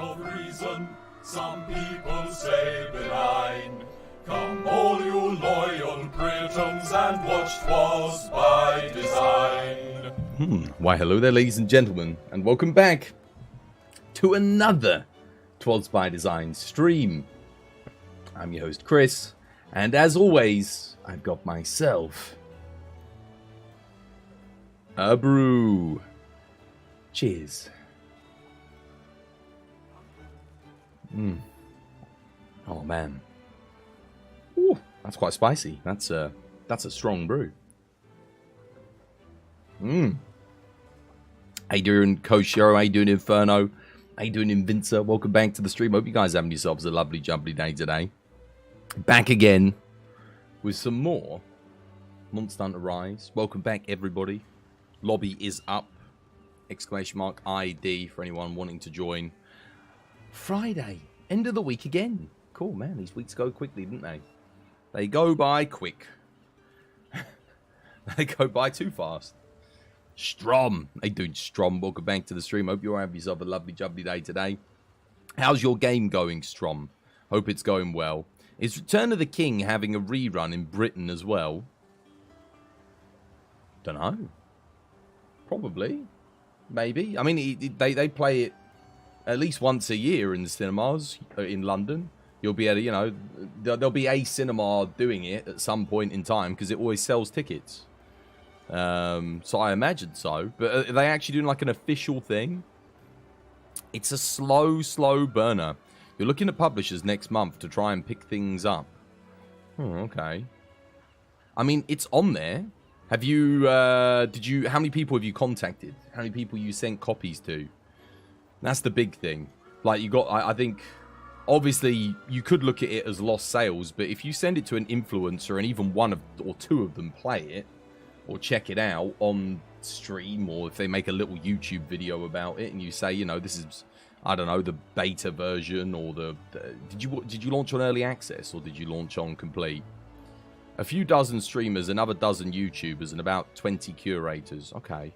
of reason, some people say benign. Come all you loyal Britons and watch 'Twas by Design. Why hello there, ladies and gentlemen, and welcome back to another 'Twas by Design stream. I'm your host Chris, and as always, I've got myself a brew. Cheers. Oh man. Ooh, that's quite spicy. That's a strong brew. How you doing, Koshiro? How you doing, Inferno? How you doing, Invincer? Welcome back to the stream. Hope you guys having yourselves a lovely, jubbly day today. Back again with some more Monster Hunter Rise. Welcome back, everybody. Lobby is up. Exclamation mark ID for anyone wanting to join. Friday, end of the week again. Cool, man. These weeks go quickly, didn't they? They go by quick. They go by too fast. Strom. How you doing, Strom? Welcome back to the stream. Hope you're having yourself a lovely, jubbly day today. How's your game going, Strom? Hope it's going well. Is Return of the King having a rerun in Britain as well? Don't know. Probably. Maybe. I mean, they play it at least once a year in the cinemas in London. You'll be able to, you know, there'll be a cinema doing it at some point in time because it always sells tickets. So I imagine so. But are they actually doing like an official thing? It's a slow burner. You're looking at publishers next month to try and pick things up. Okay. I mean, it's on there. Have you, how many people have you contacted? How many people you sent copies to? That's the big thing. Like, you got, I think, obviously, you could look at it as lost sales, but if you send it to an influencer and even one or two of them play it, or check it out on stream, or if they make a little YouTube video about it, and you say, you know, this is, I don't know, the beta version, or did you launch on early access, or did you launch on complete? A few dozen streamers, another dozen YouTubers, and about 20 curators. Okay.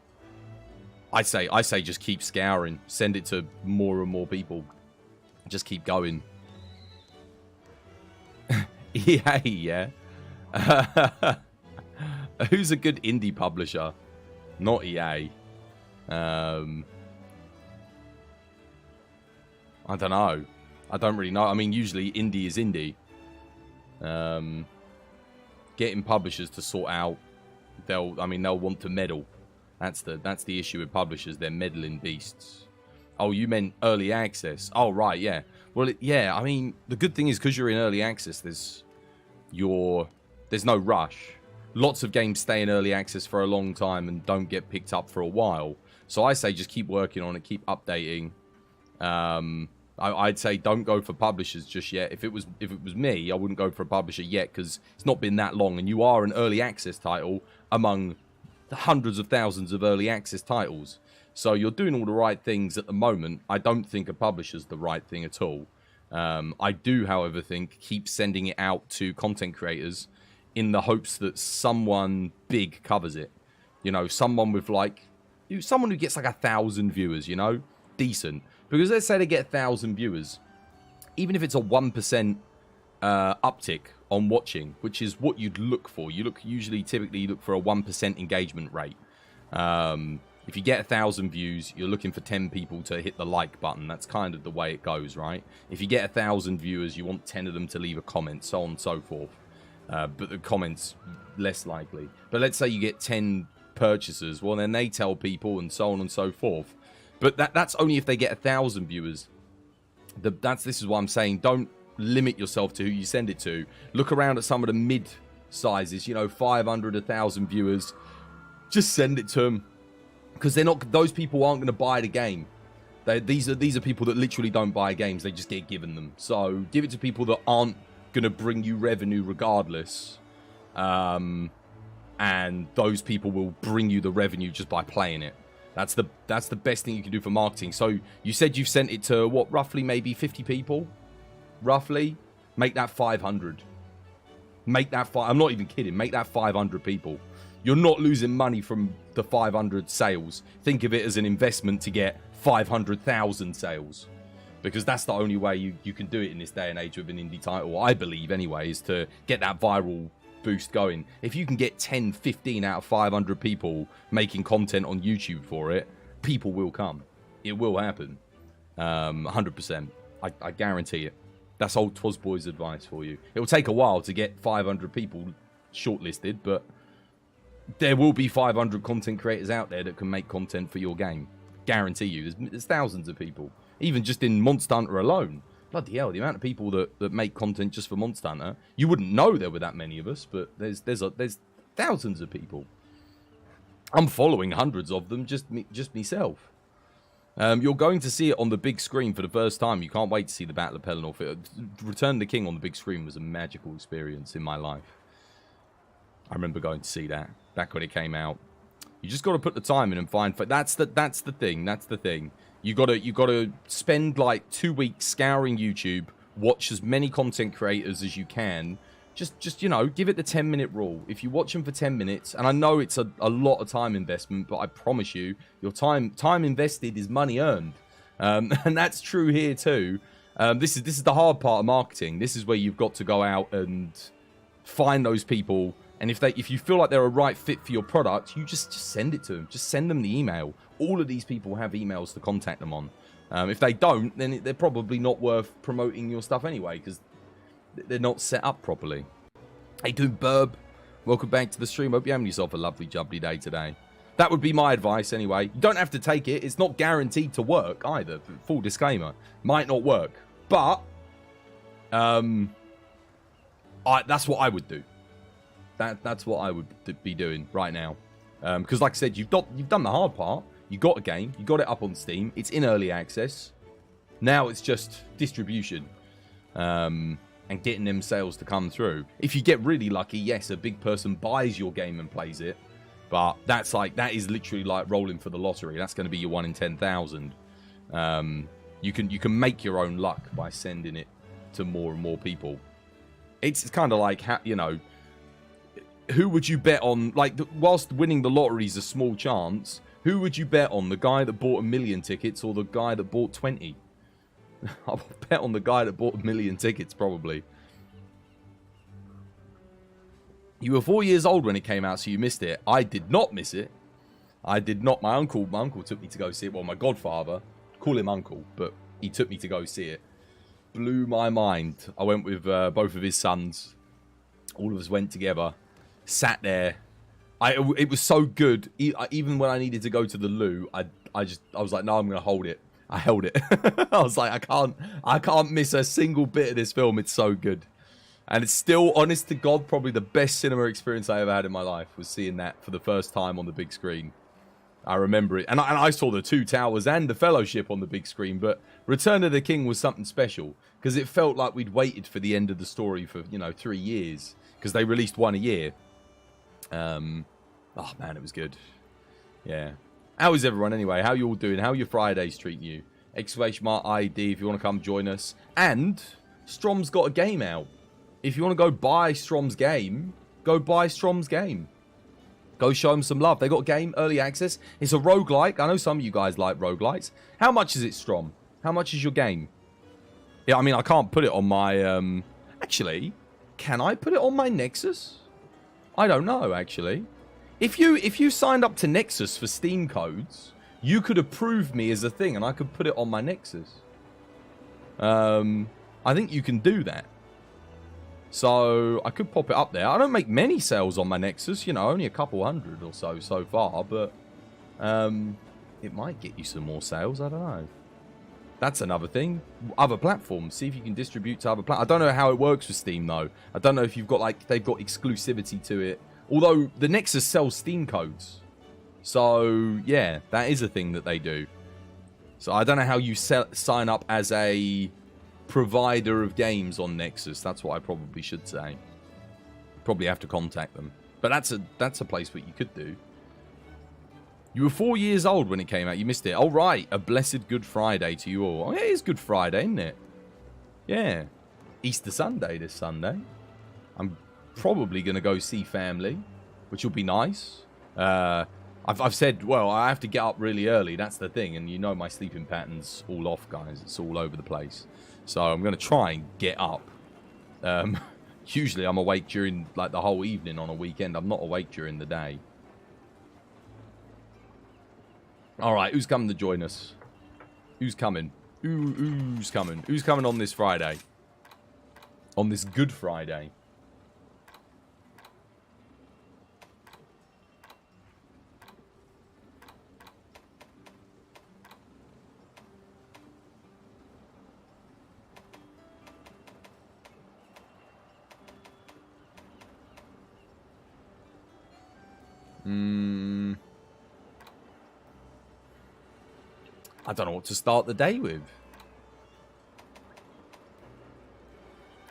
I say just keep scouring. Send it to more and more people. Just keep going. EA, yeah. Who's a good indie publisher? Not EA. I don't know. I don't really know. I mean, usually indie is indie. Getting publishers to sort out, they'll want to meddle. That's the issue with publishers. They're meddling beasts. Oh, you meant early access? Oh, right, yeah. Well, yeah. I mean, the good thing is because you're in early access, there's no rush. Lots of games stay in early access for a long time and don't get picked up for a while. So I say just keep working on it, keep updating. I'd say don't go for publishers just yet. If it was me, I wouldn't go for a publisher yet because it's not been that long, and you are an early access title among the hundreds of thousands of early access titles. So you're doing all the right things at the moment. I don't think a publisher's the right thing at all. I do, however, think keep sending it out to content creators in the hopes that someone big covers it. You know, someone with someone who gets like 1,000 viewers, you know, decent. Because let's say they get 1,000 viewers, even if it's a 1% uptick on watching, which is what you'd look for. Typically look for a 1% engagement rate. If you get 1,000 views, you're looking for 10 people to hit the like button. That's kind of the way it goes, right? If you get 1,000 viewers, you want 10 of them to leave a comment, so on and so forth. But the comments, less likely. But let's say you get 10 purchasers, well, then they tell people and so on and so forth. But that's only if they get 1,000 viewers. This is what I'm saying. Don't limit yourself to who you send it to. Look around at some of the mid sizes, you know, 500, 1,000 viewers. Just send it to them. Because those people aren't going to buy the game. These are people that literally don't buy games. They just get given them. So give it to people that aren't going to bring you revenue regardless. And those people will bring you the revenue just by playing it. That's the best thing you can do for marketing. So you said you've sent it to what, roughly maybe 50 people? Roughly? Make that 500. I'm not even kidding. Make that 500 people. You're not losing money from the 500 sales. Think of it as an investment to get 500,000 sales. Because that's the only way you can do it in this day and age with an indie title, I believe anyway, is to get that viral boost going. If you can get 10, 15 out of 500 people making content on YouTube for it, people will come. It will happen. 100%. I guarantee it. That's old Twosboy's advice for you. It will take a while to get 500 people shortlisted, but there will be 500 content creators out there that can make content for your game. Guarantee you. There's thousands of people. Even just in Monster Hunter alone. Bloody hell, the amount of people that make content just for Monster Hunter. You wouldn't know there were that many of us, but there's thousands of people. I'm following hundreds of them, just myself. You're going to see it on the big screen for the first time. You can't wait to see the Battle of Pelennor. Return of the King on the big screen was a magical experience in my life. I remember going to see that back when it came out. You just got to put the time in and find. That's the thing. That's the thing. You gotta spend like 2 weeks scouring YouTube. Watch as many content creators as you can. Just you know, give it the 10-minute rule. If you watch them for 10 minutes, and I know it's a lot of time investment, but I promise you, your time invested is money earned, and that's true here too. This is the hard part of marketing. This is where you've got to go out and find those people. And if you feel like they're a right fit for your product, you just send it to them. Just send them the email. All of these people have emails to contact them on. If they don't, then they're probably not worth promoting your stuff anyway, because they're not set up properly. Hey, doing Burb? Welcome back to the stream. Hope you're having yourself a lovely, jubbly day today. That would be my advice anyway. You don't have to take it. It's not guaranteed to work either. Full disclaimer. Might not work. But that's what I would do. That's what I would be doing right now. Because like I said, you've done the hard part. You got a game. You got it up on Steam. It's in early access. Now it's just distribution. And getting them sales to come through. If you get really lucky, yes, a big person buys your game and plays it. But that is literally like rolling for the lottery. That's going to be your 1 in 10,000. You can make your own luck by sending it to more and more people. It's kind of like, you know, who would you bet on? Like, whilst winning the lottery is a small chance, who would you bet on? The guy that bought 1 million tickets or the guy that bought 20? I'll bet on the guy that bought 1 million tickets, probably. You were 4 years old when it came out, so you missed it. I did not miss it. I did not. My uncle took me to go see it. Well, my godfather, call him uncle, but he took me to go see it. Blew my mind. I went with both of his sons. All of us went together. Sat there. It was so good. Even when I needed to go to the loo, I was like, no, I'm gonna hold it. I held it. I was like, I can't miss a single bit of this film. It's so good. And it's still, honest to God, probably the best cinema experience I ever had in my life was seeing that for the first time on the big screen. I remember it. And I saw the Two Towers and the Fellowship on the big screen, but Return of the King was something special because it felt like we'd waited for the end of the story for, 3 years because they released one a year. Oh man, it was good. Yeah. How is everyone anyway? How you all doing? How are your Fridays treating you? !ID if you want to come join us. And Strom's got a game out. If you want to go buy Strom's game, go buy Strom's game. Go show him some love. They got a game, early access. It's a roguelike. I know some of you guys like roguelikes. How much is it, Strom? How much is your game? Yeah, I mean, I can't put it on my... Actually, can I put it on my Nexus? I don't know, actually. If you signed up to Nexus for Steam codes, you could approve me as a thing, and I could put it on my Nexus. I think you can do that. So, I could pop it up there. I don't make many sales on my Nexus, only a couple hundred or so far, but it might get you some more sales, I don't know. That's another thing. Other platforms, see if you can distribute to other platforms. I don't know how it works with Steam, though. I don't know if you've got, they've got exclusivity to it. Although, the Nexus sells Steam codes. So, yeah, that is a thing that they do. So, I don't know how you sign up as a provider of games on Nexus. That's what I probably should say. Probably have to contact them. But that's a place what you could do. You were 4 years old when it came out. You missed it. All right. A blessed Good Friday to you all. Oh, yeah, it is Good Friday, isn't it? Yeah. Easter Sunday this Sunday. I'm probably going to go see family, which will be nice. I I've said, well, I have to get up really early. That's the thing. And you know my sleeping pattern's all off, guys. It's all over the place. So I'm going to try and get up. Usually I'm awake during like the whole evening on a weekend. I'm not awake during the day. All right, who's coming to join us? Who's coming? Who's coming? Who's coming on this Friday? On this Good Friday? I don't know what to start the day with.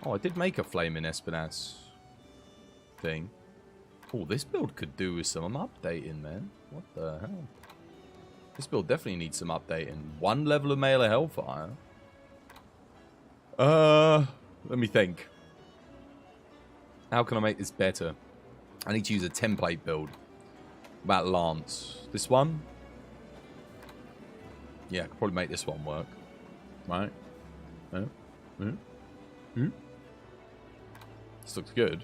Oh, I did make a Flaming Espinasse thing. Oh, this build could do with some updating, man. What the hell? This build definitely needs some updating. 1 level of melee Hellfire. Let me think. How can I make this better? I need to use a template build. About Lance. This one? Yeah, I could probably make this one work. Right? This looks good.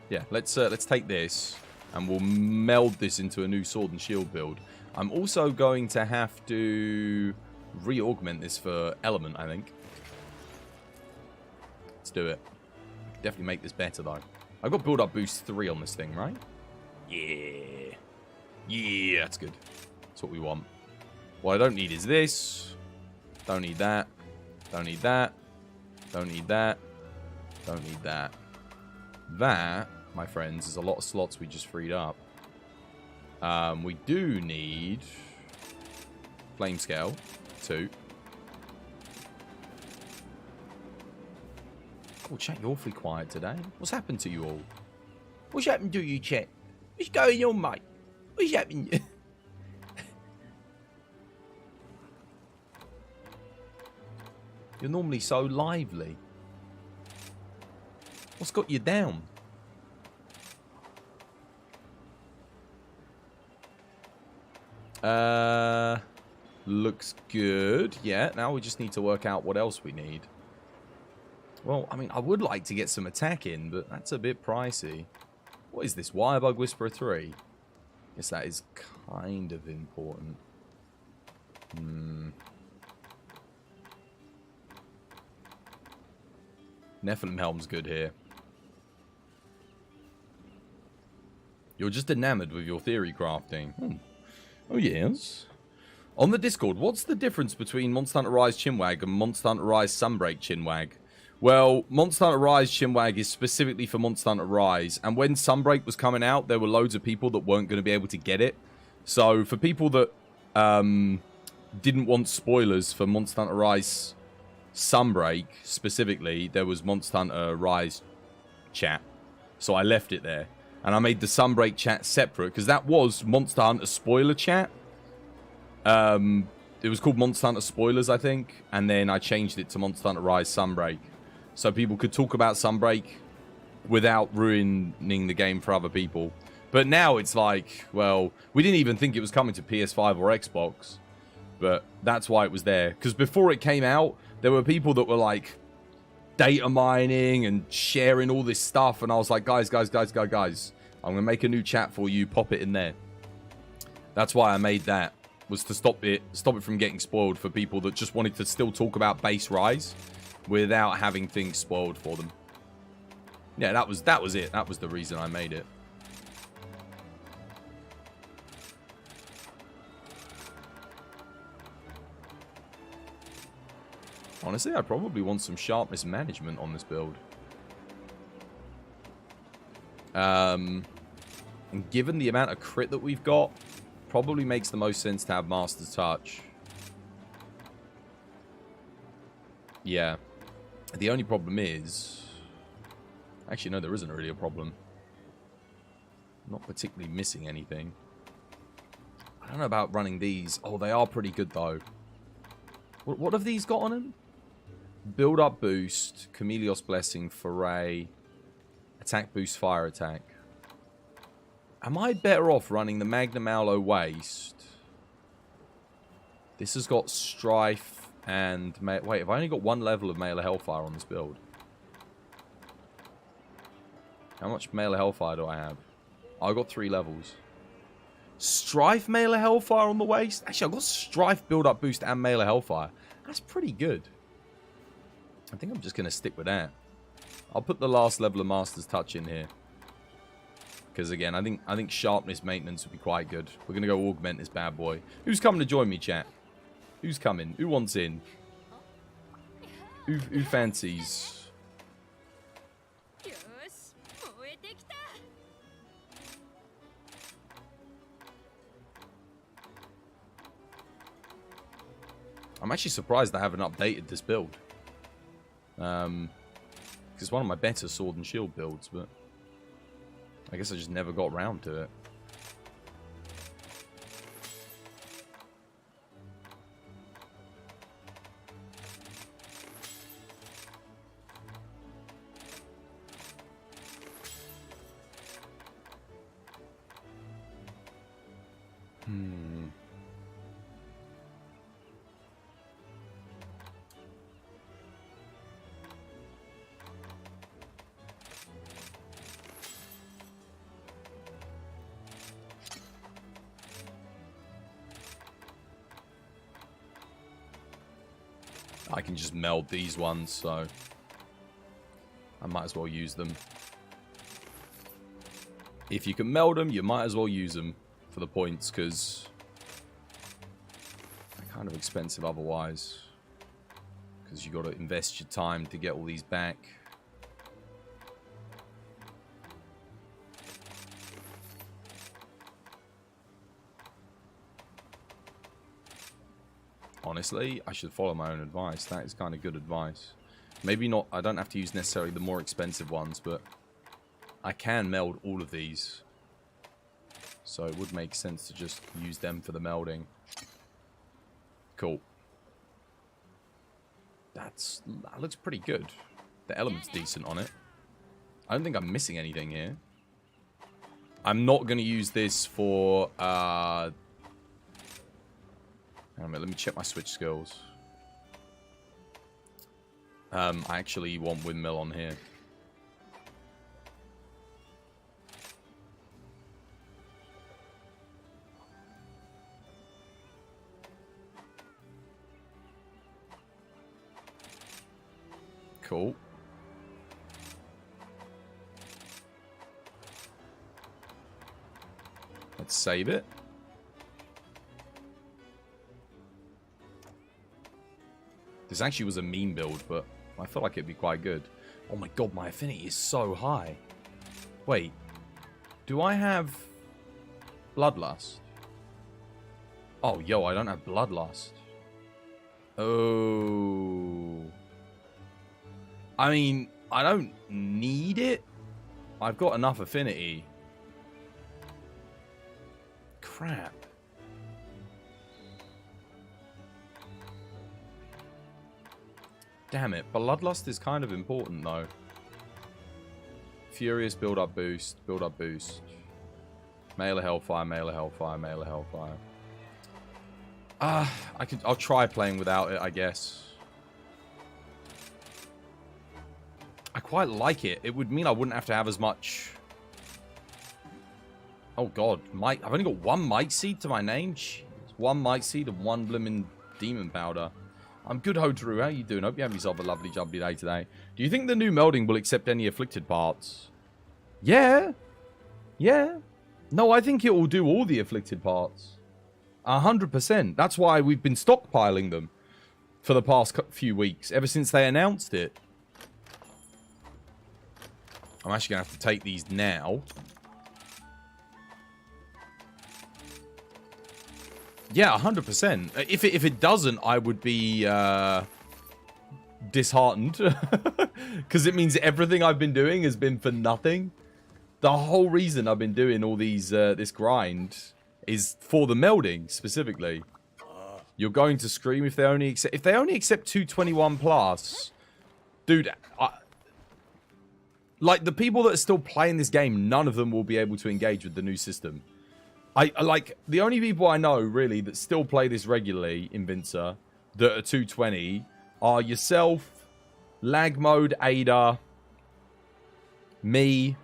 Yeah, let's take this and we'll meld this into a new sword and shield build. I'm also going to have to re-augment this for element, I think. Let's do it. Definitely make this better though. I've got build up boost 3 on this thing, right? Yeah. Yeah, that's good. That's what we want. What I don't need is this. Don't need that. Don't need that. Don't need that. Don't need that. That, my friends, is a lot of slots we just freed up. We do need flame scale 2. Oh, chat, you're awfully quiet today. What's happened to you all? What's happened to you, chat? What's going on, mate? What's happened? You're normally so lively. What's got you down? Looks good. Yeah, now we just need to work out what else we need. Well, I mean, I would like to get some attack in, but that's a bit pricey. What is this? Wirebug Whisperer 3? Guess that is kind of important. Nephilim Helm's good here. You're just enamored with your theory crafting. Oh, yes. On the Discord, what's the difference between Monster Hunter Rise Chinwag and Monster Hunter Rise Sunbreak Chinwag? Well, Monster Hunter Rise Chinwag is specifically for Monster Hunter Rise, and when Sunbreak was coming out, there were loads of people that weren't going to be able to get it. So, for people that didn't want spoilers for Monster Hunter Rise Sunbreak, specifically, there was Monster Hunter Rise chat. So, I left it there. And I made the Sunbreak chat separate, because that was Monster Hunter spoiler chat. It was called Monster Hunter Spoilers, I think, and then I changed it to Monster Hunter Rise Sunbreak. So people could talk about Sunbreak without ruining the game for other people. But now it's like, well, we didn't even think it was coming to PS5 or Xbox. But that's why it was there. Because before it came out, there were people that were like data mining and sharing all this stuff. And I was like, guys, I'm going to make a new chat for you. Pop it in there. That's why I made that. Was to stop it from getting spoiled for people that just wanted to still talk about base Rise without having things spoiled for them. Yeah, that was it. That was the reason I made it. Honestly, I probably want some sharpness management on this build. And given the amount of crit that we've got, probably makes the most sense to have Master's Touch. Yeah. The only problem is... Actually, no, there isn't really a problem. I'm not particularly missing anything. I don't know about running these. Oh, they are pretty good, though. What have these got on them? Build up boost, Chameleos Blessing, Foray, attack boost, fire attack. Am I better off running the Magnum Aloe Waste? This has got Strife and... Wait, have I only got one level of Mail of Hellfire on this build? How much Mail of Hellfire do I have? Oh, I've got 3 levels. Strife Mail of Hellfire on the Waste? Actually, I've got Strife Build-Up Boost and Mail of Hellfire. That's pretty good. I think I'm just going to stick with that. I'll put the last level of Master's Touch in here. Because again, I think sharpness maintenance would be quite good. We're going to go augment this bad boy. Who's coming to join me, chat? Who's coming? Who wants in? Who fancies? I'm actually surprised I haven't updated this build. Because it's one of my better sword and shield builds, but I guess I just never got around to it. I can just meld these ones, so I might as well use them. If you can meld them, you might as well use them for the points, because they're kind of expensive otherwise. Because you got to invest your time to get all these back. Honestly, I should follow my own advice. That is kind of good advice. Maybe not, I don't have to use necessarily the more expensive ones, but I can meld all of these. So it would make sense to just use them for the melding. Cool. That looks pretty good. The element's decent on it. I don't think I'm missing anything here. I'm not going to use this for... let me check my switch skills. I actually want windmill on here. Cool. Let's save it. This actually was a mean build, but I feel like it'd be quite good. Oh my god, my affinity is so high. Wait. Do I have Bloodlust? Oh, yo, I don't have Bloodlust. Oh. I mean, I don't need it. I've got enough affinity. Crap. Damn it. Bloodlust is kind of important, though. Furious build-up boost. Build-up boost. Mail of Hellfire, Mail of Hellfire, Mail of Hellfire. I'll try playing without it, I guess. I quite like it. It would mean I wouldn't have to have as much... Oh, God. I've only got 1 Might Seed to my name? Jeez. 1 Might Seed and 1 blimmin' Demon Powder. I'm good, Hotaru. How you doing? Hope you have yourself a lovely, jubbly day today. Do you think the new melding will accept any afflicted parts? Yeah. Yeah. No, I think it will do all the afflicted parts. 100%. That's why we've been stockpiling them for the past few weeks, ever since they announced it. I'm actually going to have to take these now. Yeah, 100%. If it doesn't, I would be disheartened. Because it means everything I've been doing has been for nothing. The whole reason I've been doing all these this grind is for the melding, specifically. You're going to scream if they only accept 221 plus. Dude, Like, the people that are still playing this game, none of them will be able to engage with the new system. I like, the only people I know, really, that still play this regularly in Vincer, that are 220, are yourself, Lag Mode, Ada, me,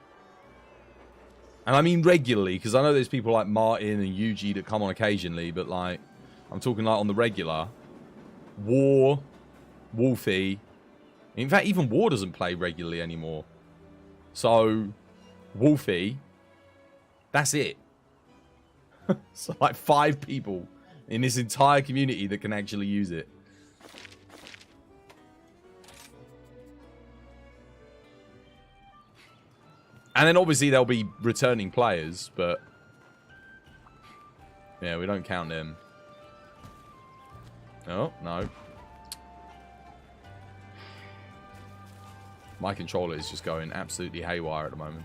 and I mean regularly, because I know there's people like Martin and Yuji that come on occasionally, but, like, I'm talking, like, on the regular. War, Wolfie. In fact, even War doesn't play regularly anymore. So, Wolfie, that's it. So, like, 5 people in this entire community that can actually use it. And then, obviously, there'll be returning players, but... yeah, we don't count them. Oh, no. My controller is just going absolutely haywire at the moment.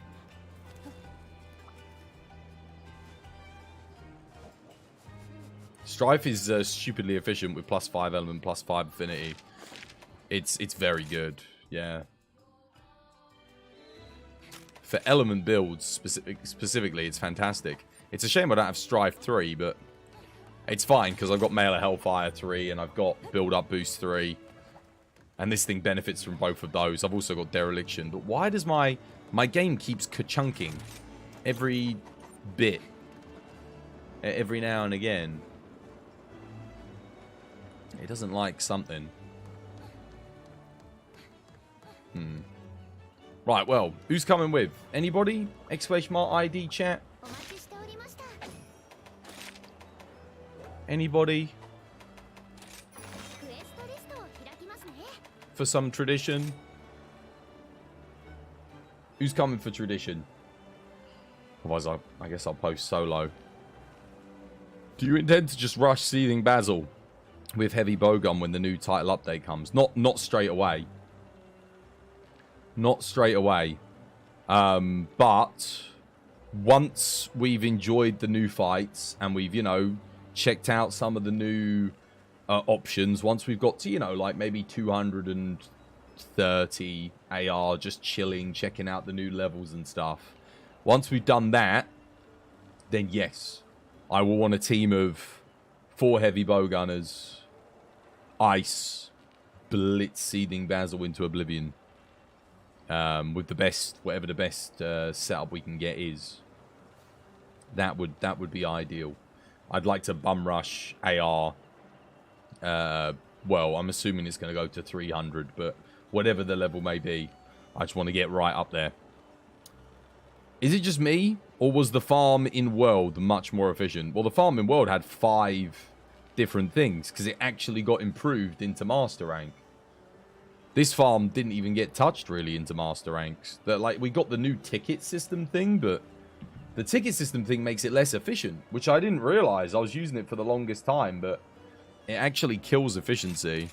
Strife is stupidly efficient with +5 element, +5 affinity. It's very good, yeah. For element builds specifically, it's fantastic. It's a shame I don't have Strife 3, but it's fine because I've got Mail of Hellfire 3 and I've got Build Up Boost 3. And this thing benefits from both of those. I've also got Dereliction. But why does my game keeps ka-chunking every bit? Every now and again. It doesn't like something. Right, well, who's coming with? Anybody? !ID chat? Anybody? For some tradition? Who's coming for tradition? Otherwise, I guess I'll post solo. Do you intend to just rush Seething Basil with Heavy Bowgun when the new title update comes? Not straight away. Not straight away. But once we've enjoyed the new fights and we've, you know, checked out some of the new options, once we've got to, you know, like maybe 230 AR, just chilling, checking out the new levels and stuff. Once we've done that, then yes, I will want a team of 4 heavy bowgunners, ice, blitz Seething Basil into oblivion. With the best, whatever the best setup we can get is. That would be ideal. I'd like to bum rush AR. Well, I'm assuming it's going to go to 300, but whatever the level may be, I just want to get right up there. Is it just me, or was the farm in World much more efficient? Well, the farm in World had 5 different things, because it actually got improved into Master Rank. This farm didn't even get touched, really, into Master Ranks. Like, we got the new ticket system thing, but the ticket system thing makes it less efficient, which I didn't realize. I was using it for the longest time, but it actually kills efficiency.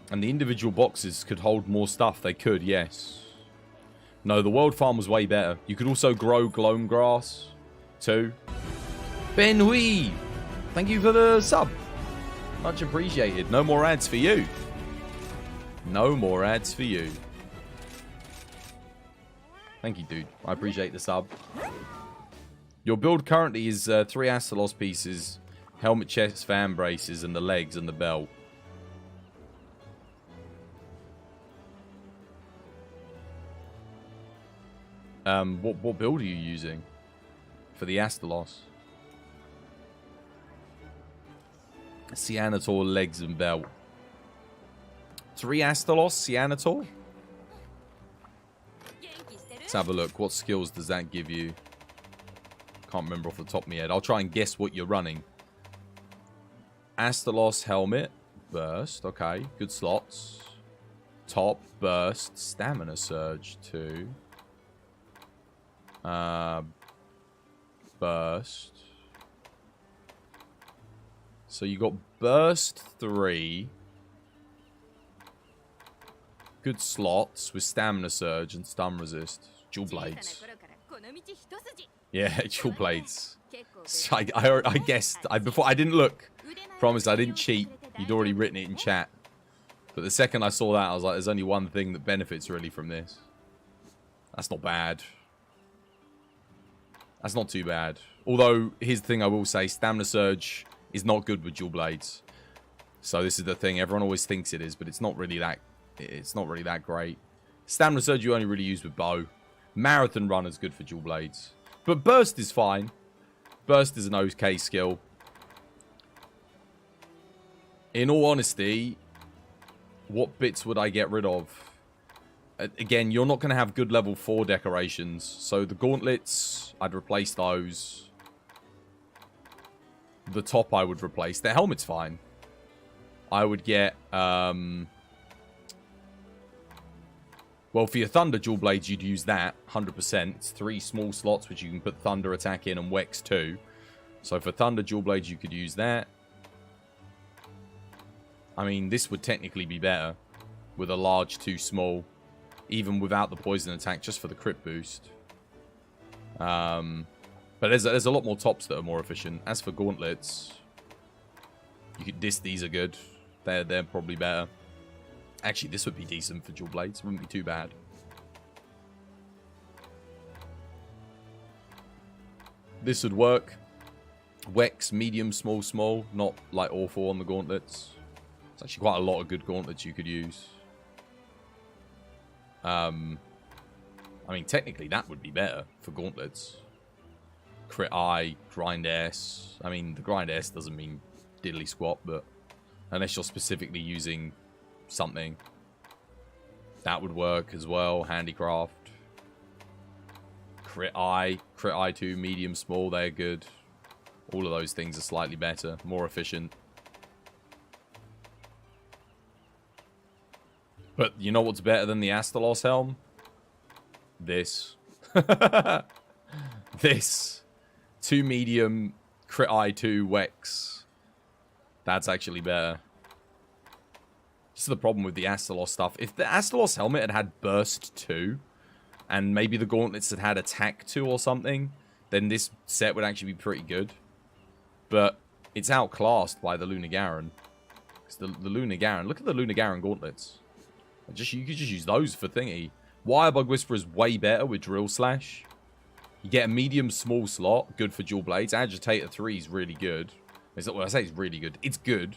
And the individual boxes could hold more stuff. They could, yes. No, the world farm was way better. You could also grow gloam grass, too. Ben Hui, thank you for the sub. Much appreciated. No more ads for you. No more ads for you. Thank you, dude. I appreciate the sub. Your build currently is 3 Astalos pieces, helmet, chest, fan braces, and the legs and the belt. What build are you using for the Astalos? Cyanator, legs and belt. 3 Astalos, Cyanator? Let's have a look. What skills does that give you? Can't remember off the top of my head. I'll try and guess what you're running. Astalos, helmet, burst. Okay, good slots. Top, burst, stamina surge 2. Burst. So you got burst 3. Good slots with stamina surge and stun resist. Dual blades. Yeah, dual blades. So I guessed. Before I didn't look. Promise I didn't cheat. You'd already written it in chat. But the second I saw that, I was like, there's only one thing that benefits really from this. That's not bad. That's not too bad. Although, here's the thing I will say. Stamina surge is not good with dual blades. So this is the thing. Everyone always thinks it is, but it's not really that. It's not really that great. Stamina surge you only really use with bow. Marathon run is good for dual blades. But burst is fine. Burst is an okay skill. In all honesty, what bits would I get rid of? Again, you're not going to have good level 4 decorations. So the gauntlets, I'd replace those. The top I would replace. The helmet's fine. I would get... Well, for your Thunder dual blades, you'd use that, 100%. It's 3 small slots, which you can put Thunder attack in and Wex too. So for Thunder dual blades, you could use that. I mean, this would technically be better with a large 2 small, even without the poison attack, just for the crit boost. But there's a lot more tops that are more efficient. As for gauntlets, you could these are good. They're probably better. Actually, this would be decent for dual blades. Wouldn't be too bad. This would work. Wex, medium, small, small. Not like awful on the gauntlets. It's actually quite a lot of good gauntlets you could use. I mean, technically that would be better for gauntlets. Crit eye, grind S. I mean, the grind S doesn't mean diddly squat, but unless you're specifically using something, that would work as well. Handicraft. Crit eye 2, medium, small, they're good. All of those things are slightly better, more efficient. But you know what's better than the Astalos helm? This. This. 2 medium, crit eye 2, Wex. That's actually better. This is the problem with the Astalos stuff. If the Astalos helmet had had burst 2, and maybe the gauntlets had had attack 2 or something, then this set would actually be pretty good. But it's outclassed by the Lunagaran. The Lunagaran, look at the Lunagaran gauntlets. You could just use those for thingy. Wirebug Whisperer is way better with Drill Slash. You get a medium small slot, good for dual blades. Agitator 3 is really good. Well, I say it's really good. It's good.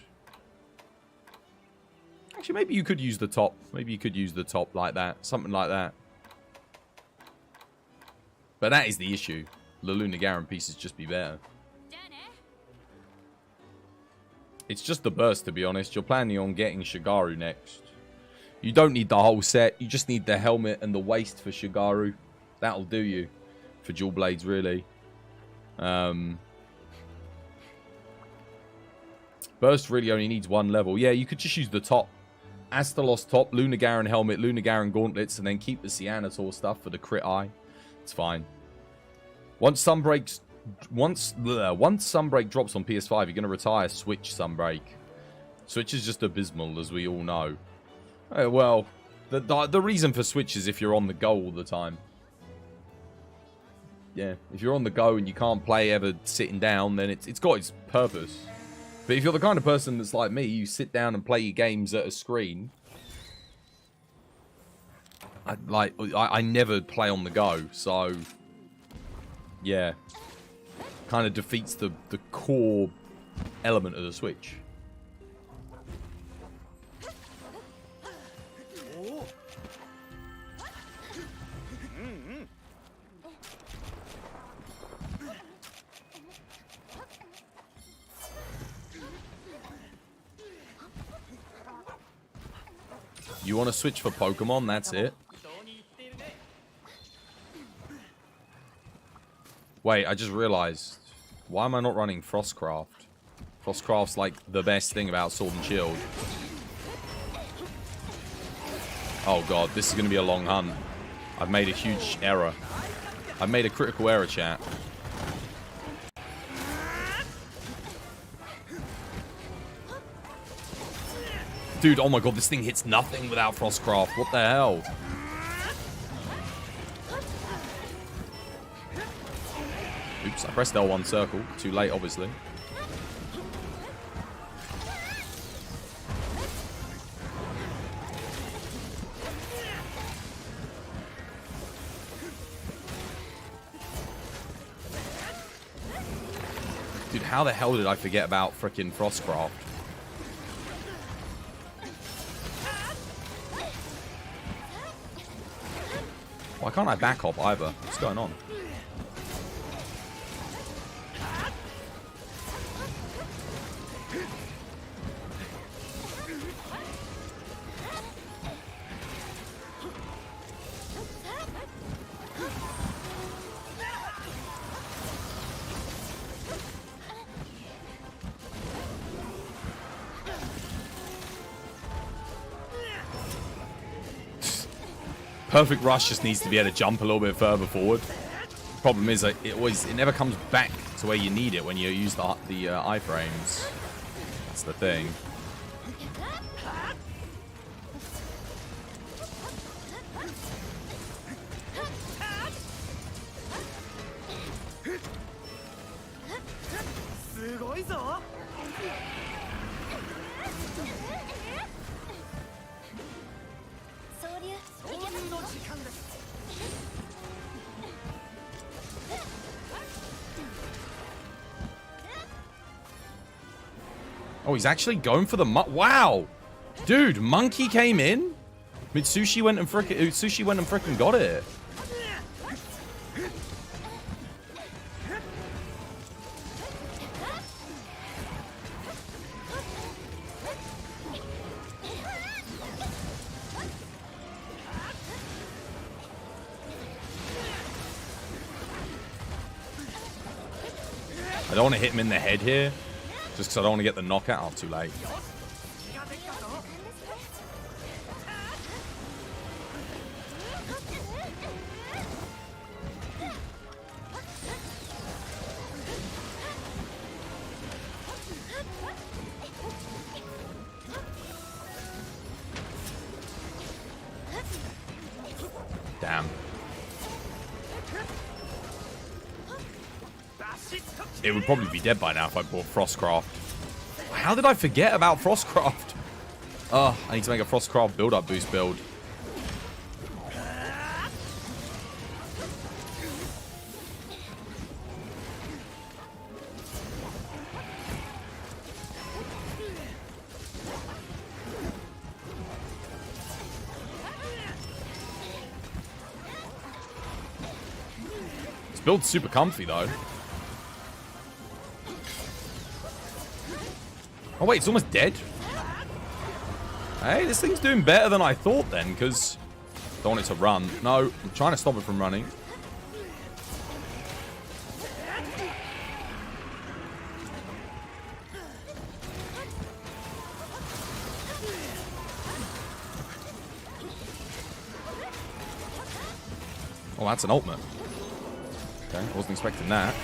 Actually, maybe you could use the top. Maybe you could use the top like that. Something like that. But that is the issue. The Lunagaran pieces just be better. It's just the burst, to be honest. You're planning on getting Shigaru next. You don't need the whole set. You just need the helmet and the waist for Shigaru. That'll do you. For dual blades, really. Burst really only needs 1 level. Yeah, you could just use the top. Astalos top, Lunagaran helmet, Lunagaran gauntlets, and then keep the Cyanator stuff for the crit eye. It's fine. Once Sunbreak drops on PS5, you're going to retire Switch Sunbreak. Switch is just abysmal, as we all know. Well, the reason for Switch is if you're on the go all the time. Yeah, if you're on the go and you can't play ever sitting down, then it's got its purpose. But if you're the kind of person that's like me, you sit down and play your games at a screen. I never play on the go, so yeah, kind of defeats the core element of the Switch. You want to switch for Pokemon? That's it. Wait, I just realized. Why am I not running Frostcraft? Frostcraft's like the best thing about Sword and Shield. Oh god, this is going to be a long hunt. I've made a huge error. I've made a critical error, chat. Dude, oh my god, this thing hits nothing without Frostcraft. What the hell? Oops, I pressed L1 circle. Too late, obviously. Dude, how the hell did I forget about frickin' Frostcraft? Why can't I back hop either? What's going on? Perfect Rush just needs to be able to jump a little bit further forward. Problem is, it never comes back to where you need it when you use the iframes. That's the thing. Oh, he's actually going for the wow, dude! Monkey came in. Mitsushi went and frickin' got it. I don't want to hit him in the head here. Just because I don't want to get the knockout. Oh, too late. Damn. It would probably be dead by now if I bought Frostcraft. How did I forget about Frostcraft? Oh, I need to make a Frostcraft build-up boost build. This build's super comfy, though. Oh, wait, it's almost dead. Hey, this thing's doing better than I thought then, because I don't want it to run. No, I'm trying to stop it from running. Oh, that's an ultimate. Okay, I wasn't expecting that.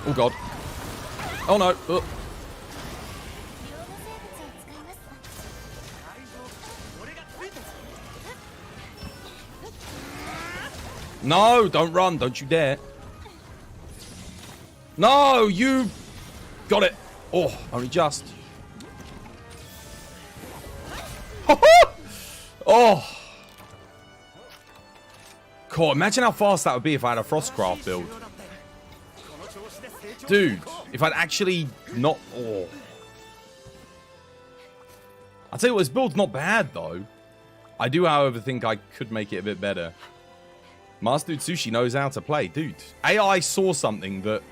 Oh god. Oh no. Oh. No, don't run. Don't you dare. No, you got it. Oh, only just. Oh. Cool. Imagine how fast that would be if I had a Frostcraft build. Dude, if I'd actually not... Oh. I'll tell you what, this build's not bad, though. I do, however, think I could make it a bit better. Master Dude Sushi knows how to play. Dude, AI saw something that...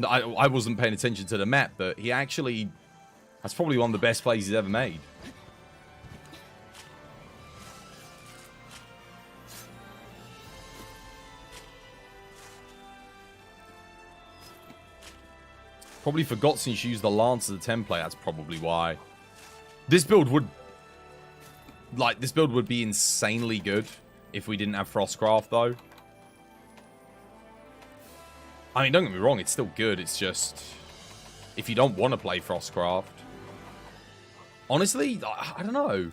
I wasn't paying attention to the map, but he actually... That's probably one of the best plays he's ever made. Probably forgot since you used the Lance as a template. That's probably why. This build would... Like, this build would be insanely good if we didn't have Frostcraft, though. I mean, don't get me wrong, it's still good. It's just, if you don't want to play Frostcraft, honestly, I don't know.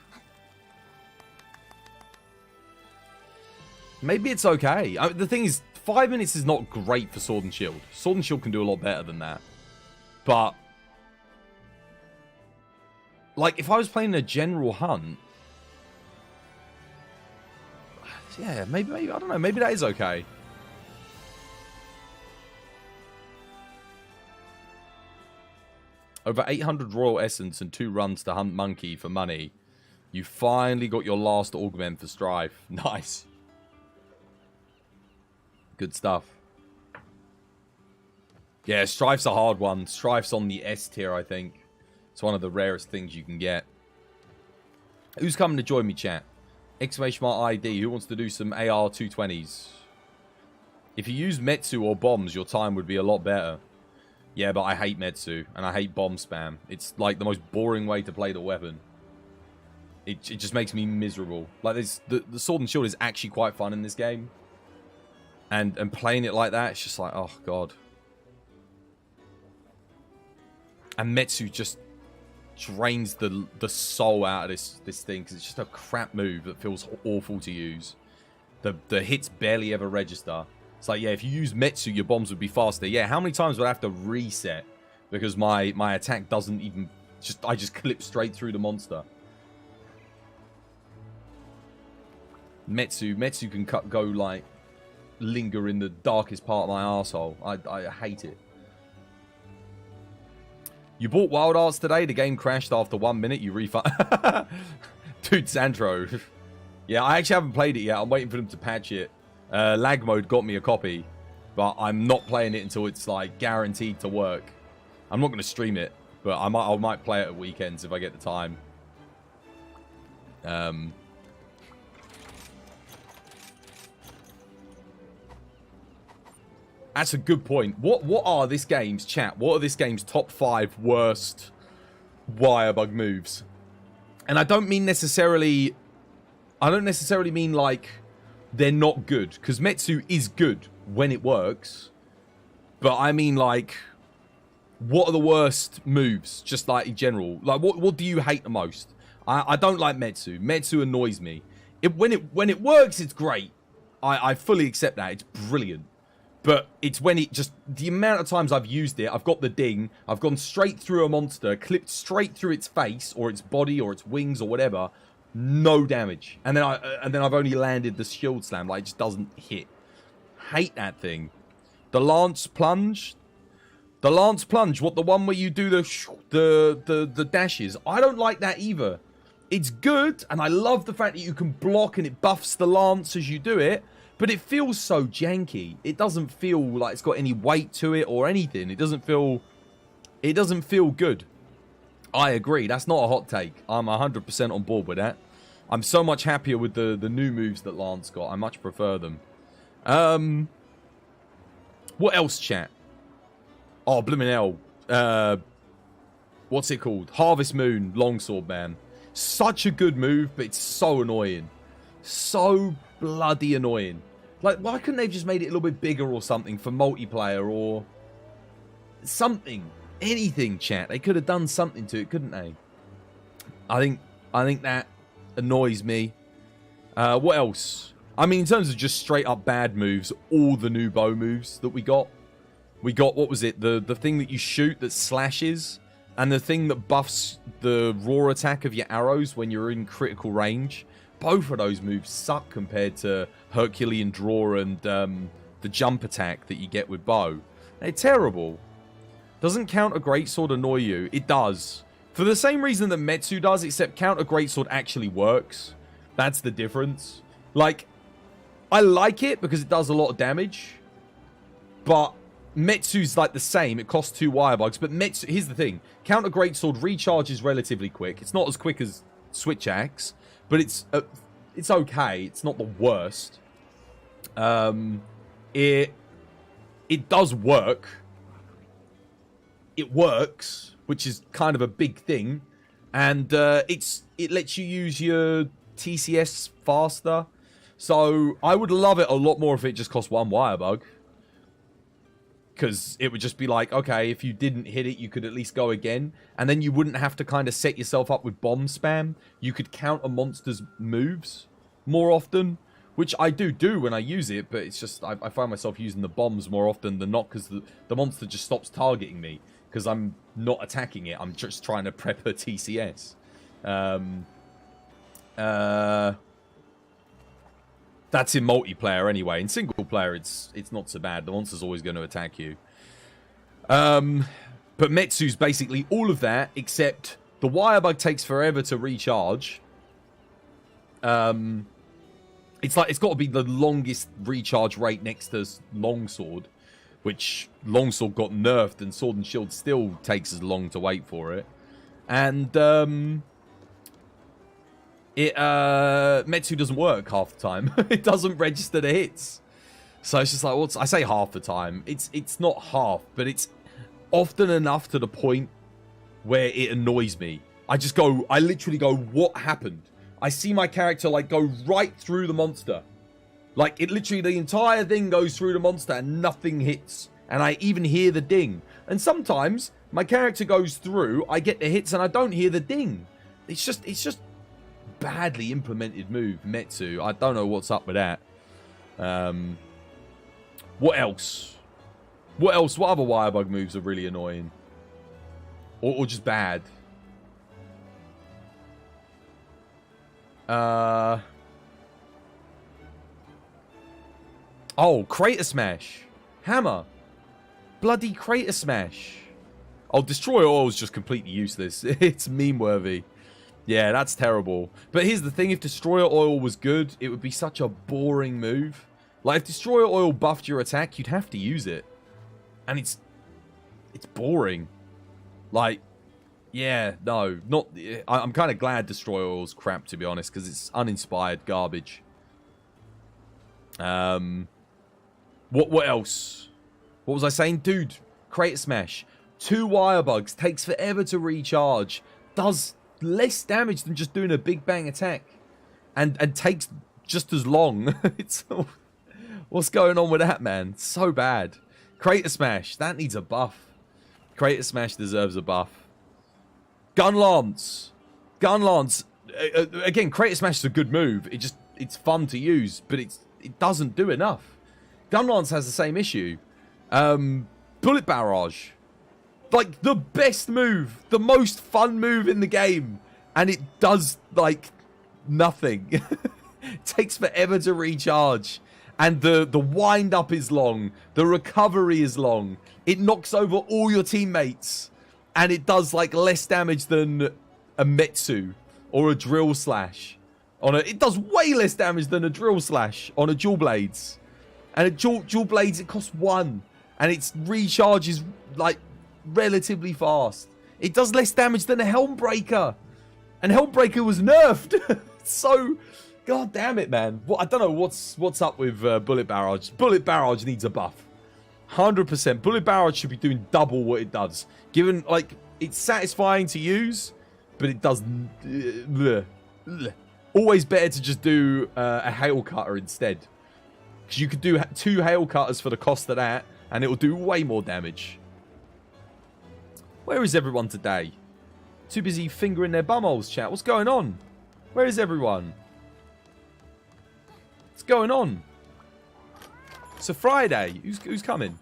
Maybe it's okay. The thing is, 5 minutes is not great for Sword and Shield. Sword and Shield can do a lot better than that. But, like, if I was playing a general hunt, yeah, maybe, I don't know, maybe that is okay. Over 800 Royal Essence and 2 runs to hunt Monkey for money. You finally got your last augment for Strife. Nice. Good stuff. Yeah, Strife's a hard one. Strife's on the S tier, I think. It's one of the rarest things you can get. Who's coming to join me, chat? Exclamation mark ID. Who wants to do some AR 220s? If you use Metsu or bombs, your time would be a lot better. Yeah, but I hate Metsu, and I hate bomb spam. It's like the most boring way to play the weapon. It just makes me miserable. Like, the Sword and Shield is actually quite fun in this game. And playing it like that, it's just like, oh, God. And Metsu just drains the soul out of this thing, because it's just a crap move that feels awful to use. The hits barely ever register. It's like, yeah, if you use Metsu, your bombs would be faster. Yeah, how many times would I have to reset because my attack doesn't even... I just clip straight through the monster. Metsu can go, like, linger in the darkest part of my arsehole. I hate it. You bought Wild Arts today? The game crashed after 1 minute. You refund... Dude, Sandro. Yeah, I actually haven't played it yet. I'm waiting for them to patch it. Lag mode got me a copy, but I'm not playing it until it's like guaranteed to work. I'm not going to stream it, but I might play it at weekends if I get the time. That's a good point. What are this game's, chat? What are this game's top 5 worst wirebug moves? And I don't necessarily mean like they're not good, because Metsu is good when it works. But I mean, like, what are the worst moves, just like in general? Like, what do you hate the most? I don't like Metsu. Metsu annoys me. When it works, it's great. I fully accept that. It's brilliant. But it's when it just... The amount of times I've used it, I've got the ding, I've gone straight through a monster, clipped straight through its face, or its body, or its wings, or whatever... No damage. And then I've only landed the shield slam. Like, it just doesn't hit. Hate that thing. The Lance Plunge. The Lance Plunge. What, the one where you do the dashes? I don't like that either. It's good, and I love the fact that you can block and it buffs the Lance as you do it. But it feels so janky. It doesn't feel like it's got any weight to it or anything. It doesn't feel good. I agree. That's not a hot take. I'm 100% on board with that. I'm so much happier with the new moves that Lance got. I much prefer them. What else, chat? Oh, blimmin' hell. What's it called? Harvest Moon Longsword Man. Such a good move, but it's so annoying. So bloody annoying. Like, why couldn't they have just made it a little bit bigger or something for multiplayer or something? Anything, chat. They could have done something to it, couldn't they? I think that annoys me. What else? I mean, in terms of just straight up bad moves, all the new bow moves that we got. We got, what was it? The thing that you shoot that slashes, and the thing that buffs the raw attack of your arrows when you're in critical range. Both of those moves suck compared to Herculean Draw and the jump attack that you get with bow. They're terrible. Doesn't Counter Greatsword annoy you? It does. For the same reason that Metsu does, except Counter Greatsword actually works. That's the difference. Like, I like it because it does a lot of damage. But Metsu's like the same. It costs 2 wirebugs. But Metsu, here's the thing. Counter Greatsword recharges relatively quick. It's not as quick as Switch Axe. But it's okay. It's not the worst. It does work. It works, which is kind of a big thing, and it lets you use your TCS faster. So I would love it a lot more if it just cost 1 wirebug. Because it would just be like, okay, if you didn't hit it, you could at least go again. And then you wouldn't have to kind of set yourself up with bomb spam. You could counter monsters' moves more often, which I do when I use it. But it's just, I find myself using the bombs more often than not because the monster just stops targeting me. Because I'm not attacking it. I'm just trying to prep a TCS. That's in multiplayer anyway. In single player, it's not so bad. The monster's always going to attack you. But Metsu's basically all of that, except the wire bug takes forever to recharge. It's got to be the longest recharge rate next to Longsword, which Longsword got nerfed, and Sword and Shield still takes as long to wait for it. And Metsu doesn't work half the time. It doesn't register the hits. So it's just like, I say half the time. It's not half, but it's often enough to the point where it annoys me. I literally go, what happened? I see my character like go right through the monster. Like it literally, the entire thing goes through the monster and nothing hits. And I even hear the ding. And sometimes my character goes through, I get the hits and I don't hear the ding. It's just badly implemented move, Metsu. I don't know what's up with that. What else? What other wire bug moves are really annoying? Or just bad? Oh, Crater Smash. Hammer. Bloody Crater Smash. Oh, Destroy Oil is just completely useless. It's meme-worthy. Yeah, that's terrible. But here's the thing. If Destroyer Oil was good, it would be such a boring move. Like, if Destroyer Oil buffed your attack, you'd have to use it. And it's boring. Like, yeah, no. I'm kind of glad Destroyer Oil's crap, to be honest, because it's uninspired garbage. What else? What was I saying? Dude, Crater Smash. 2 wire bugs. Takes forever to recharge. Does less damage than just doing a big bang attack, and takes just as long. What's going on with that, man? So bad. Crater Smash, that needs a buff. Crater Smash deserves a buff. Gun Lance, again, Crater Smash is a good move. It's fun to use, but it doesn't do enough. Gun Lance has the same issue. Bullet Barrage, like the best move, the most fun move in the game, and it does like nothing. It takes forever to recharge, and the wind up is long, the recovery is long, it knocks over all your teammates, and it does like less damage than a Metsu or a Drill Slash. It does way less damage than a Drill Slash on a Dual Blades, and a Dual Blades it costs 1, and it recharges like relatively fast. It does less damage than a Helmbreaker, and Helmbreaker was nerfed. So, god damn it, man. I don't know what's up with Bullet Barrage. Bullet Barrage needs a buff. 100%. Bullet Barrage should be doing double what it does. Given, like, it's satisfying to use, but it does... Always better to just do a Hail Cutter instead. Because you could do 2 Hail Cutters for the cost of that, and it will do way more damage. Where is everyone today? Too busy fingering their bumholes, chat. What's going on? Where is everyone? What's going on? It's a Friday. Who's coming?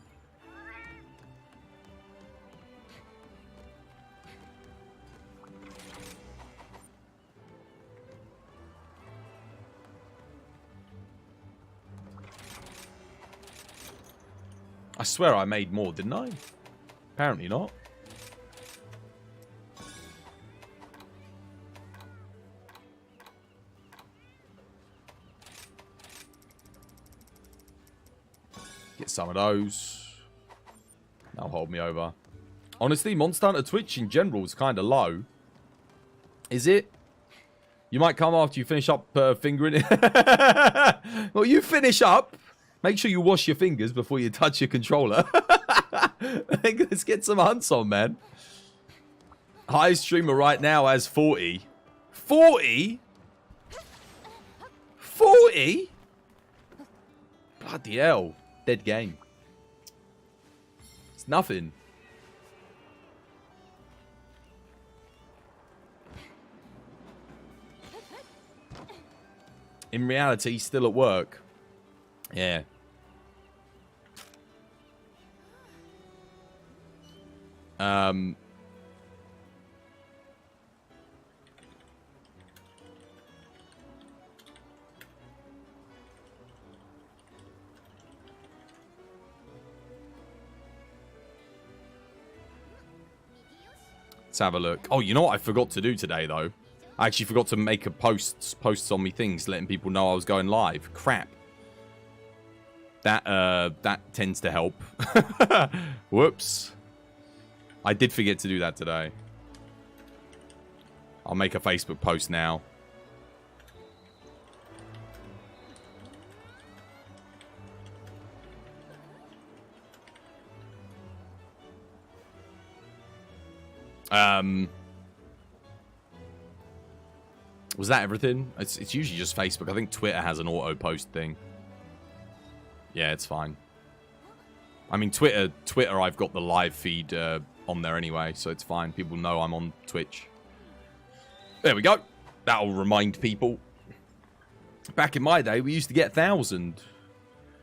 I swear I made more, didn't I? Apparently not. Get some of those. That'll hold me over. Honestly, Monster Hunter Twitch in general is kind of low. Is it? You might come after you finish up fingering it. Well, you finish up. Make sure you wash your fingers before you touch your controller. Let's get some hunts on, man. Highest streamer right now has 40. 40? 40? Bloody hell. Dead game. It's nothing. In reality, still at work. Yeah. Let's have a look. Oh, you know what I forgot to do today, though? I actually forgot to make a posts on me things, letting people know I was going live. Crap. That tends to help. Whoops. I did forget to do that today. I'll make a Facebook post now. Was that everything? It's usually just Facebook. I think Twitter has an auto post thing. Yeah, it's fine. I mean, Twitter, I've got the live feed on there anyway, so it's fine. People know I'm on Twitch. There we go. That'll remind people. Back in my day, we used to get 1,000.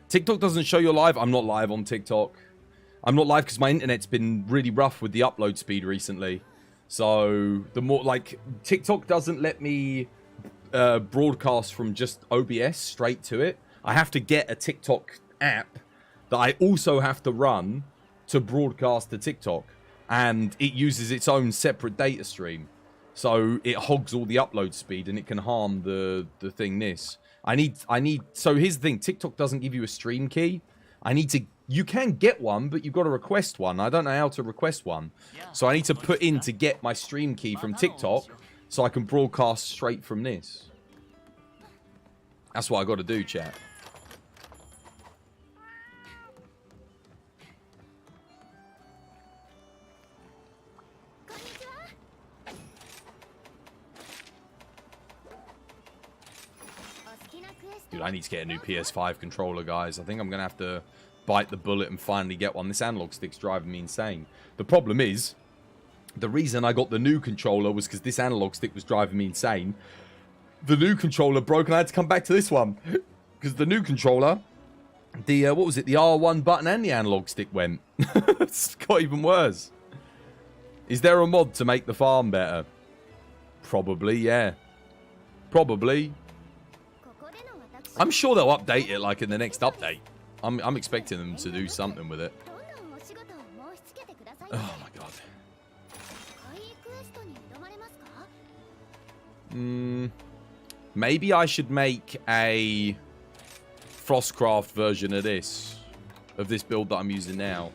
TikTok doesn't show you're live. I'm not live on TikTok. I'm not live because my internet's been really rough with the upload speed recently. So, the more, like, TikTok doesn't let me broadcast from just OBS straight to it. I have to get a TikTok app that I also have to run to broadcast to TikTok. And it uses its own separate data stream. So, it hogs all the upload speed and it can harm the thing this. So here's the thing. TikTok doesn't give you a stream key. You can get one, but you've got to request one. I don't know how to request one. So I need to put in to get my stream key from TikTok so I can broadcast straight from this. That's what I got to do, chat. Dude, I need to get a new PS5 controller, guys. I think I'm going to have to bite the bullet and finally get one. This analog stick's driving me insane. The problem is, the reason I got the new controller was because this analog stick was driving me insane. The new controller broke and I had to come back to this one. Because the new controller, what was it? The R1 button and the analog stick went. It's got even worse. Is there a mod to make the farm better? Probably, yeah. Probably. I'm sure they'll update it like in the next update. I'm expecting them to do something with it. Oh my god. Maybe I should make a Frostcraft version of this build that I'm using now.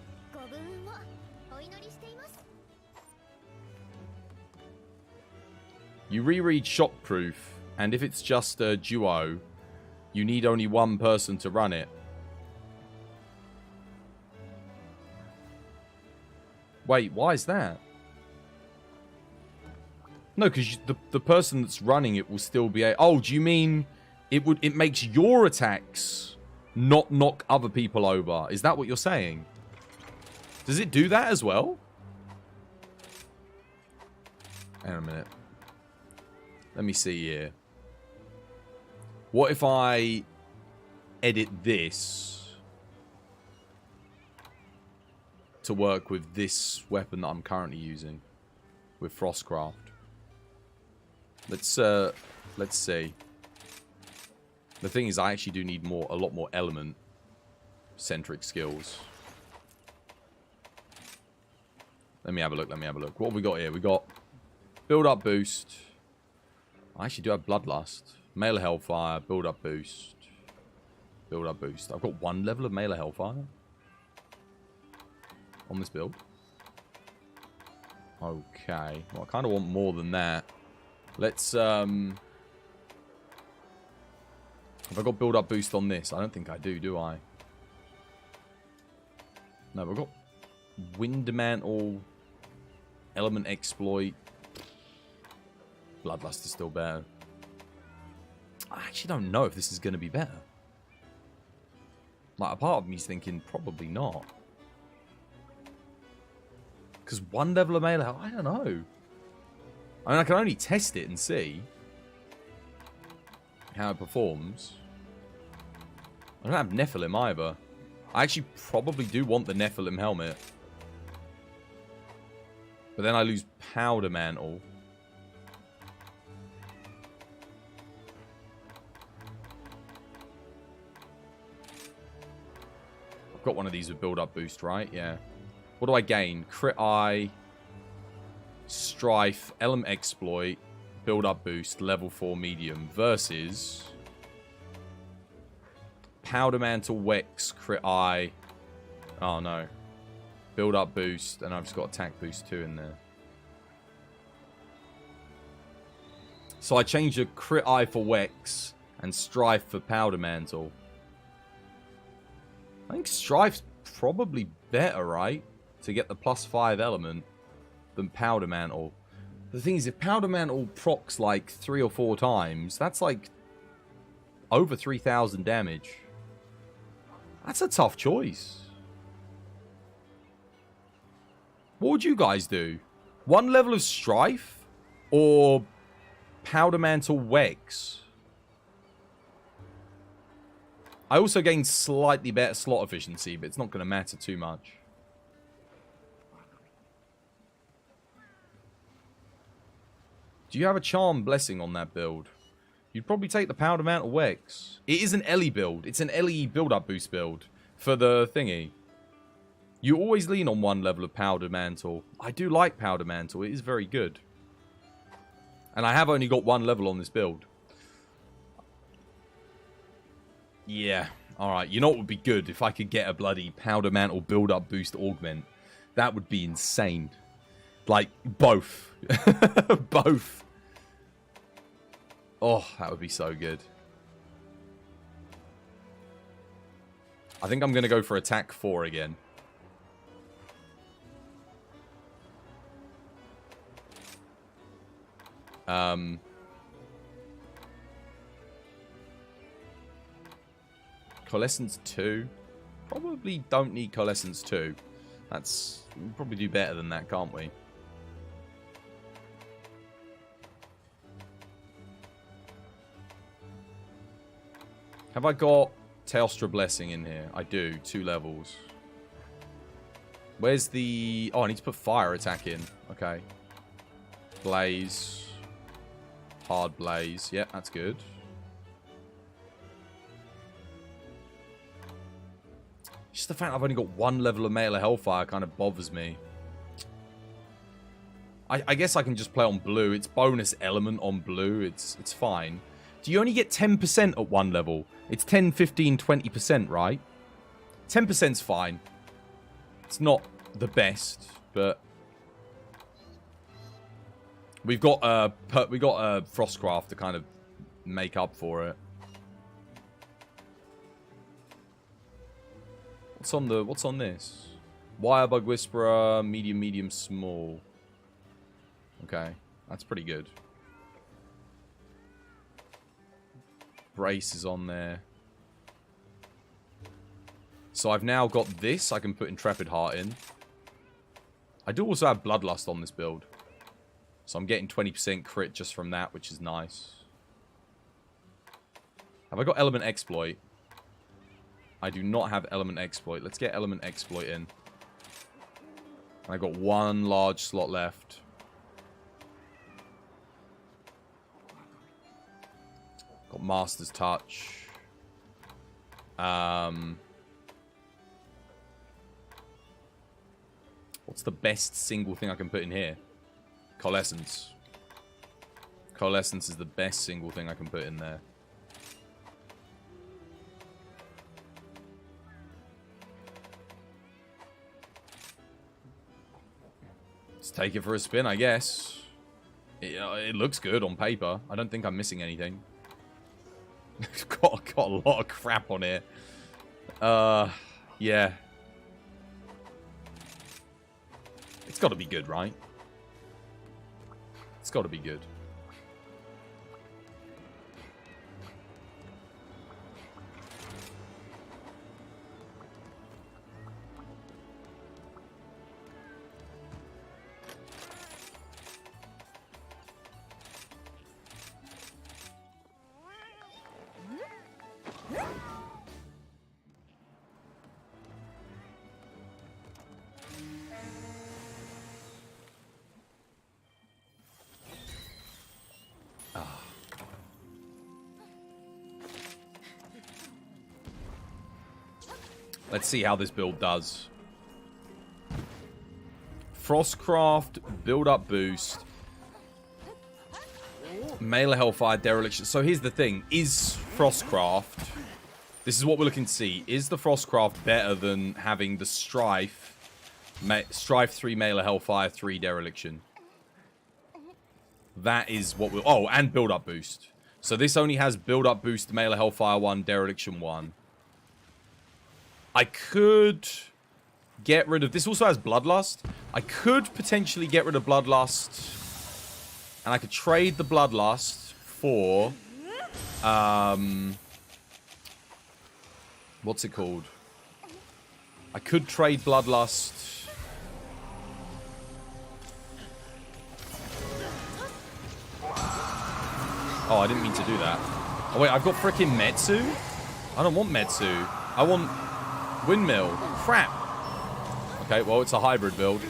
You reread Shockproof, and if it's just a duo, you need only one person to run it. Wait, why is that? No, because the person that's running it will still be a... Oh, do you mean it makes your attacks not knock other people over? Is that what you're saying? Does it do that as well? Hang on a minute. Let me see here. What if I edit this to work with this weapon that I'm currently using with Frostcraft? Let's see. The thing is, I actually do need a lot more element-centric skills. Let me have a look. What have we got here? We got build-up boost. I actually do have Bloodlust. Melee Hellfire, build-up boost. Build-up boost. I've got one level of Melee Hellfire on this build. Okay. Well, I kind of want more than that. Let's, have I got build-up boost on this? I don't think I do I? No, we've got Wind Mantle, Element Exploit. Bloodlust is still better. I actually don't know if this is going to be better. Like, a part of me's thinking probably not. Because one level of melee health, I don't know. I mean, I can only test it and see how it performs. I don't have Nephilim either. I actually probably do want the Nephilim helmet. But then I lose Powder Mantle. I've got one of these with build-up boost, right? Yeah. What do I gain? Crit Eye, Strife, Element Exploit, build-up boost, level 4 medium versus Powder Mantle, Wex, Crit Eye. Oh no. Build up boost, and I've just got attack boost 2 in there. So I changed a Crit Eye for Wex and Strife for Powder Mantle. I think Strife's probably better, right? To get the +5 element than Powder Mantle. The thing is, if Powder Mantle procs like 3 or 4 times, that's like over 3,000 damage. That's a tough choice. What would you guys do? One level of Strife or Powder Mantle Wex? I also gain slightly better slot efficiency, but it's not going to matter too much. Do you have a Charm Blessing on that build? You'd probably take the Powder Mantle Wex. It is an Ellie build. It's an Ellie build-up boost build for the thingy. You always lean on one level of Powder Mantle. I do like Powder Mantle. It is very good. And I have only got one level on this build. Yeah. Alright. You know what would be good? If I could get a bloody Powder Mantle build-up boost augment. That would be insane. Like, both. Both. Oh, that would be so good. I think I'm going to go for attack 4 again. Coalescence 2. Probably don't need Coalescence 2. That's... we can probably do better than that, can't we? Have I got Teostra Blessing in here? I do. 2 levels. Where's the... oh, I need to put fire attack in. Okay. Blaze. Hard Blaze. Yep, that's good. Just the fact I've only got one level of melee Hellfire kind of bothers me. I guess I can just play on blue. It's bonus element on blue. It's fine. Do you only get 10% at one level? It's 10, 15, 20%, right? 10%'s fine. It's not the best, but... We've got Frostcraft to kind of make up for it. What's on this? Wirebug Whisperer, medium, medium, small. Okay, that's pretty good. Brace is on there. So I've now got this. I can put Intrepid Heart in. I do also have Bloodlust on this build. So I'm getting 20% crit just from that, which is nice. Have I got Element Exploit? I do not have Element Exploit. Let's get Element Exploit in. I got one large slot left. Got Master's Touch. What's the best single thing I can put in here? Coalescence. Coalescence is the best single thing I can put in there. Let's take it for a spin, I guess. It looks good on paper. I don't think I'm missing anything. got a lot of crap on here. Yeah. It's got to be good, right? It's got to be good. Let's see how this build does. Frostcraft, build-up boost. Melee Hellfire, Dereliction. So here's the thing. Is Frostcraft... This is what we're looking to see. Is the Frostcraft better than having the Strife? Strife 3 Melee Hellfire, 3 Dereliction. That is what we'll... Oh, and build-up boost. So this only has build-up boost, Melee Hellfire 1, Dereliction 1. I could get rid of... This also has Bloodlust. I could potentially get rid of Bloodlust. And I could trade the Bloodlust for... what's it called? I could trade Bloodlust... Oh, I didn't mean to do that. Oh, wait, I've got frickin' Metsu? I don't want Metsu. I want Windmill. Crap. Okay, well, it's a hybrid build.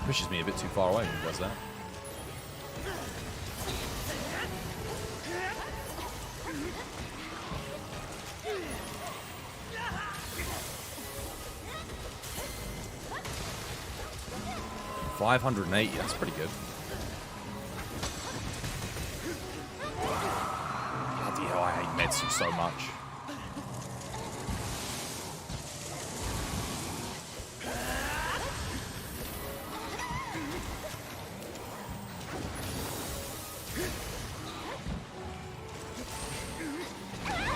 Pushes me a bit too far away when he does that. $580, that's pretty good. Bloody hell, I hate Metsu so much.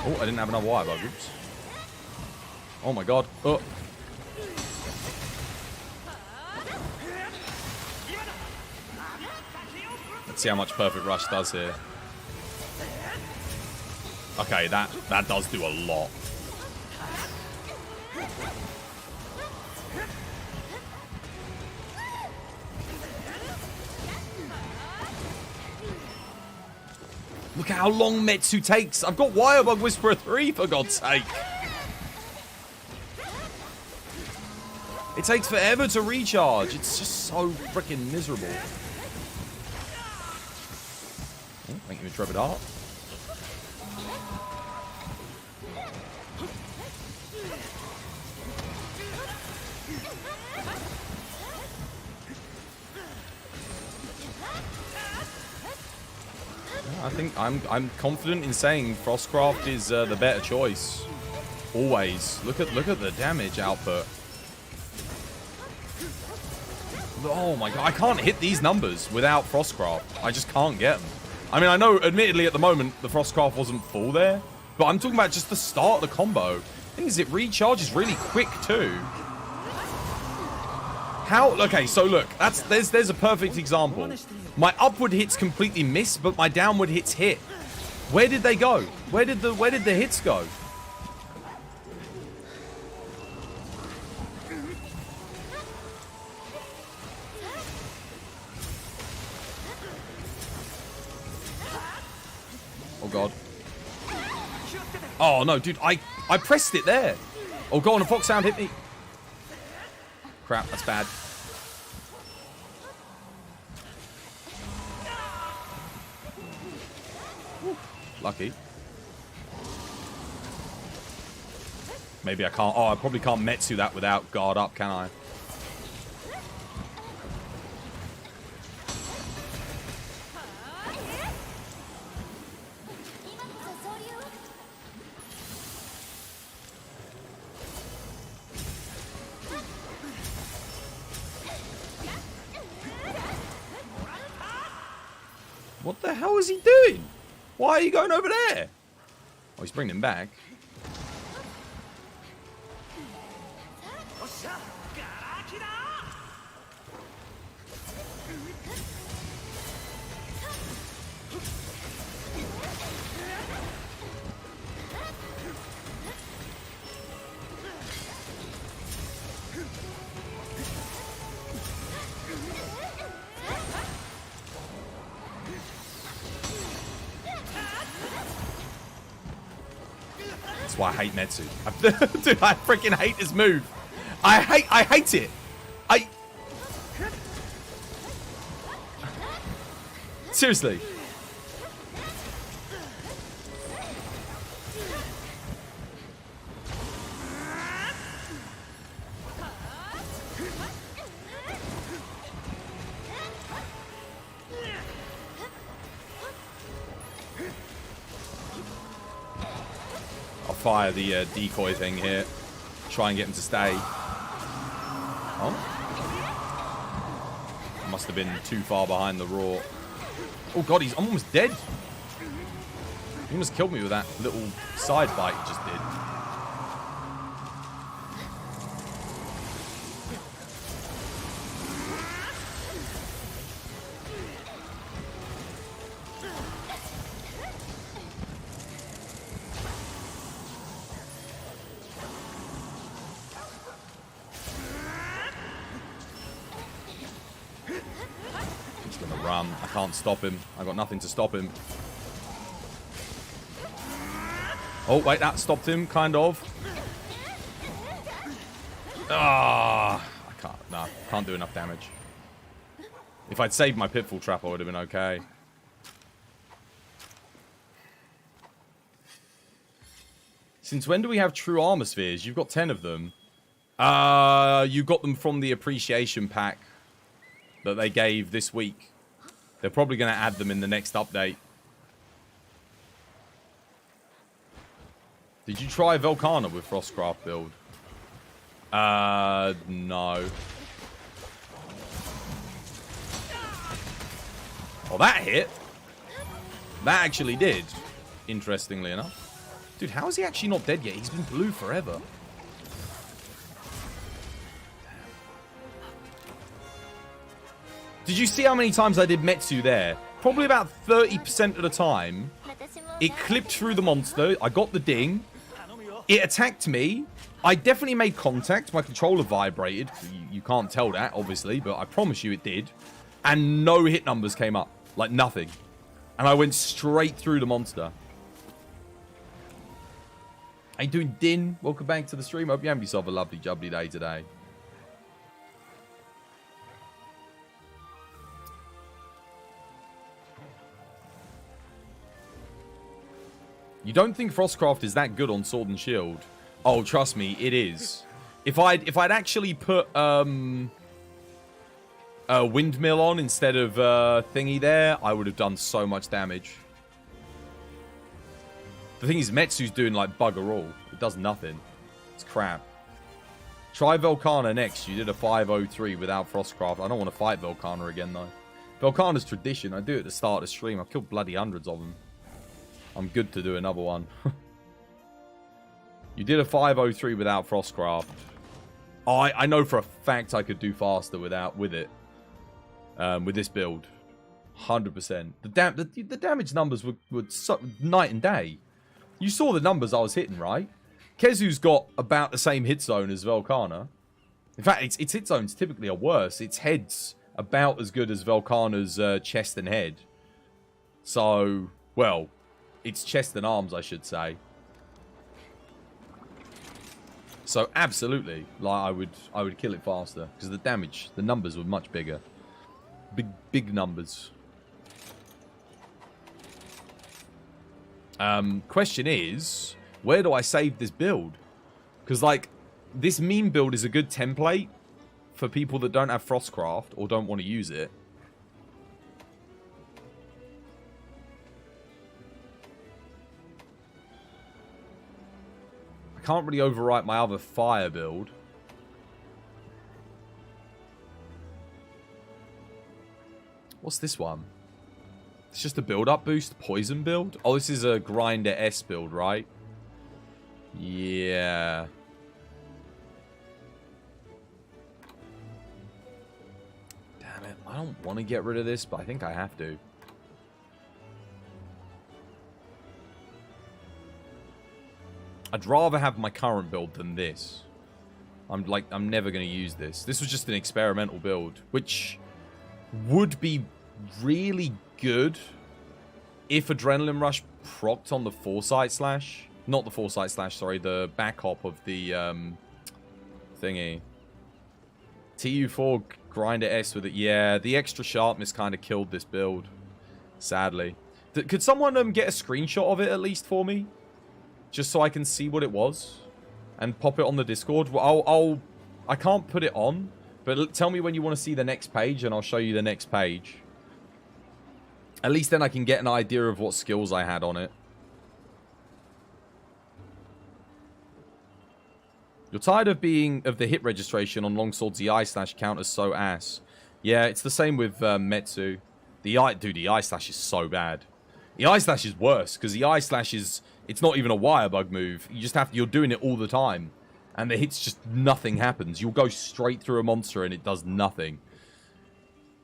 Oh, I didn't have enough wire bug. Oops. Oh my god. Oh. Let's see how much Perfect Rush does here. Okay, that does do a lot. Look at how long Metsu takes. I've got Wirebug Whisperer 3, for God's sake. It takes forever to recharge. It's just so freaking miserable. Oh, thank you, Intrepid Art. I think I'm confident in saying Frostcraft is the better choice. Always. Look at the damage output. Oh my god, I can't hit these numbers without Frostcraft. I just can't get them. I mean, I know, admittedly, at the moment, the Frostcraft wasn't full there, but I'm talking about just the start of the combo. The thing is, it recharges really quick, too. How? Okay, so look, there's a perfect example. My upward hits completely miss, but my downward hits hit. Where did they go? Where did the hits go? Oh god. Oh no, dude, I pressed it there. Oh god, a Fox Sound hit me. Crap, that's bad. Lucky. Maybe I can't. Oh, I probably can't Metsu that without guard up, can I? What the hell is he doing? Why are you going over there? Oh, he's bringing him back. That's why I hate Metsu. Dude, I freaking hate his move. I hate it. Seriously. I'll fire the decoy thing here. Try and get him to stay. Oh. Must have been too far behind the roar. Oh god, I'm almost dead. He almost killed me with that little side bite he just did. I can't stop him. I got nothing to stop him. Oh, wait, that stopped him, kind of. Ah, I can't. No, can't do enough damage. If I'd saved my pitfall trap, I would have been okay. Since when do we have true armor spheres? You've got 10 of them. You got them from the appreciation pack that they gave this week. They're probably going to add them in the next update. Did you try Volcana with Frostcraft build? No. Oh, that hit. That actually did. Interestingly enough. Dude, how is he actually not dead yet? He's been blue forever. Did you see how many times I did Metsu there? Probably about 30% of the time. It clipped through the monster. I got the ding. It attacked me. I definitely made contact. My controller vibrated. You can't tell that, obviously, but I promise you it did. And no hit numbers came up. Like nothing. And I went straight through the monster. How you doing, Din? Welcome back to the stream. Hope you have yourself a lovely, jubbly day today. You don't think Frostcraft is that good on Sword and Shield? Oh, trust me, it is. If I'd actually put a windmill on instead of thingy there, I would have done so much damage. The thing is, Metsu's doing like bugger all. It does nothing. It's crap. Try Volcana next. You did a 503 without Frostcraft. I don't want to fight Volcana again though. Volcana's tradition. I do it at the start of the stream. I've killed bloody hundreds of them. I'm good to do another one. You did a 503 without Frostcraft. Oh, I know for a fact I could do faster with it. With this build. 100%. The damage numbers were so, night and day. You saw the numbers I was hitting, right? Kezu's got about the same hit zone as Volcana. In fact, its hit zones typically are worse. Its head's about as good as Volcana's chest and head. So, well... It's chest and arms, I should say. So absolutely, like I would kill it faster because the numbers were much bigger. Big numbers. Question is, where do I save this build? Because like this meme build is a good template for people that don't have Frostcraft or don't want to use it. Can't really overwrite my other fire build. What's this one? It's just a build-up boost. Poison build? Oh, this is a Grinder S build, right? Yeah. Damn it. I don't want to get rid of this, but I think I have to. I'd rather have my current build than this. I'm never going to use this. This was just an experimental build, which would be really good if Adrenaline Rush procced on the Foresight Slash. Not the Foresight Slash, sorry, the back hop of the thingy. TU4 Grinder S with it. Yeah, the extra sharpness kind of killed this build. Sadly. Could someone get a screenshot of it at least for me? Just so I can see what it was. And pop it on the Discord. Well, I can't put it on. But tell me when you want to see the next page and I'll show you the next page. At least then I can get an idea of what skills I had on it. You're tired of the hit registration on longswords. The eye slash count as so ass. Yeah, it's the same with Metsu. The eye slash is so bad. The eye slash is worse because the eye slash is, it's not even a wire bug move. You just you're doing it all the time, and the hits just nothing happens. You'll go straight through a monster and it does nothing.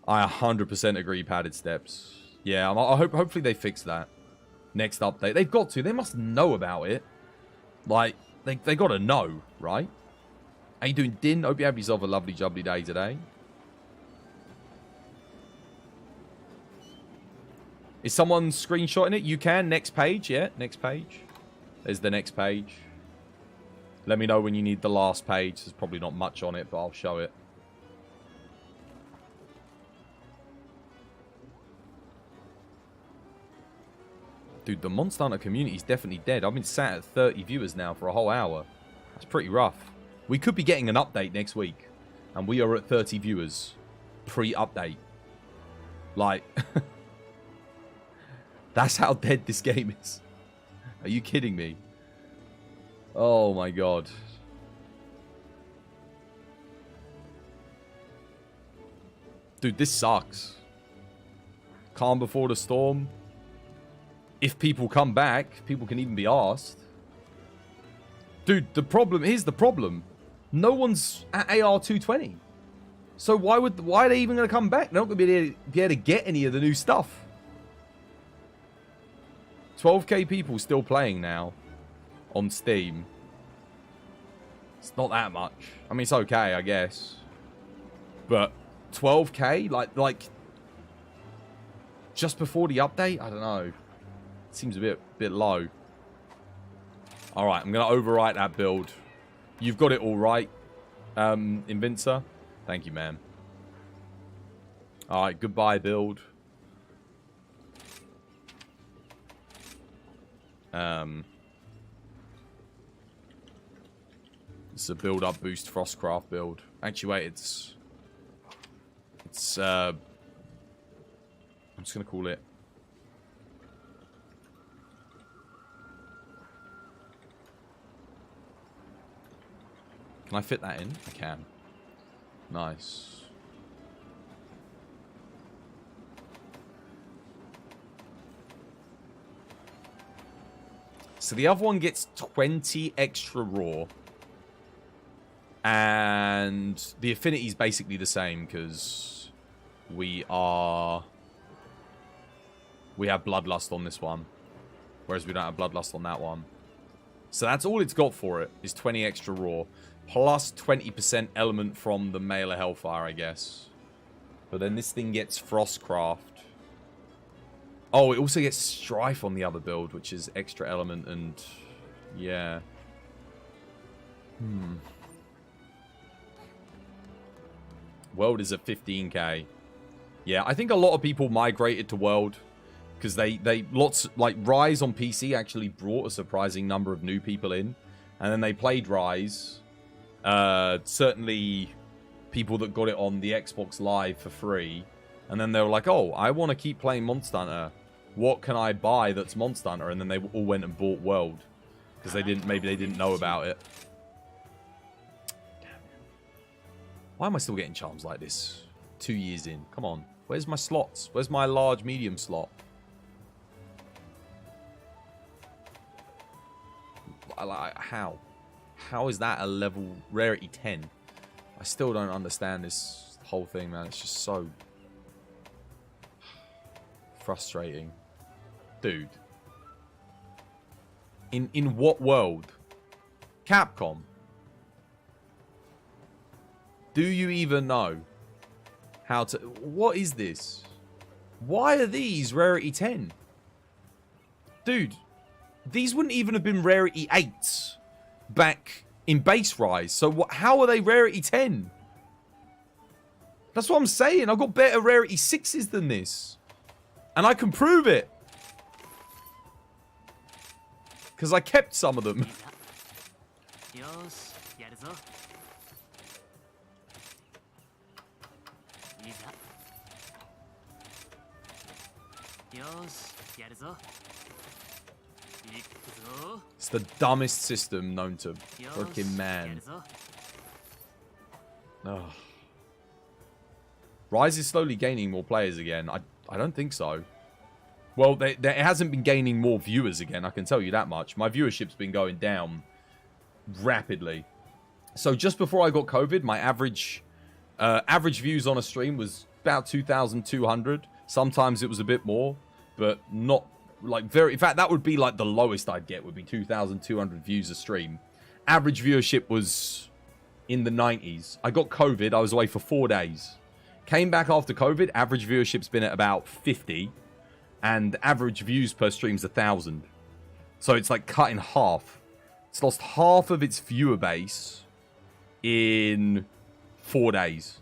I 100% agree. Padded steps. Yeah, hopefully they fix that next update. They've got to. They must know about it. Like they got to know, right? How you doing, Din? Hope you have yourself a lovely jubbly day today. Is someone screenshotting it? You can. Next page. Yeah, next page. There's the next page. Let me know when you need the last page. There's probably not much on it, but I'll show it. Dude, the Monster Hunter community is definitely dead. I've been sat at 30 viewers now for a whole hour. That's pretty rough. We could be getting an update next week. And we are at 30 viewers. Pre-update. Like... That's how dead this game is. Are you kidding me? Oh my god. Dude, this sucks. Calm before the storm. If people come back, people can even be asked. Dude, here's the problem. No one's at AR220. So why are they even going to come back? They're not going to be able to get any of the new stuff. 12k people still playing now on Steam. It's not that much. I mean, it's okay, I guess. But 12k? Like just before the update? I don't know. It seems a bit low. Alright, I'm going to overwrite that build. You've got it all right, Invincer. Thank you, man. Alright, goodbye, build. It's a build-up boost Frostcraft build. Actually, wait, it's I'm just gonna call it. Can I fit that in? I can. Nice. So the other one gets 20 extra raw. And the affinity is basically the same because we have Bloodlust on this one. Whereas we don't have Bloodlust on that one. So that's all it's got for it, is 20 extra raw. Plus 20% element from the Mailer Hellfire, I guess. But then this thing gets Frostcraft. Oh, it also gets Strife on the other build, which is extra element and... yeah. World is at 15k. Yeah, I think a lot of people migrated to World. Because like, Rise on PC actually brought a surprising number of new people in. And then they played Rise. Certainly people that got it on the Xbox Live for free. And then they were like, oh, I want to keep playing Monster Hunter. What can I buy that's Monster Hunter? And then they all went and bought World. Because maybe they didn't know about it. Damn it. Why am I still getting charms like this? 2 years in. Come on. Where's my slots? Where's my large, medium slot? How? How is that a level rarity 10? I still don't understand this whole thing, man. It's just so frustrating. Dude. In what world? Capcom. Do you even know how to... What is this? Why are these rarity 10? Dude, these wouldn't even have been rarity 8s back in base Rise. So how are they rarity 10? That's what I'm saying. I've got better rarity 6s than this. And I can prove it. Because I kept some of them. It's the dumbest system known to freaking man. Oh. Rise is slowly gaining more players again. I don't think so. Well, it hasn't been gaining more viewers again, I can tell you that much. My viewership's been going down rapidly. So just before I got COVID, my average views on a stream was about 2,200. Sometimes it was a bit more, but not like very... In fact, that would be like the lowest I'd get would be 2,200 views a stream. Average viewership was in the 90s. I got COVID. I was away for 4 days. Came back after COVID. Average viewership's been at about 50. And average views per stream's 1,000. So it's like cut in half. It's lost half of its viewer base in 4 days.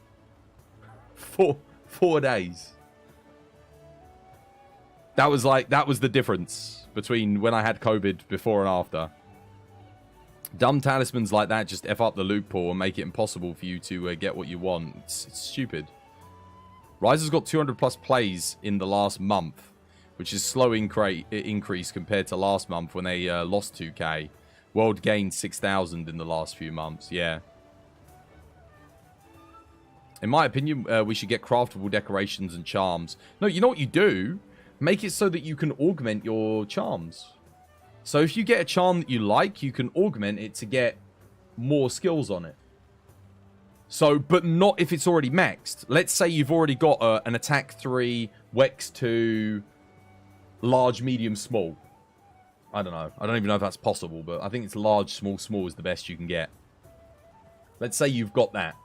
Four days. That was the difference between when I had COVID before and after. Dumb talismans like that just F up the loophole and make it impossible for you to get what you want. It's stupid. Rise has got 200 plus plays in the last month, which is slow increase compared to last month when they lost 2k. World gained 6,000 in the last few months. Yeah. In my opinion, we should get craftable decorations and charms. No, you know what you do? Make it so that you can augment your charms. So if you get a charm that you like, you can augment it to get more skills on it. So, but not if it's already maxed. Let's say you've already got an attack 3, Wex 2, large, medium, small. I don't know. I don't even know if that's possible, but I think it's large, small, small is the best you can get. Let's say you've got that.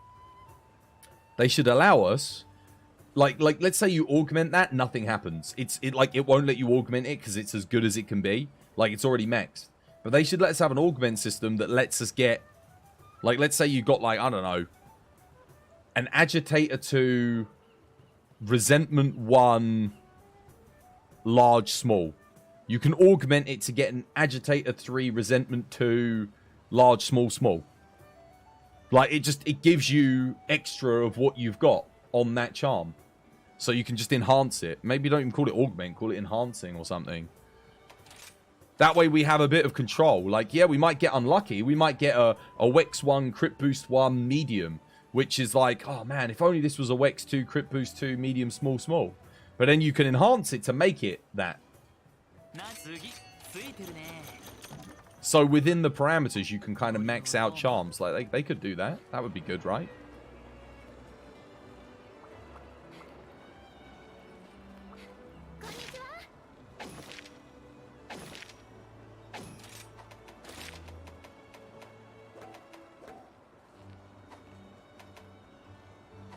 They should allow us... Like, let's say you augment that, nothing happens. It won't let you augment it because it's as good as it can be. Like, it's already maxed. But they should let us have an augment system that lets us get... Like, let's say you got, like, I don't know... An Agitator 2... Resentment 1... Large, small. You can augment it to get an Agitator 3... Resentment 2... Large, small, small. Like, it gives you extra of what you've got on that charm. So you can just enhance it. Maybe don't even call it augment, call it enhancing or something. That way we have a bit of control. Like, yeah, we might get unlucky. We might get a Wex 1, Crit Boost 1, medium. Which is like, oh man, if only this was a Wex 2, Crit Boost 2, medium, small, small. But then you can enhance it to make it that. So within the parameters, you can kind of max out charms. Like, they could do that. That would be good, right?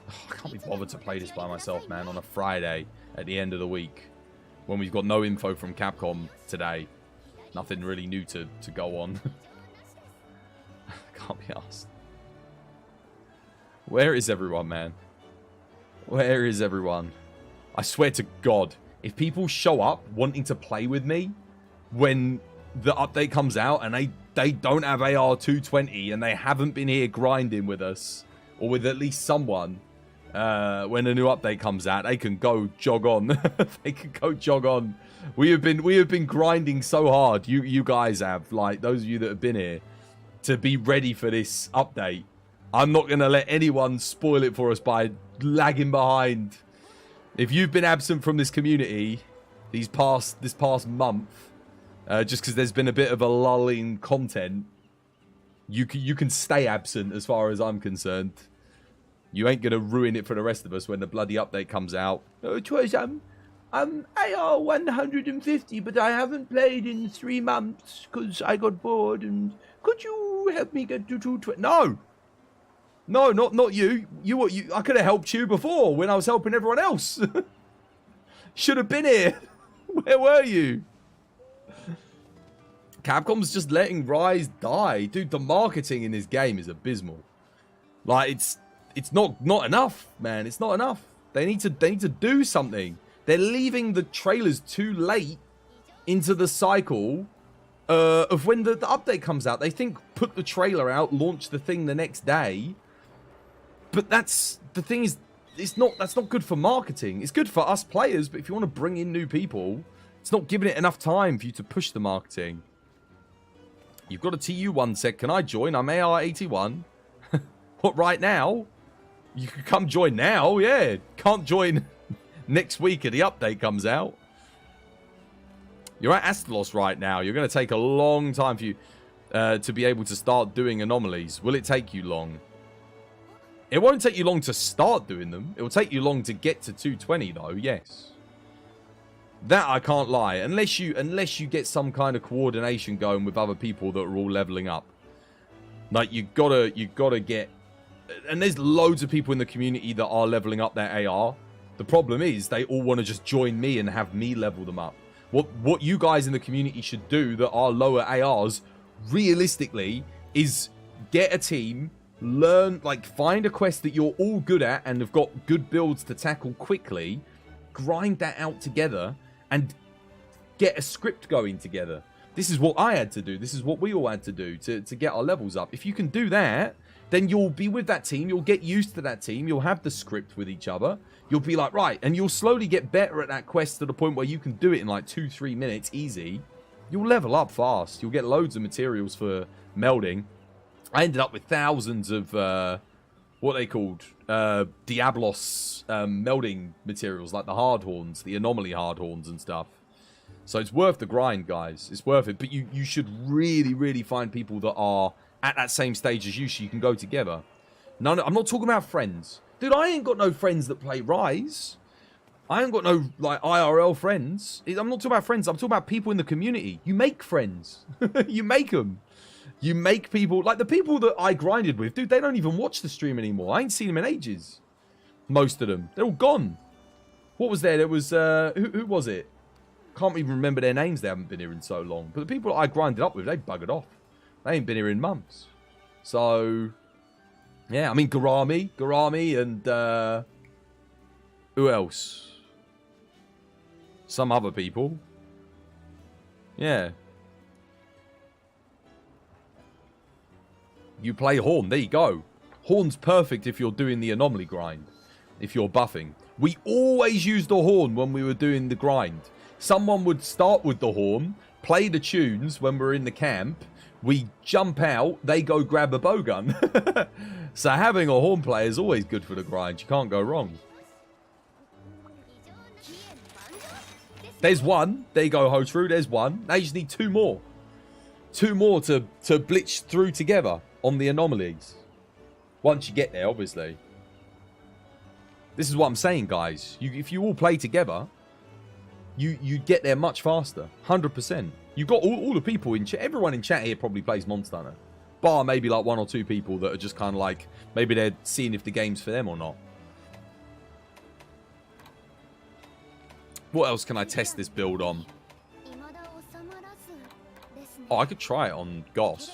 I can't be bothered to play this by myself, man, on a Friday at the end of the week. When we've got no info from Capcom today. Nothing really new to go on. Can't be asked. Where is everyone, man? Where is everyone? I swear to God, if people show up wanting to play with me when the update comes out and they don't have AR 220 and they haven't been here grinding with us, or with at least someone, when a new update comes out, they can go jog on. They can go jog on. We have been grinding so hard. You guys have, like those of you that have been here, to be ready for this update. I'm not gonna let anyone spoil it for us by lagging behind. If you've been absent from this community this past month, just because there's been a bit of a lull in content, you can stay absent as far as I'm concerned. You ain't gonna ruin it for the rest of us when the bloody update comes out. Oh, Twiz, I'm AR 150, but I haven't played in 3 months because I got bored. And could you help me get to 220? No, not you. You. I could have helped you before when I was helping everyone else. Should have been here. Where were you? Capcom's just letting Rise die, dude. The marketing in this game is abysmal. Like it's not enough, man. It's not enough. They need to do something. They're leaving the trailers too late into the cycle of when the update comes out. They think put the trailer out, launch the thing the next day. But that's the thing is, that's not good for marketing. It's good for us players, but if you want to bring in new people, it's not giving it enough time for you to push the marketing. You've got a TU1 set. Can I join? I'm AR81. What, right now? You can come join now, yeah. Can't join next week if the update comes out. You're at Astalos right now. You're going to take a long time for you to be able to start doing anomalies. Will it take you long? It won't take you long to start doing them. It will take you long to get to 220 though, yes. That I can't lie. Unless you get some kind of coordination going with other people that are all leveling up. Like you gotta get, and there's loads of people in the community that are leveling up their AR. The problem is they all want to just join me and have me level them up. What you guys in the community should do that are lower ARs, realistically, is get a team, find a quest that you're all good at and have got good builds to tackle quickly, grind that out together, and get a script going together. This is what I had to do. This is what we all had to do to get our levels up. If you can do that, then you'll be with that team. You'll get used to that team. You'll have the script with each other. You'll be like, right. And you'll slowly get better at that quest to the point where you can do it in like 2-3 minutes easy. You'll level up fast. You'll get loads of materials for melding. I ended up with thousands of, what they called, Diablos melding materials, like the hardhorns, the anomaly hardhorns and stuff. So it's worth the grind, guys. It's worth it. But you should really, really find people that are at that same stage as you so you can go together. No, I'm not talking about friends. Dude, I ain't got no friends that play Rise. I ain't got no, like, IRL friends. I'm not talking about friends. I'm talking about people in the community. You make friends. You make them. You make people, like the people that I grinded with, dude, they don't even watch the stream anymore. I ain't seen them in ages. Most of them. They're all gone. What was there? There was, who was it? Can't even remember their names. They haven't been here in so long. But the people that I grinded up with, they buggered off. They ain't been here in months. So, yeah, I mean, Garami and, who else? Some other people. Yeah. You play Horn. There you go. Horn's perfect if you're doing the anomaly grind. If you're buffing. We always used the Horn when we were doing the grind. Someone would start with the Horn, play the tunes when we're in the camp. We jump out. They go grab a bowgun. So having a Horn player is always good for the grind. You can't go wrong. There's one. There you go, Hotru. There's one. Now you just need two more. Two more to blitz through together on the anomalies. Once you get there, obviously. This is what I'm saying, guys. If you all play together, you get there much faster. 100%. You've got all the people in chat. Everyone in chat here probably plays Monster Hunter. Bar maybe like one or two people that are just kind of like, maybe they're seeing if the game's for them or not. What else can I test this build on? Oh, I could try it on Goss.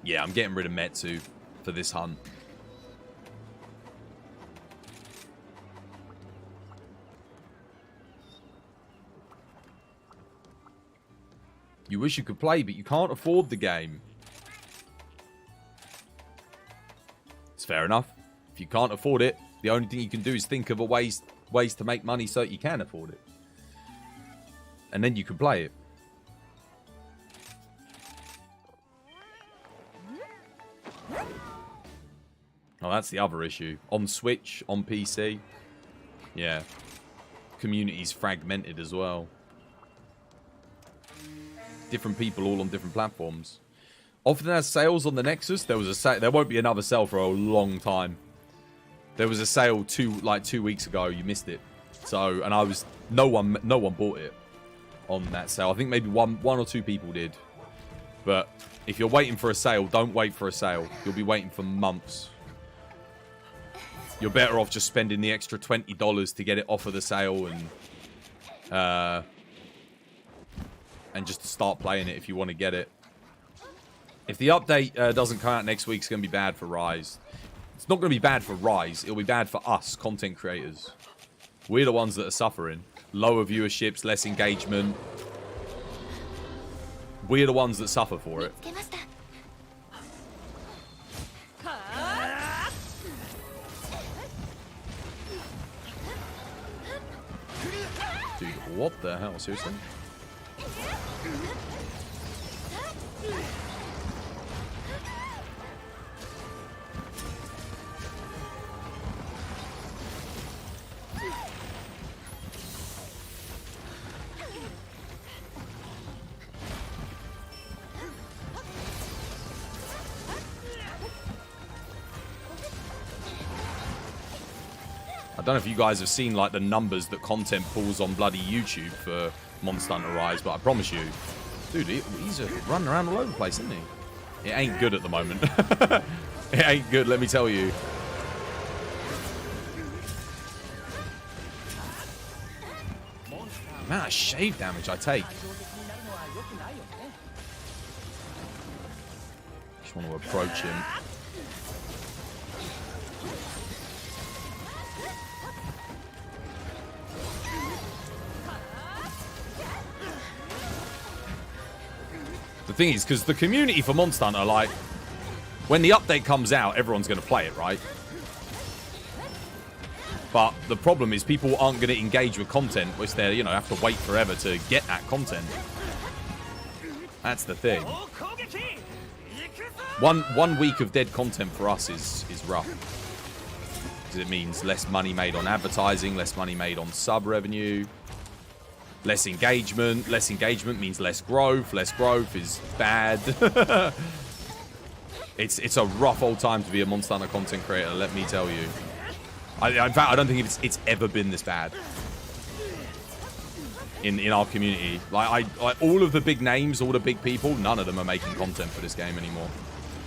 Yeah, I'm getting rid of Metsu for this hunt. You wish you could play, but you can't afford the game. It's fair enough. If you can't afford it, the only thing you can do is think of ways to make money so that you can afford it. And then you can play it. Oh, that's the other issue. On Switch, on PC. Yeah. Community's fragmented as well. Different people all on different platforms. Often has sales on the Nexus. There was a sale. There won't be another sale for a long time. There was a sale 2 weeks ago. You missed it. So, and I was no one bought it on that sale. I think maybe one or two people did. But if you're waiting for a sale, don't wait for a sale. You'll be waiting for months. You're better off just spending the extra $20 to get it off of the sale and and just to start playing it if you want to get it. If the update doesn't come out next week, it's going to be bad for Rise. It's not going to be bad for Rise. It'll be bad for us, content creators. We're the ones that are suffering. Lower viewerships, less engagement. We're the ones that suffer for it. Dude, what the hell? Seriously? I don't know if you guys have seen like the numbers that content pulls on bloody YouTube for Monster Hunter Rise, but I promise you, dude, he's running around all over the place, isn't he? It ain't good at the moment. It ain't good, let me tell you. Man, shave damage I take. Just want to approach him. The thing is, because the community for Monster Hunter, like, when the update comes out, everyone's going to play it, right? But the problem is people aren't going to engage with content, which they, you know, have to wait forever to get that content. That's the thing. One week of dead content for us is rough. Because it means less money made on advertising, less money made on sub revenue. Less engagement. Less engagement means less growth. Less growth is bad. It's a rough old time to be a Monster Hunter content creator, let me tell you. In fact, I don't think it's ever been this bad in our community. Like all of the big names, all the big people, none of them are making content for this game anymore.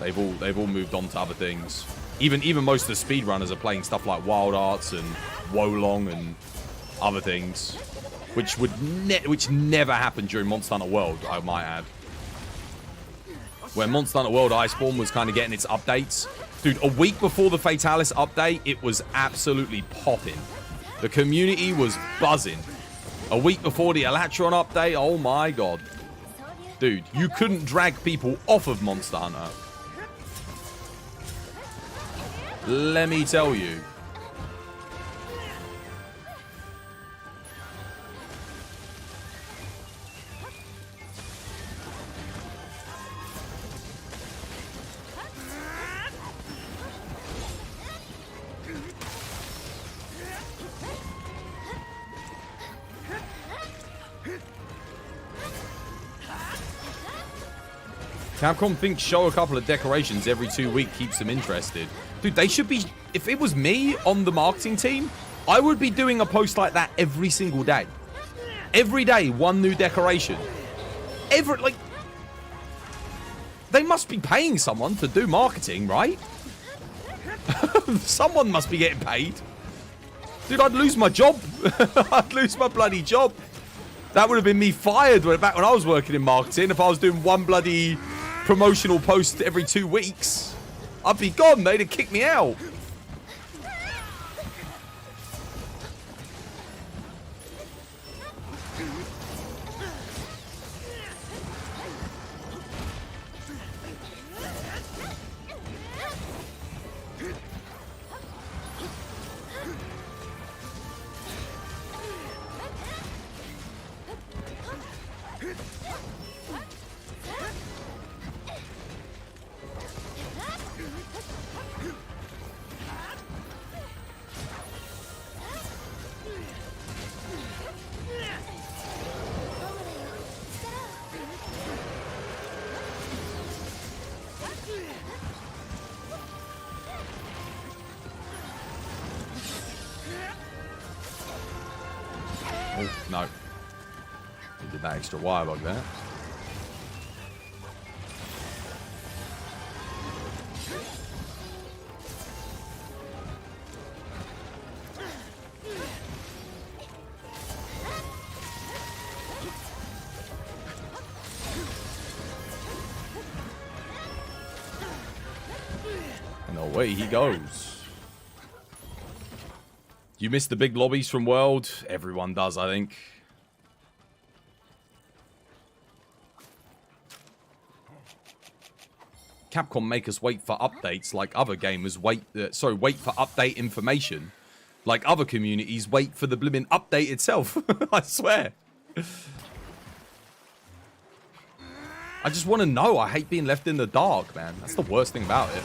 They've all moved on to other things. Even most of the speedrunners are playing stuff like Wild Arts and Wolong and other things. Which never happened during Monster Hunter World, I might add. When Monster Hunter World Iceborne was kind of getting its updates. Dude, a week before the Fatalis update, it was absolutely popping. The community was buzzing. A week before the Elatron update, oh my god. Dude, you couldn't drag people off of Monster Hunter. Let me tell you. Capcom thinks show a couple of decorations every 2 weeks keeps them interested. Dude, they should be... If it was me on the marketing team, I would be doing a post like that every single day. Every day, one new decoration. Like... They must be paying someone to do marketing, right? Someone must be getting paid. Dude, I'd lose my job. I'd lose my bloody job. That would have been me fired back when I was working in marketing if I was doing one bloody promotional post every 2 weeks. I'd be gone. They'd have kicked me out. Oh, no. He did that extra wire bug there. Away he goes. You missed the big lobbies from World? Everyone does, I think. Capcom make us wait for updates like other gamers wait for update information. Like other communities wait for the blimmin' update itself. I swear. I just want to know. I hate being left in the dark, man. That's the worst thing about it.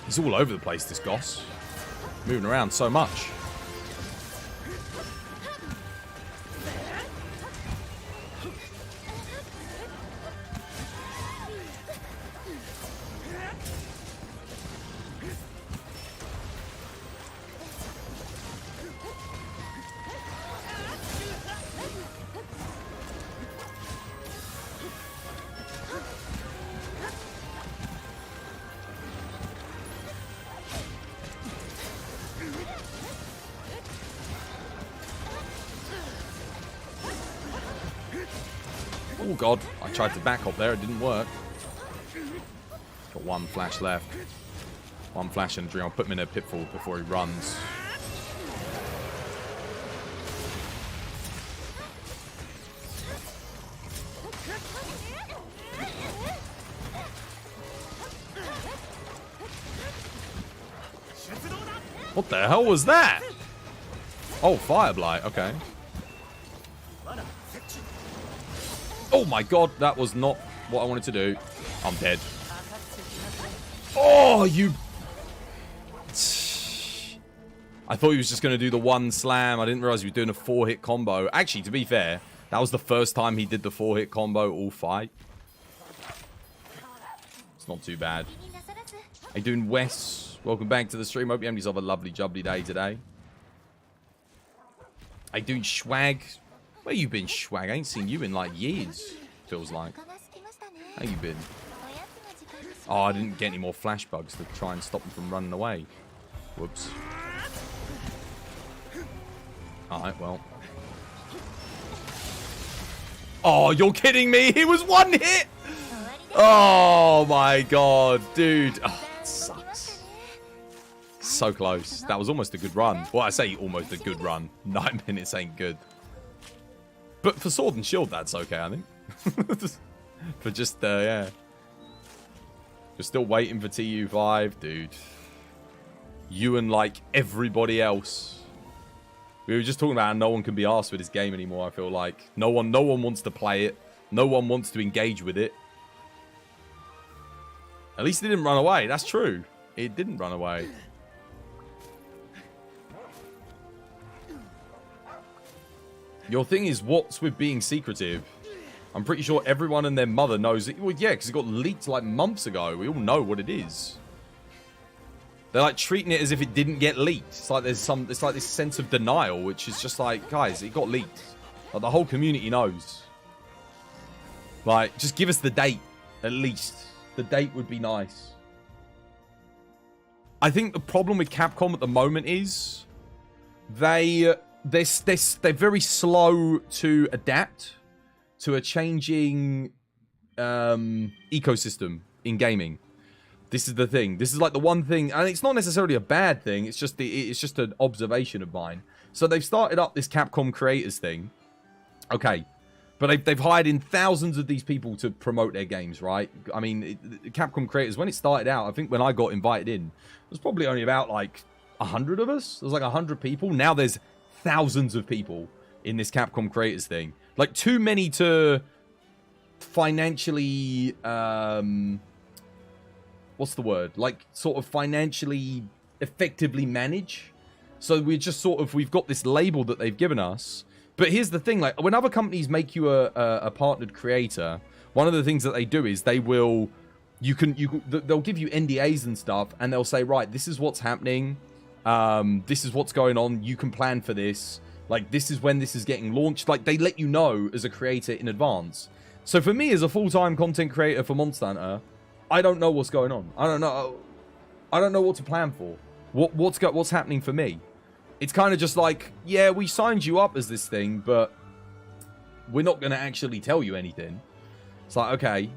He's all over the place, this Goss. Moving around so much. Oh god, I tried to back up there, it didn't work. Got one flash left. One flash and I'll put him in a pitfall before he runs. What the hell was that? Oh, Fire Blight, okay. Oh my god, that was not what I wanted to do. I'm dead. Oh, you... I thought he was just going to do the one slam. I didn't realize he was doing a 4-hit combo. Actually, to be fair, that was the first time he did the 4-hit combo all fight. It's not too bad. How you doing, Wes? Welcome back to the stream. Hope you have a lovely jubbly day today. How you doing, Schwag? Where you been, Schwag? I ain't seen you in like years, feels like. How you been? Oh, I didn't get any more flash bugs to try and stop him from running away. Whoops. Alright, well. Oh, you're kidding me? He was one hit! Oh my god, dude. Oh, it sucks. So close. That was almost a good run. Well, I say almost a good run. 9 minutes ain't good. But for Sword and Shield, that's okay, I think. For just, yeah. We're still waiting for TU5, dude. You and, like, everybody else. We were just talking about how no one can be arsed with this game anymore, I feel like. No one wants to play it. No one wants to engage with it. At least it didn't run away. That's true. It didn't run away. Your thing is, what's with being secretive? I'm pretty sure everyone and their mother knows it. Well, yeah, because it got leaked like months ago. We all know what it is. They're like treating it as if it didn't get leaked. It's like it's like this sense of denial, which is just like, guys, it got leaked. Like the whole community knows. Like, just give us the date, at least. The date would be nice. I think the problem with Capcom at the moment is they're very slow to adapt to a changing ecosystem in gaming. This is the thing. This is like the one thing, and it's not necessarily a bad thing. It's just an observation of mine. So they've started up this Capcom creators thing. Okay. But they've hired in thousands of these people to promote their games, right? I mean, Capcom creators, when it started out, I think when I got invited in, there's probably only about like 100 of us. There's like 100 people. Now there's thousands of people in this Capcom creators thing. Like too many to financially, what's the word? Like sort of financially effectively manage. So we've got this label that they've given us. But here's the thing, like when other companies make you a partnered creator, one of the things that they do is they'll give you NDAs and stuff, and they'll say, right, this is what's happening, this is what's going on, you can plan for this, like this is when this is getting launched. Like they let you know as a creator in advance. So for me as a full-time content creator for Monster Hunter, I don't know what's going on. I don't know what to plan for. What's happening for me. It's kind of just like, yeah, we signed you up as this thing, but we're not going to actually tell you anything. It's like, okay,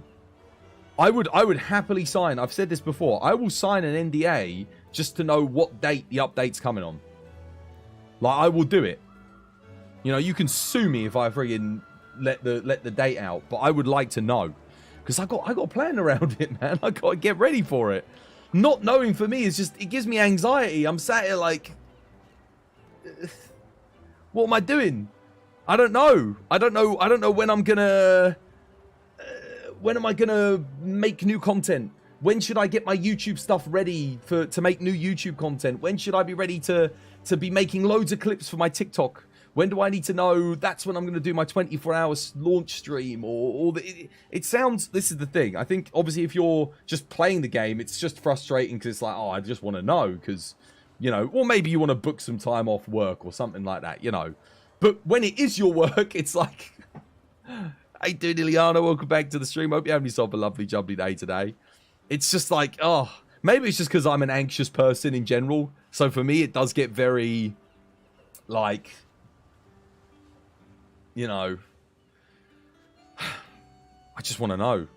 I would happily sign. I've said this before. I will sign an NDA just to know what date the update's coming on. Like, I will do it. You know, you can sue me if I friggin' let the date out, but I would like to know. Because I got a plan around it, man. I got to get ready for it. Not knowing for me is just, it gives me anxiety. I'm sat here like, what am I doing? I don't know. I don't know when I'm gonna when am I gonna make new content? When should I get my YouTube stuff ready to make new YouTube content? When should I be ready to be making loads of clips for my TikTok? When do I need to know that's when I'm going to do my 24-hour launch stream? It sounds, this is the thing. I think, obviously, if you're just playing the game, it's just frustrating because it's like, oh, I just want to know because, you know, or maybe you want to book some time off work or something like that, you know. But when it is your work, it's like, hey, dude, Ileana, welcome back to the stream. Hope you're having yourself a lovely, jubbly day today. It's just like, oh, maybe it's just because I'm an anxious person in general. So for me, it does get very, like, you know, I just want to know.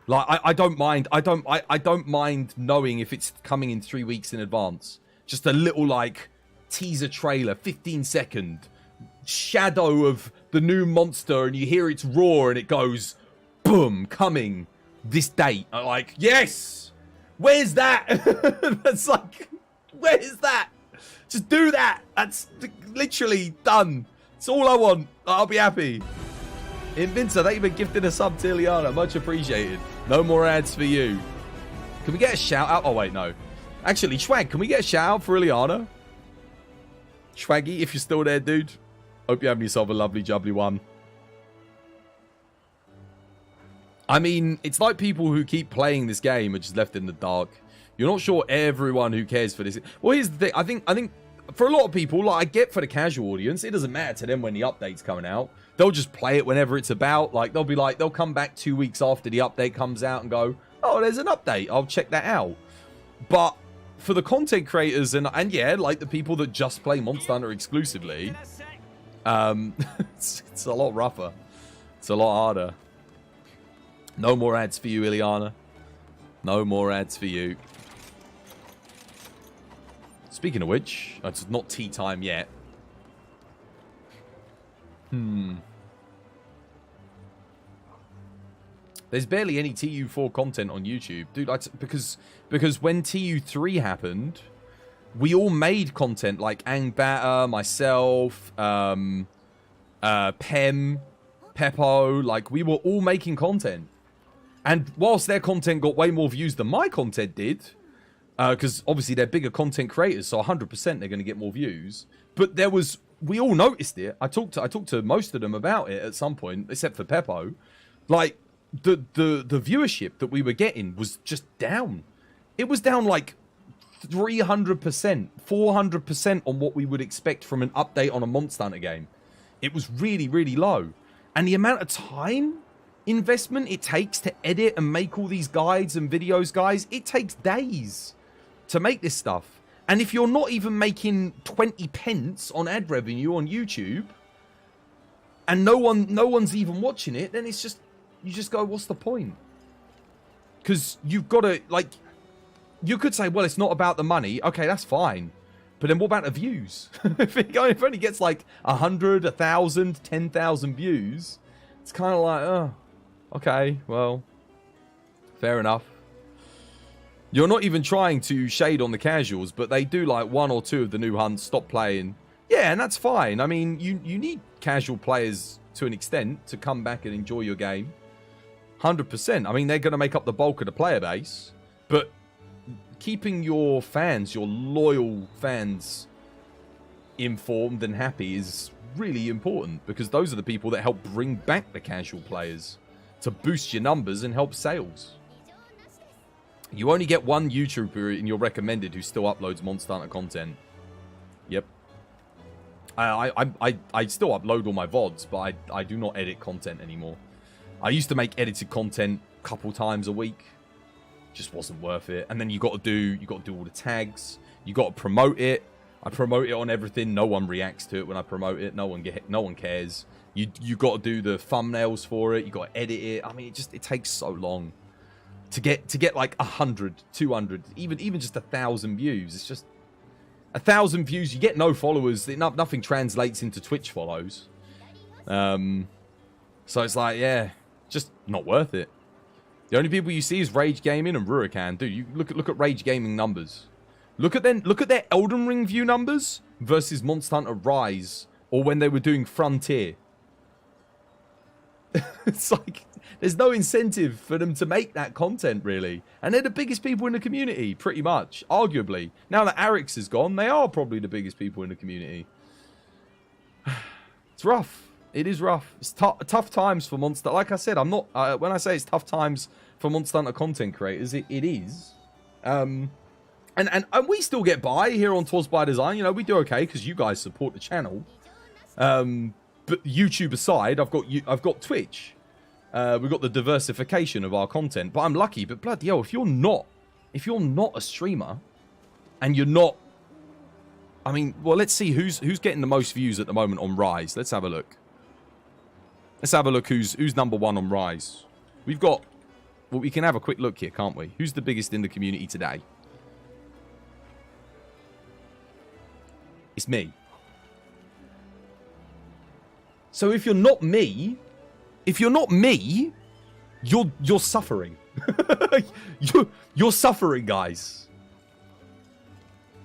Like, I don't mind. I don't mind knowing if it's coming in 3 weeks in advance. Just a little, like, teaser trailer, 15-second shadow of the new monster, and you hear its roar, and it goes, boom, coming this date. I'm like, yes! Where's that? That's like, where is that? Just do that. That's literally done. It's all I want. I'll be happy. Invincer, thank you for gifting a sub to Ileana. Much appreciated. No more ads for you. Can we get a shout out? Oh, wait, no. Actually, Schwag, can we get a shout out for Ileana? Schwaggy, if you're still there, dude. Hope you're having yourself a lovely, jubbly one. I mean, it's like people who keep playing this game are just left in the dark. You're not sure everyone who cares for this. Well, here's the thing. I think for a lot of people, like I get for the casual audience, it doesn't matter to them when the update's coming out. They'll just play it whenever it's about. Like, they'll come back 2 weeks after the update comes out and go, oh, there's an update. I'll check that out. But for the content creators and yeah, like the people that just play Monster Hunter exclusively, it's a lot rougher. It's a lot harder. No more ads for you, Ileana. No more ads for you. Speaking of which, it's not tea time yet. There's barely any TU4 content on YouTube. Dude, because when TU3 happened, we all made content like Angbata, myself, Pem, Peppo, like we were all making content. And whilst their content got way more views than my content did, because obviously they're bigger content creators, so 100% they're going to get more views. But we all noticed it. I talked to most of them about it at some point, except for Peppo. Like, the viewership that we were getting was just down. It was down like 300%, 400% on what we would expect from an update on a Monster Hunter game. It was really, really low. And the amount of time investment it takes to edit and make all these guides and videos, guys, it takes days to make this stuff. And if you're not even making 20 pence on ad revenue on YouTube, and no one's even watching it, then it's just, you just go, what's the point? Because you've got to, like, you could say, well, it's not about the money. Okay, that's fine. But then what about the views? if it only gets like 100, 1,000, 10,000 views, it's kind of like, oh, okay, well, fair enough. You're not even trying to shade on the casuals, but they do like 1 or 2 of the new hunts stop playing. Yeah, and that's fine. I mean, you need casual players to an extent to come back and enjoy your game. 100%. I mean, they're going to make up the bulk of the player base, but keeping your fans, your loyal fans, informed and happy is really important, because those are the people that help bring back the casual players to boost your numbers and help sales. You only get one YouTuber in your recommended who still uploads Monster Hunter content. Yep. I still upload all my VODs, but I do not edit content anymore. I used to make edited content a couple times a week. Just wasn't worth it. And then you got to do all the tags. You got to promote it. I promote it on everything. No one reacts to it when I promote it. No one cares. You got to do the thumbnails for it. You got to edit it. I mean, it takes so long to get like 100, 200, even just 1,000 views. It's just 1,000 views. You get no followers. Nothing translates into Twitch follows. So it's like, yeah, just not worth it. The only people you see is Rage Gaming and Rurikan. Dude, you look at Rage Gaming numbers. Look at their Elden Ring view numbers versus Monster Hunter Rise, or when they were doing Frontier. It's like there's no incentive for them to make that content, really. And they're the biggest people in the community, pretty much, arguably. Now that Arix is gone, they are probably the biggest people in the community. It's rough. It is rough. It's tough times for Monster. Like I said, I'm not. When I say it's tough times for Monster Hunter content creators, it is. And we still get by here on Twas by Design. You know, we do okay because you guys support the channel. But YouTube aside, I've got Twitch. We've got the diversification of our content. But I'm lucky. But bloody hell, if you're not a streamer, and you're not, I mean, well, let's see who's getting the most views at the moment on Rise. Let's have a look. Let's have a look who's number 1 on Rise. We've got, well, we can have a quick look here, can't we? Who's the biggest in the community today? It's me. So if you're not me, you're suffering. You're suffering, guys.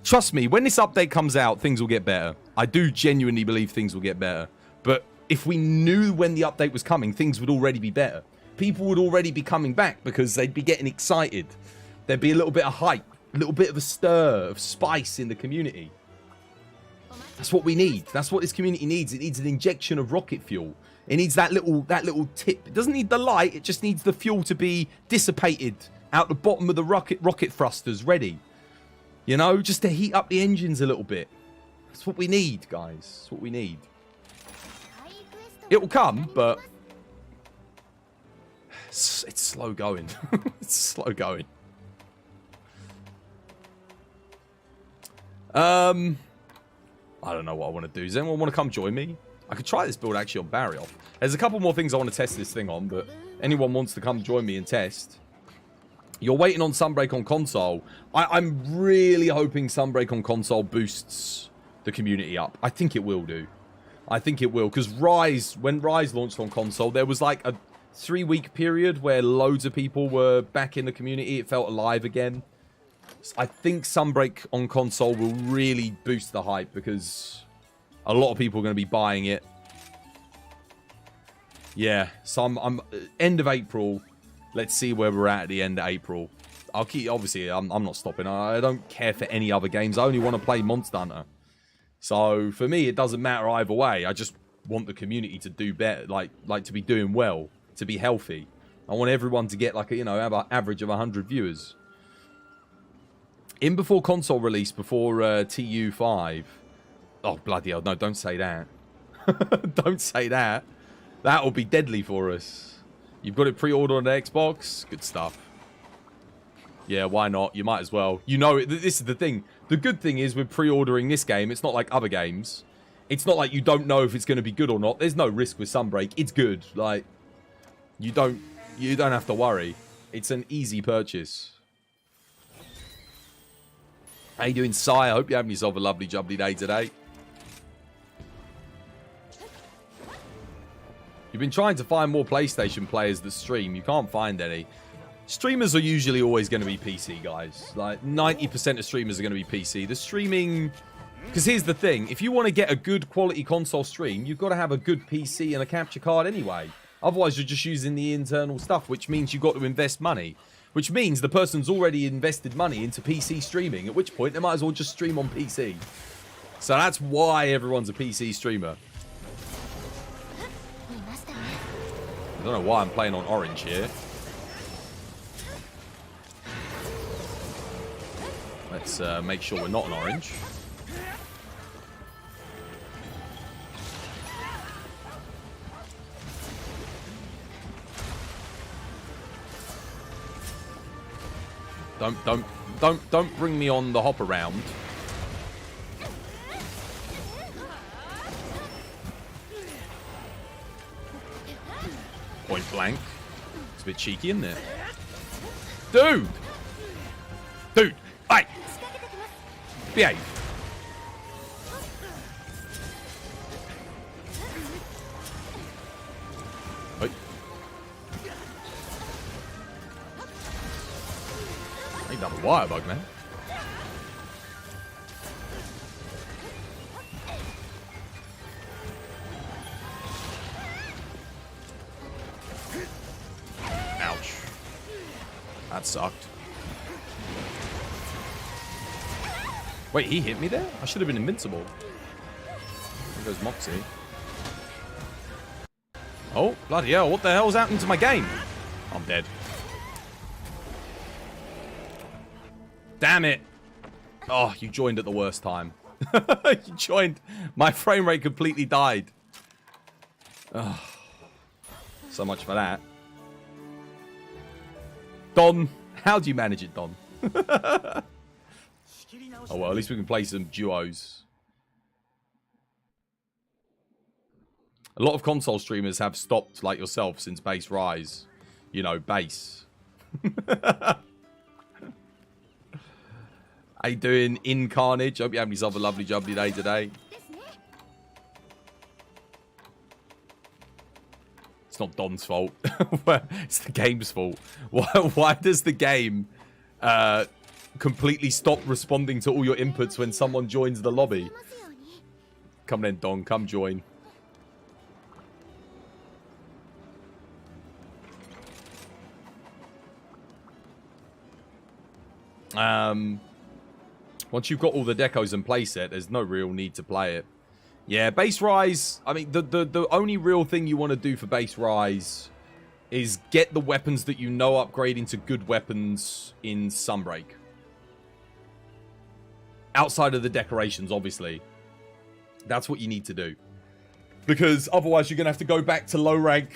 Trust me, when this update comes out, things will get better. I do genuinely believe things will get better. But if we knew when the update was coming, things would already be better. People would already be coming back because they'd be getting excited. There'd be a little bit of hype, a little bit of a stir of spice in the community. That's what we need. That's what this community needs. It needs an injection of rocket fuel. It needs that little tip. It doesn't need the light. It just needs the fuel to be dissipated out the bottom of the rocket thrusters ready. You know, just to heat up the engines a little bit. That's what we need, guys. That's what we need. It will come, but it's slow going. It's slow going. I don't know what I want to do. Does anyone want to come join me? I could try this build actually on Barrioff. There's a couple more things I want to test this thing on, but anyone wants to come join me and test. You're waiting on Sunbreak on console. I'm really hoping Sunbreak on console boosts the community up. I think it will do. I think it will, because when Rise launched on console, there was like a 3-week period where loads of people were back in the community. It felt alive again. I think Sunbreak on console will really boost the hype because a lot of people are going to be buying it. Yeah, so I'm end of April. Let's see where we're at the end of April. I'll keep, obviously, I'm not stopping. I don't care for any other games. I only want to play Monster Hunter. So for me, it doesn't matter either way. I just want the community to do better, like to be doing well, to be healthy. I want everyone to get like a, have an average of 100 viewers. In before console release, before TU5. Oh, bloody hell. No, don't say that. Don't say that. That'll be deadly for us. You've got it pre-ordered on the Xbox? Good stuff. Yeah, why not? You might as well. You know, this is the thing. The good thing is with pre-ordering this game, it's not like other games. It's not like you don't know if it's going to be good or not. There's no risk with Sunbreak. It's good. Like, you don't have to worry. It's an easy purchase. How you doing, Si? I hope you're having yourself a lovely, jubbly day today. You've been trying to find more PlayStation players that stream. You can't find any. Streamers are usually always going to be PC, guys. Like, 90% of streamers are going to be PC. The streaming... Because here's the thing. If you want to get a good quality console stream, you've got to have a good PC and a capture card anyway. Otherwise, you're just using the internal stuff, which means you've got to invest money. Which means the person's already invested money into PC streaming, at which point they might as well just stream on PC. So that's why everyone's a PC streamer. I don't know why I'm playing on orange here. Let's make sure we're not on orange. Don't bring me on the hop around. Point blank. It's a bit cheeky, isn't it? Dude! Dude! Hey! Behave. Hey. Ain't done a wire bug, man. Ouch. That sucked. Wait, he hit me there? I should have been invincible. There goes Moxie. Oh, bloody hell. What the hell's happened to my game? I'm dead. Damn it. Oh, you joined at the worst time. You joined. My frame rate completely died. Oh, so much for that. Don, how do you manage it, Don? Oh, well, at least we can play some duos. A lot of console streamers have stopped, like yourself, since base rise. You know, base. How you doing, In Carnage? Hope you have yourself a lovely, jubbly day today. It's not Don's fault. It's the game's fault. Why does the game completely stop responding to all your inputs when someone joins the lobby? Come then, Don. Come join. Once you've got all the decos and playset, there's no real need to play it. Yeah, base rise. I mean, the only real thing you want to do for base rise is get the weapons that you know upgrade into good weapons in Sunbreak. Outside of the decorations, obviously. That's what you need to do. Because otherwise you're going to have to go back to low rank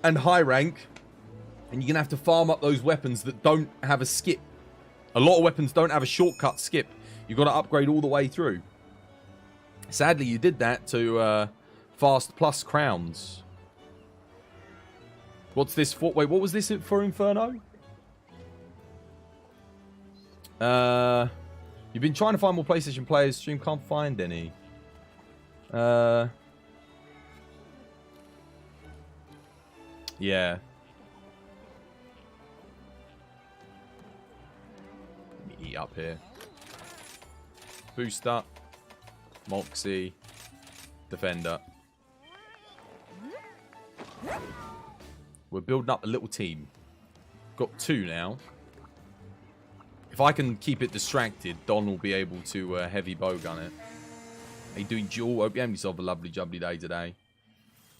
and high rank. And you're going to have to farm up those weapons that don't have a skip. A lot of weapons don't have a shortcut skip. You've got to upgrade all the way through. Sadly, you did that to Fast Plus Crowns. What's this for? Wait, what was this for, Inferno? You've been trying to find more PlayStation players. Stream can't find any. Yeah. Let me eat up here. Boost up. Moxie. Defender. We're building up a little team. Got 2 now. If I can keep it distracted, Don will be able to heavy bowgun it. Are you doing duel? Hope you have yourself a lovely, jubbly day today.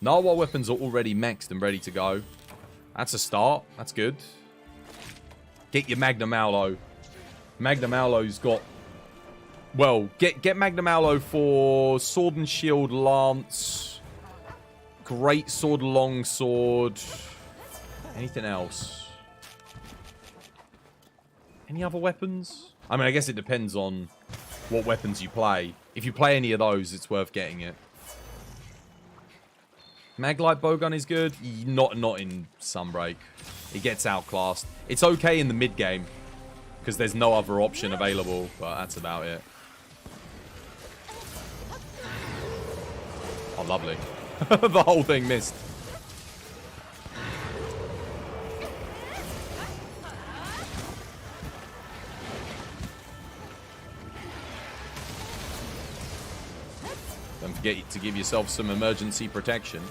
Narwhal weapons are already maxed and ready to go. That's a start. That's good. Get your Magnum Aulo. Magnum Aulo's got... Well, get Magnum Aulo for Sword and Shield Lance. Great Sword, Long Sword. Anything else? Any other weapons? I mean, I guess it depends on what weapons you play. If you play any of those, it's worth getting it. Maglite Bowgun is good. Not in Sunbreak. It gets outclassed. It's okay in the mid game because there's no other option available, but that's about it. Oh, lovely. The whole thing missed. Don't forget to give yourself some emergency protection.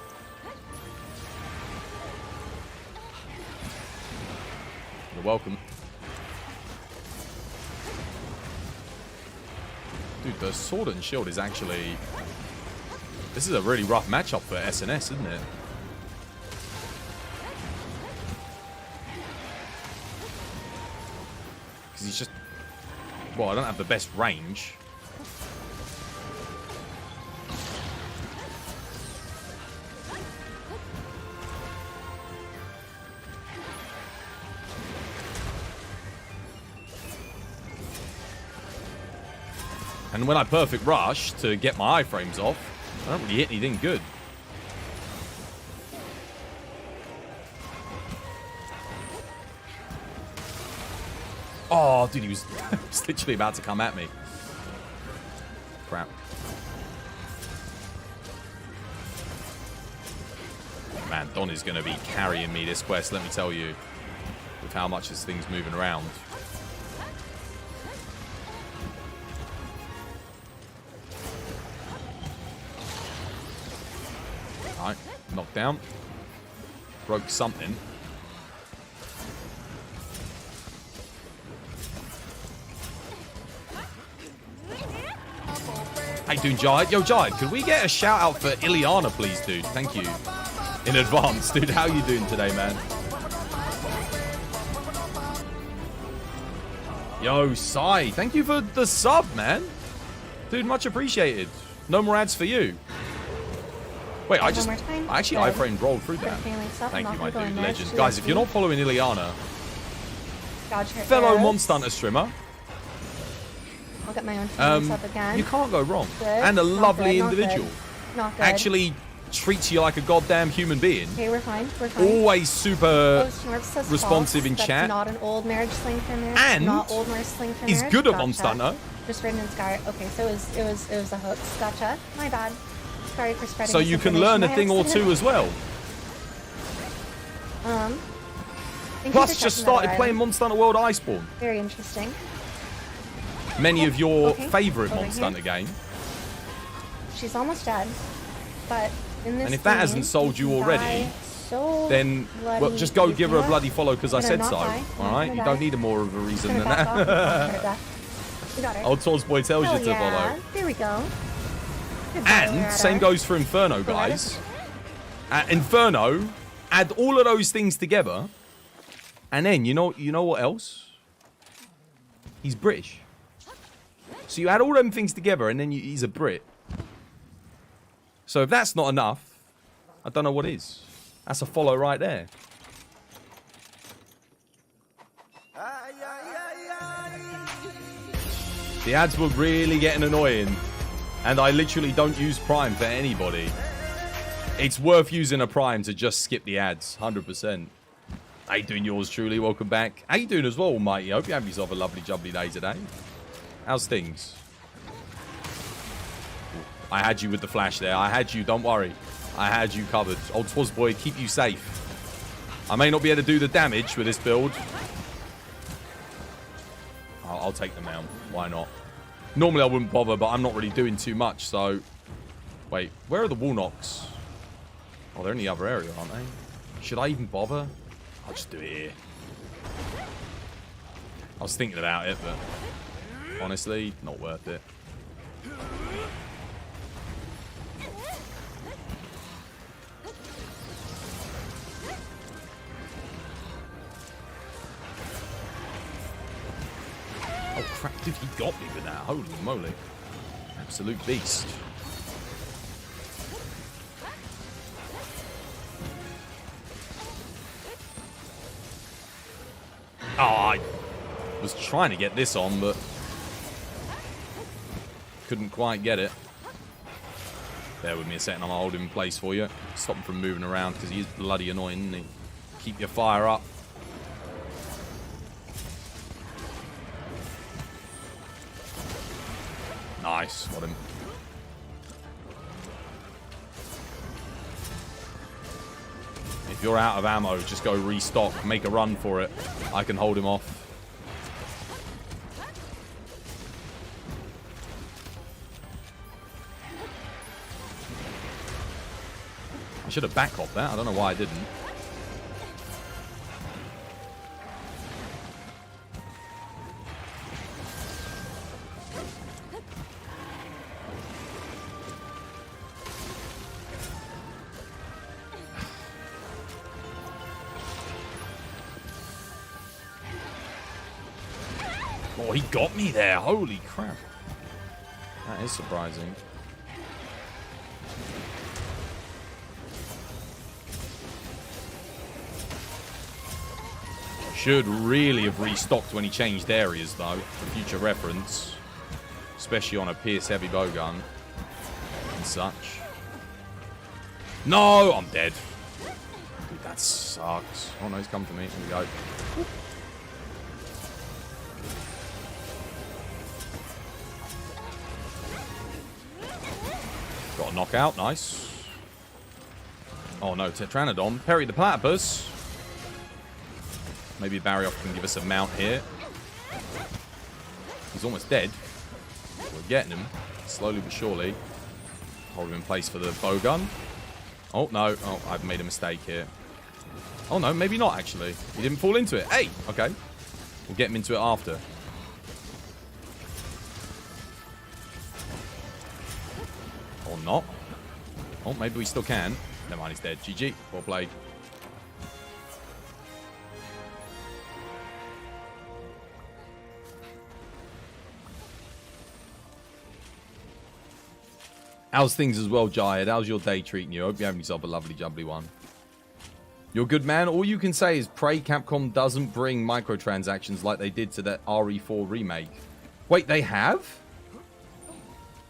You're welcome. Dude, the Sword and Shield is actually... This is a really rough matchup for SNS, isn't it? Because he's just... Well, I don't have the best range. And when I perfect rush to get my iframes off, I don't really hit anything good. Oh, dude, he was literally about to come at me. Crap. Man, Don is going to be carrying me this quest, let me tell you, with how much this thing's moving around. Alright, knocked down. Broke something. How you doing, Jide? Yo, Jide, could we get a shout out for Ileana, please, dude? Thank you. In advance, dude. How you doing today, man? Yo, Sai, thank you for the sub, man. Dude, much appreciated. No more ads for you. Wait, I actually iframed rolled through that. Thank you, my dude. Legend. Guys, if you're not following Ileana, fellow Monster Hunter streamer, I'll get my own sub again. you can't go wrong. Good. And a lovely individual. Not good. Actually treats you like a goddamn human being. Okay, we're fine. We're fine. Always super responsive in That's chat. not an old marriage sling for marriage. And not old marriage sling for he's marriage. good at Monster Hunter. Just written in Sky. Okay, so it was a hoax. Gotcha. My bad. Sorry for spreading. So you can learn a thing or two as well. Plus, just started playing Monster Hunter World Iceborne. Very interesting. Many of your favourite Monster Hunter game. She's almost dead, but in this. And if that hasn't sold you already, then well, just go give her a bloody follow because I said so. All right, you don't need more of a reason than that. Old Swords Boy tells you to follow. There we go. And same goes for Inferno, guys. Inferno, add all of those things together, and then you know what else? He's British. So you add all them things together, and then he's a Brit. So if that's not enough, I don't know what is. That's a follow right there. The ads were really getting annoying. And I literally don't use Prime for anybody. It's worth using a Prime to just skip the ads. 100%. How you doing, yours truly? Welcome back. How you doing as well, Almighty? Hope you have yourself a lovely, jubbly day today. How's things? I had you with the flash there. I had you. Don't worry. I had you covered. Old Swaz Boy, keep you safe. I may not be able to do the damage with this build. I'll take them down. Why not? Normally I wouldn't bother, but I'm not really doing too much, so... Wait, where are the wall knocks? Oh, they're in the other area, aren't they? Should I even bother? I'll just do it here. I was thinking about it, but... Honestly, not worth it. Oh crap, dude, he got me with that. Holy moly. Absolute beast. Oh, I was trying to get this on, but couldn't quite get it. Bear with me a second, I'm gonna hold him in place for you. Stop him from moving around because he is bloody annoying, isn't he? Keep your fire up. Nice, got him. If you're out of ammo, just go restock, make a run for it. I can hold him off. I should have back hopped that. I don't know why I didn't. Oh, he got me there. Holy crap. That is surprising. Should really have restocked when he changed areas, though, for future reference. Especially on a Pierce heavy bowgun and such. No! I'm dead. Dude, that sucks. Oh, no, he's come for me. Here we go. Got a knockout. Nice. Oh, no. Tetranodon. Perry the Platypus. Maybe Barrioff can give us a mount here. He's almost dead. We're getting him. Slowly but surely. Hold him in place for the bowgun. Oh, no. Oh, I've made a mistake here. Oh, no. Maybe not, actually. He didn't fall into it. Hey! Okay. We'll get him into it after. Or not. Oh, maybe we still can. Never mind, he's dead. GG. Well played. How's things as well, Jayed? How's your day treating you? I hope you're having yourself a lovely, jubbly one. You're a good man. All you can say is pray Capcom doesn't bring microtransactions like they did to that RE4 remake. Wait, they have?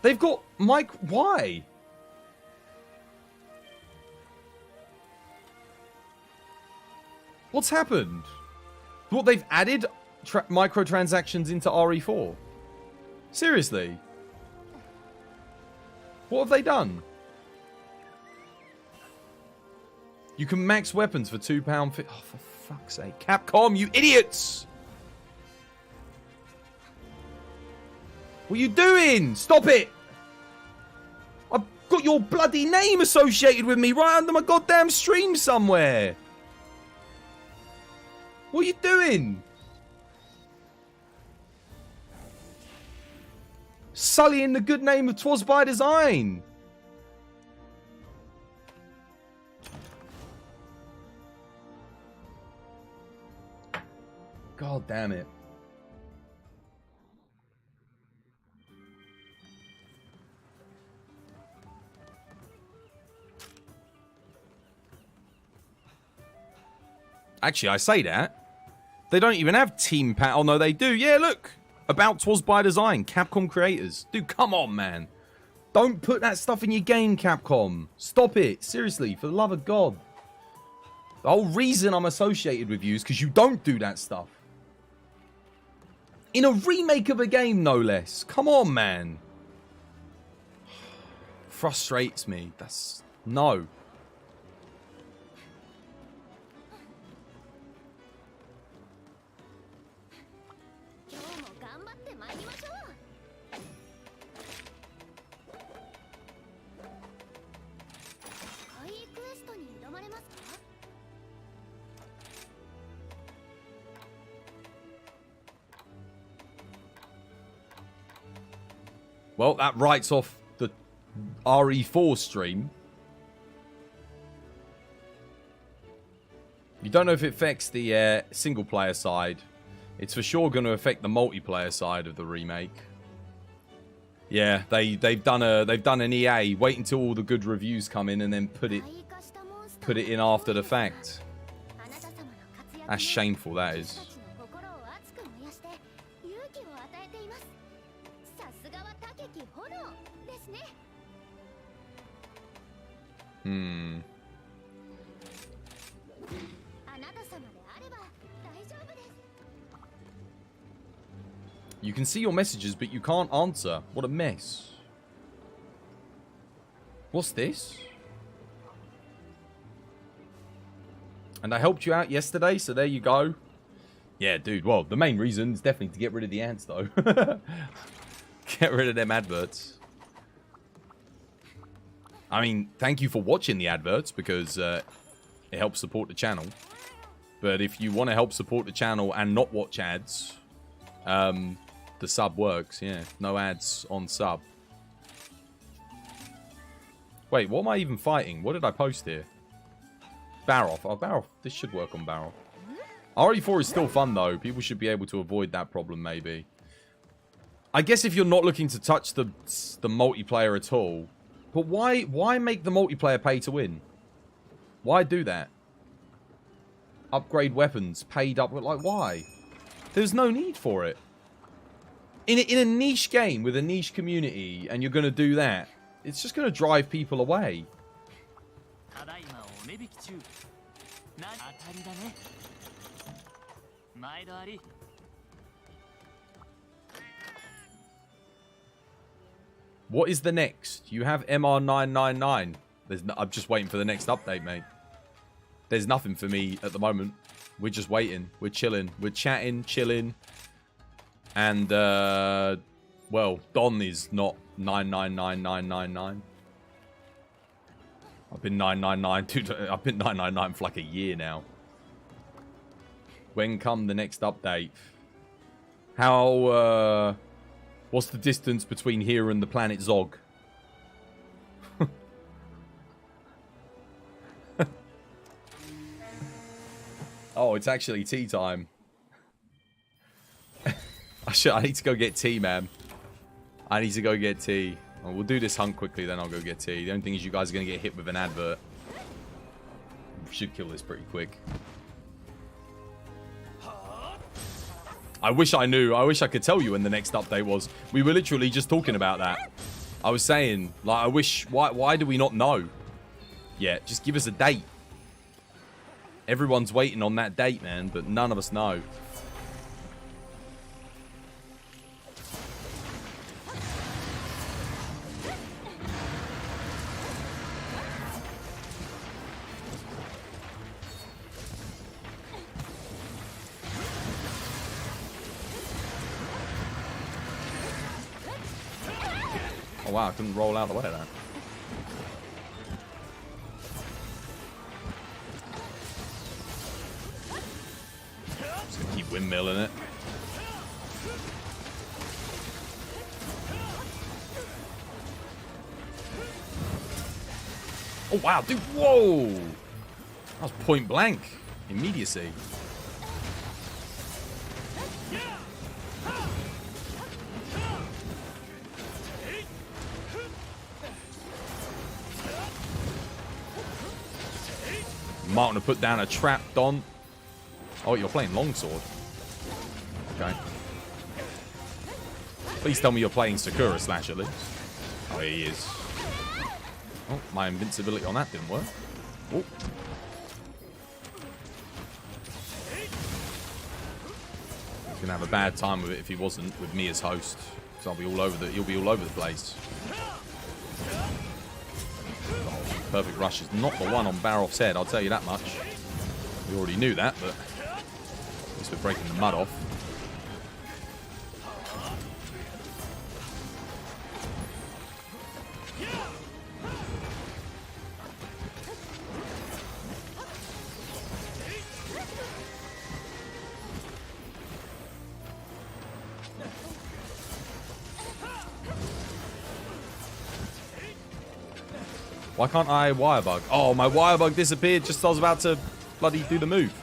They've got Why? What's happened? What, they've added microtransactions into RE4? Seriously? What have they done? You can max weapons for £2. Oh, for fuck's sake. Capcom, you idiots! What are you doing? Stop it! I've got your bloody name associated with me right under my goddamn stream somewhere. What are you doing? Sullying the good name of 'Twas by Design. God damn it. Actually, I say that. They don't even have Team Pat. Oh, no, they do. Yeah, look. About 'Twas by Design. Capcom creators. Dude, come on, man. Don't put that stuff in your game, Capcom. Stop it. Seriously, for the love of God. The whole reason I'm associated with you is because you don't do that stuff. In a remake of a game, no less. Come on, man. Frustrates me. That's... No. Well, that writes off the RE4 stream. You don't know if it affects the single player side. It's for sure going to affect the multiplayer side of the remake. Yeah, they've done an EA. Wait until all the good reviews come in and then put it in after the fact. That's shameful, that is. Hmm. You can see your messages, but you can't answer. What a mess. What's this? And I helped you out yesterday, so there you go. Yeah, dude. Well, the main reason is definitely to get rid of the ads, though. Get rid of them adverts. I mean, thank you for watching the adverts, because it helps support the channel. But if you want to help support the channel and not watch ads, the sub works, yeah. No ads on sub. Wait, what am I even fighting? What did I post here? Baroth. Oh, Baroth. This should work on Baroth. RE4 is still fun, though. People should be able to avoid that problem, maybe. I guess if you're not looking to touch the multiplayer at all. But why make the multiplayer pay to win? Why do that? Upgrade weapons. Paid up. Like, why? There's no need for it. In a niche game with a niche community, and you're going to do that, it's just going to drive people away. What is the next? You have MR999. I'm just waiting for the next update, mate. There's nothing for me at the moment. We're just waiting. We're chilling. We're chatting, chilling. And, well, Don is not 999999. I've been 999, dude. I've been 999 for like a year now. When come the next update? How, what's the distance between here and the planet Zog? Oh, it's actually tea time. I need to go get tea, man. I need to go get tea. Well, we'll do this hunt quickly, then I'll go get tea. The only thing is you guys are going to get hit with an advert. We should kill this pretty quick. I wish I knew. I wish I could tell you when the next update was. We were literally just talking about that. I was saying, like, I wish... Why do we not know? Yeah, just give us a date. Everyone's waiting on that date, man, but none of us know. Oh wow, I couldn't roll out of the way of that. Just gonna keep windmilling it. Oh wow, dude, whoa! That was point blank. Immediacy. Martin to put down a trap, Don. Oh, you're playing longsword. Okay. Please tell me you're playing Sakura Slash at least. Oh, he is. Oh, my invincibility on that didn't work. Oh. He's gonna have a bad time with it if he wasn't with me as host. So he'll be all over the place. Perfect rush is not the one on Baroth's head, I'll tell you that much. We already knew that, but at least we're breaking the mud off. Why can't I wire bug? Oh, my wire bug disappeared just as I was about to bloody do the move.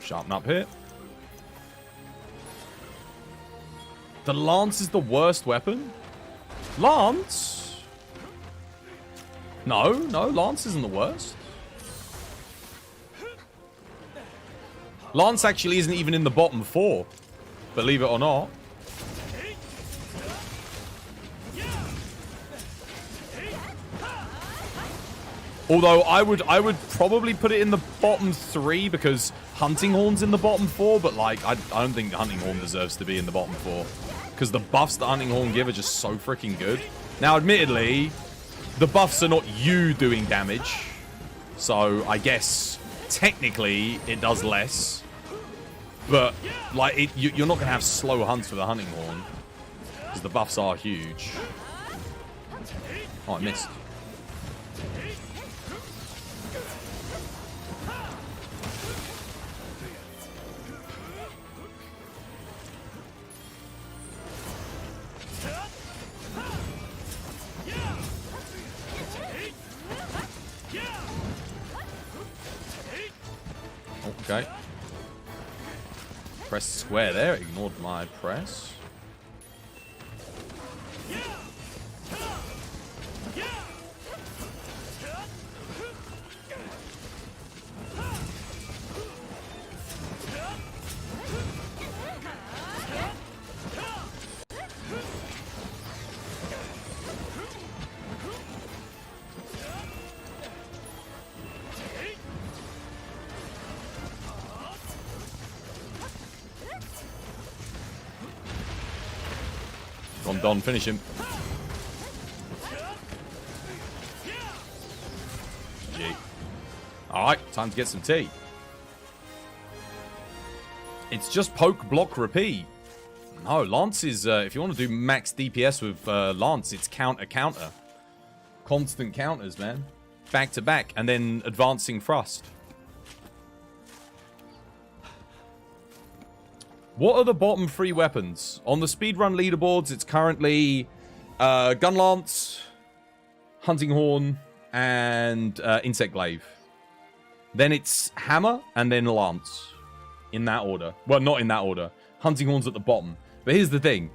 Sharpen up here. The lance is the worst weapon? Lance? No, lance isn't the worst. Lance actually isn't even in the bottom 4. Believe it or not. Although I would probably put it in the bottom 3 because Hunting Horn's in the bottom 4, but like I don't think Hunting Horn deserves to be in the bottom 4. Because the buffs that Hunting Horn give are just so freaking good. Now, admittedly, the buffs are not you doing damage. So, I guess, technically, it does less. But, like, you're not going to have slow hunts with a Hunting Horn. Because the buffs are huge. Oh, I missed. Okay. Press square there. Ignored my press. Don, finish him. GG. Alright, time to get some tea. It's just poke, block, repeat. No, Lance is, if you want to do max DPS with Lance, it's counter. Constant counters, man. Back to back, and then advancing thrust. What are the bottom 3 weapons? On the speedrun leaderboards, it's currently Gun Lance, Hunting Horn, and Insect Glaive. Then it's Hammer, and then Lance. In that order. Well, not in that order. Hunting Horn's at the bottom. But here's the thing.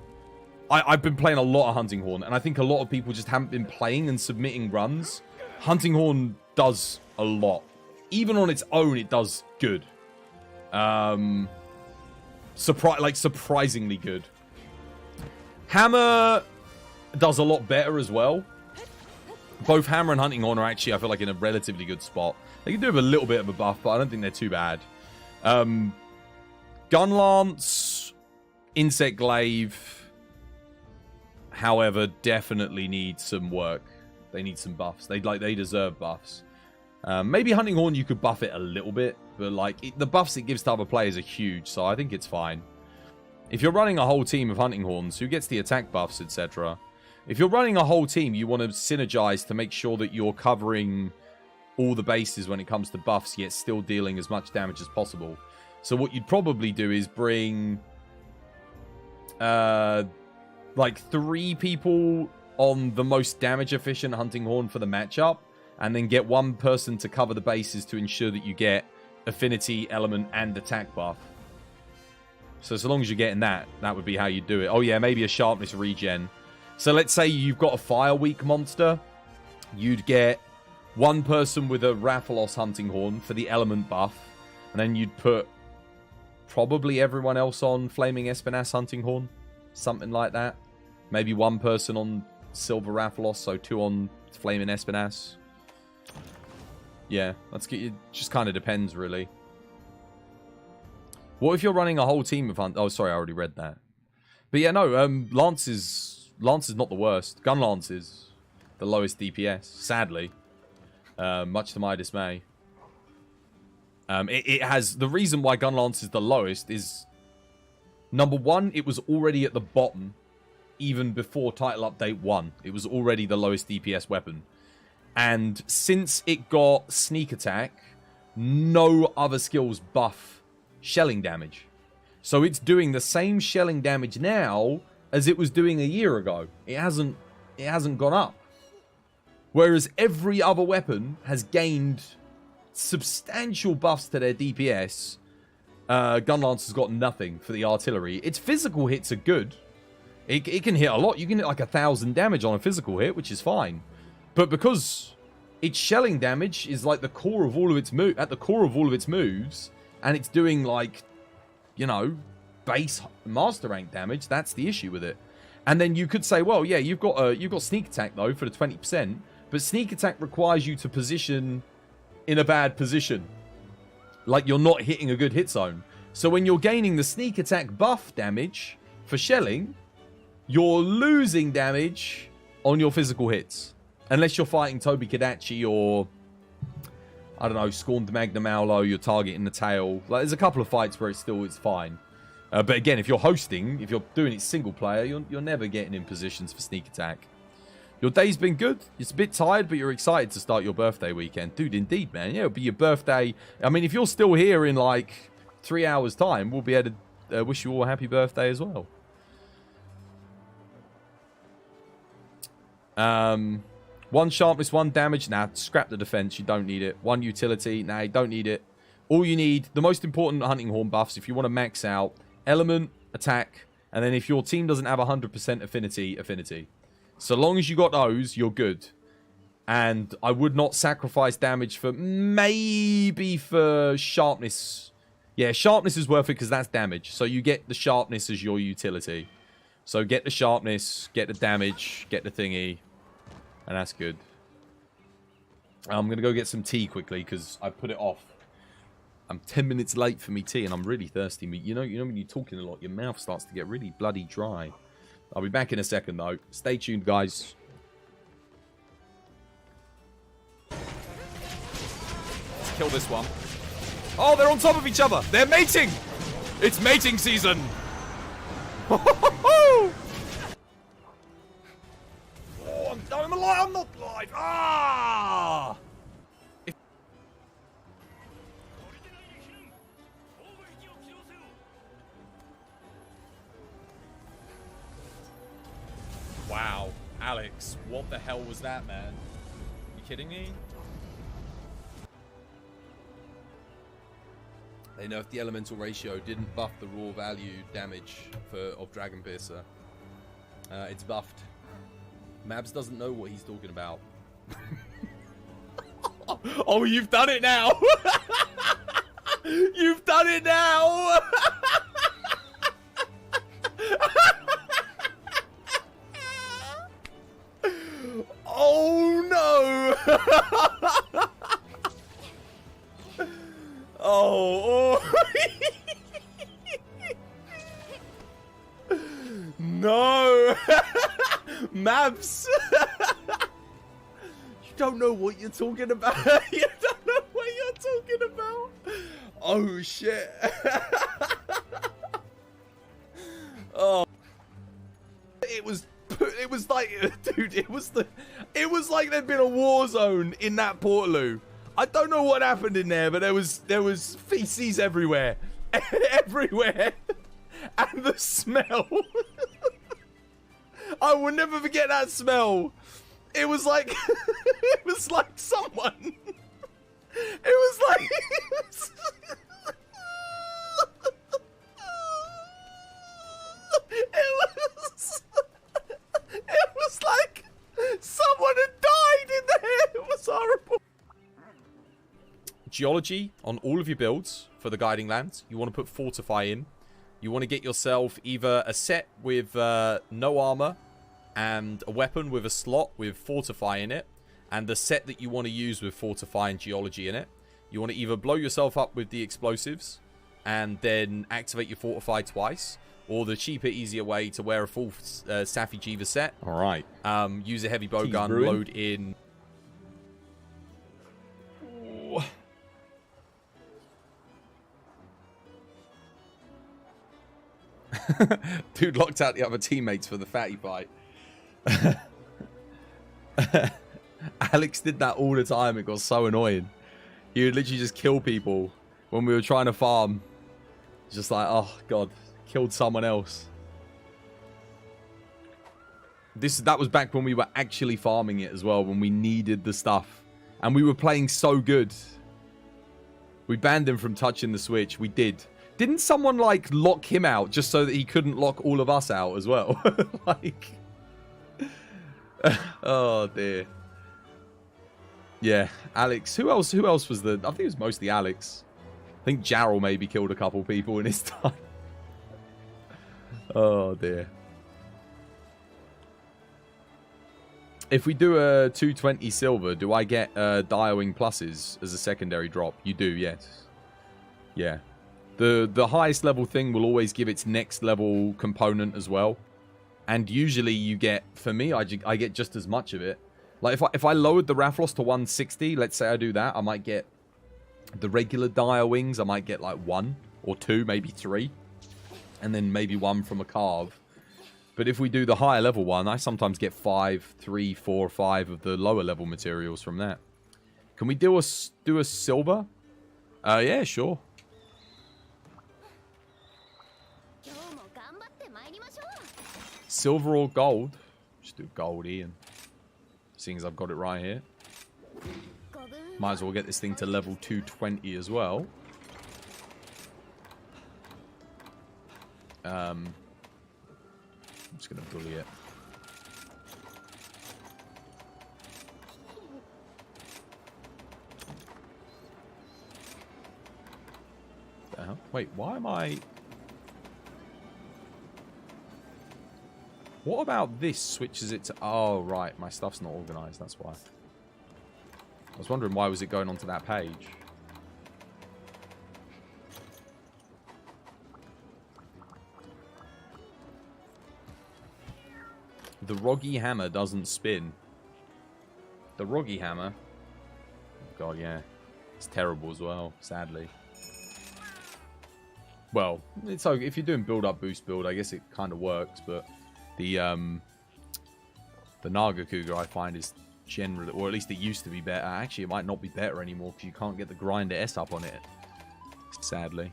I've been playing a lot of Hunting Horn, and I think a lot of people just haven't been playing and submitting runs. Hunting Horn does a lot. Even on its own, it does good. Surprisingly good. Hammer does a lot better as well. Both Hammer and Hunting Horn are actually, I feel like, in a relatively good spot. They can do with a little bit of a buff, but I don't think they're too bad. Gun Lance, Insect Glaive, however, definitely need some work. They need some buffs. They deserve buffs. Maybe Hunting Horn, you could buff it a little bit. But, like, the buffs it gives to other players are huge, so I think it's fine. If you're running a whole team of Hunting Horns, who gets the attack buffs, etc. If you're running a whole team, you want to synergize to make sure that you're covering all the bases when it comes to buffs, yet still dealing as much damage as possible. So what you'd probably do is bring, like, 3 people on the most damage-efficient Hunting Horn for the matchup, and then get 1 person to cover the bases to ensure that you get affinity, element, and attack buff. So long as you're getting that, that would be how you do it. Oh yeah, maybe a sharpness regen. So let's say you've got a fire weak monster. You'd get 1 person with a Rathalos Hunting Horn for the element buff. And then you'd put probably everyone else on Flaming Espinas Hunting Horn. Something like that. Maybe 1 person on Silver Rathalos, so 2 on Flaming Espinas. Yeah, it just kind of depends, really. What if you're running a whole team of Hunt? Oh, sorry, I already read that. But yeah, no, Lance is not the worst. Gun Lance is the lowest DPS, sadly. Much to my dismay. It has... The reason why Gun Lance is the lowest is... Number 1, it was already at the bottom, even before Title Update 1. It was already the lowest DPS weapon. And since it got sneak attack, no other skills buff shelling damage. So it's doing the same shelling damage now as it was doing a year ago. It hasn't gone up. Whereas every other weapon has gained substantial buffs to their DPS Gun Lancer's got nothing for the artillery. Its physical hits are good. It can hit a lot. You can hit like 1,000 damage on a physical hit, which is fine. But because its shelling damage is like the core of all of its at the core of all of its moves, and it's doing like, you know, base master rank damage, that's the issue with it. And then you could say, well, yeah, you've got sneak attack though for the 20%, but sneak attack requires you to position in a bad position, like you're not hitting a good hit zone. So when you're gaining the sneak attack buff damage for shelling, you're losing damage on your physical hits, unless you're fighting Toby Kadachi or, I don't know, Scorned Magnum Aulo, you're targeting the tail. Like, there's a couple of fights where it's fine. But again, if you're hosting, if you're doing it single player, you're never getting in positions for sneak attack. Your day's been good. It's a bit tired, but you're excited to start your birthday weekend. Dude, indeed, man. Yeah, it'll be your birthday. I mean, if you're still here in like 3 hours' time, we'll be able to wish you all a happy birthday as well. One sharpness, 1 damage. Nah, scrap the defense. You don't need it. 1 utility. Nah, you don't need it. All you need, the most important hunting horn buffs, if you want to max out, element, attack, and then if your team doesn't have 100% affinity. So long as you got those, you're good. And I would not sacrifice damage for maybe for sharpness. Yeah, sharpness is worth it because that's damage. So you get the sharpness as your utility. So get the sharpness, get the damage, get the thingy. And that's good. I'm going to go get some tea quickly because I put it off. I'm 10 minutes late for me tea and I'm really thirsty. You know when you're talking a lot, your mouth starts to get really bloody dry. I'll be back in a second though. Stay tuned, guys. Let's kill this one. Oh, they're on top of each other. They're mating. It's mating season. Oh, I'm alive. I'm not alive. Ah! Wow, Alex, what the hell was that, man? You kidding me? They nerfed the elemental ratio, didn't buff the raw value damage of Dragon Piercer. It's buffed. Mabs doesn't know what he's talking about. Oh, you've done it now! You've done it now! Oh no! Oh. No! Mabs! You don't know what you're talking about. You don't know what you're talking about. Oh shit. Oh. It was like, dude, it was like there'd been a war zone in that Portaloo. I don't know what happened in there, but there was feces everywhere. Everywhere. And the smell. I will never forget that smell. It was like it was like someone. It was like it was like someone had died in there. It was horrible. Geology on all of your builds for the Guiding Lands. You want to put Fortify in. You want to get yourself either a set with no armor and a weapon with a slot with Fortify in it, and the set that you want to use with Fortify and Geology in it. You want to either blow yourself up with the explosives and then activate your Fortify twice, or the cheaper, easier way to wear a full Safi Jiva set. All right. Use a heavy bowgun, load in. Ooh. Dude locked out the other teammates for the fatty fight. Alex did that all the time. It got so annoying. He would literally just kill people when we were trying to farm. Just like, oh god, killed someone else. That was back when we were actually farming it as well, when we needed the stuff. And we were playing so good. We banned him from touching the Switch. We did. Didn't someone, like, lock him out just so that he couldn't lock all of us out as well? Like... Oh, dear. Yeah, Alex. Who else was the... I think it was mostly Alex. I think Jarrell maybe killed a couple people in his time. Oh, dear. If we do a 220 silver, do I get Direwing pluses as a secondary drop? You do, yes. Yeah. The highest level thing will always give its next level component as well. And usually you get, for me, I get just as much of it. Like, if I lowered the Rafflos to 160, let's say I do that, I might get the regular Direwings, I might get like 1 or 2, maybe 3. And then maybe 1 from a carve. But if we do the higher level one, I sometimes get 5, 3, 4, 5 of the lower level materials from that. Can we do a silver? Yeah, sure. Silver or gold? Just do gold, Ian. Seeing as I've got it right here. Might as well get this thing to level 220 as well. I'm just going to bully it. What the hell? Wait, why am I... What about this switches it to... Oh, right. My stuff's not organized. That's why. I was wondering why was it going onto that page. The Roggy Hammer doesn't spin. The Roggy Hammer... God, yeah. It's terrible as well, sadly. Well, it's okay. If you're doing build-up, boost build, I guess it kind of works, but... The Naga Cougar I find is generally, or at least it used to be better. Actually, it might not be better anymore because you can't get the grinder S up on it. Sadly.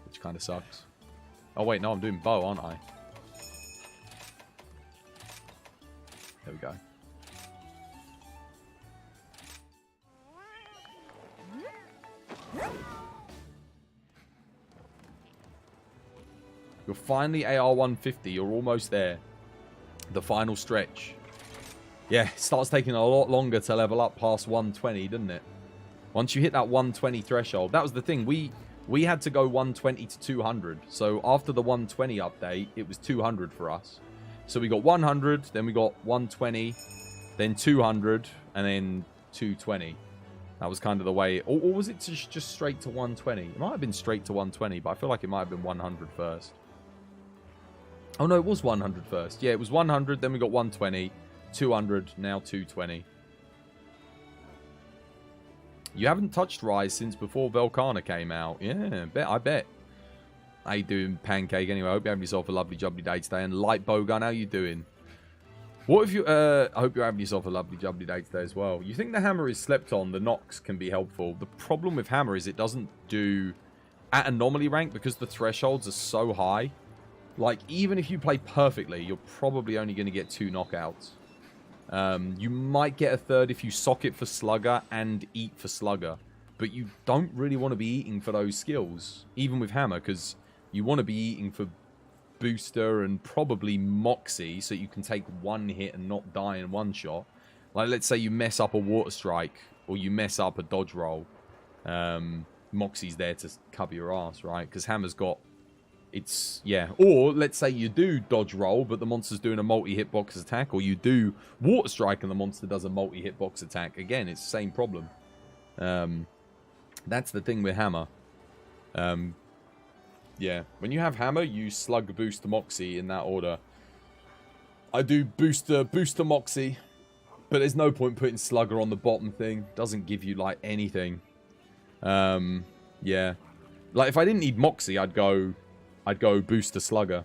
Which kind of sucks. Oh wait, no, I'm doing bow, aren't I? There we go. You're finally AR-150. You're almost there. The final stretch. Yeah, it starts taking a lot longer to level up past 120, doesn't it? Once you hit that 120 threshold. That was the thing. We had to go 120 to 200. So after the 120 update, it was 200 for us. So we got 100, then we got 120, then 200, and then 220. That was kind of the way. Or was it just straight to 120? It might have been straight to 120, but I feel like it might have been 100 first. Oh, no, it was 100 first. Yeah, it was 100, then we got 120, 200, now 220. You haven't touched Rise since before Velcana came out. Yeah, I bet. How you doing, Pancake? Anyway, I hope you're having yourself a lovely, jubbly day today. And Light Bowgun, how you doing? What if you... I hope you're having yourself a lovely, jubbly day today as well. You think the hammer is slept on, the Nox can be helpful. The problem with hammer is it doesn't do... At anomaly rank, because the thresholds are so high... Like, even if you play perfectly, you're probably only going to get 2 knockouts. You might get a third if you socket for Slugger and eat for Slugger. But you don't really want to be eating for those skills, even with Hammer, because you want to be eating for Booster and probably Moxie, so you can take 1 hit and not die in 1 shot. Like, let's say you mess up a Water Strike, or you mess up a Dodge Roll. Moxie's there to cover your ass, right? Because Hammer's got... It's, yeah. Or, let's say you do dodge roll, but the monster's doing a multi-hitbox attack. Or you do Water Strike and the monster does a multi-hitbox attack. Again, it's the same problem. That's the thing with Hammer. Yeah. When you have Hammer, you Slug, Booster, Moxie in that order. I do Booster, Moxie. But there's no point putting Slugger on the bottom thing. Doesn't give you, like, anything. Yeah. Like, if I didn't need Moxie, I'd go Booster Slugger.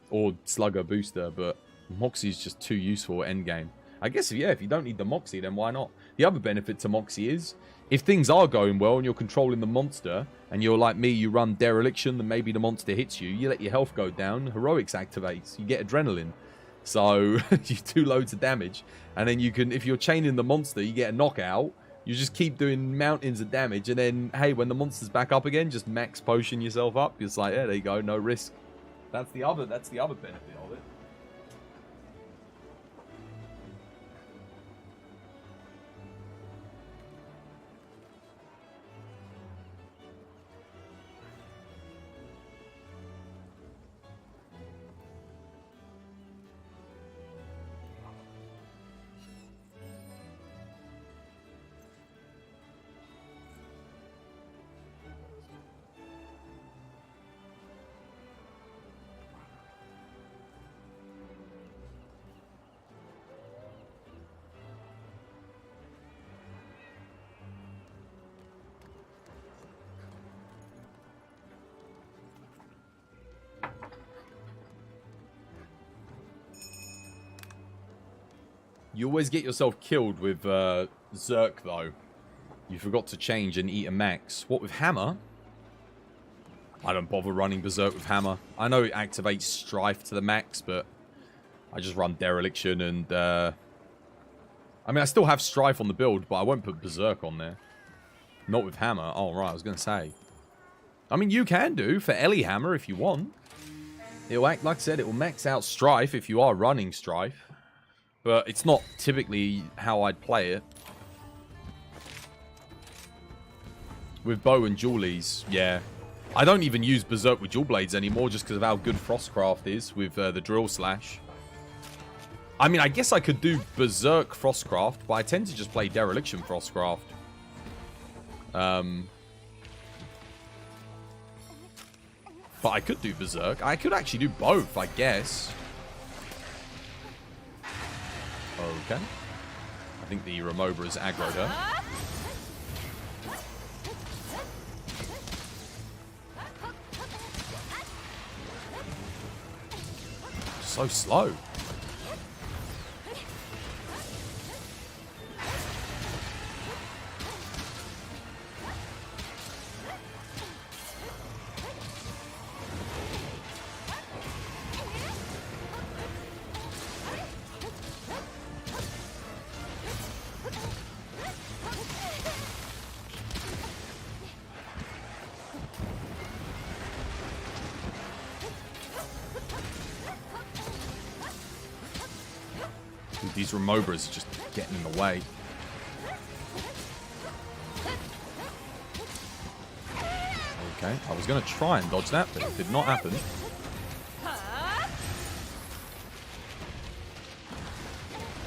Or Slugger Booster, but Moxie's just too useful endgame. I guess, yeah, if you don't need the Moxie, then why not? The other benefit to Moxie is, if things are going well and you're controlling the monster, and you're like me, you run Dereliction, then maybe the monster hits you, you let your health go down, Heroics activates, you get Adrenaline. So, you do loads of damage. And then you can, if you're chaining the monster, you get a knockout, You just keep doing mountains of damage, and then, hey, when the monster's back up again, just max potion yourself up. It's like, yeah, there you go, no risk. That's the other benefit of it. You always get yourself killed with Zerk, though. You forgot to change and eat a max. What with Hammer? I don't bother running Berserk with Hammer. I know it activates Strife to the max, but I just run Dereliction and... I mean, I still have Strife on the build, but I won't put Berserk on there. Not with Hammer. Oh, right, I was going to say. I mean, you can do for Ellie Hammer if you want. It'll act, like I said, it will max out Strife if you are running Strife. But it's not typically how I'd play it. With Bow and Julies, yeah. I don't even use Berserk with Dual Blades anymore just because of how good Frostcraft is with the Drill Slash. I mean, I guess I could do Berserk Frostcraft, but I tend to just play Dereliction Frostcraft. But I could do Berserk. I could actually do both, I guess. Okay. I think the Remover has aggroed her. So slow. These Removers are just getting in the way. Okay, I was going to try and dodge that, but it did not happen.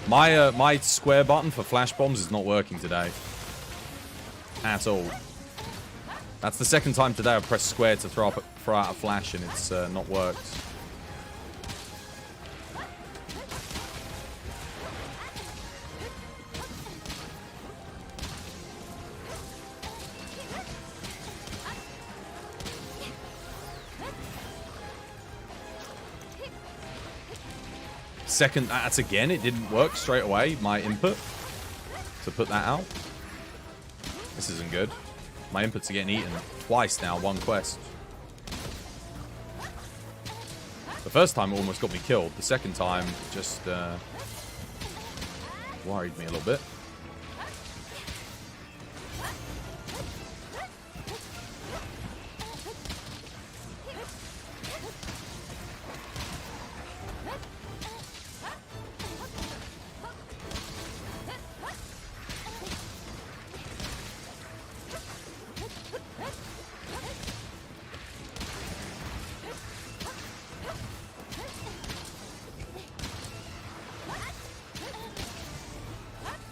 My square button for flash bombs is not working today. At all. That's the second time today I've pressed square to throw out a flash and it's not worked. Second, that's again, it didn't work straight away, my input, to put that out. This isn't good. My inputs are getting eaten twice now, one quest. The first time it almost got me killed. The second time just worried me a little bit.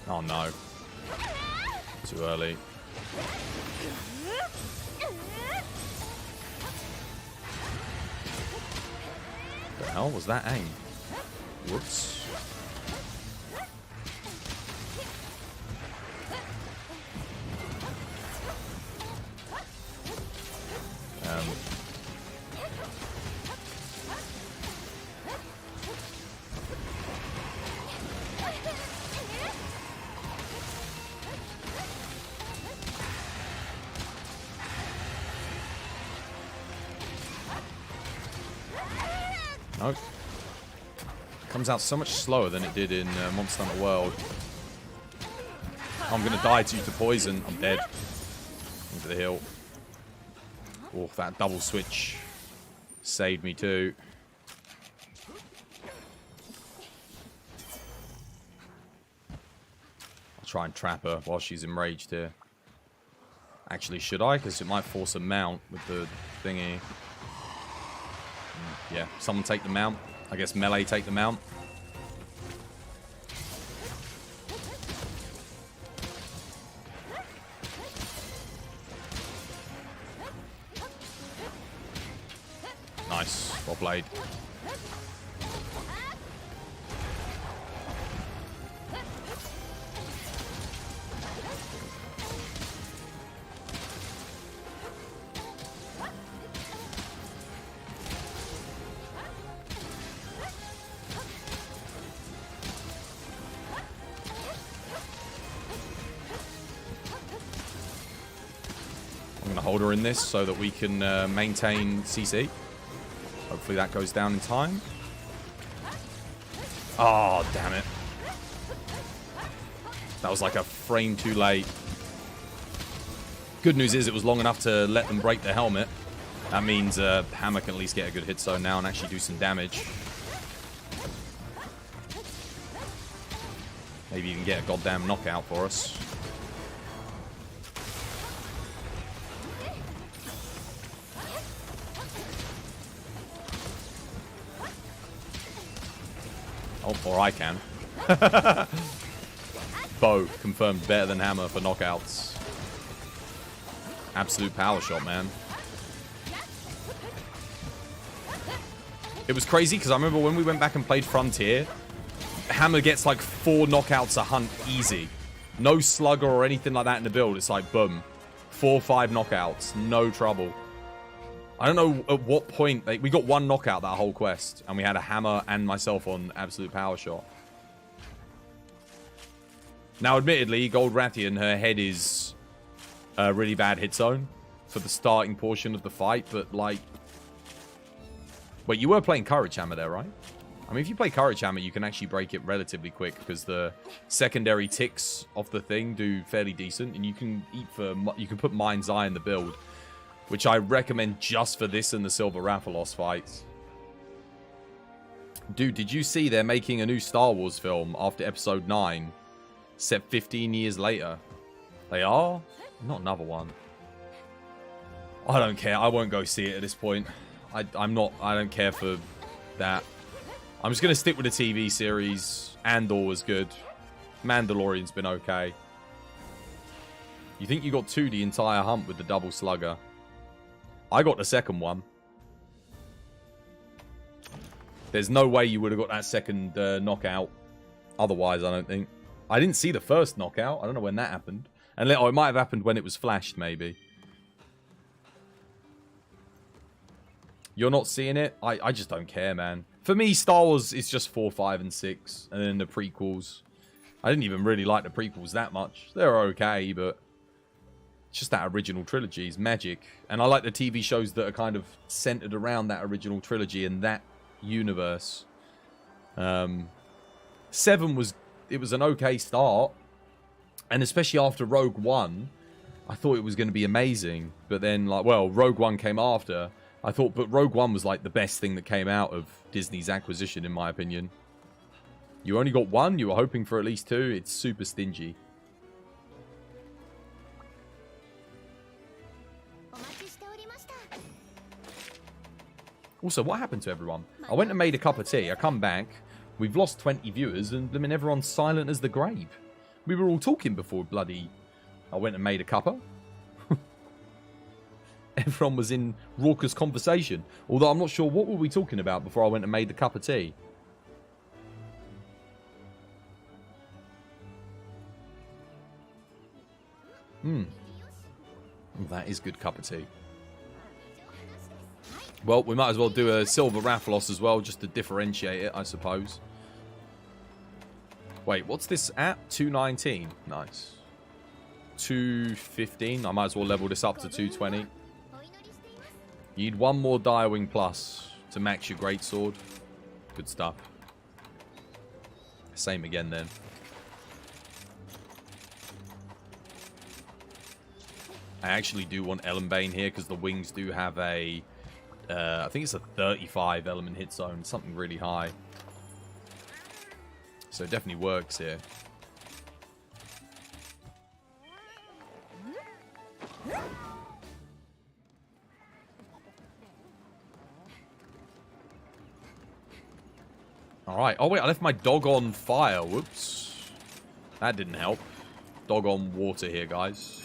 Oh no. Too early. The hell was that aim? Whoops. Nope. Comes out so much slower than it did in Monster Hunter World. I'm going to die due to poison. I'm dead. Into the hill. Oh, that double switch saved me too. I'll try and trap her while she's enraged here. Actually, should I? Because it might force a mount with the thingy. Yeah, someone take the mount. I guess melee take the mount. Nice. Well played. I'm going to hold her in this so that we can maintain CC. Hopefully that goes down in time. Oh, damn it. That was like a frame too late. Good news is it was long enough to let them break the helmet. That means Hammer can at least get a good hit zone now and actually do some damage. Maybe even get a goddamn knockout for us. Oh, or I can. Bow confirmed better than Hammer for knockouts. Absolute power shot, man. It was crazy because I remember when we went back and played Frontier, Hammer gets like 4 knockouts a hunt easy. No slugger or anything like that in the build. It's like, boom. 4 or 5 knockouts. No trouble. I don't know at what point... we got 1 knockout that whole quest. And we had a Hammer and myself on absolute power shot. Now, admittedly, Gold Rathian, her head is a really bad hit zone for the starting portion of the fight. But, like... Wait, you were playing Courage Hammer there, right? I mean, if you play Courage Hammer, you can actually break it relatively quick because the secondary ticks of the thing do fairly decent. And you can you can put Mind's Eye in the build, which I recommend just for this and the Silver Rathalos fights. Dude, did you see they're making a new Star Wars film after Episode 9, set 15 years later? They are? Not another one. I don't care. I won't go see it at this point. I don't care for that. I'm just going to stick with the TV series. Andor was good. Mandalorian's been okay. You think you got 2 the entire hunt with the double slugger? I got the second one. There's no way you would have got that second knockout. Otherwise, I don't think. I didn't see the first knockout. I don't know when that happened. And it might have happened when it was flashed, maybe. You're not seeing it? I just don't care, man. For me, Star Wars is just 4, 5, and 6. And then the prequels. I didn't even really like the prequels that much. They're okay, but... It's just that original trilogy is magic. And I like the TV shows that are kind of centered around that original trilogy and that universe. 7 was... It was an okay start. And especially after Rogue One, I thought it was going to be amazing. But then, like, well, Rogue One came after... I thought, but Rogue One was like the best thing that came out of Disney's acquisition, in my opinion. You only got 1, you were hoping for at least 2. It's super stingy. Also, what happened to everyone? I went and made a cup of tea. I come back. We've lost 20 viewers, and I mean, everyone's silent as the grave. We were all talking before bloody... I went and made a cuppa. Everyone was in raucous conversation. Although I'm not sure what were we talking about before I went and made the cup of tea. That is good cup of tea. Well, we might as well do a Silver Rathalos as well, just to differentiate it, I suppose. Wait, what's this at? 219. Nice. 215. I might as well level this up to 220. You need 1 more Direwing Plus to max your Greatsword. Good stuff. Same again then. I actually do want Ellenbane here because the wings do have a, I think it's a 35 element hit zone, something really high. So it definitely works here. Alright. Oh, wait. I left my dog on fire. Whoops. That didn't help. Dog on water here, guys.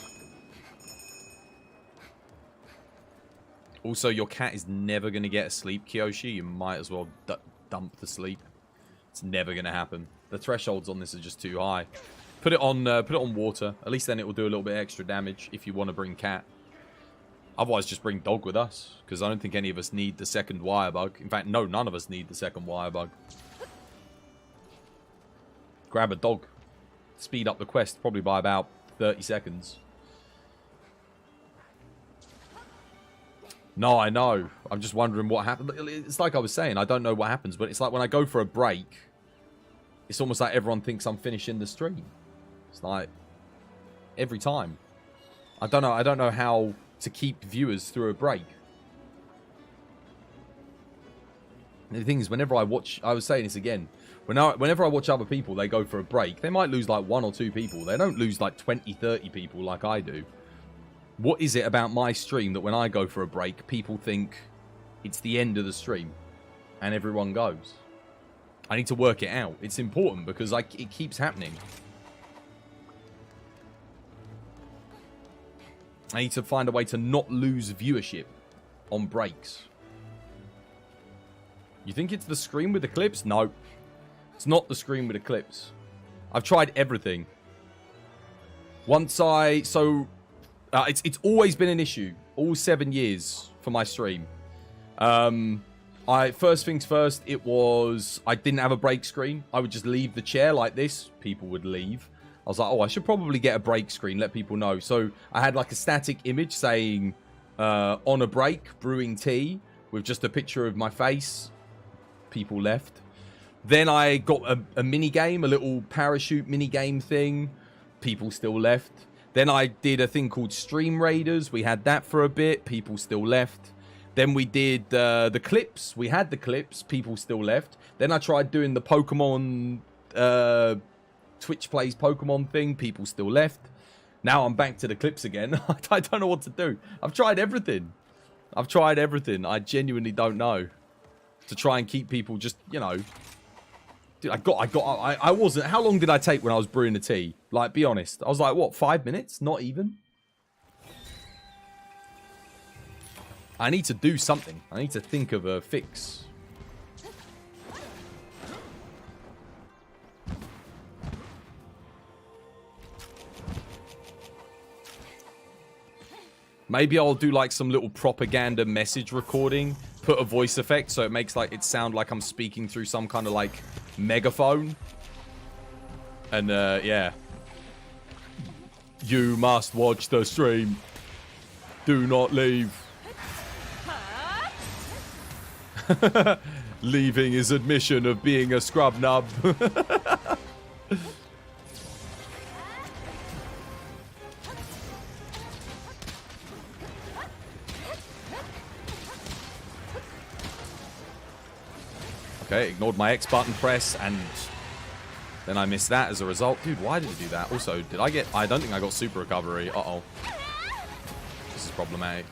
Also, your cat is never going to get asleep, Kyoshi. You might as well dump the sleep. It's never going to happen. The thresholds on this are just too high. Put it on water. At least then it will do a little bit extra damage if you want to bring cat. Otherwise, just bring dog with us. Because I don't think any of us need the second wire bug. In fact, no, none of us need the second wire bug. Grab a dog. Speed up the quest probably by about 30 seconds. No, I know. I'm just wondering what happened. It's like I was saying, I don't know what happens. But it's like when I go for a break, it's almost like everyone thinks I'm finishing the stream. It's like every time. I don't know how to keep viewers through a break. And the thing is, whenever I watch, I was saying this again, whenever I watch other people, they go for a break, they might lose like 1 or 2 people. They don't lose like 20, 30 people like I do. What is it about my stream that when I go for a break, people think it's the end of the stream and everyone goes? I need to work it out. It's important because it keeps happening. I need to find a way to not lose viewership on breaks. You think it's the screen with the clips? No. It's not the screen with the clips. I've tried everything. It's always been an issue. All 7 years for my stream. First things first, I didn't have a break screen. I would just leave the chair like this. People would leave. I was like, oh, I should probably get a break screen, let people know. So I had like a static image saying, on a break, brewing tea, with just a picture of my face. People left. Then I got a mini game, a little parachute mini game thing. People still left. Then I did a thing called Stream Raiders. We had that for a bit. People still left. Then we did the clips. We had the clips. People still left. Then I tried doing the Pokemon, Twitch Plays Pokemon thing. People still left. Now I'm back to the clips again. I don't know what to do. I've tried everything. I genuinely don't know. To try and keep people just, you know. Dude, I wasn't. How long did I take when I was brewing the tea? Like, be honest. I was like, what, 5 minutes? Not even. I need to do something. I need to think of a fix. Maybe I'll do like some little propaganda message recording. Put a voice effect so it makes like it sound like I'm speaking through some kind of like megaphone. And yeah. You must watch the stream. Do not leave. Leaving is admission of being a scrub nub. Okay, ignored my X button press, and then I missed that as a result. Dude, why did it do that? Also, did I get... I don't think I got super recovery. Uh-oh. This is problematic.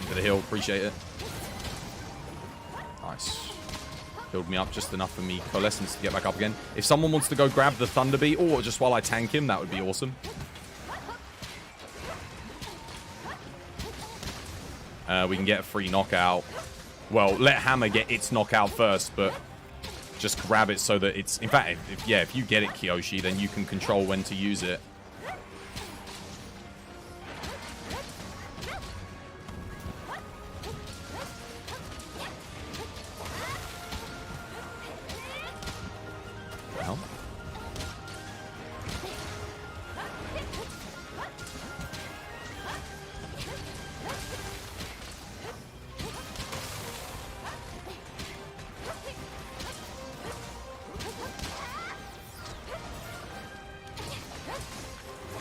Into the hill. Appreciate it. Nice. Healed me up just enough for me Coalescence to get back up again. If someone wants to go grab the Thunder Beat, or just while I tank him, that would be awesome. We can get a free knockout. Well, let Hammer get its knockout first, but just grab it so that it's... In fact, if you get it, Kyoshi, then you can control when to use it. Well.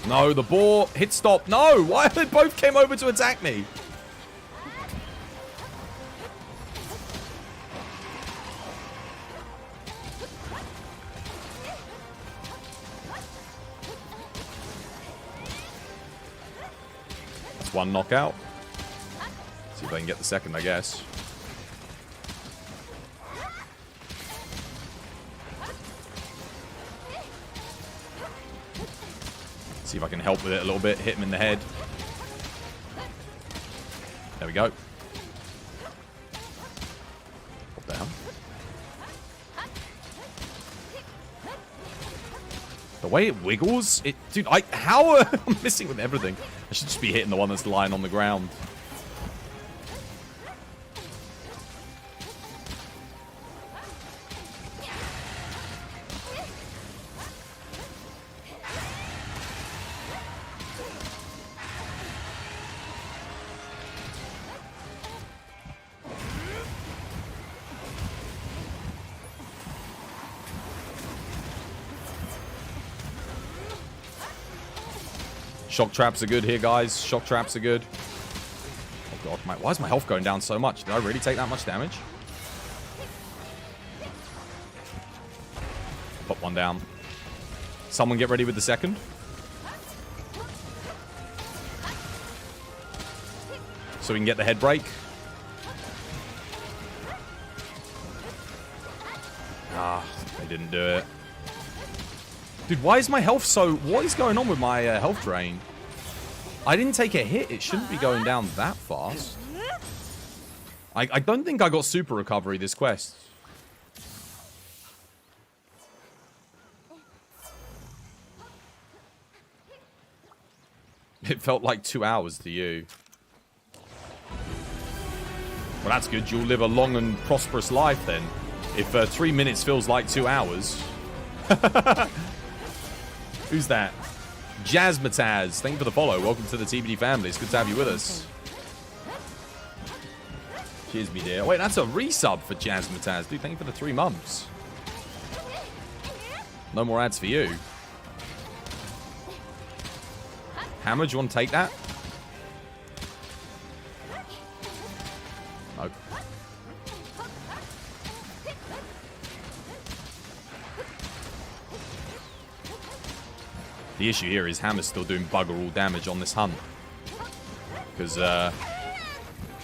No, the boar. Hit stop. No, why they both came over to attack me? That's one knockout. See if I can get the second, I guess. See if I can help with it a little bit. Hit him in the head. There we go. What the hell? The way it wiggles, it, dude. How I'm missing with everything. I should just be hitting the one that's lying on the ground. Shock traps are good here, guys. Shock traps are good. Oh god, why is my health going down so much? Did I really take that much damage? Put one down. Someone get ready with the second. So we can get the head break. Ah, they didn't do it. Dude, why is my health so... What is going on with my health drain? I didn't take a hit. It shouldn't be going down that fast. I don't think I got super recovery this quest. It felt like 2 hours to you. Well, that's good. You'll live a long and prosperous life then. If 3 minutes feels like 2 hours... Who's that? Jazzmataz. Thank you for the follow. Welcome to the TBD family. It's good to have you with us. Cheers, me dear. Wait, that's a resub for Jazzmataz. Dude, thank you for the 3 months. No more ads for you. Hammer, do you want to take that? No. The issue here is Hammer's still doing bugger all damage on this hunt. Because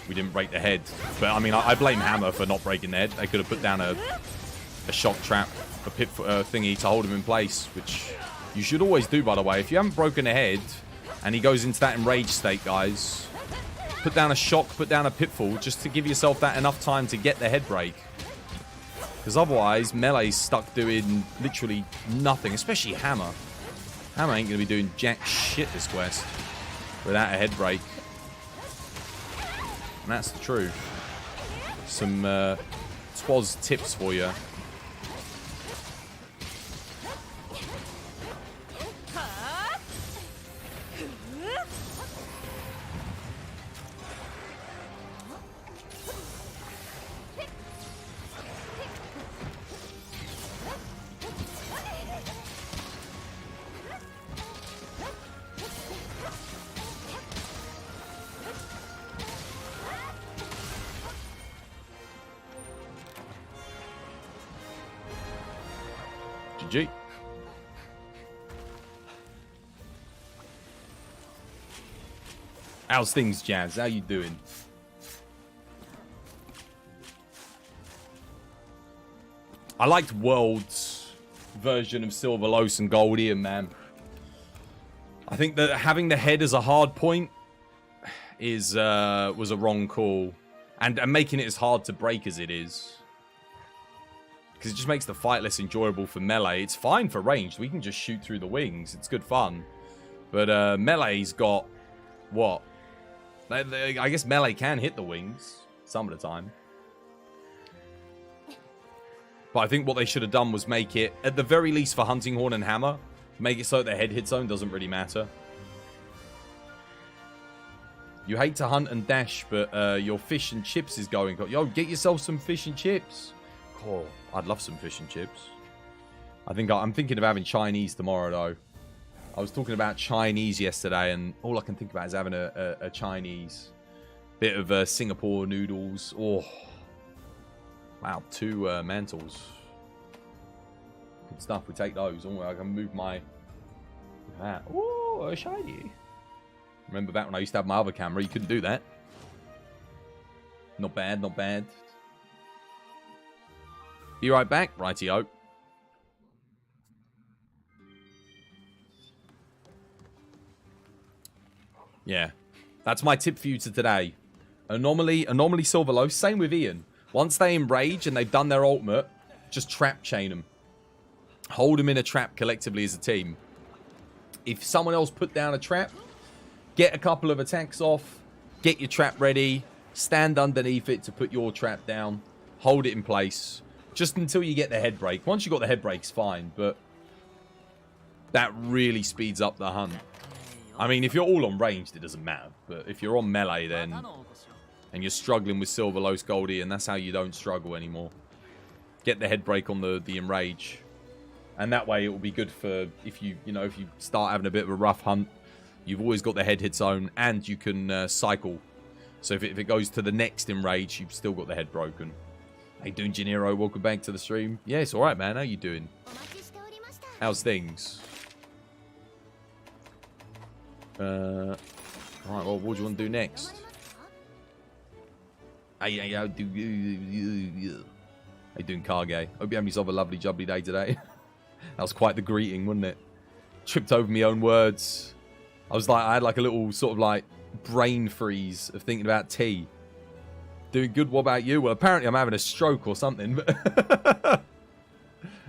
we didn't break the head. But, I mean, I blame Hammer for not breaking the head. They could have put down a shock trap, a pit thingy to hold him in place. Which you should always do, by the way. If you haven't broken a head and he goes into that enraged state, guys, put down a shock, put down a pitfall, just to give yourself that enough time to get the head break. Because otherwise, Melee's stuck doing literally nothing, especially Hammer. Hammer ain't going to be doing jack shit this quest without a head break. And that's the truth. Some Twas tips for you. GG. How's things, Jazz? How you doing? I liked World's version of Silver Los and Goldian, man. I think that having the head as a hard point is was a wrong call, and making it as hard to break as it is. Because it just makes the fight less enjoyable for Melee. It's fine for ranged. We can just shoot through the wings. It's good fun. But Melee's got... What? I guess Melee can hit the wings some of the time. But I think what they should have done was make it, at the very least for Hunting Horn and Hammer, make it so that the head hit zone doesn't really matter. You hate to hunt and dash, but your fish and chips is going... Yo, get yourself some fish and chips. Oh, I'd love some fish and chips. I'm thinking of having Chinese tomorrow, though. I was talking about Chinese yesterday, and all I can think about is having a Chinese. Bit of Singapore noodles. Oh. Wow, 2 mantles. Good stuff. We take those. Oh, I can move my... Look at that. Oh, a shiny. Remember back when I used to have my other camera, you couldn't do that. Not bad, not bad. Be right back. Righty-o. Yeah. That's my tip for you to today. Anomaly Silverlow. Same with Ian. Once they enrage and they've done their ultimate, just trap chain them. Hold them in a trap collectively as a team. If someone else put down a trap, get a couple of attacks off, get your trap ready, stand underneath it to put your trap down, hold it in place, just until you get the head break. Once you got the head breaks, fine, but that really speeds up the hunt. I mean, if you're all on ranged, it doesn't matter, but if you're on melee, then... and you're struggling with Silverlos Goldie, and that's how you don't struggle anymore. Get the head break on the enrage. And that way it will be good for if you start having a bit of a rough hunt. You've always got the head hit zone, and you can cycle. So if it goes to the next enrage, you've still got the head broken. How you doing, Gennaro? Welcome back to the stream. Yeah, it's alright, man. How you doing? How's things? Alright, well, what do you want to do next? How you doing, Kage? Hope you have yourself a lovely jubbly day today. That was quite the greeting, wasn't it? Tripped over my own words. I had like a little sort of like brain freeze of thinking about tea. Doing good, what about you? Well, apparently I'm having a stroke or something. But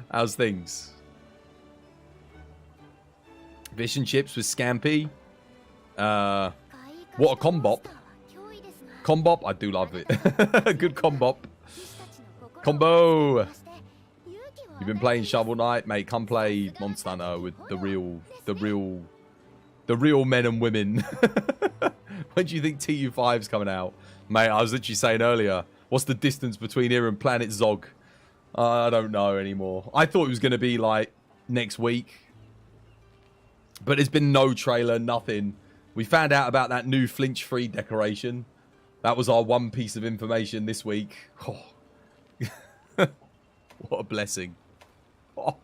how's things? Fish and chips with Scampi. What a combop. Combop, I do love it. Good combop. Combo. You've been playing Shovel Knight, mate. Come play Monster Hunter with the real men and women. When do you think TU5's coming out? Mate, I was literally saying earlier, what's the distance between here and Planet Zog? I don't know anymore. I thought it was going to be like next week. But there's been no trailer, nothing. We found out about that new flinch-free decoration. That was our one piece of information this week. Oh. What a blessing. Oh.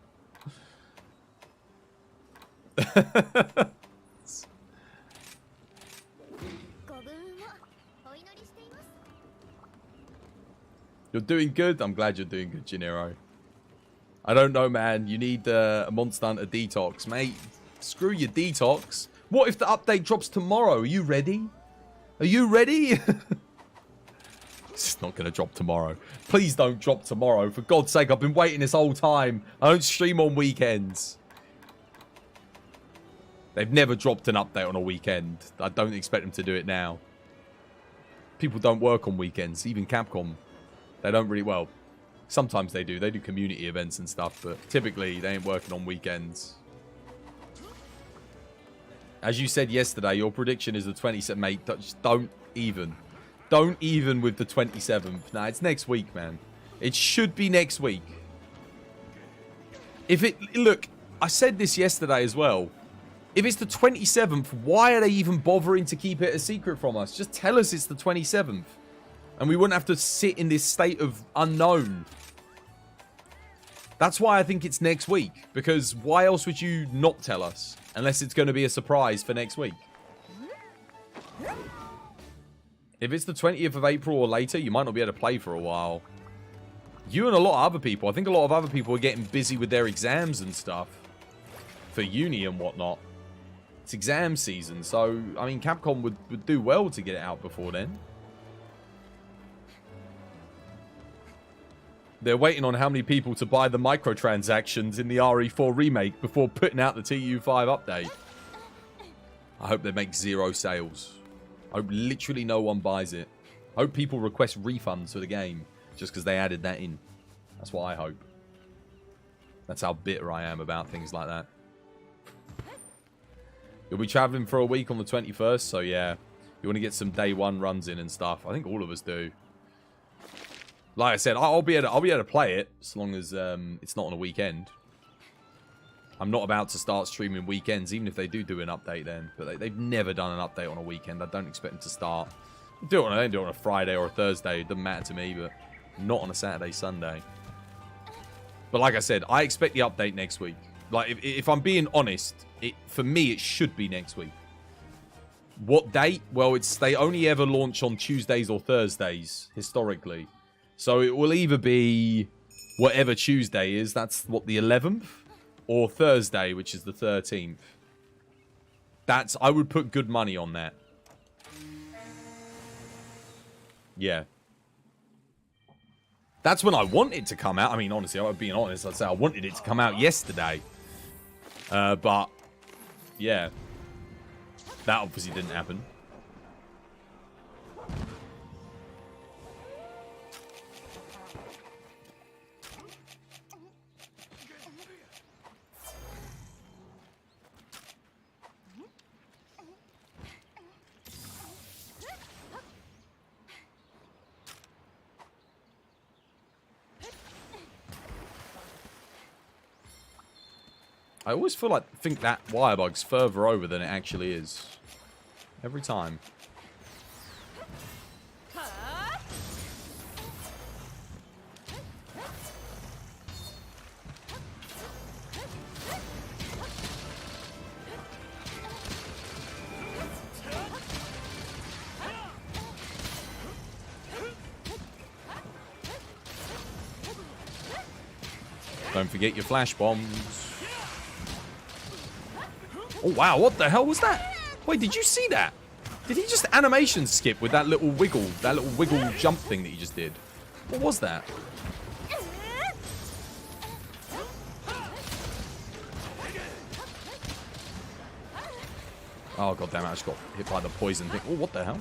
You're doing good? I'm glad you're doing good, Gennaro. I don't know, man. You need a Monster Hunter detox, mate. Screw your detox. What if the update drops tomorrow? Are you ready? Are you ready? It's not going to drop tomorrow. Please don't drop tomorrow. For God's sake, I've been waiting this whole time. I don't stream on weekends. They've never dropped an update on a weekend. I don't expect them to do it now. People don't work on weekends. Even Capcom. They don't really... Well, sometimes they do. They do community events and stuff. But typically, they ain't working on weekends. As you said yesterday, your prediction is the 27th. Mate, just don't even. Don't even with the 27th. Nah, it's next week, man. It should be next week. If it... Look, I said this yesterday as well. If it's the 27th, why are they even bothering to keep it a secret from us? Just tell us it's the 27th. And we wouldn't have to sit in this state of unknown. That's why I think it's next week. Because why else would you not tell us? Unless it's going to be a surprise for next week. If it's the 20th of April or later, you might not be able to play for a while. You and a lot of other people. I think a lot of other people are getting busy with their exams and stuff. For uni and whatnot. It's exam season. So, I mean, Capcom would do well to get it out before then. They're waiting on how many people to buy the microtransactions in the RE4 remake before putting out the TU5 update. I hope they make 0 sales. I hope literally no one buys it. I hope people request refunds for the game just because they added that in. That's what I hope. That's how bitter I am about things like that. You'll be traveling for a week on the 21st, so yeah. You want to get some day one runs in and stuff. I think all of us do. Like I said, I'll be able to play it as long as it's not on a weekend. I'm not about to start streaming weekends, even if they do an update then. But they've never done an update on a weekend. I don't expect them to start. They do it on a Friday or a Thursday. It doesn't matter to me, but not on a Saturday, Sunday. But like I said, I expect the update next week. Like, if I'm being honest, for me, it should be next week. What date? Well, they only ever launch on Tuesdays or Thursdays, historically. So it will either be whatever Tuesday is, that's what, the 11th? Or Thursday, which is the 13th. I would put good money on that. Yeah. That's when I want it to come out. I mean, honestly, I'm being honest. I'd say I wanted it to come out yesterday. But, yeah. That obviously didn't happen. I always think that wirebug's further over than it actually is. Every time. Don't forget your flash bombs. Oh, wow. What the hell was that? Wait, did you see that? Did he just animation skip with that little wiggle jump thing that he just did? What was that? Oh, god damn it. I just got hit by the poison thing. Oh, what the hell?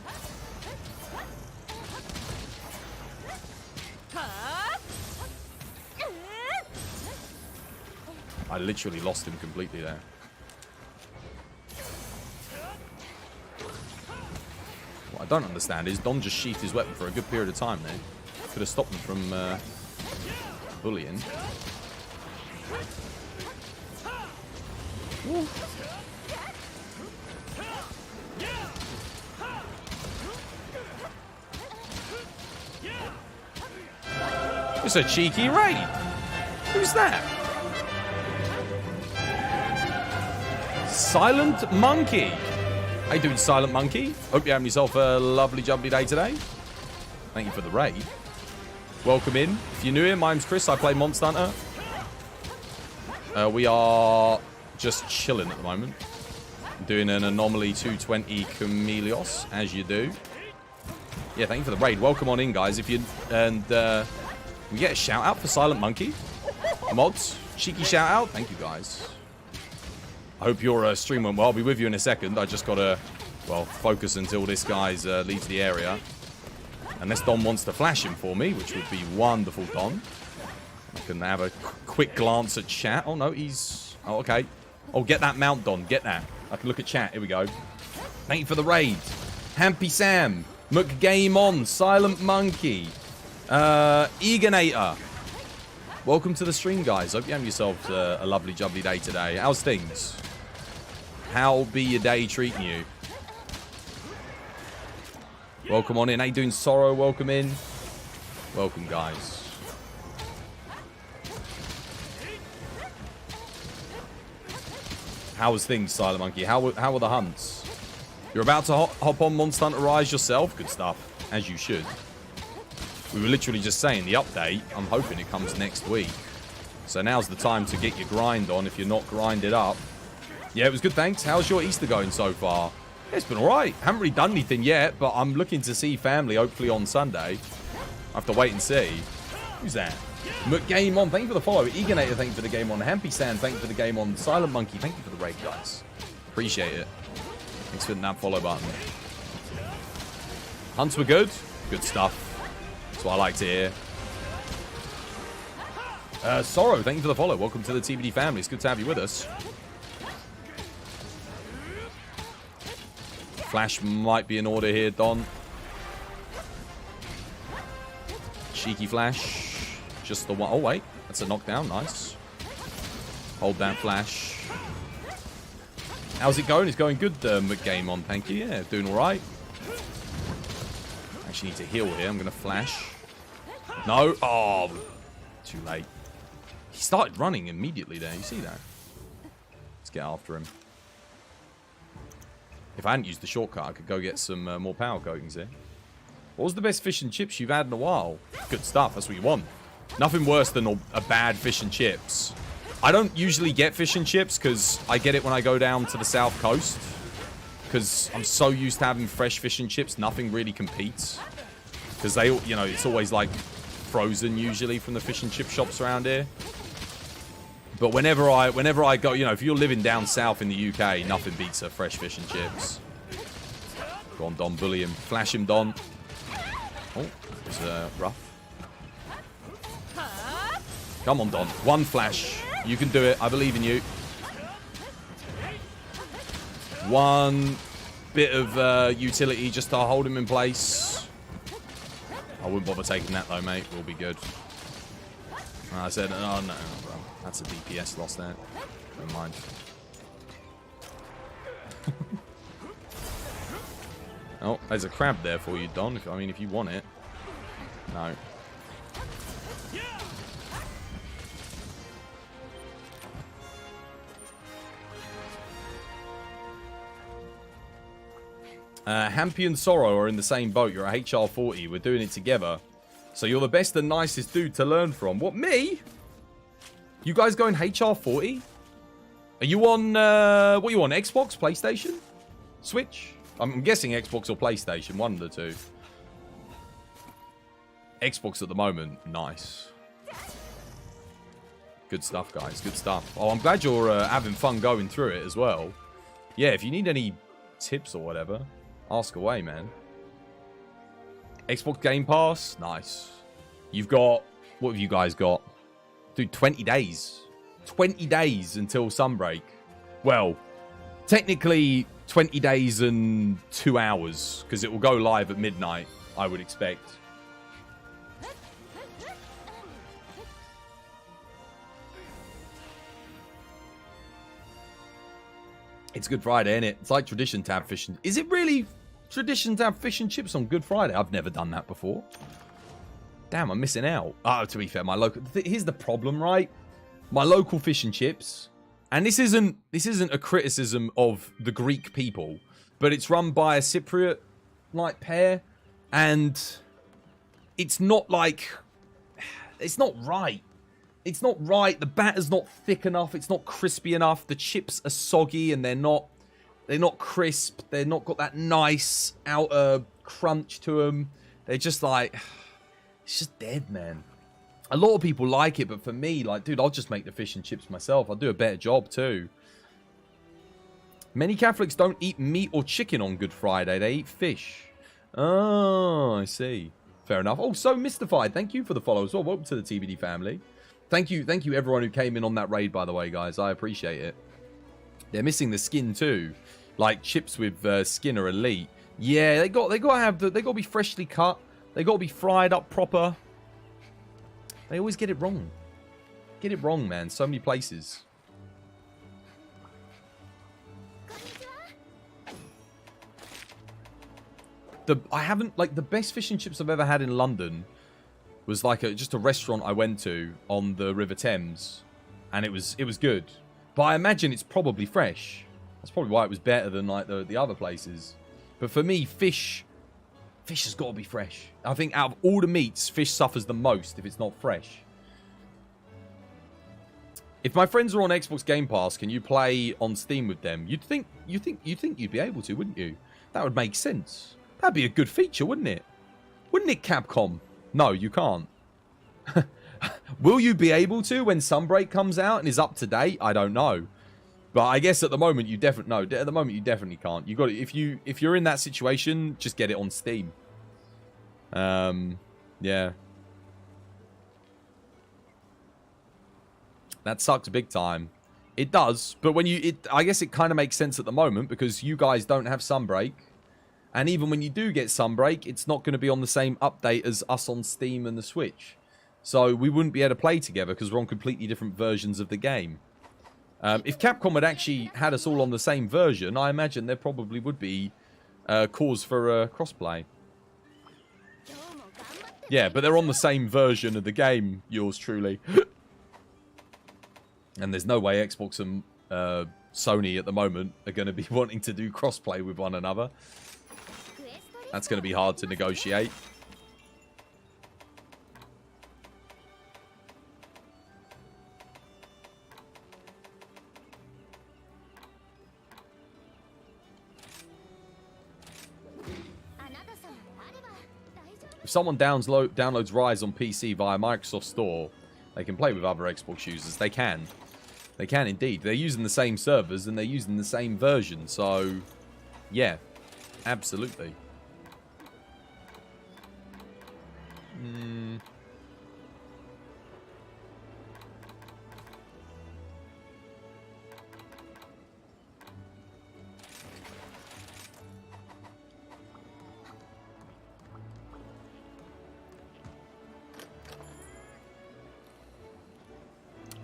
I literally lost him completely there. What I don't understand is Don just sheathed his weapon for a good period of time there. Could have stopped him from bullying. Ooh. It's a cheeky raid. Who's that? Silent Monkey. How you doing, Silent Monkey? Hope you're having yourself a lovely, jubbly day today. Thank you for the raid. Welcome in. If you're new here, my name's Chris. I play Monster Hunter. We are just chilling at the moment. Doing an Anomaly 220 Chameleos, as you do. Yeah, thank you for the raid. Welcome on in, guys. If you we get a shout out for Silent Monkey. Mods, cheeky shout out. Thank you, guys. I hope your stream went well. I'll be with you in a second. I just got to, well, focus until this guy's leaves the area. Unless Don wants to flash him for me, which would be wonderful, Don. I can have a quick glance at chat. Oh, no, he's... Oh, okay. Oh, get that mount, Don. Get that. I can look at chat. Here we go. Thank you for the raid. Hampy Sam. McGameon. Silent Monkey. Eaganator. Welcome to the stream, guys. Hope you have yourselves a lovely, jubbly day today. How's things? How be your day treating you? Welcome on in. How you doing, Sorrow? Welcome in. Welcome, guys. How's things, Silent Monkey? How are the hunts? You're about to hop on Monster Hunter Rise yourself? Good stuff. As you should. We were literally just saying the update. I'm hoping it comes next week. So now's the time to get your grind on if you're not grinded up. Yeah, it was good, thanks. How's your Easter going so far? It's been alright. Haven't really done anything yet, but I'm looking to see family hopefully on Sunday. I have to wait and see. Who's that? Game on, thank you for the follow. Eaganator, thank you for the game on. Hampy Sand, thank you for the game on. Silent Monkey, thank you for the raid, guys. Appreciate it. Thanks for hitting that follow button. Hunts were good. Good stuff. That's what I like to hear. Sorrow, thank you for the follow. Welcome to the TBD family. It's good to have you with us. Flash might be in order here, Don. Cheeky flash. Just the one. Oh, wait. That's a knockdown. Nice. Hold that flash. How's it going? It's going good, McGame on. Thank you. Yeah, doing all right. Actually need to heal here. I'm going to flash. No. Oh, too late. He started running immediately there. You see that? Let's get after him. If I hadn't used the shortcut, I could go get some more power coatings here. What was the best fish and chips you've had in a while? Good stuff. That's what you want. Nothing worse than a bad fish and chips. I don't usually get fish and chips because I get it when I go down to the south coast. Because I'm so used to having fresh fish and chips, nothing really competes. Because they, you know, it's always like frozen usually from the fish and chip shops around here. But whenever I go, you know, if you're living down south in the UK, nothing beats a fresh fish and chips. Go on, Don, bully him. Flash him, Don. Oh, it was rough. Come on, Don. One flash. You can do it. I believe in you. One bit of utility just to hold him in place. I wouldn't bother taking that, though, mate. We'll be good. I said, oh, no. Well, that's a DPS loss there. Never mind. Oh, there's a crab there for you, Don. I mean, if you want it. No. Hampy and Sorrow are in the same boat. You're at HR40. We're doing it together. So you're the best and nicest dude to learn from. What, me? You guys going HR40? Are you on, what are you on? Xbox? PlayStation? Switch? I'm guessing Xbox or PlayStation. One of the two. Xbox at the moment. Nice. Good stuff, guys. Good stuff. Oh, I'm glad you're having fun going through it as well. Yeah, if you need any tips or whatever, ask away, man. Xbox Game Pass? Nice. You've got... What have you guys got? Dude, 20 days. 20 days until Sunbreak. Well, technically 20 days and 2 hours, because it will go live at midnight, I would expect. It's Good Friday, isn't it? It's like tradition to have fish and... Is it really tradition to have fish and chips on Good Friday? I've never done that before. Damn, I'm missing out. Oh, to be fair, my local... Here's the problem, right? My local fish and chips... And this isn't a criticism of the Greek people, but it's run by a Cypriot, like, pair. And it's not like... It's not right. It's not right. The batter's not thick enough. It's not crispy enough. The chips are soggy and they're not crisp. They're not got that nice outer crunch to them. They're just like, it's just dead, man. A lot of people like it, but for me, like, dude, I'll just make the fish and chips myself. I'll do a better job too. Many Catholics don't eat meat or chicken on Good Friday. They eat fish. Oh, I see. Fair enough. Oh, so mystified. Thank you for the follow as well. Welcome to the TBD family. Thank you everyone who came in on that raid, by the way, guys. I appreciate it. They're missing the skin too. Like chips with skin are elite. Yeah, they got to be freshly cut. They got to be fried up proper. They always get it wrong. Get it wrong, man. So many places. The best fish and chips I've ever had in London was like just a restaurant I went to on the River Thames, and it was good. But I imagine it's probably fresh. That's probably why it was better than like the other places. But for me, fish has got to be fresh. I think out of all the meats, fish suffers the most if it's not fresh. If my friends are on Xbox Game Pass, can you play on Steam with them? You'd think you'd be able to, wouldn't you? That would make sense. That'd be a good feature, wouldn't it? Wouldn't it, Capcom? No, you can't. Will you be able to when Sunbreak comes out and is up to date? I don't know. But I guess at the moment you definitely no. At the moment you definitely can't. You got it. If you're in that situation, just get it on Steam. Yeah. That sucks big time. It does, but I guess it kind of makes sense at the moment because you guys don't have Sunbreak. And even when you do get Sunbreak, it's not going to be on the same update as us on Steam and the Switch. So we wouldn't be able to play together because we're on completely different versions of the game. If Capcom had actually had us all on the same version, I imagine there probably would be cause for crossplay. Yeah, but they're on the same version of the game, yours truly. And there's no way Xbox and Sony at the moment are going to be wanting to do crossplay with one another. That's going to be hard to negotiate. If someone downloads Rise on PC via Microsoft Store, they can play with other Xbox users. They can. They can indeed. They're using the same servers and they're using the same version. So, yeah. Absolutely.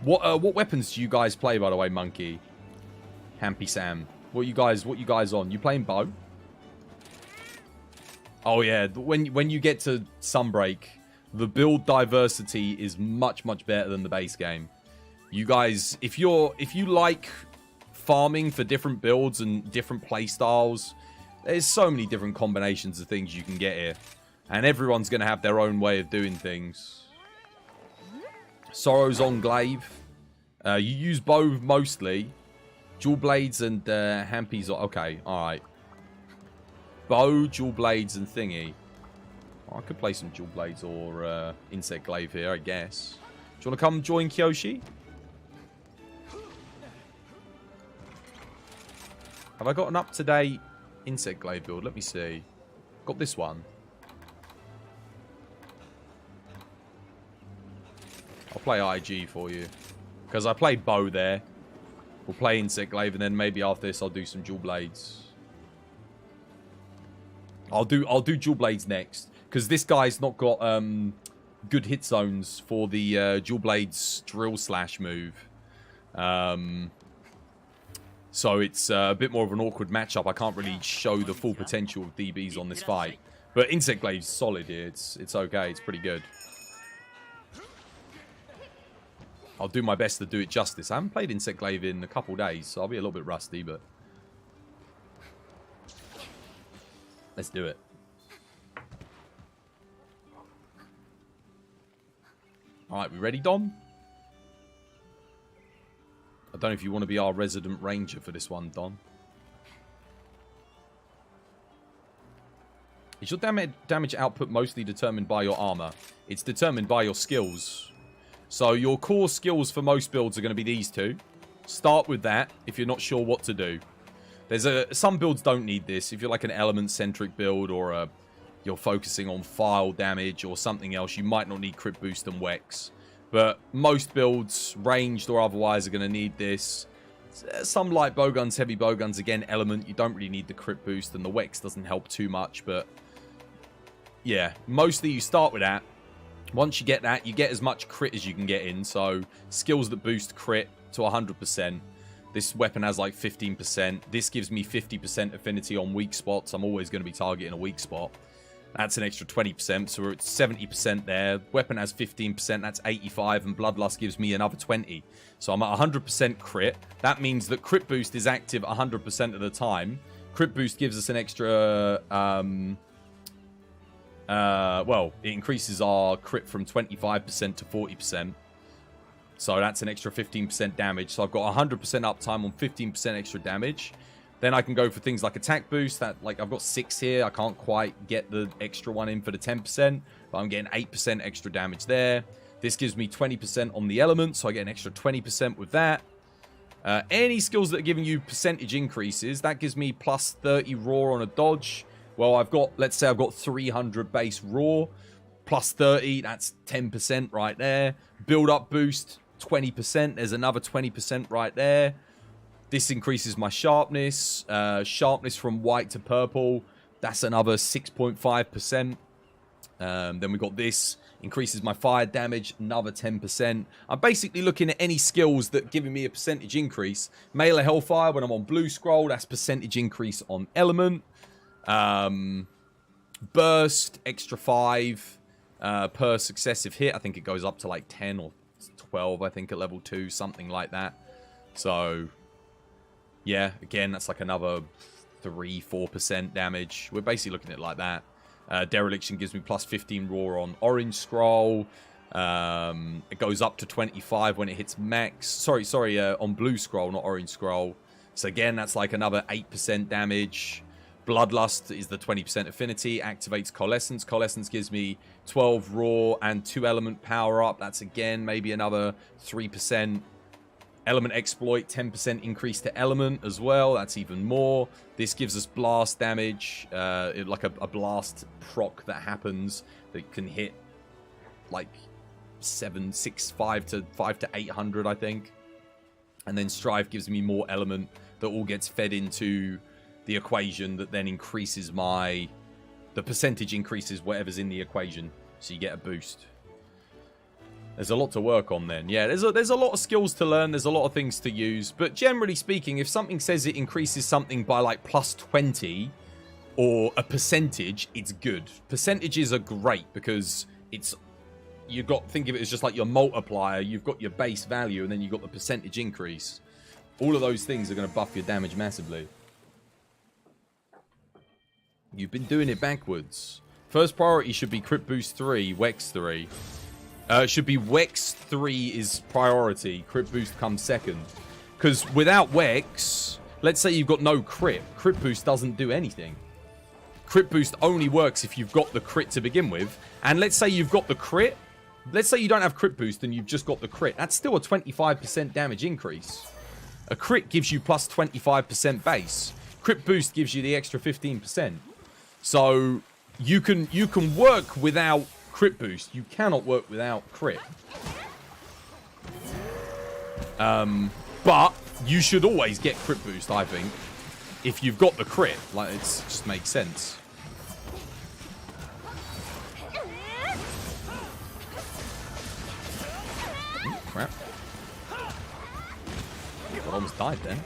What weapons do you guys play, by the way, Monkey? Hampy Sam. What you guys on? You playing bow? Oh yeah, when you get to Sunbreak, the build diversity is much better than the base game. You guys, if you like farming for different builds and different play styles, there's so many different combinations of things you can get here, and everyone's gonna have their own way of doing things. Sorrow's Enclave. You use bow mostly. Dual blades and Hampies. Okay, alright. Bow, dual blades, and thingy. Oh, I could play some dual blades or insect glaive here, I guess. Do you want to come join Kyoshi? Have I got an up-to-date insect glaive build? Let me see. Got this one. I'll play IG for you. Because I played bow there. We'll play insect glaive and then maybe after this I'll do some dual blades. I'll do dual blades next. Because this guy's not got good hit zones for the dual blades drill slash move. So it's a bit more of an awkward matchup. I can't really show the full potential of DBs on this fight. But insect glaive's solid here. It's okay. It's pretty good. I'll do my best to do it justice. I haven't played Insect Glaive in a couple days, so I'll be a little bit rusty, but... let's do it. Alright, we ready, Dom? I don't know if you want to be our resident ranger for this one, Don. Is your damage output mostly determined by your armor? It's determined by your skills. So your core skills for most builds are going to be these two. Start with that if you're not sure what to do. Some builds don't need this. If you're like an element-centric build or you're focusing on file damage or something else, you might not need crit boost and Wex. But most builds, ranged or otherwise, are going to need this. Some light bowguns, heavy bowguns, again, element, you don't really need the crit boost and the Wex doesn't help too much. But yeah, mostly you start with that. Once you get that, you get as much crit as you can get in. So, skills that boost crit to 100%. This weapon has like 15%. This gives me 50% affinity on weak spots. I'm always going to be targeting a weak spot. That's an extra 20%, so we're at 70% there. Weapon has 15%, that's 85, and Bloodlust gives me another 20. So I'm at 100% crit. That means that crit boost is active 100% of the time. Crit boost gives us an extra... well, it increases our crit from 25% to 40%. So that's an extra 15% damage. So I've got 100% uptime on 15% extra damage. Then I can go for things like attack boost. That, like, I've got 6 here. I can't quite get the extra one in for the 10%. But I'm getting 8% extra damage there. This gives me 20% on the element. So I get an extra 20% with that. Any skills that are giving you percentage increases, that gives me plus 30 raw on a dodge. Well, I've got, let's say I've got 300 base raw, plus 30, that's 10% right there. Build up boost, 20%, there's another 20% right there. This increases my sharpness. Sharpness from white to purple, that's another 6.5%. Then we got this. Increases my fire damage, another 10%. I'm basically looking at any skills that giving me a percentage increase. Melee Hellfire, when I'm on blue scroll, that's percentage increase on element. Burst, extra 5 per successive hit. I think it goes up to like 10 or 12, I think, at level 2, something like that. So, yeah, again, that's like another 3-4% damage. We're basically looking at it like that. Dereliction gives me plus 15 raw on orange scroll. It goes up to 25 when it hits max. Sorry, on blue scroll, not orange scroll. So again, that's like another 8% damage. Bloodlust is the 20% affinity. Activates Coalescence. Coalescence gives me 12 raw and 2 element power up. That's again maybe another 3%. Element Exploit, 10% increase to element as well. That's even more. This gives us blast damage, like a blast proc that happens that can hit like 5 to 800, I think. And then Strive gives me more element that all gets fed into the equation that then increases the percentage increases whatever's in the equation. So you get a boost. There's a lot to work on then. Yeah, there's a lot of skills to learn. There's a lot of things to use. But generally speaking, if something says it increases something by like plus 20 or a percentage, it's good. Percentages are great because think of it as just like your multiplier. You've got your base value and then you've got the percentage increase. All of those things are going to buff your damage massively. You've been doing it backwards. First priority should be Crit Boost 3, Wex 3. Should be Wex 3 is priority. Crit Boost comes second. Because without Wex, let's say you've got no crit. Crit Boost doesn't do anything. Crit Boost only works if you've got the crit to begin with. And let's say you've got the crit. Let's say you don't have Crit Boost and you've just got the crit. That's still a 25% damage increase. A crit gives you plus 25% base. Crit Boost gives you the extra 15%. So you can work without Crit Boost. You cannot work without crit. But you should always get Crit Boost, I think. If you've got the crit. Like, it just makes sense. Ooh, crap. I almost died then.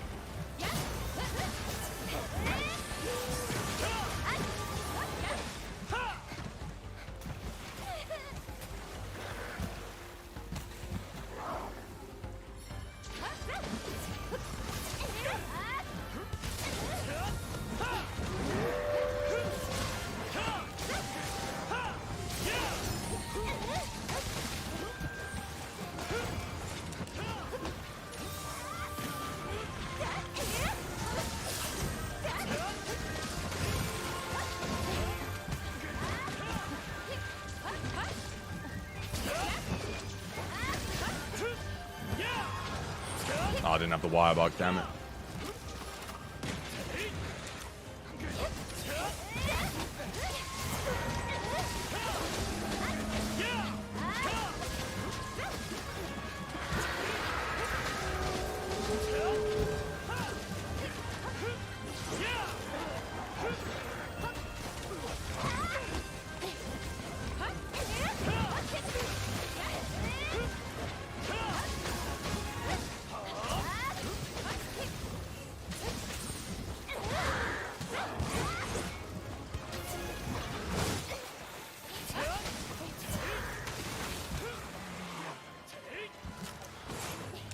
Oh, I didn't have the wire bug, damn it.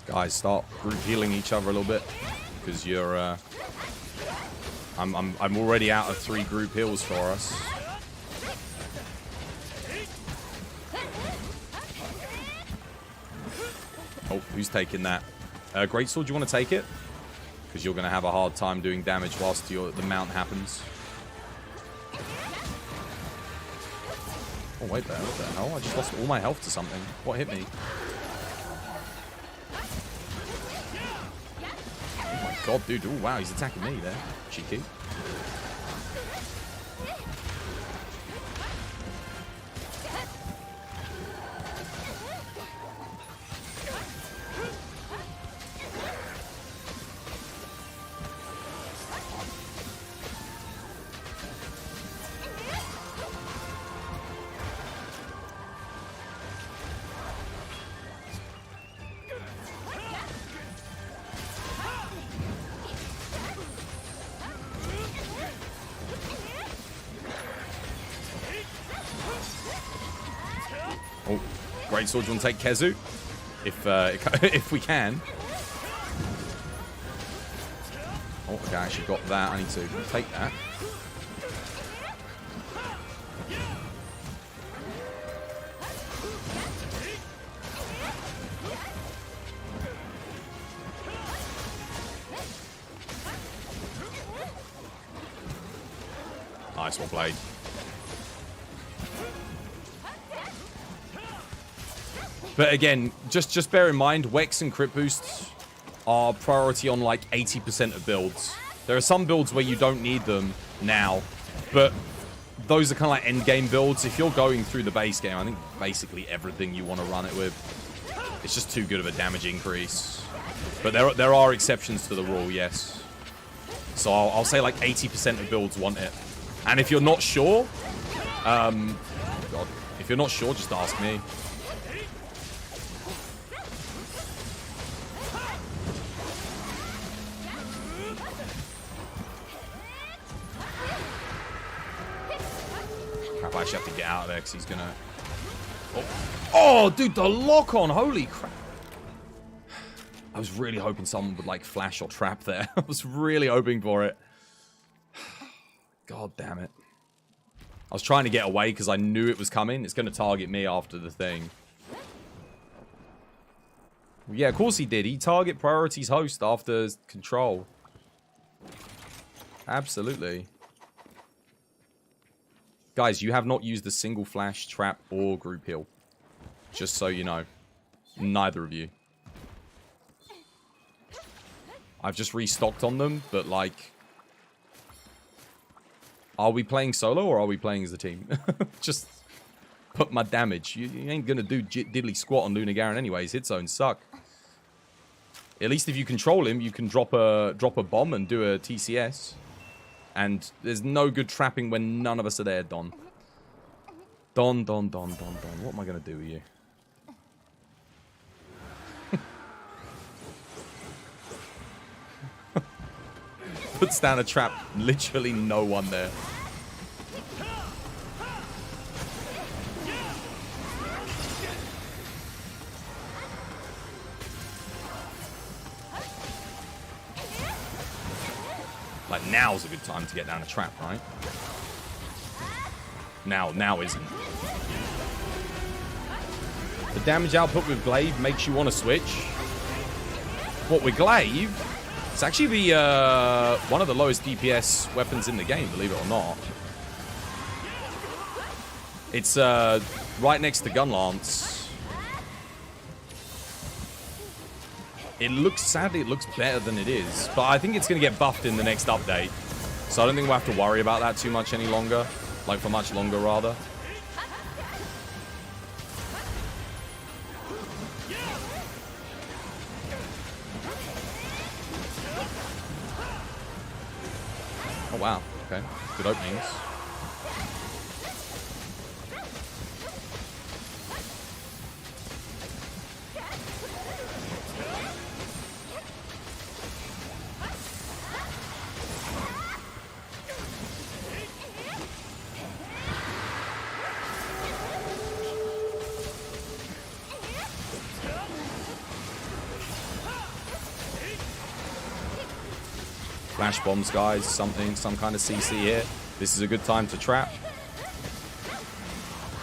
Guys, start group healing each other a little bit, because you're. I'm already out of 3 group heals for us. Oh, who's taking that? Greatsword, do you want to take it? Because you're going to have a hard time doing damage whilst the mount happens. Oh wait there, what the hell? I just lost all my health to something. What hit me? God, dude. Oh, wow. He's attacking me there. Cheeky. Great sword, you want to take Kezu? If we can. Oh, okay, I actually got that. I need to take that. Nice one, Blade. But again, just bear in mind, Wex and crit boosts are priority on like 80% of builds. There are some builds where you don't need them now, but those are kind of like end game builds. If you're going through the base game, I think basically everything you want to run it with. It's just too good of a damage increase. But there are exceptions to the rule, yes. So I'll say like 80% of builds want it. And if you're not sure, God, if you're not sure, just ask me. Crap, I actually have to get out of there because he's gonna... Oh, dude, the lock on, holy crap. I was really hoping someone would like flash or trap there. I was really hoping for it. God damn it. I was trying to get away because I knew it was coming. It's going to target me after the thing. Yeah, of course he did. He target priorities host after control. Absolutely. Guys, you have not used a single flash, trap, or group heal. Just so you know. Neither of you. I've just restocked on them, but like... Are we playing solo or are we playing as a team? Just put my damage. You ain't gonna do diddly squat on Lunar Garen anyways. Hit zones suck. At least if you control him, you can drop a bomb and do a TCS. And there's no good trapping when none of us are there, Don. Don. What am I gonna do with you? Puts down a trap. Literally no one there. Like, now's a good time to get down a trap, right? Now isn't. The damage output with Glaive makes you want to switch. What, with Glaive? It's actually the one of the lowest DPS weapons in the game, believe it or not. It's right next to Gun Lance. It looks, sadly, it looks better than it is. But I think it's going to get buffed in the next update. So I don't think we'll have to worry about that too much any longer. Like, for much longer, rather. Oh, wow. Okay. Good openings. Flash bombs, guys. Some kind of CC here. This is a good time to trap.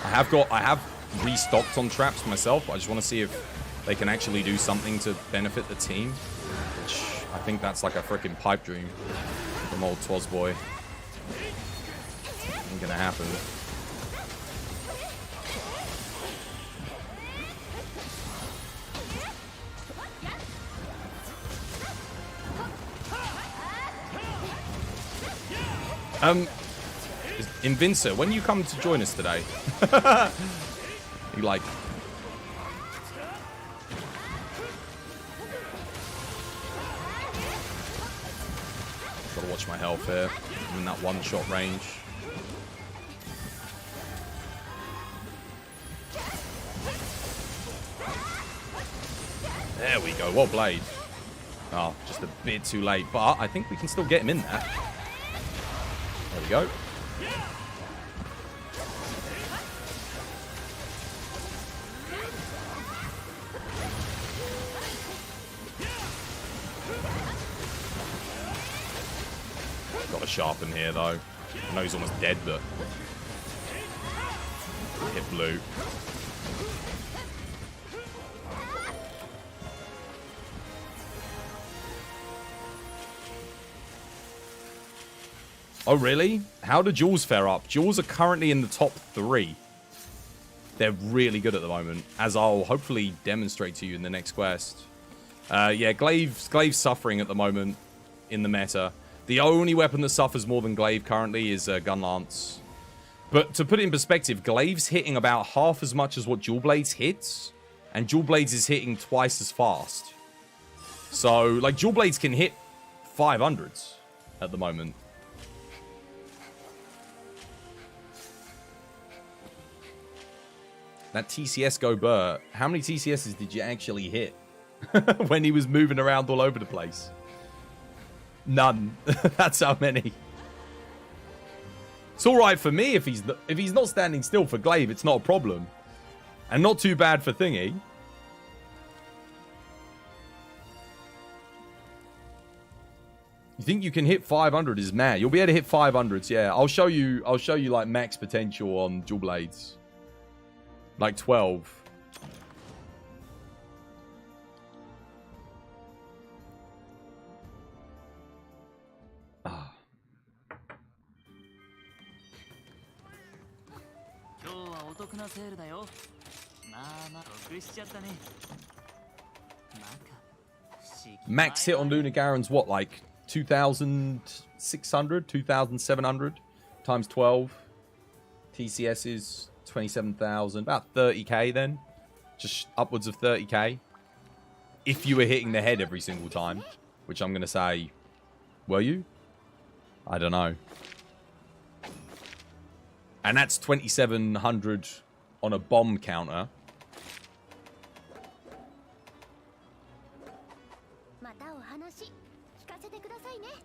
I have restocked on traps myself. I just want to see if they can actually do something to benefit the team. Which I think that's like a freaking pipe dream from old Twozboy. Ain't gonna happen. Invincer, when you come to join us today, you like... Gotta watch my health here. I'm in that one-shot range. There we go. Well played. Oh, just a bit too late, but I think we can still get him in there. There we go. sharpen here, though. I know he's almost dead, but... Hit blue. Oh, really? How do Jules fare up? Jules are currently in the top 3. They're really good at the moment, as I'll hopefully demonstrate to you in the next quest. Yeah, Glaive's suffering at the moment in the meta. The only weapon that suffers more than Glaive currently is Gun Lance. But to put it in perspective, Glaive's hitting about half as much as what Dual Blades hits, and Dual Blades is hitting twice as fast. So, like, Dual Blades can hit 500s at the moment. That TCS Go Burr, how many TCSs did you actually hit when he was moving around all over the place? None. That's how many. It's all right for me if he's not standing still. For Glaive, it's not a problem. And not too bad for Thingy. You think you can hit 500 is mad. You'll be able to hit 500s, yeah. I'll show you like max potential on Dual Blades. Like 12. Ah. Max hit on Lunar Garen's what, like 2,600, 2,700 times 12. TCS is 27,000, about 30k then. Just upwards of 30k. If you were hitting the head every single time, which I'm going to say, were you? I don't know. And that's 2,700 on a bomb counter.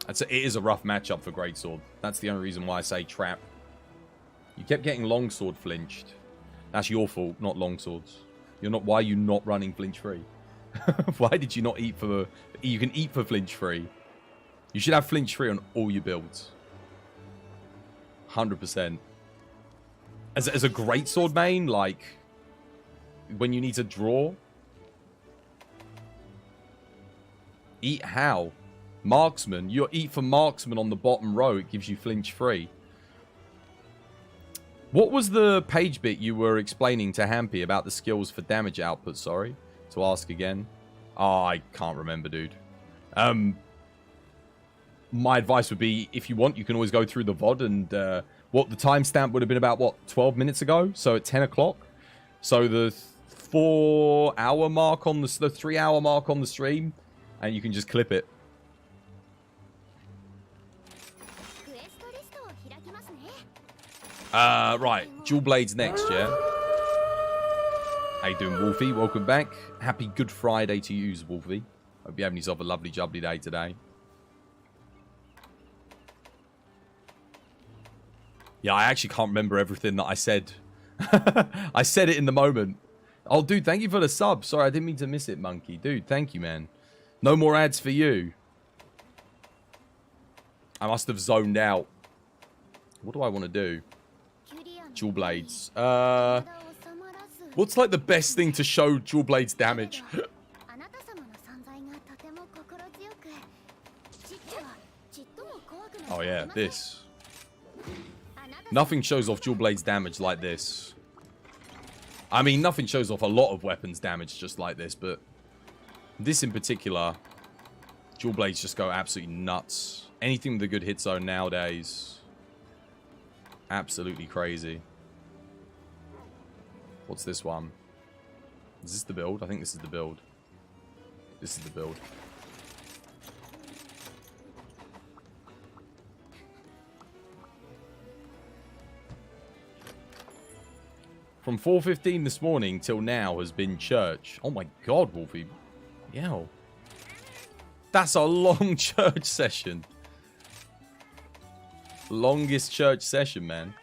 It is a rough matchup for Greatsword. That's the only reason why I say trap. You kept getting longsword flinched. That's your fault, not longswords. You're not. Why are you not running flinch free? Why did you not eat for? You can eat for flinch free. You should have flinch free on all your builds. 100%. As a greatsword main, like when you need to draw, eat how? Marksman. You eat for marksman on the bottom row. It gives you flinch free. What was the page bit you were explaining to Hampy about the skills for damage output? Sorry, to ask again. Oh, I can't remember, dude. My advice would be, if you want, you can always go through the VOD and what the timestamp would have been about, what, 12 minutes ago? So at 10 o'clock. So the 4-hour mark on the 3-hour mark on the stream, and you can just clip it. Right, Dual Blades next, yeah? How you doing, Wolfie? Welcome back. Happy Good Friday to you, Wolfie. Hope you're having yourself a lovely, jubbly day today. Yeah, I actually can't remember everything that I said. I said it in the moment. Oh, dude, thank you for the sub. Sorry, I didn't mean to miss it, Monkey. Dude, thank you, man. No more ads for you. I must have zoned out. What do I want to do? Dual Blades. What's like the best thing to show Dual Blades damage? Oh yeah, this. Nothing shows off Dual Blades damage like this. I mean, nothing shows off a lot of weapons damage just like this, but this in particular, Dual Blades just go absolutely nuts. Anything with a good hit zone nowadays, absolutely crazy. What's this one? Is this the build? I think this is the build. This is the build. From 4:15 this morning till now has been church. Oh my god, Wolfie. Yeah. That's a long church session. Longest church session, man.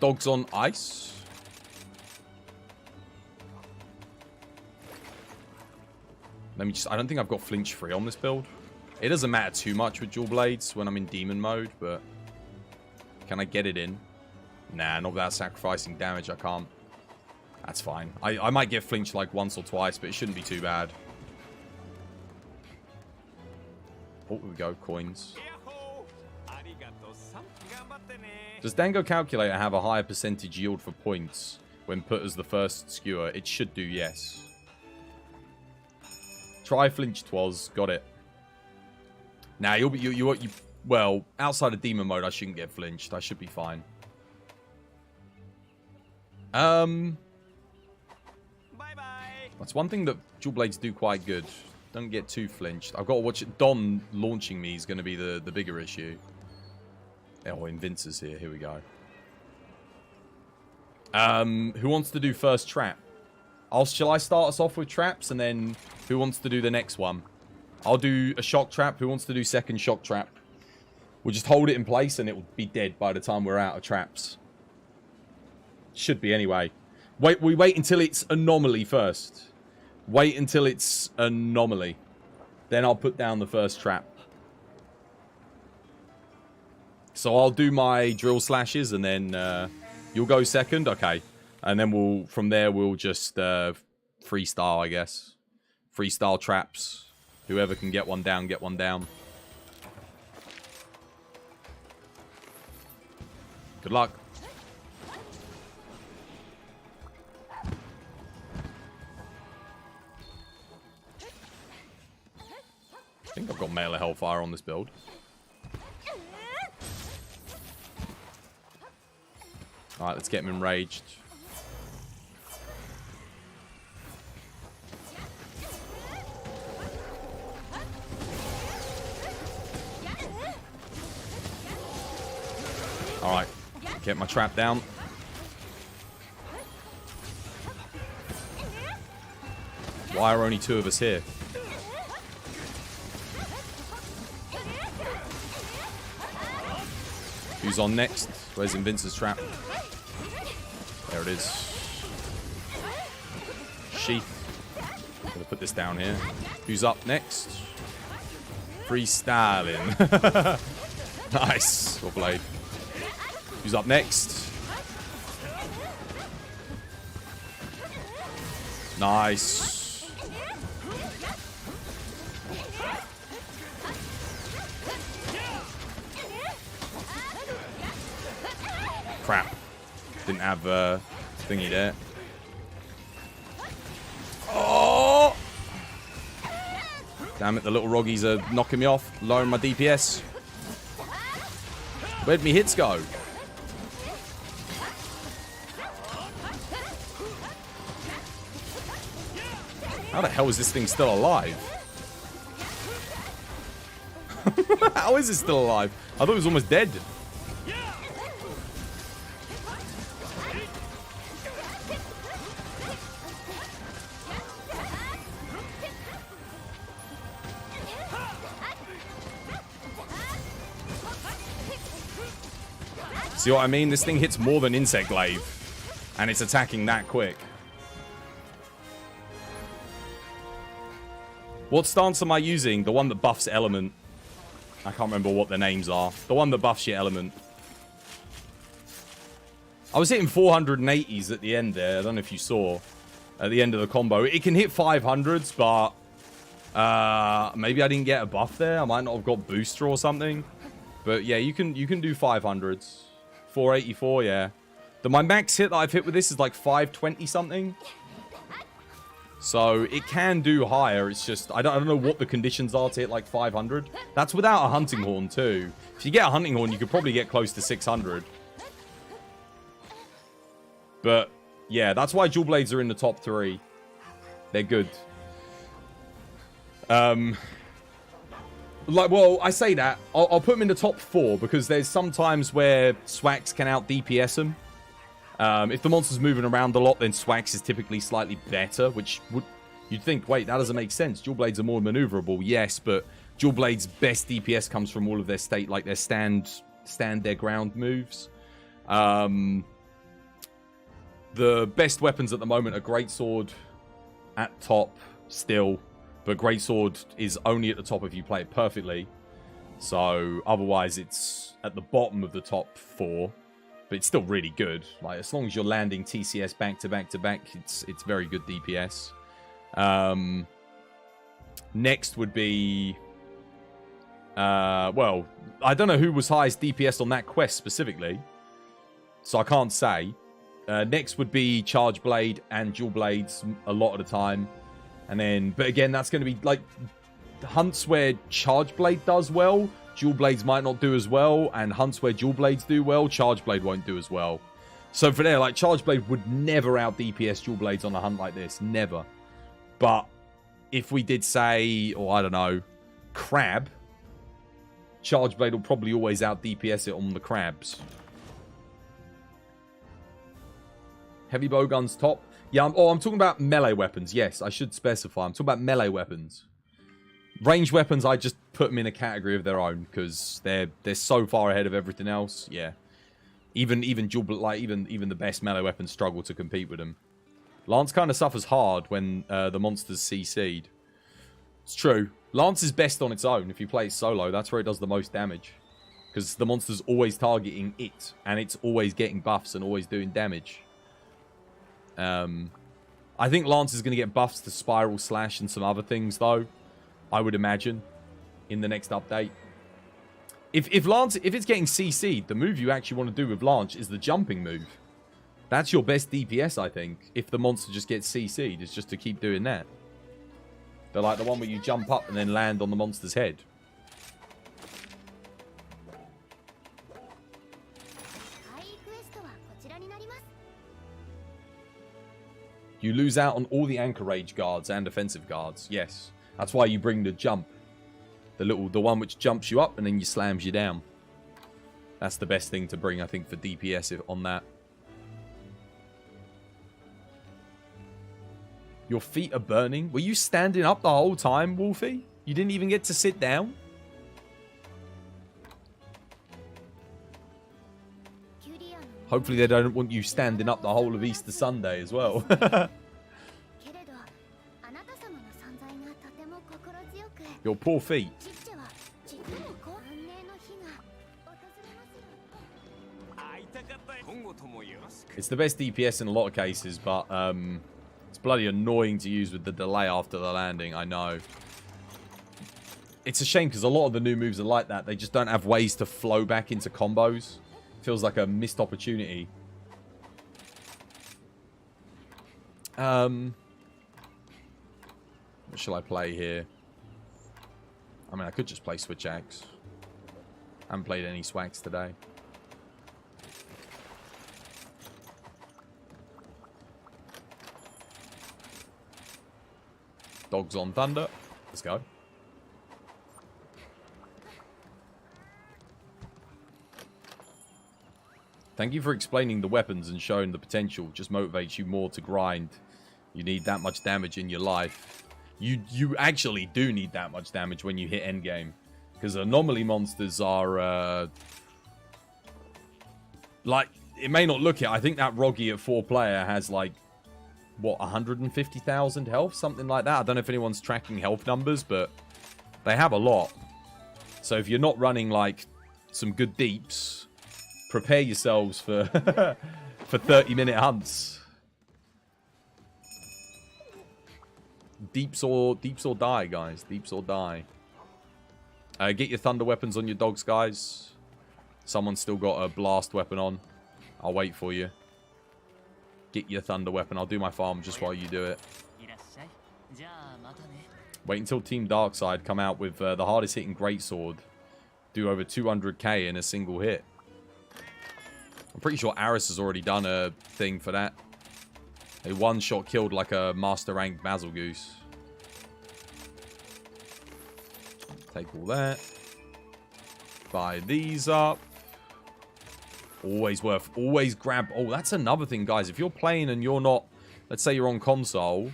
Dogs on ice. Let me just... I don't think I've got flinch free on this build. It doesn't matter too much with dual blades when I'm in demon mode, but... Can I get it in? Nah, not without sacrificing damage. I can't. That's fine. I might get flinched like once or twice, but it shouldn't be too bad. Oh, here we go. Coins. Does Dango Calculator have a higher percentage yield for points when put as the first skewer? It should do, yes. Try flinch twas. Got it. Now, you'll be... well, outside of demon mode, I shouldn't get flinched. I should be fine. That's one thing that dual blades do quite good. Don't get too flinched. I've got to watch it. Don launching me is going to be the bigger issue. Oh, Vince's here. Here we go. Who wants to do first trap? Shall I start us off with traps, and then who wants to do the next one? I'll do a shock trap. Who wants to do second shock trap? We'll just hold it in place, and it will be dead by the time we're out of traps. Should be anyway. We wait until it's anomaly first. Wait until it's anomaly. Then I'll put down the first trap. So I'll do my drill slashes, and then you'll go second. Okay. And then from there we'll just freestyle, I guess. Freestyle traps. Whoever can get one down, get one down. Good luck. I think I've got Mail of Hellfire on this build. Alright, let's get him enraged. Alright, get my trap down. Why are only two of us here? Who's on next? Where's Vince's trap? There it is. Sheath. I'm gonna put this down here. Who's up next? Freestyling. Nice. Well played. Who's up next? Nice. Crap. Didn't have thingy there. Oh! Damn it, the little roggies are knocking me off, lowering my DPS. Where'd me hits go? How the hell is this thing still alive? How is it still alive? I thought it was almost dead. See what I mean? This thing hits more than Insect Glaive, and it's attacking that quick. What stance am I using? The one that buffs element. I can't remember what the names are. The one that buffs your element. I was hitting 480s at the end there. I don't know if you saw. At the end of the combo. It can hit 500s, but... maybe I didn't get a buff there. I might not have got booster or something. But yeah, you can do 500s. 484, yeah. My max hit that I've hit with this is like 520 something. So it can do higher. It's just I don't know what the conditions are to hit like 500. That's without a hunting horn too. If you get a hunting horn, you could probably get close to 600. But yeah, that's why dual blades are in the top 3. They're good. Like, well, I say that. I'll put them in the top 4 because there's some times where Swax can out DPS them. If the monster's moving around a lot, then Swax is typically slightly better, which you'd think, wait, that doesn't make sense. Dual blades are more maneuverable, yes, but dual blades' best DPS comes from all of their their stand their ground moves. The best weapons at the moment are greatsword at top still. But Greatsword is only at the top if you play it perfectly. So otherwise it's at the bottom of the top 4. But it's still really good. Like, as long as you're landing TCS back to back to back, it's very good DPS. Next would be... well, I don't know who was highest DPS on that quest specifically. So I can't say. Next would be Charge Blade and Dual Blades a lot of the time. And then, but again, that's going to be like hunts where Charge Blade does well. Dual Blades might not do as well. And hunts where Dual Blades do well, Charge Blade won't do as well. So for there, like, Charge Blade would never out DPS Dual Blades on a hunt like this. Never. But if we did say, or I don't know, Crab, Charge Blade will probably always out DPS it on the crabs. Heavy bowguns top. Yeah, I'm talking about melee weapons. Yes, I should specify. I'm talking about melee weapons. Ranged weapons, I just put them in a category of their own because they're so far ahead of everything else. Yeah, even dual, like even the best melee weapons struggle to compete with them. Lance kind of suffers hard when the monsters CC'd. It's true. Lance is best on its own. If you play it solo, that's where it does the most damage. Because the monster's always targeting it. And it's always getting buffs and always doing damage. I think Lance is going to get buffs to Spiral Slash and some other things, though. I would imagine. In the next update. If it's getting CC'd, the move you actually want to do with Lance is the jumping move. That's your best DPS, I think. If the monster just gets CC'd, is just to keep doing that. They're like the one where you jump up and then land on the monster's head. You lose out on all the Anchorage guards and offensive guards. Yes. That's why you bring the jump. The one which jumps you up and then you slams you down. That's the best thing to bring, I think, for DPS on that. Your feet are burning? Were you standing up the whole time, Wolfie? You didn't even get to sit down? Hopefully they don't want you standing up the whole of Easter Sunday as well. Your poor feet. It's the best DPS in a lot of cases, but it's bloody annoying to use with the delay after the landing, I know. It's a shame because a lot of the new moves are like that. They just don't have ways to flow back into combos. Feels like a missed opportunity. What shall I play here? I mean, I could just play Switch Axe. I haven't played any swags today. Dogs on Thunder. Let's go. Thank you for explaining the weapons and showing the potential. Just motivates you more to grind. You need that much damage in your life. You actually do need that much damage when you hit endgame. Because anomaly monsters are... like, it may not look it. I think that Roggy at 4-player has like... what, 150,000 health? Something like that. I don't know if anyone's tracking health numbers, but they have a lot. So if you're not running like some good deeps, prepare yourselves for for 30-minute hunts. Deeps or die, guys. Deeps or die. Get your thunder weapons on your dogs, guys. Someone's still got a blast weapon on. I'll wait for you. Get your thunder weapon. I'll do my farm just while you do it. Wait until Team Darkside come out with the hardest hitting greatsword. Do over 200k in a single hit. I'm pretty sure Aris has already done a thing for that. A one-shot killed like a master rank Basil Goose. Take all that. Buy these up. Always grab... oh, that's another thing, guys. If you're playing and you're not... let's say you're on console.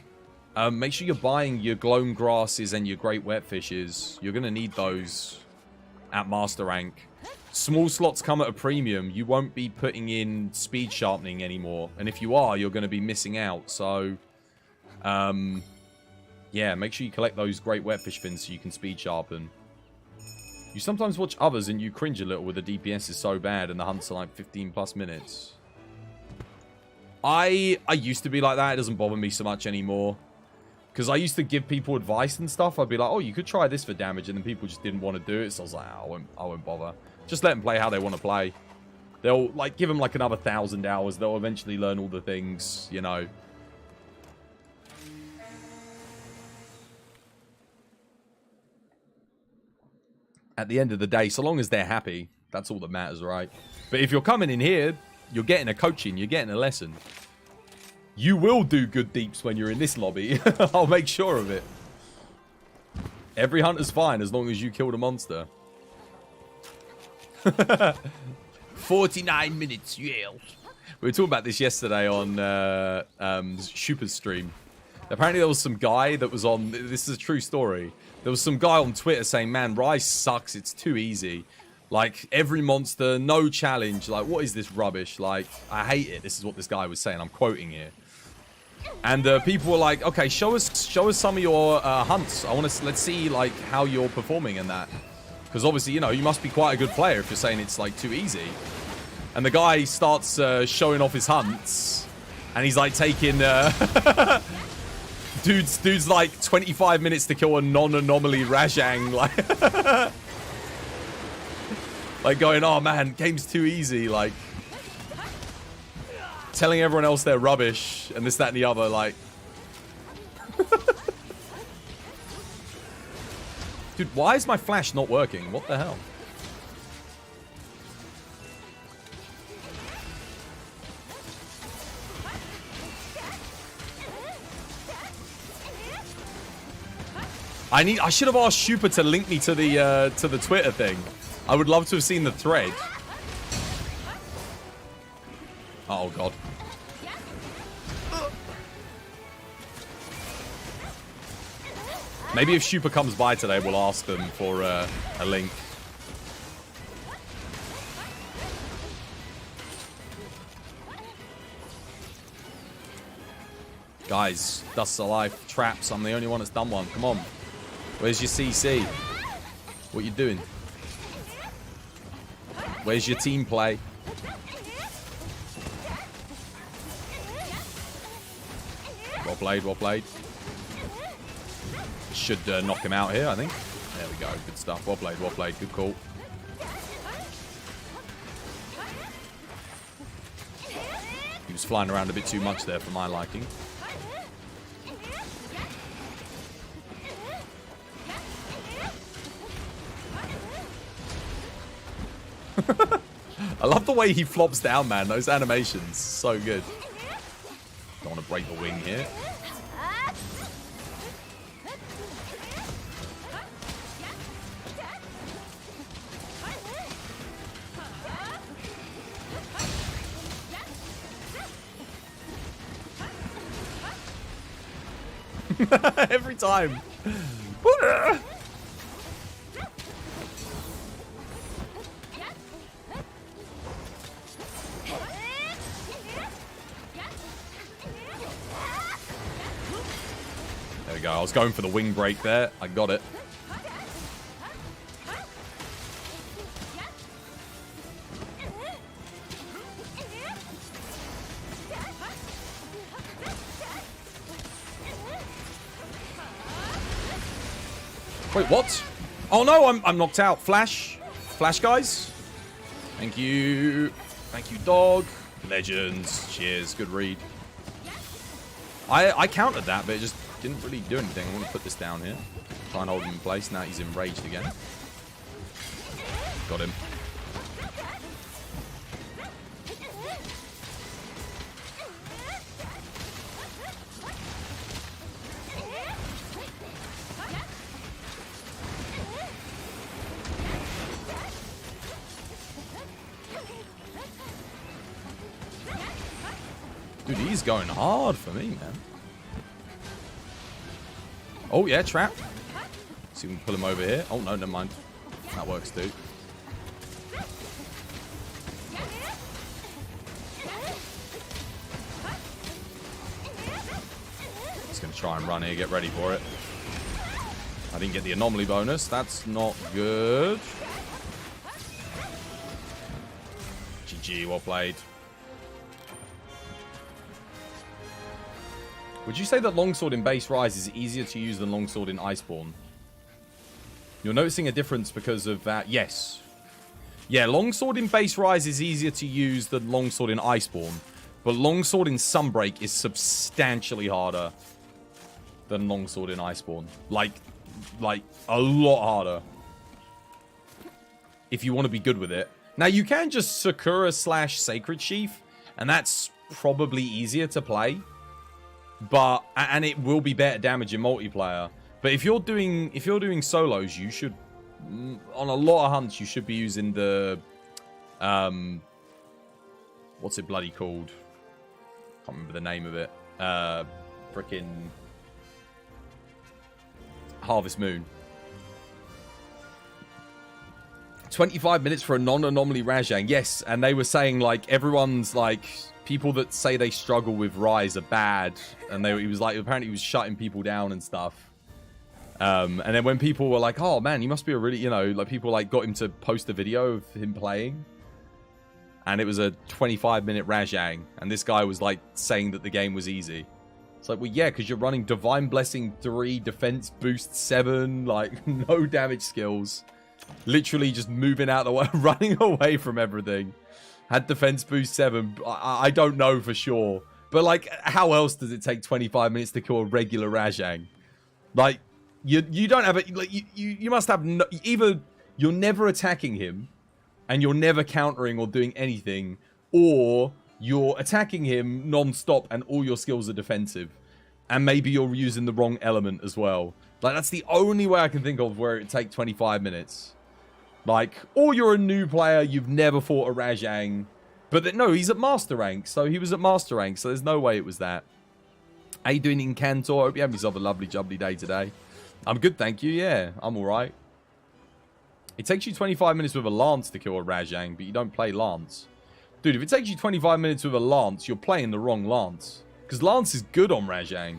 Make sure you're buying your Gloam Grasses and your Great Wetfishes. You're going to need those at Master Rank. Small slots come at a premium. You won't be putting in speed sharpening anymore. And if you are, you're going to be missing out. So, Yeah, make sure you collect those great wetfish fins so you can speed sharpen. You sometimes watch others and you cringe a little with the DPS is so bad and the hunts are like 15 plus minutes. I used to be like that. It doesn't bother me so much anymore. Because I used to give people advice and stuff. I'd be like, oh, you could try this for damage. And then people just didn't want to do it. So I was like, oh, I won't bother. Just let them play how they want to play. They'll, like, give them, like, another 1,000 hours. They'll eventually learn all the things, you know. At the end of the day, so long as they're happy, that's all that matters, right? But if you're coming in here, you're getting a coaching. You're getting a lesson. You will do good deeps when you're in this lobby. I'll make sure of it. Every hunter's fine as long as you kill the monster. 49 minutes, yeah. We were talking about this yesterday on Shupa's stream. Apparently there was some guy that was on... This is a true story. There was some guy on Twitter saying, man, Rise sucks. It's too easy. Like, every monster, no challenge. Like, what is this rubbish? Like, I hate it. This is what this guy was saying. I'm quoting here. And people were like, okay, show us some of your hunts. Let's see, like, how you're performing in that. Because obviously, you know, you must be quite a good player if you're saying it's, like, too easy. And the guy starts showing off his hunts. And he's, like, taking... dude's, like, 25 minutes to kill a non-anomaly Rajang. Like... like, going, oh, man, game's too easy. Like... telling everyone else they're rubbish. And this, that, and the other, like... Dude, why is my flash not working? What the hell? I should have asked Shupa to link me to the Twitter thing. I would love to have seen the thread. Oh god. Maybe if Shupa comes by today, we'll ask them for a link. Guys, Dust's alive. Traps. I'm the only one that's done one. Come on. Where's your CC? What you doing? Where's your team play? Well played, well played. Should knock him out here, I think. There we go. Good stuff. Well played, well played. Good call. He was flying around a bit too much there for my liking. I love the way he flops down, man. Those animations, so good. Don't want to break the wing here. Every time. There we go. I was going for the wing break there. I got it. Wait, what? Oh no, I'm knocked out. Flash. Flash, guys. Thank you. Thank you, dog. Legends. Cheers. Good read. I countered that, but it just didn't really do anything. I want to put this down here. Try and hold him in place. Now he's enraged again. Got him. Dude, he's going hard for me, man. Oh, yeah, trap. See if we can pull him over here. Oh, no, never mind. That works, too. He's going to try and run here. Get ready for it. I didn't get the anomaly bonus. That's not good. GG, well played. Would you say that Longsword in Base Rise is easier to use than Longsword in Iceborne? You're noticing a difference because of that? Yes. Yeah, Longsword in Base Rise is easier to use than Longsword in Iceborne. But Longsword in Sunbreak is substantially harder than Longsword in Iceborne. Like a lot harder. If you want to be good with it. Now, you can just Sakura / Sacred Sheath. And that's probably easier to play. But, and it will be better damage in multiplayer. But if you're doing solos, you should, on a lot of hunts, you should be using the, what's it bloody called? Can't remember the name of it. Frickin' Harvest Moon. 25 minutes for a non-anomaly Rajang. Yes, and they were saying, like, everyone's, like, people that say they struggle with Rise are bad. And he was like, apparently he was shutting people down and stuff. And then when people were like, oh, man, he must be a really, you know, like, people, like, got him to post a video of him playing. And it was a 25-minute Rajang. And this guy was, like, saying that the game was easy. It's like, well, yeah, because you're running Divine Blessing 3, Defense Boost 7, like, no damage skills. Literally just moving out the way, running away from everything. Had Defense Boost 7. I don't know for sure. But, like, how else does it take 25 minutes to kill a regular Rajang? Like, you don't have it. Like, you must have no, either you're never attacking him and you're never countering or doing anything, or you're attacking him non-stop and all your skills are defensive. And maybe you're using the wrong element as well. Like, that's the only way I can think of where it'd take 25 minutes. Like, or you're a new player, you've never fought a Rajang. But no, he's at Master Rank, so he was at Master Rank, so there's no way it was that. How you doing in Cantor? Hope you have yourself a lovely, jubbly day today. I'm good, thank you, yeah. I'm alright. It takes you 25 minutes with a Lance to kill a Rajang, but you don't play Lance. Dude, if it takes you 25 minutes with a Lance, you're playing the wrong Lance. Because Lance is good on Rajang.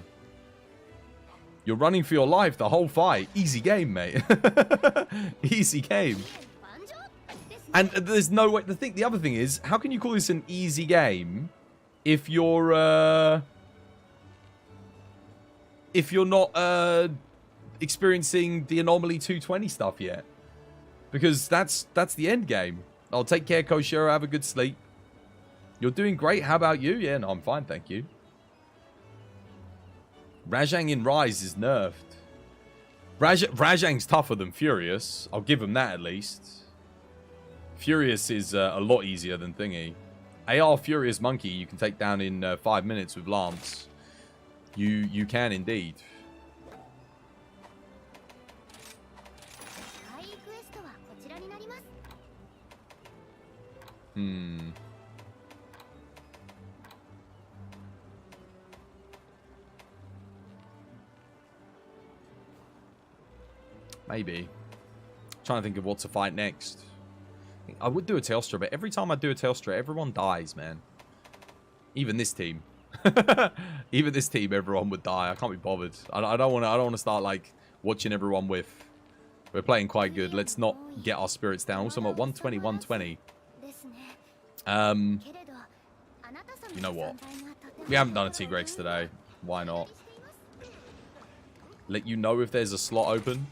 You're running for your life the whole fight. Easy game, mate. Easy game. And there's no way... The other thing is, how can you call this an easy game if you're... if you're not experiencing the Anomaly 220 stuff yet? Because that's the end game. I'll take care, Koshiro. Have a good sleep. You're doing great. How about you? Yeah, no, I'm fine, thank you. Rajang in Rise is nerfed. Rajang's tougher than Furious. I'll give him that at least. Furious is a lot easier than Thingy. AR Furious Monkey you can take down in 5 minutes with Lance. You can indeed. Maybe. Trying to think of what to fight next. I would do a Telstra, but every time I do a Telstra, everyone dies, man. Even this team. Even this team, everyone would die. I can't be bothered. I don't want to start like watching everyone whiff. We're playing quite good. Let's not get our spirits down. Also, I'm at 120, 120. You know what? We haven't done a T-Grex today. Why not? Let you know if there's a slot open.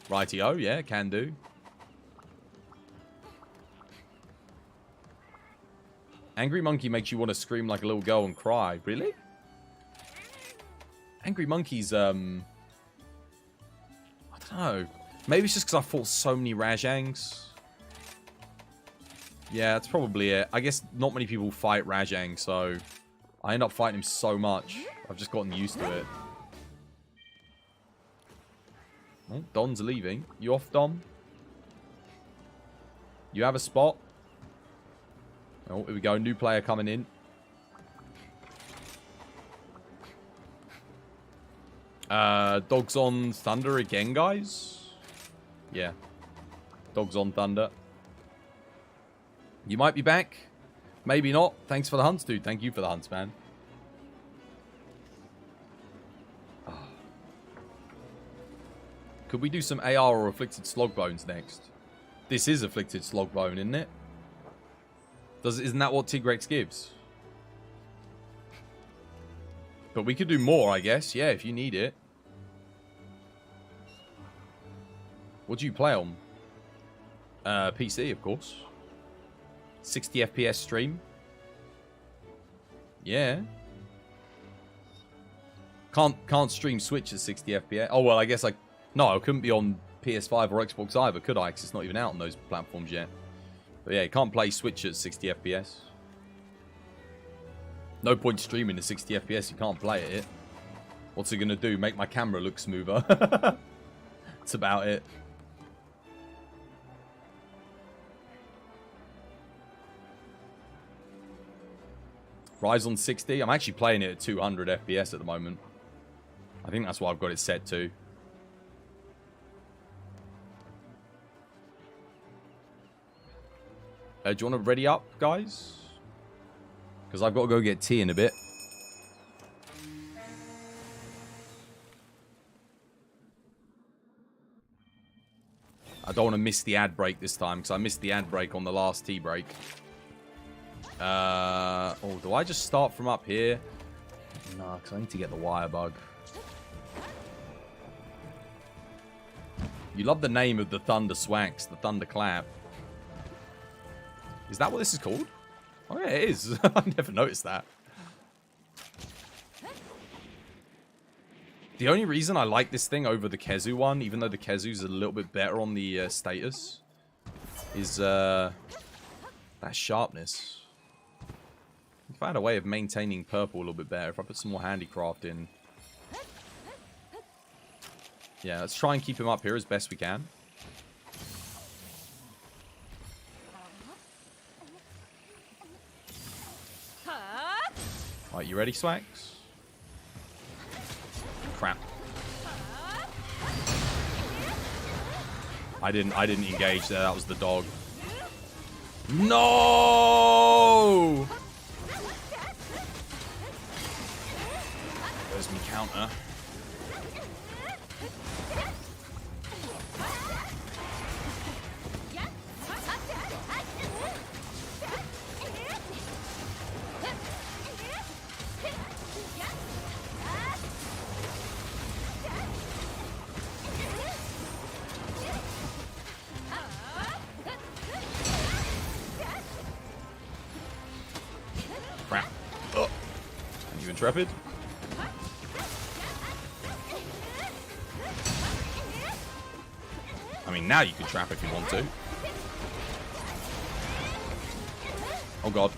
Righty-o, yeah, can do. Angry Monkey makes you want to scream like a little girl and cry. Really? Angry Monkey's, I don't know. Maybe it's just because I fought so many Rajangs. Yeah, that's probably it. I guess not many people fight Rajang, so I end up fighting him so much. I've just gotten used to it. Oh, Don's leaving. You off, Don? You have a spot? Oh, here we go. New player coming in. Dogs on Thunder again, guys? Yeah. Dogs on Thunder. You might be back. Maybe not. Thanks for the hunts, dude. Thank you for the hunts, man. Could we do some AR or Afflicted Slogbones next? This is Afflicted Slogbone, isn't it? Isn't that what Tigrex gives? But we could do more, I guess. Yeah, if you need it. What do you play on? PC, of course. 60 FPS stream. Yeah. Can't stream Switch at 60 FPS. Oh, well, I guess no, I couldn't be on PS5 or Xbox either, could I? Because it's not even out on those platforms yet. But yeah, you can't play Switch at 60 FPS. No point streaming at 60 FPS, you can't play it. What's it going to do? Make my camera look smoother? That's about it. Rise on 60. I'm actually playing it at 200 FPS at the moment. I think that's what I've got it set to. Do you want to ready up, guys? Because I've got to go get tea in a bit. I don't want to miss the ad break this time, because I missed the ad break on the last tea break. Oh, do I just start from up here? No, because I need to get the wire bug. You love the name of the Thunder Swags, the Thunder Clap. Is that what this is called? Oh yeah, it is. I never noticed that. The only reason I like this thing over the Kezu one, even though the Kezu's a little bit better on the status, is that sharpness. If I had a way of maintaining purple a little bit better, if I put some more handicraft in. Yeah, let's try and keep him up here as best we can. Alright, you ready, Swags? Crap. I didn't engage there, that was the dog. No! There's me counter. Crap. Oh. Are you intrepid? I mean, now you can trap if you want to. Oh god.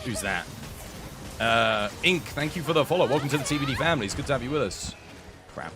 Who's that? Ink, thank you for the follow. Welcome to the TBD family. It's good to have you with us. Crap.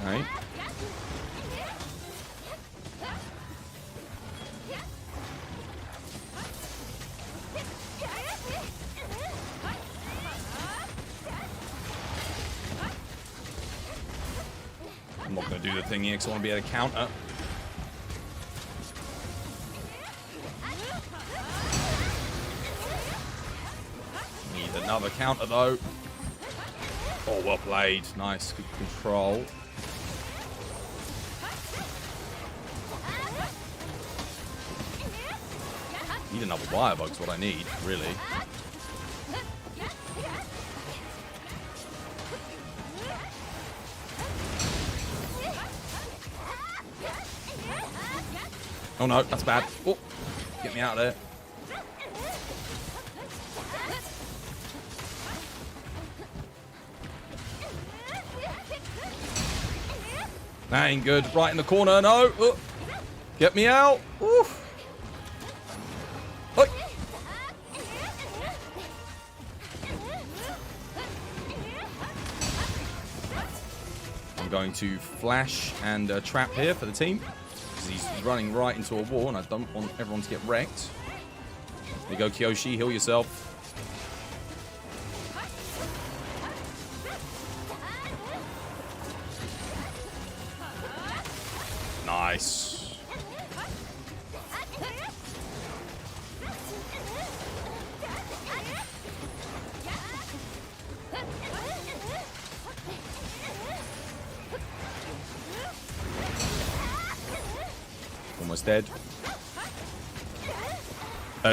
Alright. I'm not going to do the thing here because I want to be able to counter. Need another counter though. Oh, well played. Nice. Good control. Need another wire bug's what I need, really. Oh no, that's bad. Oh, get me out of there. That ain't good. Right in the corner. No. Get me out. Oof. Oi. I'm going to flash and trap here for the team. Because he's running right into a wall and I don't want everyone to get wrecked. There you go, Kyoshi. Heal yourself. Nice. Almost dead.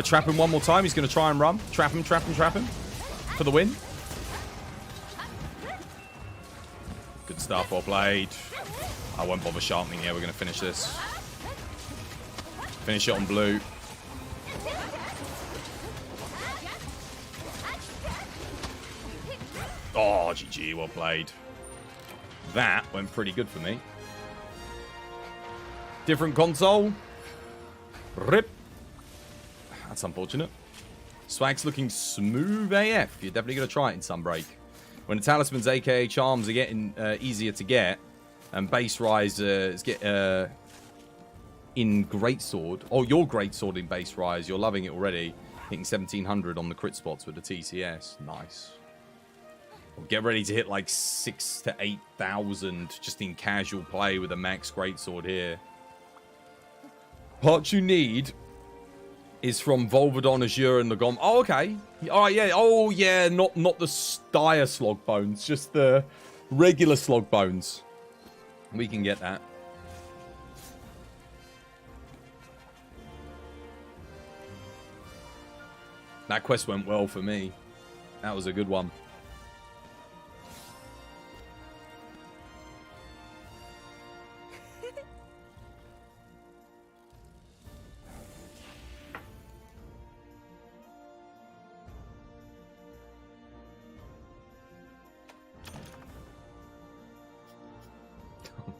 Trap him one more time. He's going to try and run. Trap him, trap him, trap him. For the win. Good stuff. Well played. I won't bother sharpening here. We're going to finish this. Finish it on blue. Oh, GG. Well played. That went pretty good for me. Different console. Rip. That's unfortunate. Swag's looking smooth AF. You're definitely going to try it in Sunbreak. When the talismans, aka charms, are getting easier to get, and base rise is get in greatsword. Oh, your greatsword in base rise. You're loving it already. Hitting 1700 on the crit spots with the TCS. Nice. Well, get ready to hit like 6,000 to 8,000 just in casual play with a max greatsword here. Part you need is from Volvodon, Azure, and Lagom. Oh, okay. All right, yeah. Oh, yeah. Not the Steyr slog bones, just the regular slog bones. We can get that. That quest went well for me. That was a good one.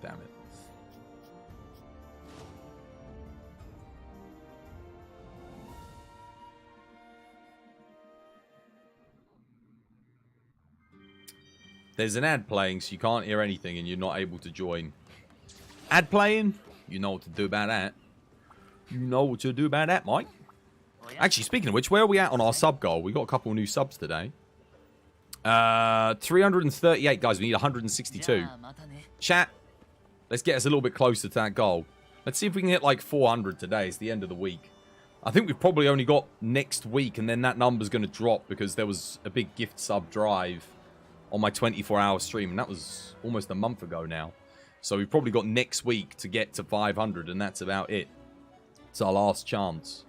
Damn it. There's an ad playing, so you can't hear anything and you're not able to join. Ad playing? You know what to do about that. You know what to do about that, Mike. Actually, speaking of which, where are we at on our sub goal? We got a couple new subs today. 338, guys. We need 162. Chat. Let's get us a little bit closer to that goal. Let's see if we can hit like 400 today. It's the end of the week. I think we've probably only got next week, and then that number's going to drop because there was a big gift sub drive on my 24-hour stream, and that was almost a month ago now. So we've probably got next week to get to 500, and that's about it. It's our last chance.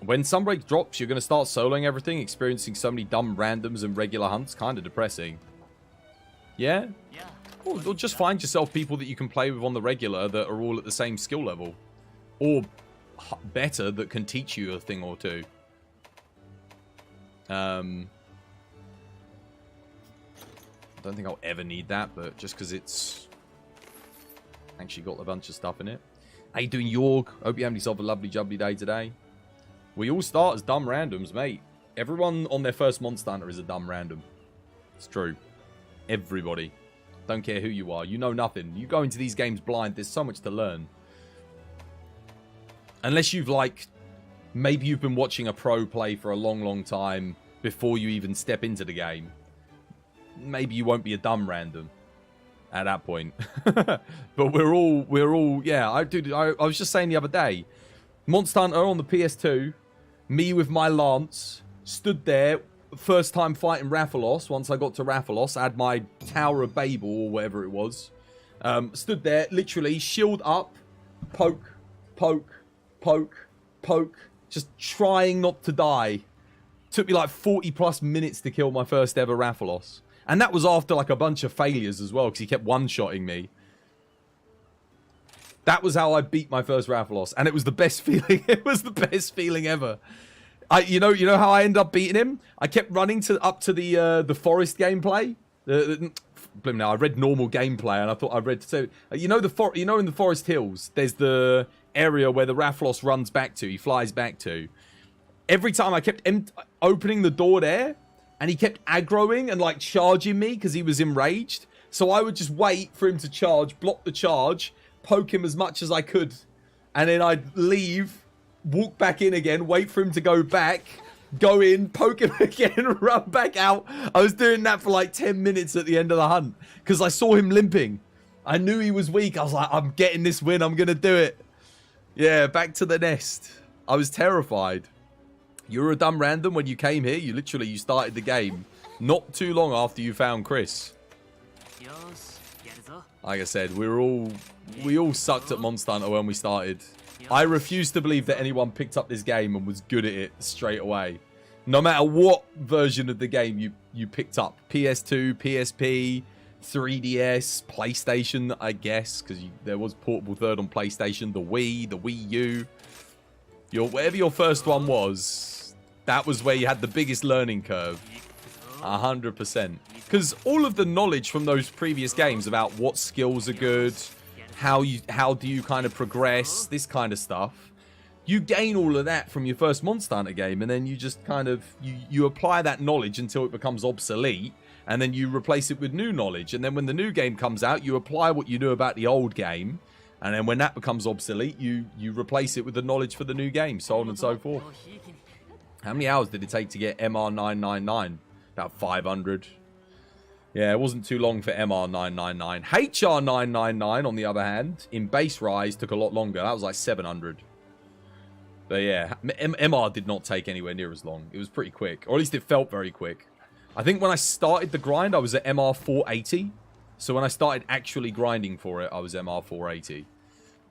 When Sunbreak drops, you're going to start soloing everything, experiencing so many dumb randoms and regular hunts. Kind of depressing. Yeah? Or just find yourself people that you can play with on the regular that are all at the same skill level. Or better, that can teach you a thing or two. I don't think I'll ever need that, but just because it's actually got a bunch of stuff in it. How you doing, Yorg? Hope you having yourself a lovely jubbly day today. We all start as dumb randoms, mate. Everyone on their first Monster Hunter is a dumb random. It's true. Everybody. Don't care who you are. You know nothing. You go into these games blind. There's so much to learn. Unless you've, like, maybe you've been watching a pro play for a long, long time before you even step into the game. Maybe you won't be a dumb random at that point. But we're all, yeah. I was just saying the other day, Monster Hunter on the PS2, me with my lance, stood there, first time fighting Rathalos. Once I got to Rathalos, I had my Tower of Babel or whatever it was. Stood there, literally, shield up, poke, poke, poke, poke, just trying not to die. Took me like 40 plus minutes to kill my first ever Rathalos. And that was after like a bunch of failures as well, because he kept one-shotting me. That was how I beat my first Rathalos, and it was the best feeling. It was the best feeling ever. You know how I ended up beating him? I kept running up to the forest gameplay, I read normal gameplay, and I thought I read... So, you know in the Forest Hills, there's the area where the Rafflos runs back to, he flies back to. Every time I kept opening the door there, and he kept aggroing and, like, charging me because he was enraged. So I would just wait for him to charge, block the charge, poke him as much as I could, and then I'd leave, walk back in again, wait for him to go back, go in, poke him again, run back out. I was doing that for like 10 minutes at the end of the hunt because I saw him limping. I knew he was weak. I was like, I'm getting this win. I'm going to do it. Yeah, back to the nest. I was terrified. You were a dumb random when you came here. You started the game not too long after you found Chris. Like I said, we all sucked at Monster Hunter when we started. I refuse to believe that anyone picked up this game and was good at it straight away. No matter what version of the game you picked up. PS2, PSP, 3DS, PlayStation, I guess. Because there was Portable Third on PlayStation. The Wii, the Wii U. Whatever your first one was, that was where you had the biggest learning curve. 100%. Because all of the knowledge from those previous games about what skills are good... How do you kind of progress, this kind of stuff. You gain all of that from your first Monster Hunter game, and then you just kind of, you apply that knowledge until it becomes obsolete, and then you replace it with new knowledge. And then when the new game comes out, you apply what you knew about the old game, and then when that becomes obsolete, you replace it with the knowledge for the new game, so on and so forth. How many hours did it take to get MR999? About 500. Yeah, it wasn't too long for MR999. HR999, on the other hand, in base rise, took a lot longer. That was like 700. But yeah, MR did not take anywhere near as long. It was pretty quick. Or at least it felt very quick. I think when I started the grind, I was at MR480. So when I started actually grinding for it, I was MR480.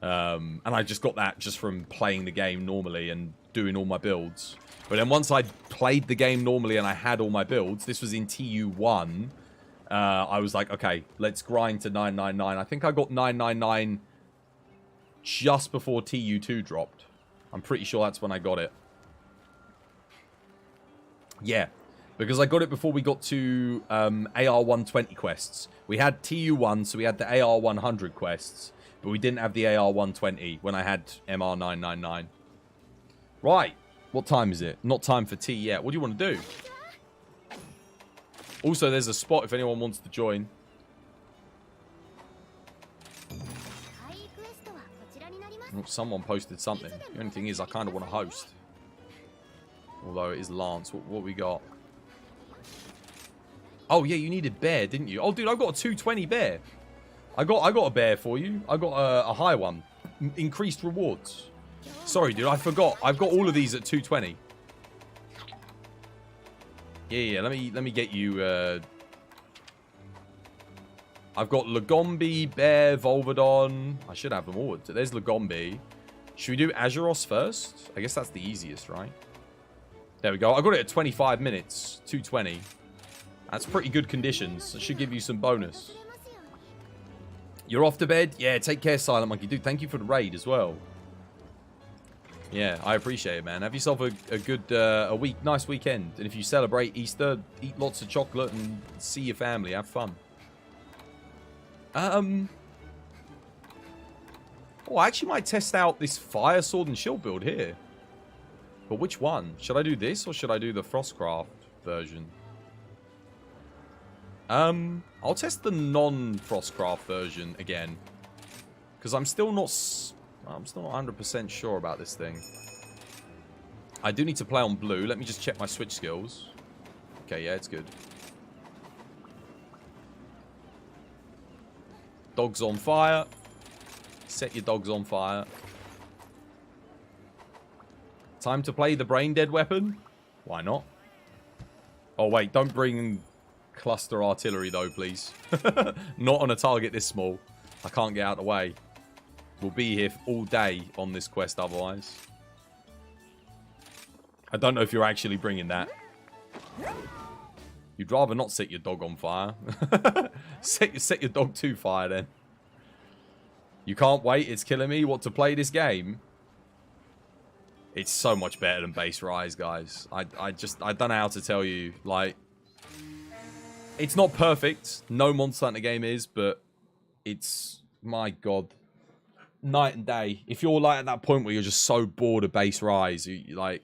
And I just got that just from playing the game normally and doing all my builds. But then once I played the game normally and I had all my builds, this was in TU1... I was like, okay, let's grind to 999. I think I got 999 just before TU2 dropped. I'm pretty sure that's when I got it. Yeah, because I got it before we got to AR120 quests. We had TU1, so we had the AR100 quests, but we didn't have the AR120 when I had MR999. Right, what time is it? Not time for tea yet. What do you want to do? Also, there's a spot if anyone wants to join. Oh, someone posted something. The only thing is, I kind of want to host. Although it is Lance. What we got? Oh, yeah, you needed bear, didn't you? Oh, dude, I've got a 220 bear. I got a bear for you. I got a high one. Increased rewards. Sorry, dude, I forgot. I've got all of these at 220. Yeah, let me get you, I've got Lagombi, Bear, Volvodon. I should have them all. There's Lagombi. Should we do Azuros first? I guess that's the easiest, right? There we go. I got it at 25 minutes. 220. That's pretty good conditions. It should give you some bonus. You're off to bed? Yeah, take care, Silent Monkey. Dude, thank you for the raid as well. Yeah, I appreciate it, man. Have yourself a good nice weekend. And if you celebrate Easter, eat lots of chocolate and see your family. Have fun. Oh, I actually might test out this Fire Sword and Shield build here. But which one? Should I do this or should I do the Frostcraft version? I'll test the non-Frostcraft version again. Because I'm still not 100% sure about this thing. I do need to play on blue. Let me just check my switch skills. Okay, yeah, it's good. Dogs on fire. Set your dogs on fire. Time to play the brain dead weapon? Why not? Oh, wait, don't bring cluster artillery, though, please. Not on a target this small. I can't get out of the way. We'll be here all day on this quest otherwise. I don't know if you're actually bringing that. You'd rather not set your dog on fire. set your dog to fire then. You can't wait, it's killing me. What, to play this game? It's so much better than base rise, guys. I don't know how to tell you. Like, It's not perfect. No Monster Hunter game is, but it's, my god, night and day. If you're like at that point where you're just so bored of base Rise, like,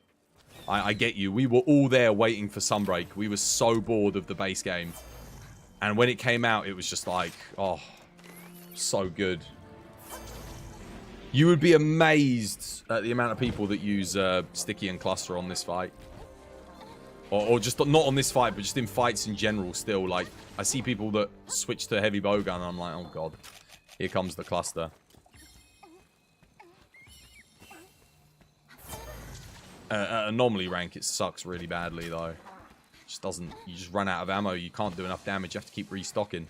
I get you. We were all there waiting for Sunbreak. We were so bored of the base game. And when it came out, it was just like, oh, so good. You would be amazed at the amount of people that use Sticky and Cluster on this fight. Or just not on this fight, but just in fights in general still. Like, I see people that switch to Heavy Bowgun, and I'm like, oh god, here comes the Cluster. At anomaly rank, it sucks really badly, though. Just doesn't... You just run out of ammo, you can't do enough damage, you have to keep restocking.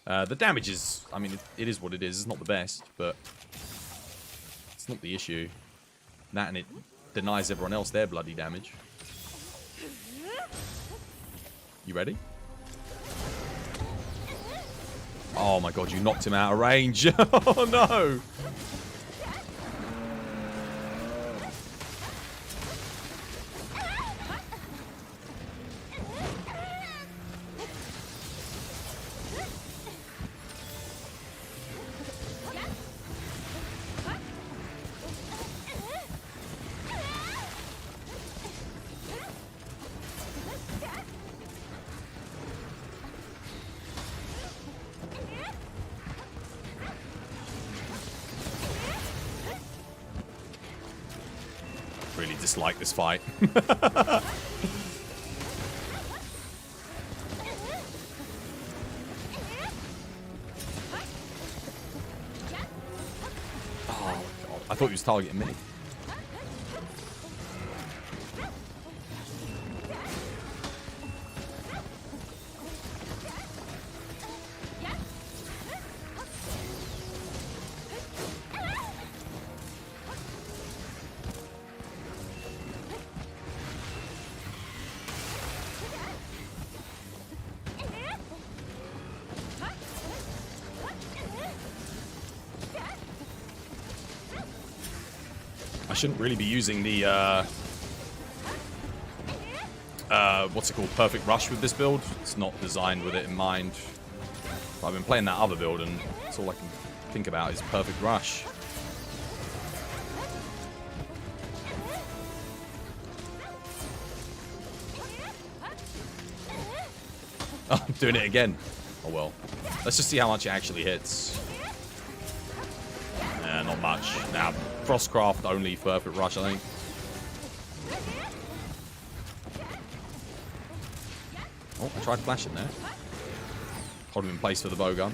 The damage is... I mean, it is what it is. It's not the best, but... It's not the issue. That and it denies everyone else their bloody damage. You ready? Oh my god, you knocked him out of range. Oh no! Really dislike this fight. Oh god, I thought he was targeting me. I shouldn't really be using the, what's it called, Perfect Rush with this build. It's not designed with it in mind. I've been playing that other build, and that's all I can think about is Perfect Rush. Oh, I'm doing it again. Oh well. Let's just see how much it actually hits. Not much. Now, Frostcraft only Perfect Rush, I think. Oh, I tried flashing there. Hold him in place for the bowgun.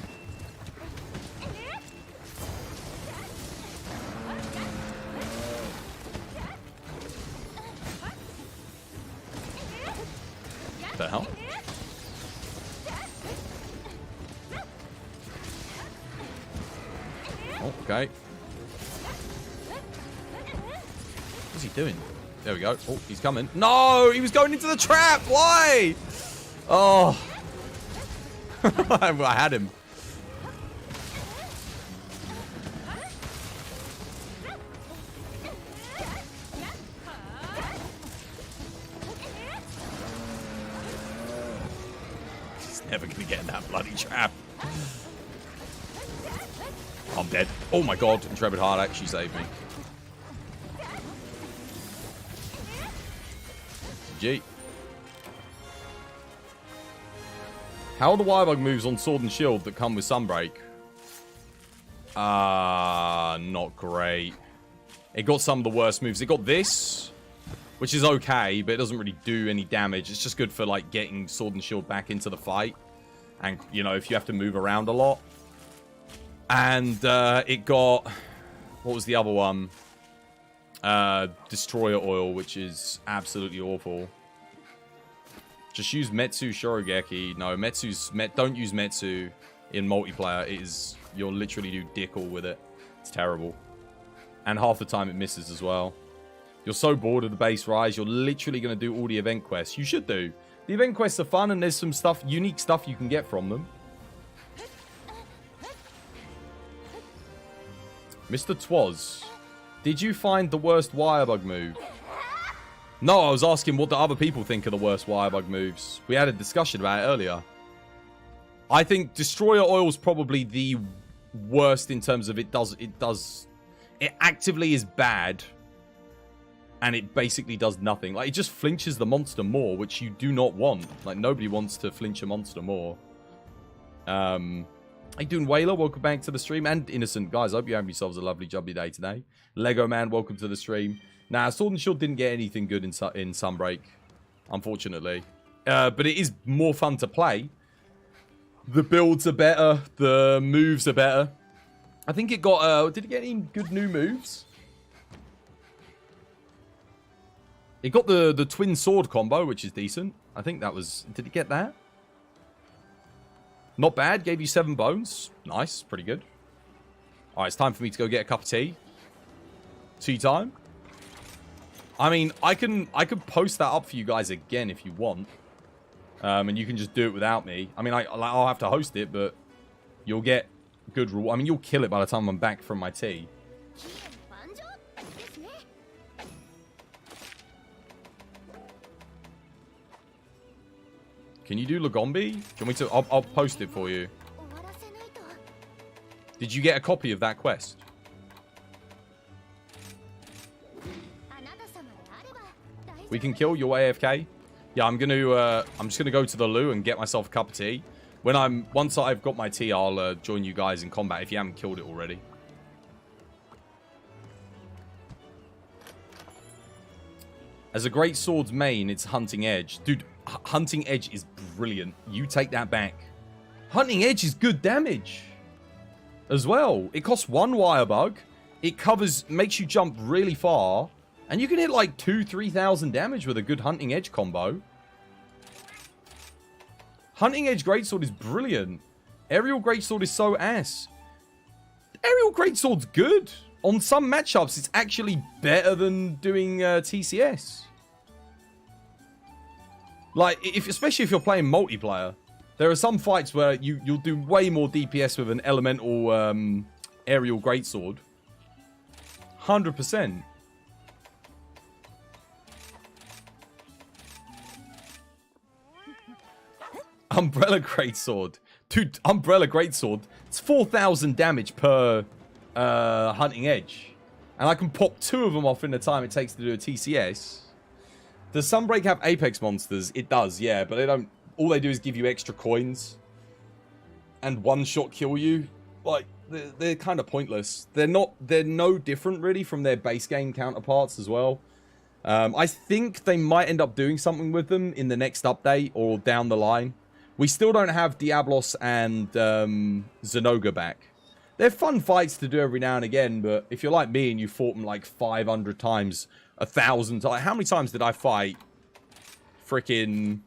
What the hell? Oh, okay. What's he doing? There we go. Oh, he's coming. No! He was going into the trap! Why? Oh. I had him. He's never going to get in that bloody trap. I'm dead. Oh my god, Intrepid Heart actually saved me. G. How are the Wirebug moves on Sword and Shield that come with Sunbreak? Not great. It got some of the worst moves. It got this, which is okay, but it doesn't really do any damage. It's just good for, like, getting Sword and Shield back into the fight. And, you know, if you have to move around a lot. And, it got... What was the other one? Destroyer Oil, which is absolutely awful. Just use Metsu Shorogeki. No, don't use Metsu in multiplayer. It is... You'll literally do dick all with it. It's terrible. And half the time it misses as well. You're so bored of the base Rise, you're literally going to do all the event quests. You should do. The event quests are fun and there's some stuff, unique stuff you can get from them. Mr. Twas, did you find the worst Wirebug move? No, I was asking what the other people think are the worst Wirebug moves. We had a discussion about it earlier. I think Destroyer Oil's probably the worst in terms of it actively is bad. And it basically does nothing. Like, it just flinches the monster more, which you do not want. Like, nobody wants to flinch a monster more. How you doing, Whaler? Welcome back to the stream. And Innocent. Guys, I hope you have yourselves a lovely jubbly day today. Lego Man, welcome to the stream. Nah, Sword and Shield didn't get anything good in Sunbreak, unfortunately. But it is more fun to play. The builds are better. The moves are better. I think it got... did it get any good new moves? It got the twin sword combo, which is decent. I think that was... Did it get that? Not bad. Gave you 7 bones. Nice. Pretty good. Alright, it's time for me to go get a cup of tea. Tea time. I mean, I can post that up for you guys again if you want. And you can just do it without me. I mean, I'll have to host it, but you'll get good rule. I mean, you'll kill it by the time I'm back from my tea. Can you do Lagombi? Do you want me to... I'll post it for you. Did you get a copy of that quest? We can kill your AFK. Yeah, I'm just gonna go to the loo and get myself a cup of tea. Once I've got my tea, I'll join you guys in combat if you haven't killed it already. As a great sword's main, it's Hunting Edge. Dude, Hunting Edge is brilliant. You take that back. Hunting Edge is good damage as well. It costs 1 Wirebug. It makes you jump really far. And you can hit like 2,000-3,000 damage with a good Hunting Edge combo. Hunting Edge Greatsword is brilliant. Aerial Greatsword is so ass. Aerial Greatsword's good. On some matchups, it's actually better than doing TCS. Like, especially if you're playing multiplayer. There are some fights where you'll do way more DPS with an elemental aerial greatsword. 100%. Umbrella Greatsword. Dude, Umbrella Greatsword. It's 4,000 damage per Hunting Edge. And I can pop 2 of them off in the time it takes to do a TCS. Does Sunbreak have Apex monsters? It does, yeah. But they don't... All they do is give you extra coins. And one-shot kill you. Like, they're kind of pointless. They're no different, really, from their base game counterparts as well. I think they might end up doing something with them in the next update or down the line. We still don't have Diablos and Zenoga back. They're fun fights to do every now and again, but if you're like me and you fought them like 500 times, 1,000 times... How many times did I fight? Freaking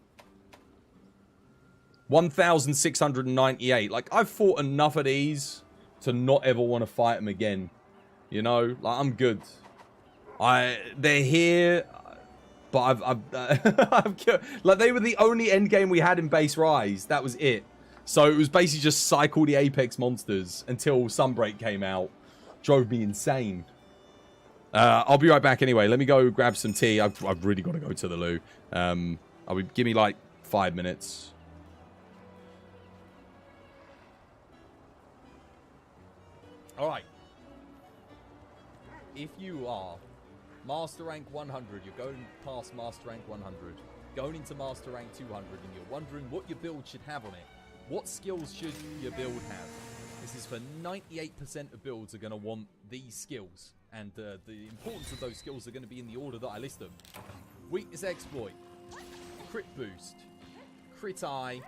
1,698. Like, I've fought enough of these to not ever want to fight them again. You know? Like, I'm good. They're here... But I've killed, like, they were the only endgame we had in base Rise. That was it. So it was basically just cycle the Apex monsters until Sunbreak came out. Drove me insane. I'll be right back anyway. Let me go grab some tea. I've really got to go to the loo. Give me like 5 minutes. All right. If you are Master Rank 100, you're going past Master Rank 100, going into Master Rank 200, and you're wondering what your build should have on it. What skills should your build have? This is for 98% of builds are going to want these skills. And the importance of those skills are going to be in the order that I list them. Weakness Exploit, Crit Boost, Crit Eye,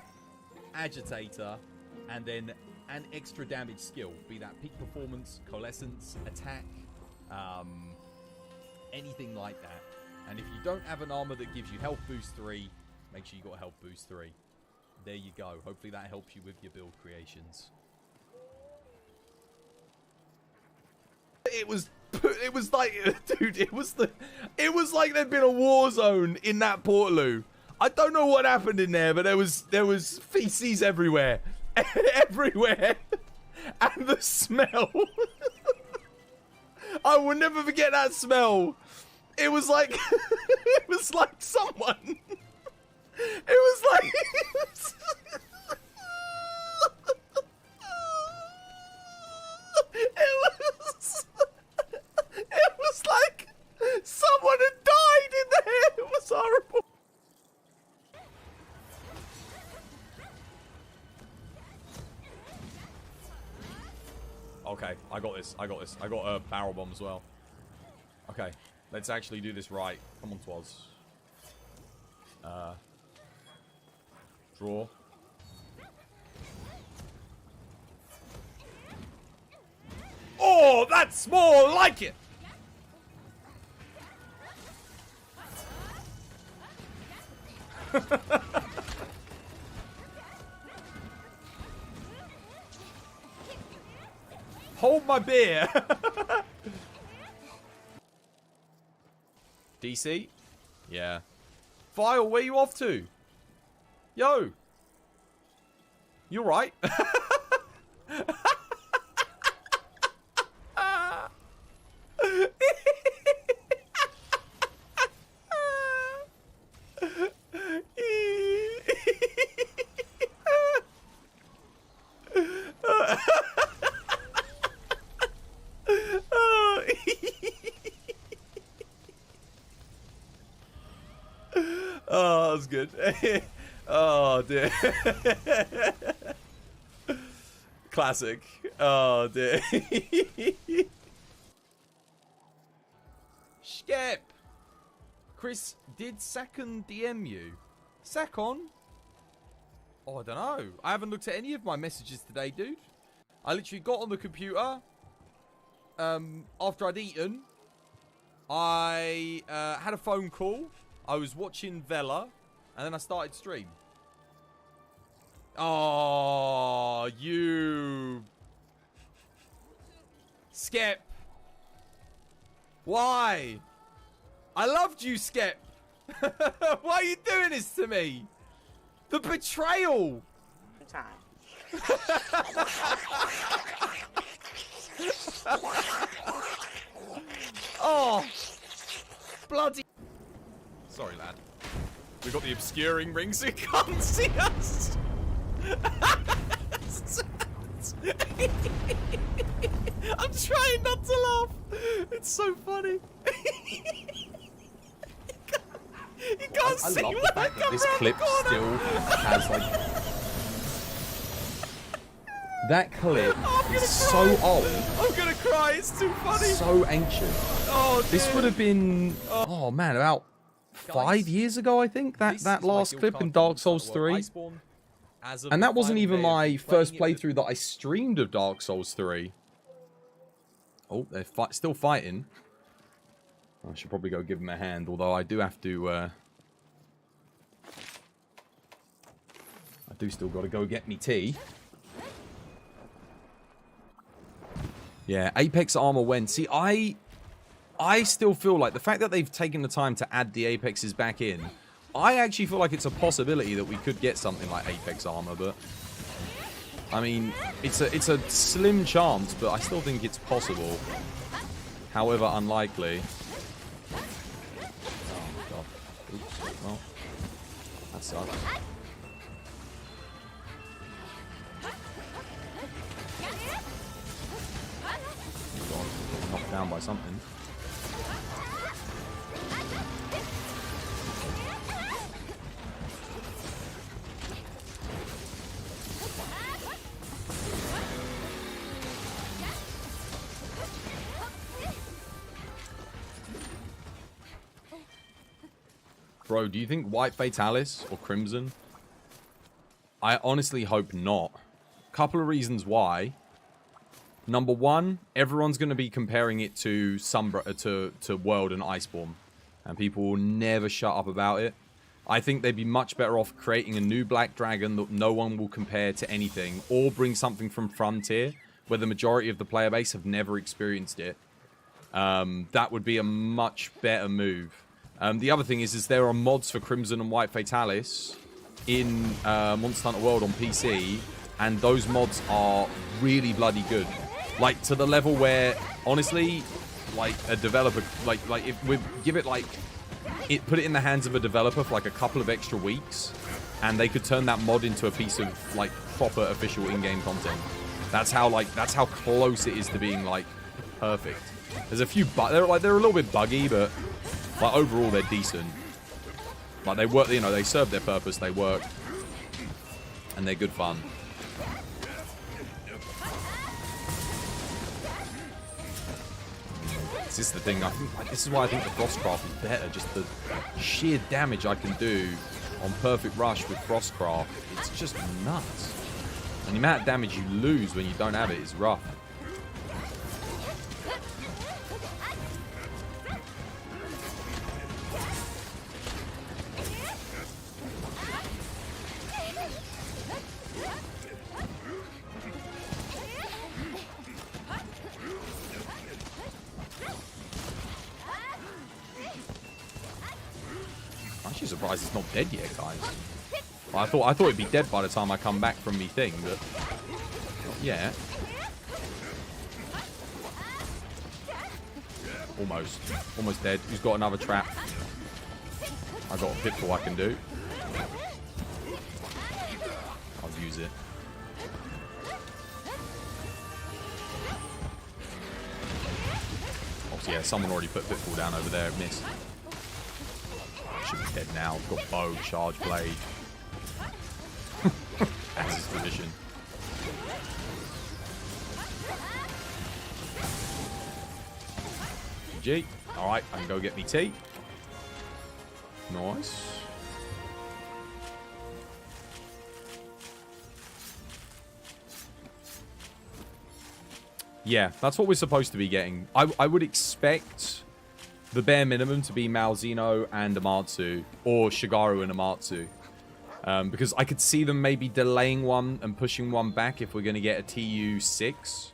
Agitator, and then an extra damage skill. Be that Peak Performance, Coalescence, Attack, anything like that. And if you don't have an armor that gives you health boost 3, make sure you got health boost 3. There you go. Hopefully that helps you with your build creations. It was like, dude, it was like there'd been a war zone in that Portaloo. I don't know what happened in there, but there was feces everywhere. Everywhere. And the smell. I will never forget that smell. It was like, it was like someone. It was like. It was like someone had died in there. It was horrible. Okay, I got this. I got this. I got a barrel bomb as well. Okay, let's actually do this right. Come on, Twas. Draw. Oh, that's more like it. Hold my beer. DC? Yeah. Vile, where you off to? Yo. You right? Oh, that was good. Oh, dear. Classic. Oh, dear. Skip. Chris, did Sakon DM you? Sakon? Oh, I don't know. I haven't looked at any of my messages today, dude. I literally got on the computer. After I'd eaten. I had a phone call. I was watching Vela. And then I started stream. Oh, you. Skip. Why? I loved you, Skip. Why are you doing this to me? The betrayal. Oh. Bloody. Sorry, lad. We got the obscuring ring so you can't see us. I'm trying not to laugh. It's so funny. You can't see love when the I fact that come this round clip the corner. still has like that clip I'm gonna is cry. so old, I'm gonna cry. It's too funny. so ancient. Oh, This dear. would have been man, about 5 years ago, I think. This That is my last guild clip card in Dark from Souls the world. 3. Iceborne, as of And the that wasn't final even day of my playing first it with- playthrough that I streamed of Dark Souls 3. Oh, they're still fighting. I should probably go give them a hand, although I do have to I do still got to go get me tea. Yeah, Apex armor went. See, I still feel like the fact that they've taken the time to add the Apexes back in, I actually feel like it's a possibility that we could get something like Apex armor, but I mean, it's a slim chance, but I still think it's possible. However unlikely. Oh my god. Oops. Well, that sucks. God, knocked down by something. Bro, do you think White Fatalis or Crimson? I honestly hope not. Couple of reasons why. Number one, everyone's going to be comparing it to to World and Iceborne, and people will never shut up about it. I think they'd be much better off creating a new Black Dragon that no one will compare to anything, or bring something from Frontier, where the majority of the player base have never experienced it. That would be a much better move. The other thing is there are mods for Crimson and White Fatalis in Monster Hunter World on PC, and those mods are really bloody good. Like, to the level where, honestly, like a developer, like if we give it like put it in the hands of a developer for like a couple of extra weeks, and they could turn that mod into a piece of like proper official in-game content. That's how close it is to being like perfect. There's a few they're a little bit buggy, but like overall they're decent. Like they work, you know, they serve their purpose, they work, and they're good fun. This is the thing. I think like, this is why I think the Frostcraft is better. Just the sheer damage I can do on Perfect Rush with Frostcraft, it's just nuts. And the amount of damage you lose when you don't have it is rough. I'm actually surprised it's not dead yet, guys. I thought it'd be dead by the time I come back from me thing, but yeah. Almost dead. Who's got another trap? I got a pitfall I can do. I'll use it. Obviously, yeah, someone already put pitfall down over there. It missed. Should be dead now. I've got bow, charge blade. That's his position. GG. Alright, I can go get me tea. Nice. Yeah, that's what we're supposed to be getting. I would expect the bare minimum to be Malzeno and Amatsu, or Shigaru and Amatsu. Because I could see them maybe delaying one and pushing one back if we're going to get a TU6.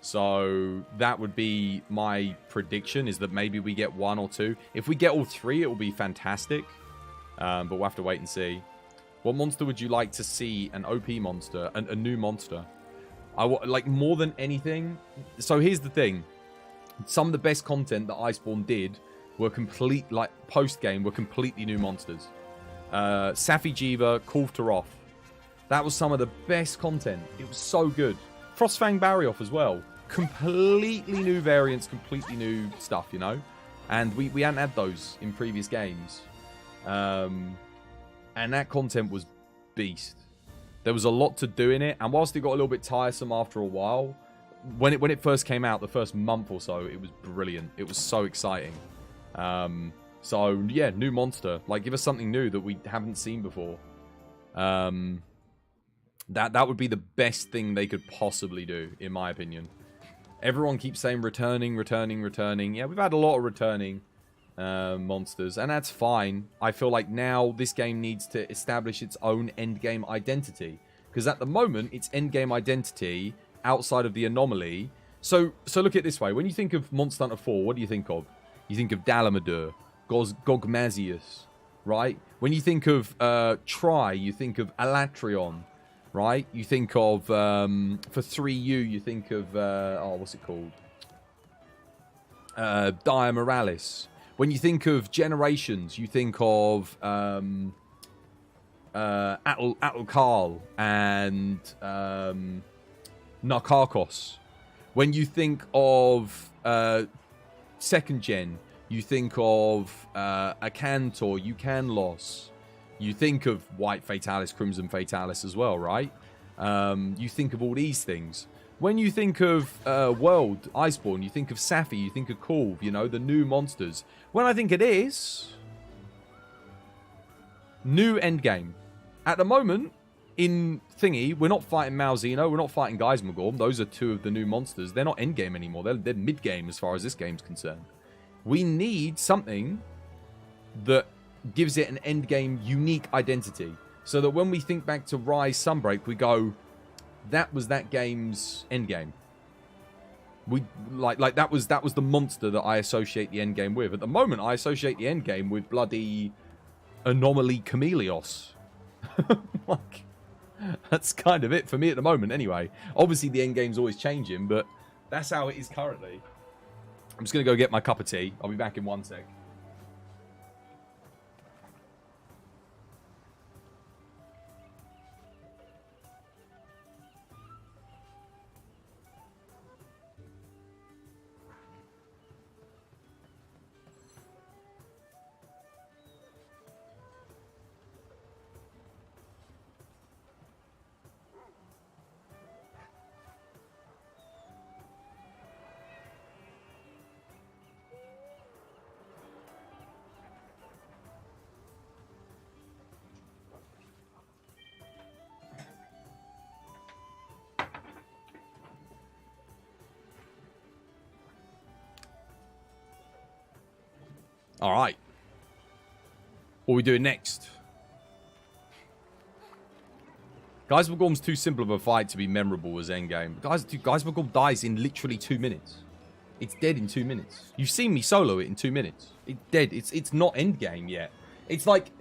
So that would be my prediction, is that maybe we get one or two. If we get all three, it will be fantastic. But we'll have to wait and see. What monster would you like to see? An OP monster, a new monster. Like more than anything. So here's the thing. Some of the best content that Iceborne did were complete, like post-game, were completely new monsters. Safi Jiva, Kulftaroth. That was some of the best content. It was so good. Frostfang Barioth as well. Completely new variants, completely new stuff, you know? And we hadn't had those in previous games. And that content was beast. There was a lot to do in it, and whilst it got a little bit tiresome after a while, when it first came out, the first month or so, it was brilliant. It was so exciting. So, yeah, new monster. Like, give us something new that we haven't seen before. That would be the best thing they could possibly do, in my opinion. Everyone keeps saying returning. Yeah, we've had a lot of returning monsters, and that's fine. I feel like now this game needs to establish its own endgame identity. Because at the moment, its endgame identity, outside of the anomaly... So look at it this way. When you think of Monster Hunter 4, what do you think of? You think of Dalamadur, Gogmazius, right? When you think of Tri, you think of Alatrion, right? You think of, for 3U, you think of, what's it called? Dia Moralis. When you think of Generations, you think of Atl and Narkakos. When you think of second gen, you think of Akantor, Ucanlos. You think of White Fatalis, Crimson Fatalis as well, right? You think of all these things. When you think of World, Iceborne, you think of Safi, you think of Kulv, you know, the new monsters. When I think it is... new endgame. At the moment, in Thingy, we're not fighting Malzeno, we're not fighting Geismagorm. Those are two of the new monsters. They're not endgame anymore. They're mid-game as far as this game's concerned. We need something that gives it an endgame unique identity. So that when we think back to Rise Sunbreak, we go, that was that game's endgame. We like that was the monster that I associate the endgame with. At the moment, I associate the endgame with bloody Anomaly Chameleos. Like, that's kind of it for me at the moment, anyway. Obviously, the endgame's always changing, but that's how it is currently. I'm just going to go get my cup of tea. I'll be back in 1 sec. All right. What are we doing next? Geismagorm's too simple of a fight to be memorable as endgame. Geismagorm dies in literally 2 minutes. It's dead in 2 minutes. You've seen me solo it in 2 minutes. It's dead. It's not endgame yet. It's like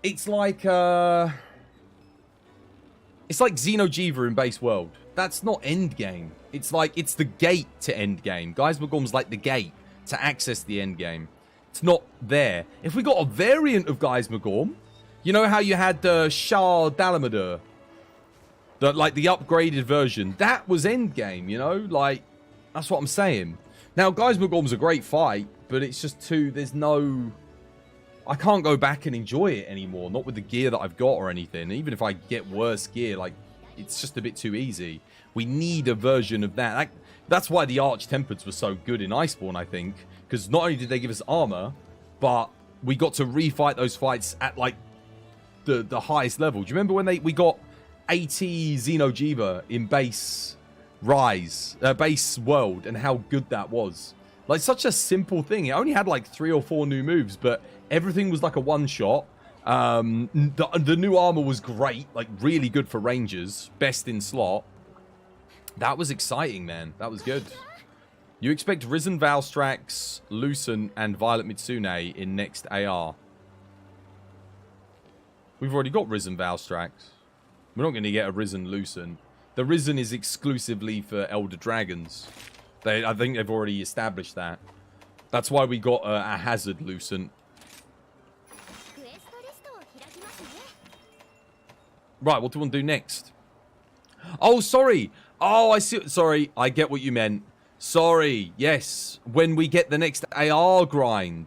Xeno'jiiva in base world. That's not endgame. It's the gate to endgame. Geismagorm's like the gate to access the endgame. It's not there. If we got a variant of Geismagorm, you know how you had the Shah Dalamador, the upgraded version, that was endgame, you know? Like, that's what I'm saying. Now, Geismagorm's a great fight, but it's just I can't go back and enjoy it anymore. Not with the gear that I've got or anything. Even if I get worse gear, like, it's just a bit too easy. We need a version of that. That's why the Arch-Tempereds were so good in Iceborne, I think. Because not only did they give us armor, but we got to refight those fights at, like, the highest level. Do you remember when we got 80 Xeno'jiiva in base world, and how good that was? Like, such a simple thing. It only had, like, 3 or 4 new moves, but everything was like a one-shot. The new armor was great, like, really good for rangers. Best in slot. That was exciting, man. That was good. You expect Risen Valstrax, Lucent, and Violet Mitsune in next AR. We've already got Risen Valstrax. We're not going to get a Risen Lucent. The Risen is exclusively for Elder Dragons. I think they've already established that. That's why we got a Hazard Lucent. Right, what do we want to do next? Oh, sorry. Oh, I see. Sorry, I get what you meant. Sorry. Yes, when we get the next AR grind.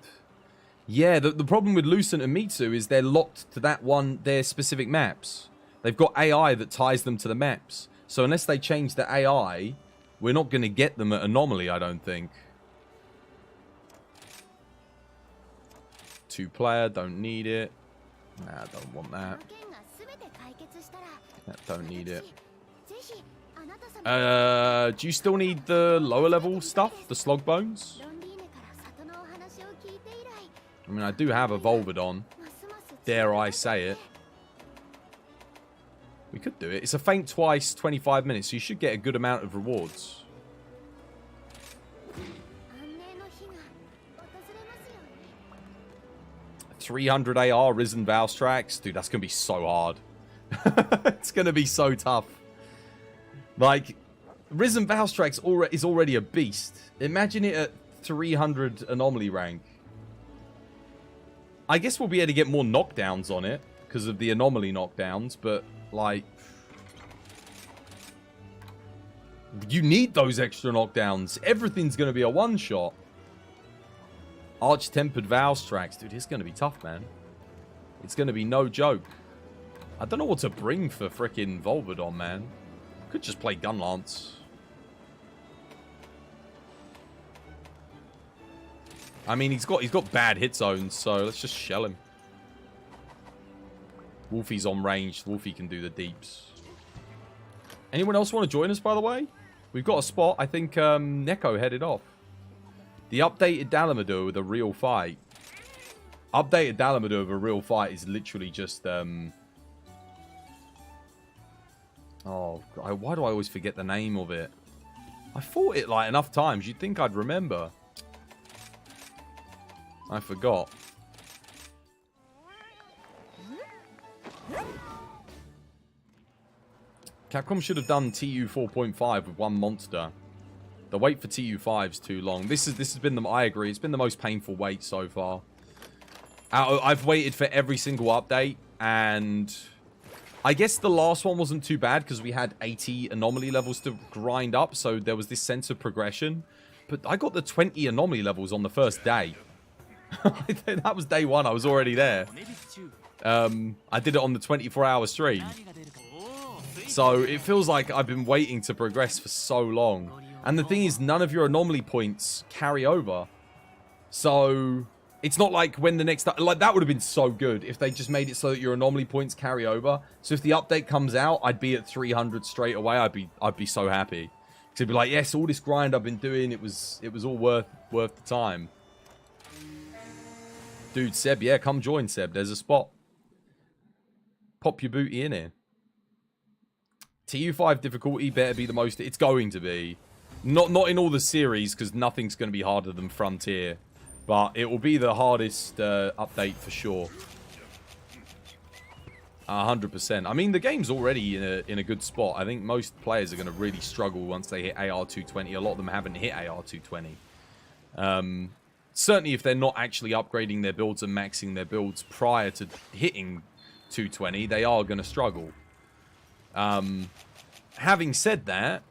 Yeah, the problem with Lucent and Mitsu is they're locked to their specific maps. They've got AI that ties them to the maps. So unless they change the AI, we're not going to get them at Anomaly, I don't think. 2-player, don't need it. Nah, don't want that. Don't need it. Do you still need the lower level stuff? The slog bones? I mean, I do have a Volvidon. Dare I say it. We could do it. It's a faint twice, 25 minutes, so you should get a good amount of rewards. $300 AR Risen Valstrax. Dude, that's going to be so hard. It's going to be so tough. Like, Risen Valstrax is already a beast. Imagine it at 300 Anomaly rank. I guess we'll be able to get more knockdowns on it because of the Anomaly knockdowns, but, like, you need those extra knockdowns. Everything's going to be a one-shot. Arch-Tempered Valstrax. Dude, it's going to be tough, man. It's going to be no joke. I don't know what to bring for frickin' Volvidon, man. Could just play Gunlance. I mean, he's got bad hit zones, so let's just shell him. Wolfie's on range. Wolfie can do the deeps. Anyone else want to join us, by the way? We've got a spot. I think Neko headed off. The updated Dalamador with a real fight. Updated Dalamador with a real fight is literally just... Oh, why do I always forget the name of it? I fought it like enough times. You'd think I'd remember. I forgot. Capcom should have done TU 4.5 with one monster. The wait for TU5 is too long. This has been I agree. It's been the most painful wait so far. I've waited for every single update, and I guess the last one wasn't too bad because we had 80 anomaly levels to grind up, so there was this sense of progression. But I got the 20 anomaly levels on the first day. That was day one. I was already there. I did it on the 24-hour stream. So it feels like I've been waiting to progress for so long. And the thing is, none of your anomaly points carry over. So it's not like when the next... Like, that would have been so good if they just made it so that your anomaly points carry over. So if the update comes out, I'd be at 300 straight away. I'd be so happy. Because it'd be like, yes, all this grind I've been doing, it was all worth the time. Dude, Seb, yeah, come join, Seb. There's a spot. Pop your booty in here. TU5 difficulty better be the most... It's going to be. Not in all the series, because nothing's going to be harder than Frontier. But it will be the hardest update for sure. 100%. I mean, the game's already in a good spot. I think most players are going to really struggle once they hit AR220. A lot of them haven't hit AR220. Certainly if they're not actually upgrading their builds and maxing their builds prior to hitting 220, they are going to struggle. Having said that,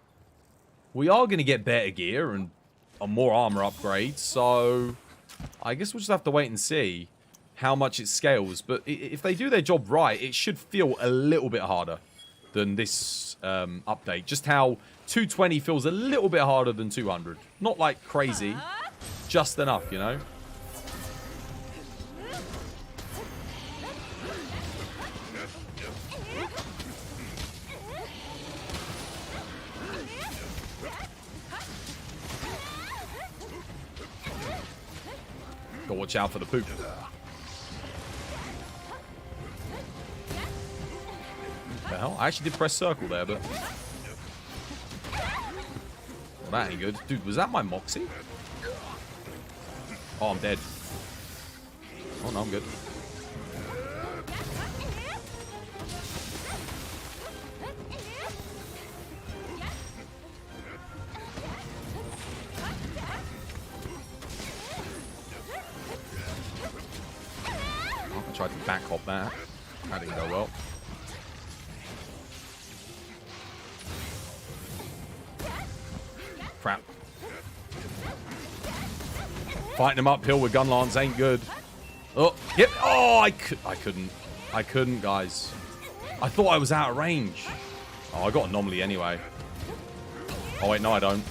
we are going to get better gear and more armor upgrades, so I guess we'll just have to wait and see how much it scales. But if they do their job right, it should feel a little bit harder than this update. Just how 220 feels a little bit harder than 200. Not like crazy, just enough, you know? Gotta watch out for the poop. What the hell? I actually did press circle there, but... Well, that ain't good. Dude, was that my Moxie? Oh, I'm dead. Oh, no, I'm good. I tried to back hop that. That didn't go well. Crap. Fighting him uphill with gun lance ain't good. Oh, yep. Oh, I couldn't, guys. I thought I was out of range. Oh, I got anomaly anyway. Oh, wait, no, I don't.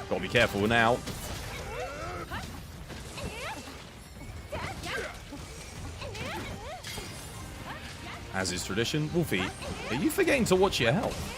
Gotta be careful now. As is tradition. Wolfie, are you forgetting to watch your health?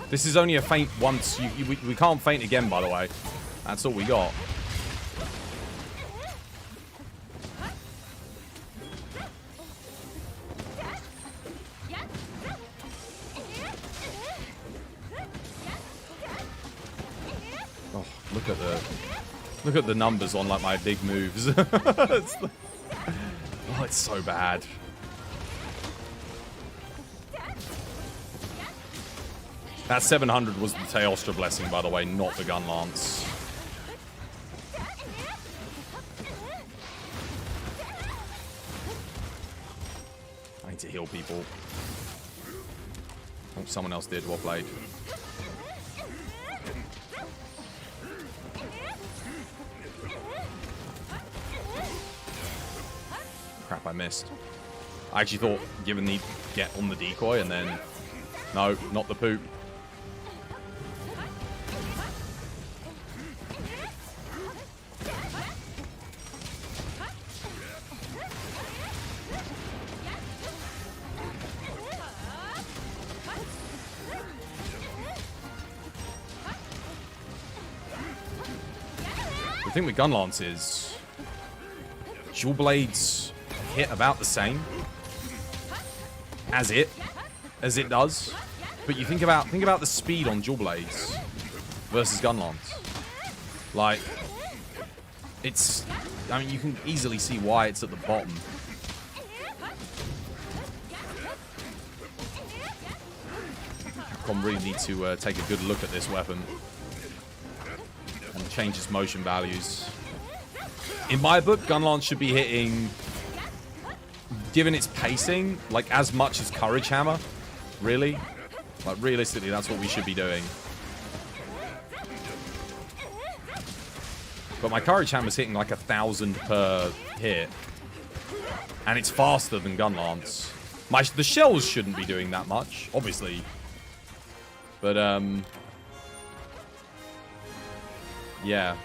This is only a feint once. We can't feint again, by the way. That's all we got. Oh, look at the numbers on like my big moves. Oh, it's so bad. That 700 was the Teostra blessing, by the way, not the gun lance. I need to heal people. Oh, someone else did. Well played. Crap, I missed. I actually thought, given the get on the decoy, and then... No, not the poop. The thing with gun lance is dual blades hit about the same. as it does. But you think about the speed on dual blades versus gun lance. Like, it's, I mean, you can easily see why it's at the bottom. Capcom really need to take a good look at this weapon and change its motion values. In my book, gun lance should be hitting, given its pacing, like as much as Courage Hammer. Really? Like, realistically, that's what we should be doing. But my Courage Hammer's hitting like 1,000 per hit. And it's faster than gun lance. The shells shouldn't be doing that much, obviously. But, yeah.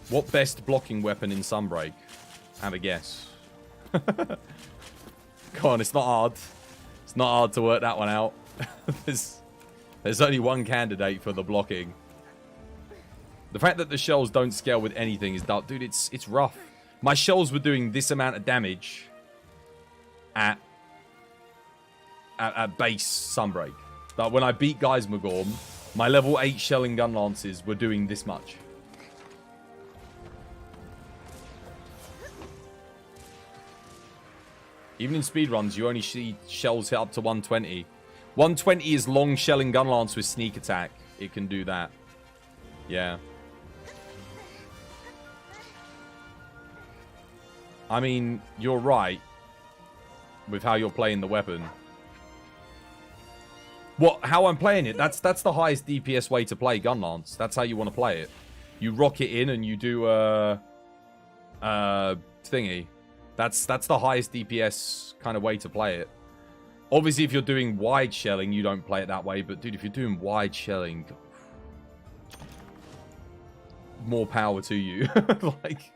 What best blocking weapon in Sunbreak? Have a guess. Come on, it's not hard. It's not hard to work that one out. There's only one candidate for the blocking. The fact that the shells don't scale with anything is dark. Dude, it's rough. My shells were doing this amount of damage at base Sunbreak. Like, when I beat Geismagorm, my level 8 shelling gun lances were doing this much. Even in speedruns, you only see shells hit up to 120. 120 is long shelling gun lance with sneak attack. It can do that. Yeah. I mean, you're right with how you're playing the weapon. How I'm playing it, that's the highest DPS way to play gun lance. That's how you want to play it. You rock it in and you do thingy. That's the highest DPS kind of way to play it. Obviously, if you're doing wide shelling, you don't play it that way. But, dude, if you're doing wide shelling, more power to you. Like,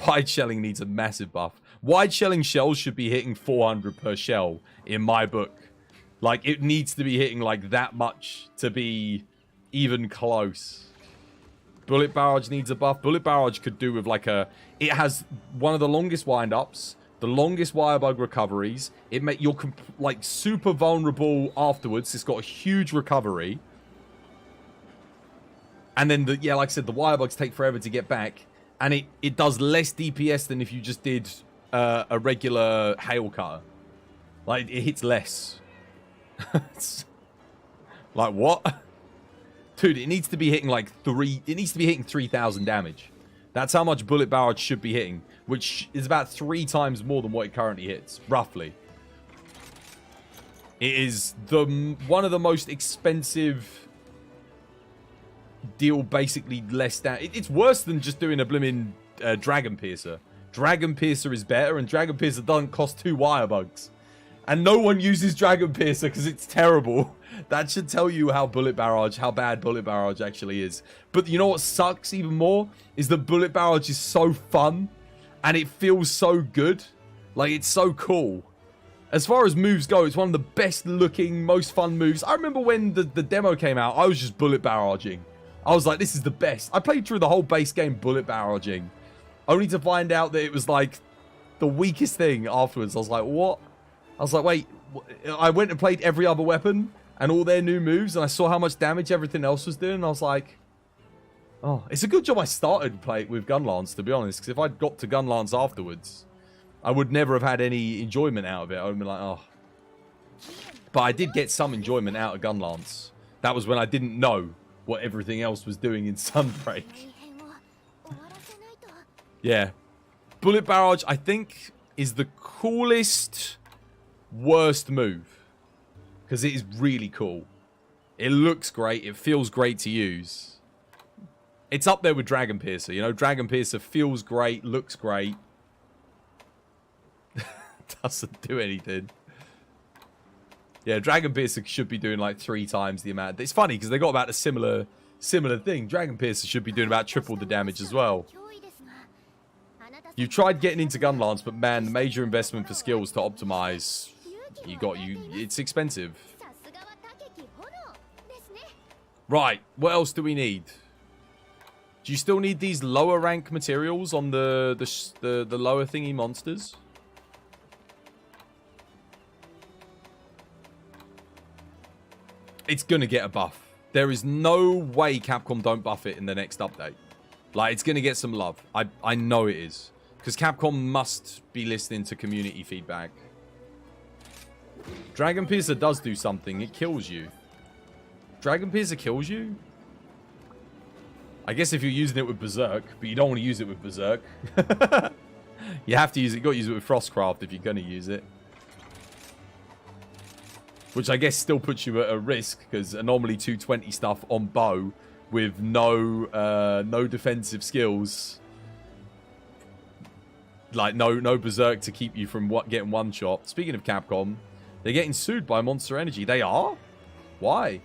wide shelling needs a massive buff. Wide shelling shells should be hitting 400 per shell, in my book. Like, it needs to be hitting, like, that much to be even close. Bullet Barrage needs a buff. Bullet Barrage could do with, like, it has one of the longest wind-ups, the longest Wirebug recoveries. You're like super vulnerable afterwards. It's got a huge recovery. And then, like I said, the Wirebugs take forever to get back. And it does less DPS than if you just did a regular Hail Cutter. Like, it hits less. Like, what? Dude, it needs to be hitting like 3,000 damage. That's how much Bullet Barrage should be hitting, which is about 3 times more than what it currently hits, roughly. It is one of the most expensive deal, basically less damage. It's worse than just doing a blimmin' Dragon Piercer. Dragon Piercer is better, and Dragon Piercer doesn't cost 2 Wirebugs. And no one uses Dragon Piercer because it's terrible. That should tell you how bad Bullet Barrage actually is. But you know what sucks even more? Is that Bullet Barrage is so fun. And it feels so good. Like, it's so cool. As far as moves go, it's one of the best looking, most fun moves. I remember when the demo came out, I was just Bullet Barraging. I was like, this is the best. I played through the whole base game Bullet Barraging. Only to find out that it was like the weakest thing afterwards. I was like, what? I was like, wait. I went and played every other weapon and all their new moves, and I saw how much damage everything else was doing, and I was like, oh, it's a good job I started playing with Gunlance, to be honest, because if I'd got to Gunlance afterwards, I would never have had any enjoyment out of it. I would have been like, oh. But I did get some enjoyment out of Gunlance. That was when I didn't know what everything else was doing in Sunbreak. Yeah. Bullet Barrage, I think, is the coolest, worst move. Because it is really cool. It looks great. It feels great to use. It's up there with Dragon Piercer. You know, Dragon Piercer feels great, looks great. Doesn't do anything. Yeah, Dragon Piercer should be doing like 3 times the amount. It's funny because they got about a similar thing. Dragon Piercer should be doing about triple the damage as well. You tried getting into Gunlance, but man, the major investment for skills to optimize, it's expensive. Right, what else do we need? Do you still need these lower rank materials on the lower thingy monsters? It's gonna get a buff. There is no way Capcom don't buff it in the next update. Like, it's gonna get some love. I know it is. Because Capcom must be listening to community feedback. Dragon Piercer does do something. It kills you. Dragon Piercer kills you? I guess if you're using it with Berserk, but you don't want to use it with Berserk. You have to use it. You got to use it with Frostcraft if you're going to use it. Which I guess still puts you at a risk, because anomaly 220 stuff on bow with no defensive skills, like no Berserk to keep you from getting one shot. Speaking of Capcom, they're getting sued by Monster Energy. They are? Why?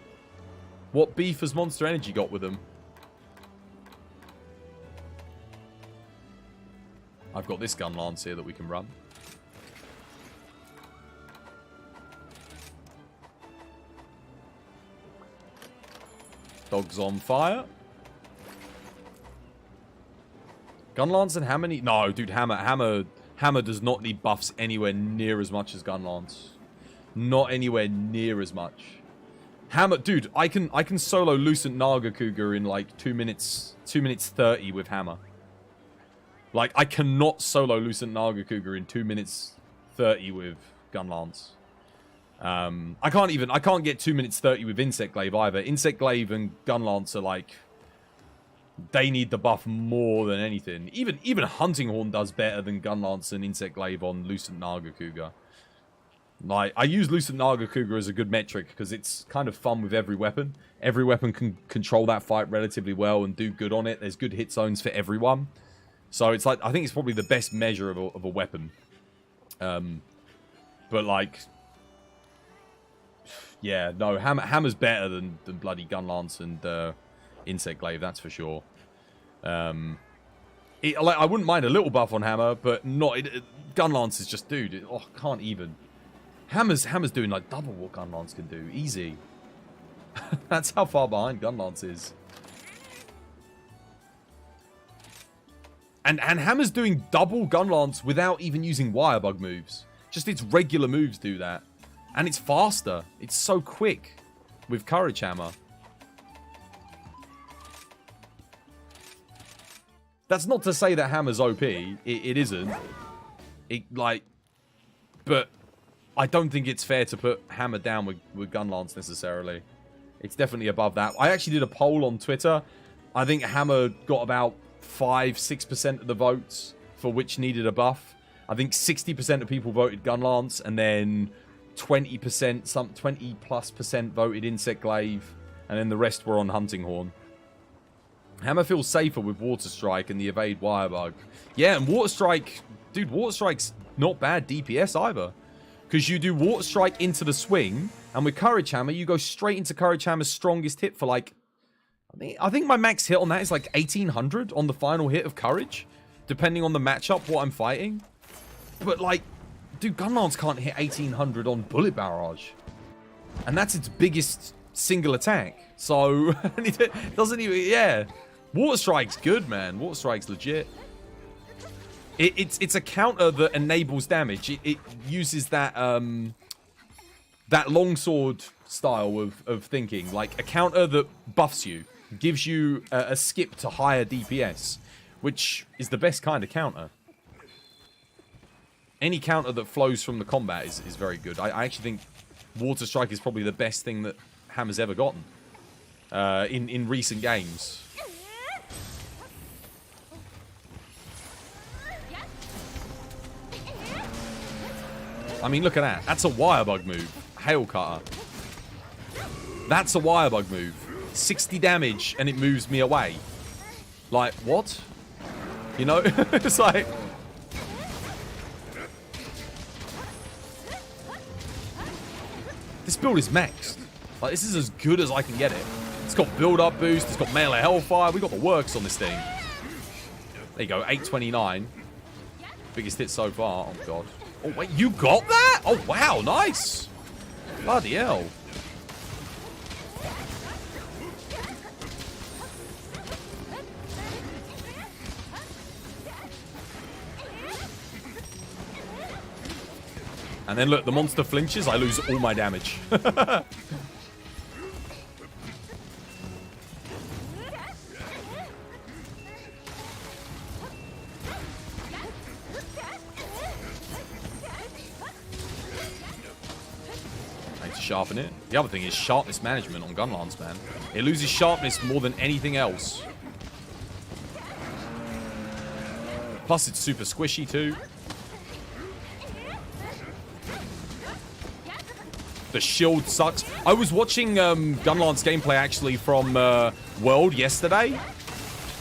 What beef has Monster Energy got with them? I've got this gun lance here that we can run. Dogs on fire. Gunlance and Hammer need... No, dude, Hammer does not need buffs anywhere near as much as Gunlance. Not anywhere near as much. Hammer, dude, I can solo Lucent Naga Cougar in like 2 minutes 30 with Hammer. Like, I cannot solo Lucent Naga Cougar in 2 minutes 30 with Gunlance. I can't get 2 minutes 30 with Insect Glaive either. Insect Glaive and Gunlance are like, they need the buff more than anything. Even Hunting Horn does better than Gunlance and Insect Glaive on Lucent Naga Cougar. Like, I use Lucent Naga Cougar as a good metric because it's kind of fun with every weapon. Every weapon can control that fight relatively well and do good on it. There's good hit zones for everyone. So it's like, I think it's probably the best measure of a weapon. But like, yeah, no, Hammer's better than bloody Gunlance and Insect Glaive, that's for sure. I wouldn't mind a little buff on Hammer, but not... Gunlance is just, dude, can't even. Hammer's doing like double what Gunlance can do, easy. That's how far behind Gunlance is. And Hammer's doing double Gunlance without even using Wirebug moves. Just its regular moves do that. And it's faster. It's so quick with Courage Hammer. That's not to say that Hammer's OP. It isn't. But I don't think it's fair to put Hammer down with Gunlance necessarily. It's definitely above that. I actually did a poll on Twitter. I think Hammer got about 5-6% of the votes for which needed a buff. I think 60% of people voted Gunlance, and then 20%, some 20+% voted Insect Glaive, and then the rest were on Hunting Horn. Hammer feels safer with Water Strike and the Evade Wirebug. Yeah, and Water Strike, dude, Water Strike's not bad DPS either. Because you do Water Strike into the swing, and with Courage Hammer, you go straight into Courage Hammer's strongest hit for like... I think my max hit on that is like 1800 on the final hit of Courage. Depending on the matchup, what I'm fighting. But like, dude, Gunlance can't hit 1800 on Bullet Barrage. And that's its biggest single attack. So, it doesn't even... Yeah. Water Strike's good, man. Water Strike's legit. It's a counter that enables damage. It uses that that longsword style of thinking, like a counter that buffs you, gives you a skip to higher DPS, which is the best kind of counter. Any counter that flows from the combat is very good. I actually think Water Strike is probably the best thing that Hammer's ever gotten in recent games. I mean, look at that. That's a Wirebug move. Hail Cutter. That's a Wirebug move. 60 damage and it moves me away. Like, what? You know? It's like... This build is maxed. Like, this is as good as I can get it. It's got build-up boost. It's got melee hellfire. We got the works on this thing. There you go. 829. Biggest hit so far. Oh, God. Oh, wait, you got that? Oh, wow, nice. Bloody hell. And then look, the monster flinches, I lose all my damage. Sharpen it. The other thing is sharpness management on Gunlance, man. It loses sharpness more than anything else. Plus, it's super squishy, too. The shield sucks. I was watching Gunlance gameplay, actually, from World yesterday.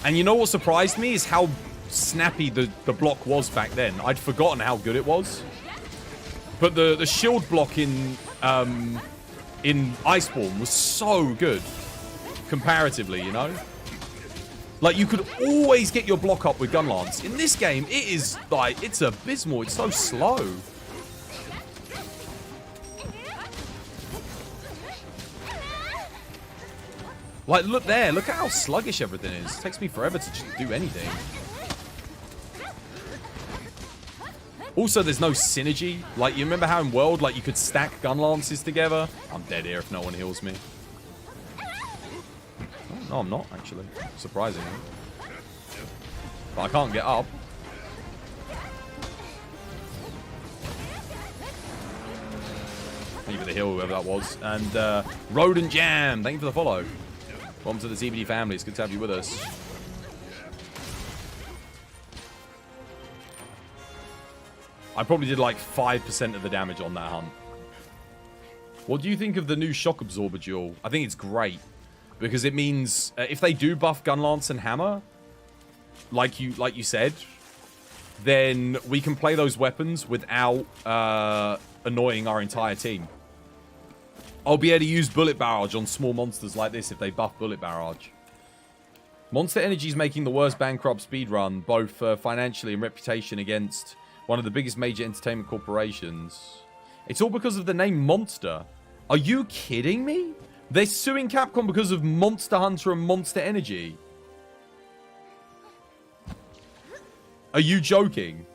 And you know what surprised me is how snappy the block was back then. I'd forgotten how good it was. But the shield block in Iceborne was so good, comparatively, you know? Like, you could always get your block up with Gunlance. In this game, it is, like, it's abysmal. It's so slow. Like, look there. Look at how sluggish everything is. It takes me forever to just do anything. Also, there's no synergy. Like, you remember how in World, like, you could stack gun lances together? I'm dead here if no one heals me. Oh, no, I'm not, actually. Surprisingly. But I can't get up. Thank you for the heal, whoever that was. And, Rodent Jam, thank you for the follow. Welcome to the ZBD family. It's good to have you with us. I probably did like 5% of the damage on that hunt. What do you think of the new shock absorber duel? I think it's great. Because it means if they do buff Gunlance and Hammer, like you said, then we can play those weapons without annoying our entire team. I'll be able to use Bullet Barrage on small monsters like this if they buff Bullet Barrage. Monster Energy is making the worst bankrupt speedrun, both financially and reputation, against one of the biggest major entertainment corporations. It's all because of the name Monster. Are you kidding me? They're suing Capcom because of Monster Hunter and Monster Energy. Are you joking?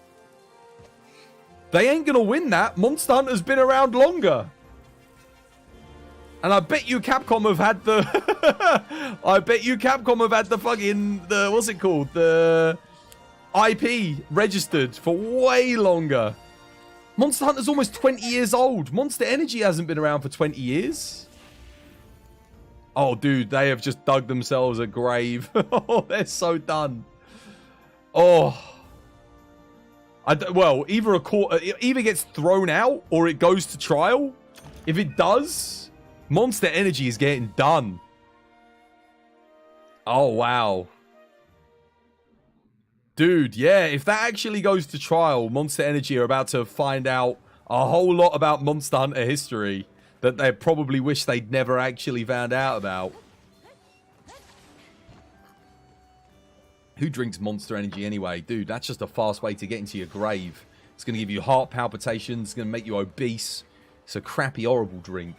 They ain't gonna win that. Monster Hunter's been around longer. And I bet you Capcom have had the... I bet you Capcom have had the fucking... what's it called? The IP registered for way longer. Monster Hunter's almost 20 years old. Monster Energy hasn't been around for 20 years. Oh, dude, they have just dug themselves a grave. Oh, they're so done. Oh. Well, either gets thrown out or it goes to trial. If it does... Monster Energy is getting done. Oh, wow. Dude, yeah, if that actually goes to trial, Monster Energy are about to find out a whole lot about Monster Hunter history that they probably wish they'd never actually found out about. Who drinks Monster Energy anyway? Dude, that's just a fast way to get into your grave. It's going to give you heart palpitations. It's going to make you obese. It's a crappy, horrible drink.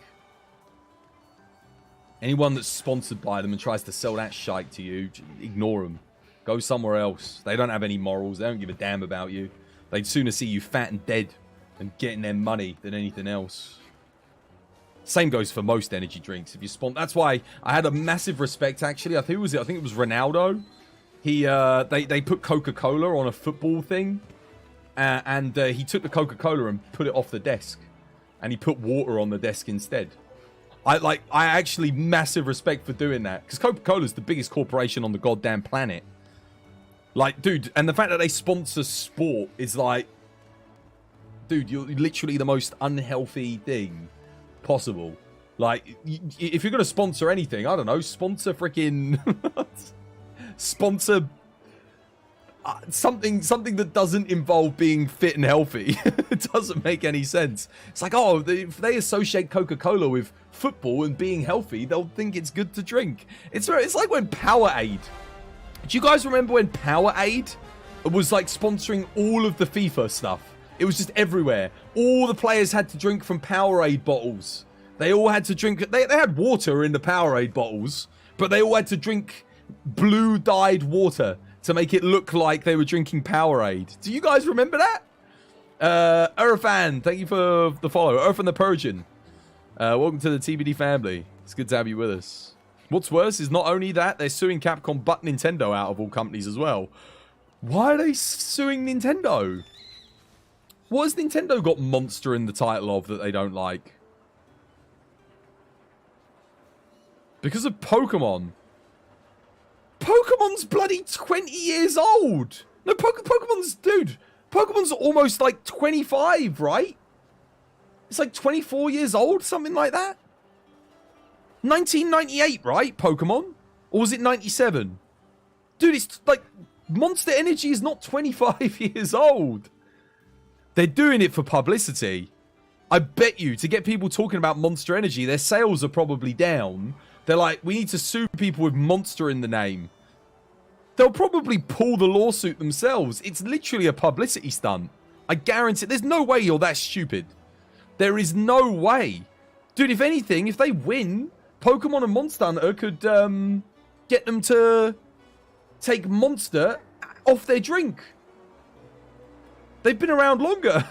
Anyone that's sponsored by them and tries to sell that shite to you, ignore them. Go somewhere else. They don't have any morals. They don't give a damn about you. They'd sooner see you fat and dead and getting their money than anything else. Same goes for most energy drinks. If you that's why I had a massive respect, actually. I think it was Ronaldo. They put Coca-Cola on a football thing. And he took the Coca-Cola and put it off the desk. And he put water on the desk instead. I actually massive respect for doing that. Because Coca-Cola's the biggest corporation on the goddamn planet. Like, dude, and the fact that they sponsor sport is like... Dude, you're literally the most unhealthy thing possible. Like, if you're going to sponsor anything, I don't know, sponsor freaking... sponsor... something that doesn't involve being fit and healthy. It doesn't make any sense. It's like, oh, if they associate Coca-Cola with football and being healthy, they'll think it's good to drink. It's like when Powerade. Do you guys remember when Powerade was like sponsoring all of the FIFA stuff? It was just everywhere. All the players had to drink from Powerade bottles. They all had to drink... They had water in the Powerade bottles, but they all had to drink blue-dyed water to make it look like they were drinking Powerade. Do you guys remember that? Urfan, thank you for the follow. Urfan the Persian. Welcome to the TBD family. It's good to have you with us. What's worse is not only that, they're suing Capcom but Nintendo out of all companies as well. Why are they suing Nintendo? What has Nintendo got Monster in the title of that they don't like? Because of Pokemon. Pokemon's bloody 20 years old. No, Pokemon's, dude. Pokemon's almost like 25, right? It's like 24 years old, something like that. 1998, right, Pokemon? Or was it 97? Dude, it's like Monster Energy is not 25 years old. They're doing it for publicity. I bet you, to get people talking about Monster Energy, their sales are probably down. They're like, we need to sue people with Monster in the name. They'll probably pull the lawsuit themselves. It's literally a publicity stunt. I guarantee. There's no way you're that stupid. There is no way. Dude, if anything, if they win, Pokemon and Monster Hunter could get them to take Monster off their drink. They've been around longer.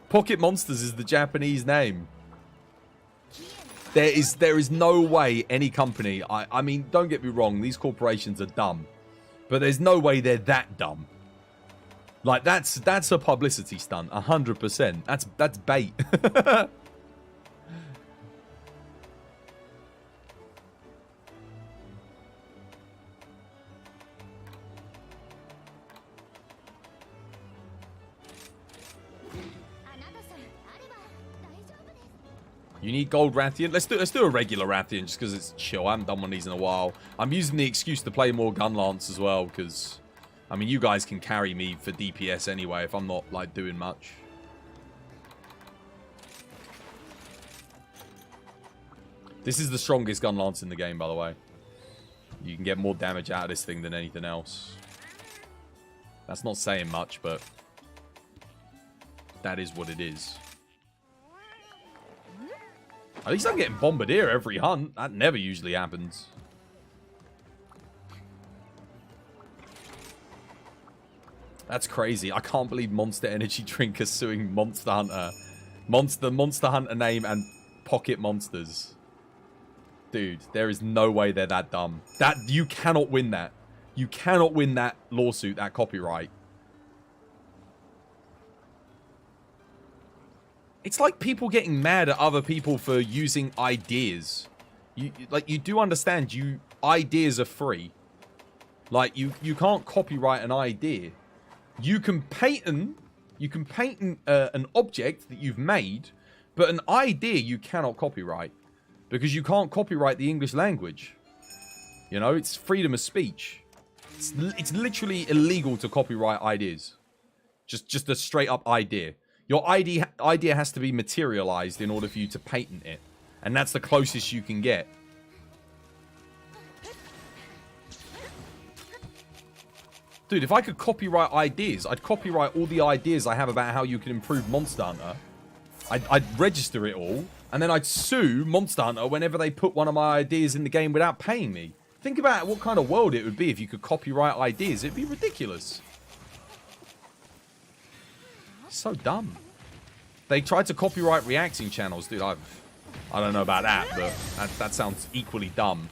Pocket Monsters is the Japanese name. There is no way any company, I mean, don't get me wrong, these corporations are dumb. But there's no way they're that dumb. Like, that's a publicity stunt, 100%. That's bait. You need gold Rathian? Let's do a regular Rathian just because it's chill. I haven't done one of these in a while. I'm using the excuse to play more Gunlance as well because, I mean, you guys can carry me for DPS anyway if I'm not, like, doing much. This is the strongest Gunlance in the game, by the way. You can get more damage out of this thing than anything else. That's not saying much, but that is what it is. At least I'm getting Bombardier every hunt. That never usually happens. That's crazy. I can't believe Monster Energy Drink is suing Monster Hunter. Monster Hunter name and Pocket Monsters. Dude, there is no way they're that dumb. You cannot win that. You cannot win that lawsuit, that copyright. It's like people getting mad at other people for using ideas. You do understand, ideas are free. Like, you can't copyright an idea. You can patent an object that you've made, but an idea you cannot copyright. Because you can't copyright the English language. You know, it's freedom of speech. It's literally illegal to copyright ideas. Just a straight up idea. Your idea has to be materialized in order for you to patent it. And that's the closest you can get. Dude, if I could copyright ideas, I'd copyright all the ideas I have about how you can improve Monster Hunter. I'd register it all, and then I'd sue Monster Hunter whenever they put one of my ideas in the game without paying me. Think about what kind of world it would be if you could copyright ideas. It'd be ridiculous. So dumb. They tried to copyright reacting channels, dude. I don't know about that, but that sounds equally dumb.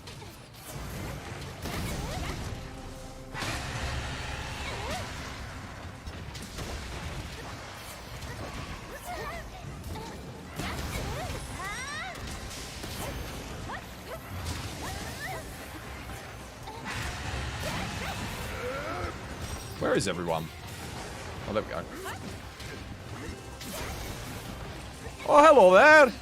Where is everyone? Oh, there we go. Oh, hello there! Do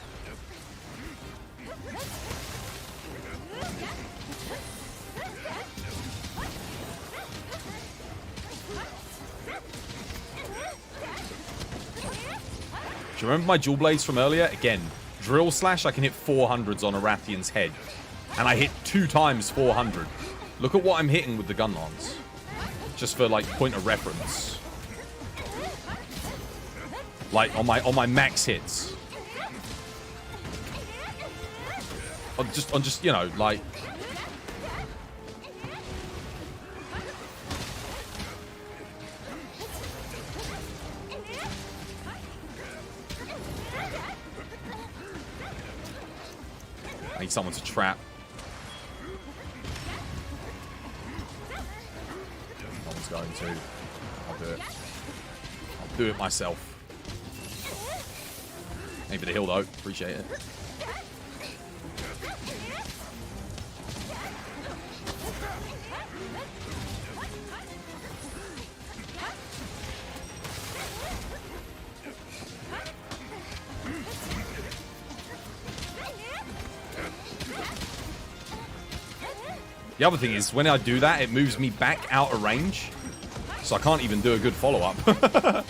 you remember my dual blades from earlier? Again, drill slash, I can hit 400s on a Rathian's head. And I hit 2 times 400. Look at what I'm hitting with the gun lance. Just for, like, point of reference. Like, on my max hits. On just, you know, like... I need someone to trap. No one's going to. I'll do it. I'll do it myself. Maybe the heal though. Appreciate it. The other thing is, when I do that, it moves me back out of range. So I can't even do a good follow-up.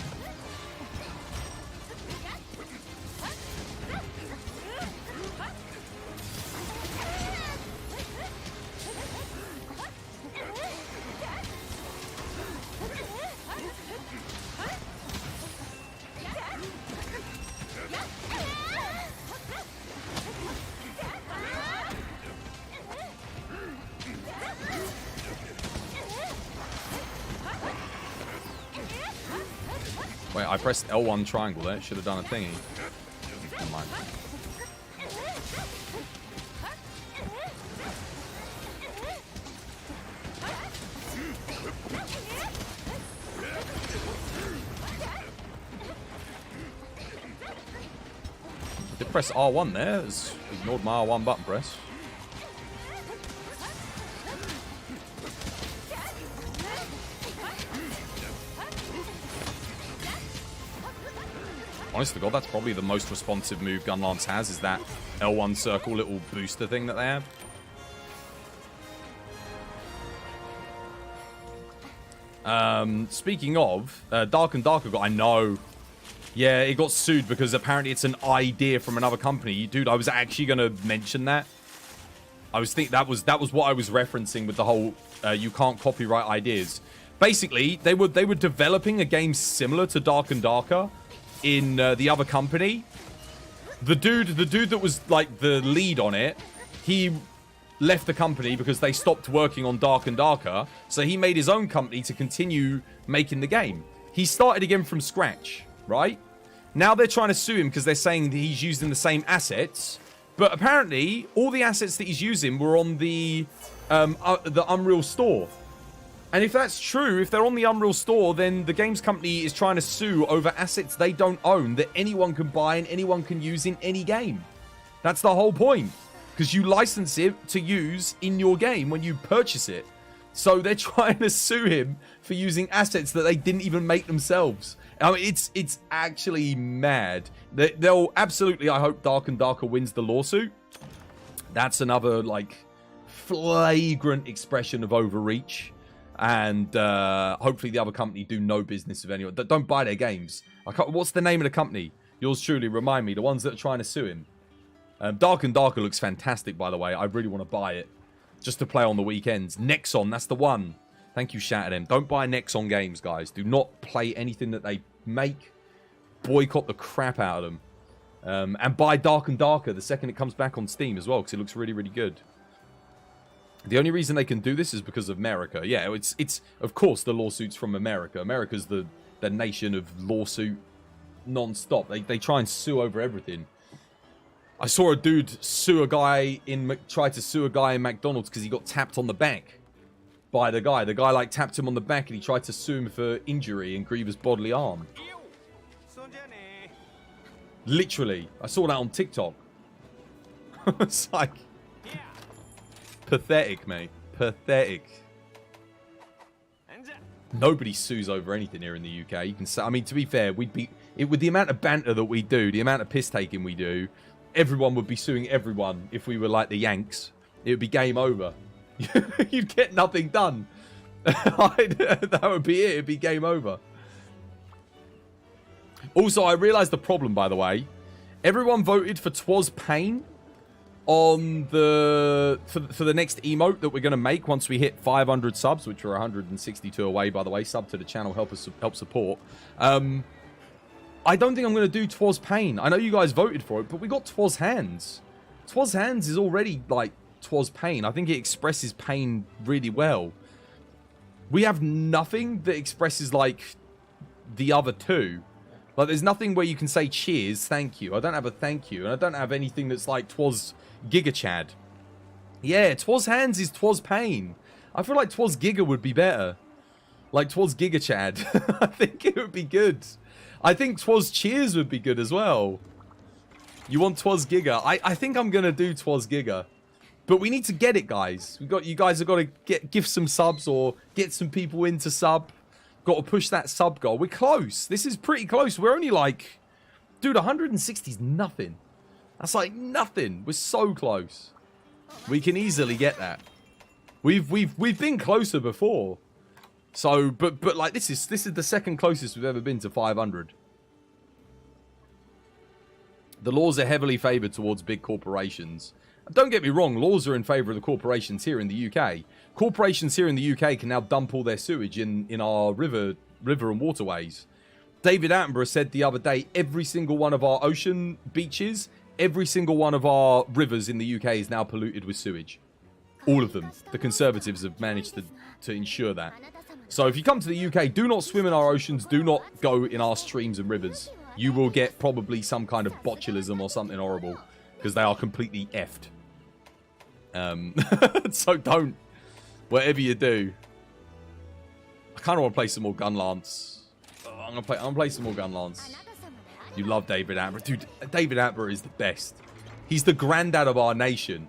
Wait, I pressed L1 triangle there. Should have done a thingy. Never mind. I did press R1 there. It's ignored my R1 button press. Honest to God, that's probably the most responsive move Gunlance has, is that L1 circle little booster thing that they have. Speaking of, Dark and Darker got, I know. Yeah, it got sued because apparently it's an idea from another company. Dude, I was actually going to mention that. I was thinking that was what I was referencing with the whole you can't copyright ideas. Basically, they were developing a game similar to Dark and Darker in the other company. The dude that was like the lead on it, he left the company because they stopped working on Dark and Darker, so he made his own company to continue making the game. He started again from scratch, right? Now they're trying to sue him because they're saying that he's using the same assets, but apparently all the assets that he's using were on the Unreal Store. And if that's true, if they're on the Unreal Store, then the games company is trying to sue over assets they don't own that anyone can buy and anyone can use in any game. That's the whole point. Because you license it to use in your game when you purchase it. So they're trying to sue him for using assets that they didn't even make themselves. I mean, it's actually mad. They'll absolutely, I hope Dark and Darker wins the lawsuit. That's another, like, flagrant expression of overreach. And hopefully the other company do no business with anyone. Don't buy their games. What's the name of the company? Yours truly, remind me. The ones that are trying to sue him. Dark and Darker looks fantastic, by the way. I really want to buy it. Just to play on the weekends. Nexon, that's the one. Thank you, shout at them. Don't buy Nexon games, guys. Do not play anything that they make. Boycott the crap out of them. And buy Dark and Darker the second it comes back on Steam as well, because it looks really, really good. The only reason they can do this is because of America. Yeah, it's of course the lawsuits from America. America's the nation of lawsuit non-stop. They try and sue over everything. I saw a dude try to sue a guy in McDonald's because he got tapped on the back by the guy. The guy like tapped him on the back and he tried to sue him for injury and grievous bodily harm. Literally, I saw that on TikTok. It's like pathetic, mate. Pathetic. Nobody sues over anything here in the UK. You can say, I mean, to be fair, with the amount of banter that we do, the amount of piss taking we do, everyone would be suing everyone if we were like the Yanks. It would be game over. You'd get nothing done. That would be it. It'd be game over. Also, I realised the problem, by the way. Everyone voted for Twas Pain on for the next emote that we're going to make once we hit 500 subs, which are 162 away, by the way. Sub to the channel, help support. I don't think I'm going to do Twas Pain. I know you guys voted for it, but we got Twas Hands. Twas Hands is already like Twas Pain. I think it expresses pain really well. We have nothing that expresses like the other two. Like, there's nothing where you can say cheers, thank you. I don't have a thank you. And I don't have anything that's like twas Giga Chad. Yeah, twas hands is twas pain. I feel like twas Giga would be better. Like twas Giga Chad. I think it would be good. I think twas cheers would be good as well. You want twas Giga? I think I'm gonna do twas Giga. But we need to get it, guys. You guys have got to give some subs or get some people into sub. Got to push that sub goal. We're close. This is pretty close. We're only like, dude, 160 is nothing. That's like nothing. We're so close. We can easily get that. We've been closer before. So, but like this is the second closest we've ever been to 500. The laws are heavily favored towards big corporations. Don't get me wrong, laws are in favour of the corporations here in the UK. Corporations here in the UK can now dump all their sewage in our river and waterways. David Attenborough said the other day, every single one of our ocean beaches, every single one of our rivers in the UK is now polluted with sewage. All of them. The Conservatives have managed to ensure that. So if you come to the UK, do not swim in our oceans, do not go in our streams and rivers. You will get probably some kind of botulism or something horrible, because they are completely effed. So don't. Whatever you do. I kind of want to play some more Gunlance. I'm gonna play some more Gunlance. You love David Attenborough. Dude, David Attenborough is the best. He's the granddad of our nation.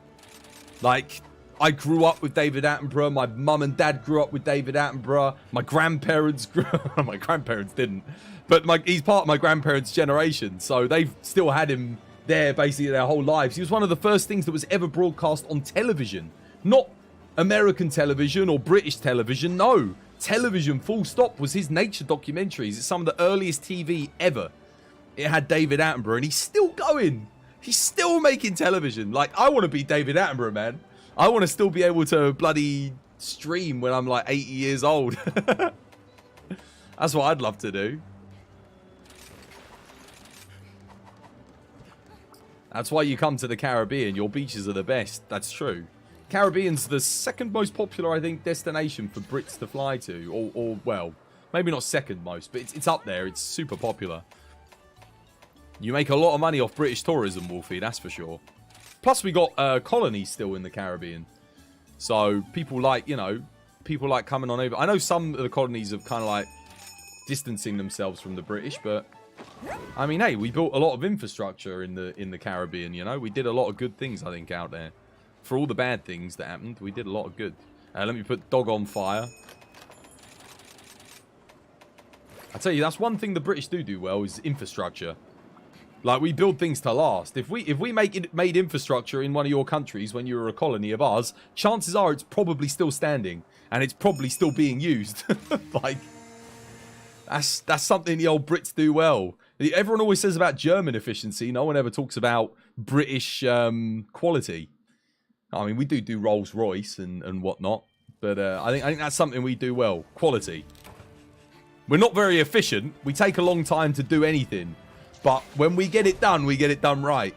Like, I grew up with David Attenborough. My mum and dad grew up with David Attenborough. My grandparents grew up. My grandparents didn't. But he's part of my grandparents' generation. So they've still had him there basically their whole lives. He was one of the first things that was ever broadcast on television. Not American television or British television. No. Television, full stop, was his nature documentaries. It's some of the earliest TV ever. It had David Attenborough and he's still going. He's still making television. Like, I want to be David Attenborough, man. I want to still be able to bloody stream when I'm like 80 years old. That's what I'd love to do. That's why you come to the Caribbean. Your beaches are the best. That's true. Caribbean's the second most popular, I think, destination for Brits to fly to. Or well, maybe not second most, but it's up there. It's super popular. You make a lot of money off British tourism, Wolfie, that's for sure. Plus, we got colonies still in the Caribbean. So people like, you know, people like coming on over. I know some of the colonies have kind of like distancing themselves from the British, but I mean, hey, we built a lot of infrastructure in the Caribbean, you know. We did a lot of good things, I think, out there. For all the bad things that happened, we did a lot of good. Let me put dog on fire. I tell you, that's one thing the British do well, is infrastructure. Like, we build things to last. If we made infrastructure in one of your countries when you were a colony of ours, chances are it's probably still standing. And it's probably still being used. Like, that's something the old Brits do well. Everyone always says about German efficiency. No one ever talks about British quality. I mean, we do Rolls Royce and whatnot. But I think that's something we do well. Quality. We're not very efficient. We take a long time to do anything. But when we get it done right.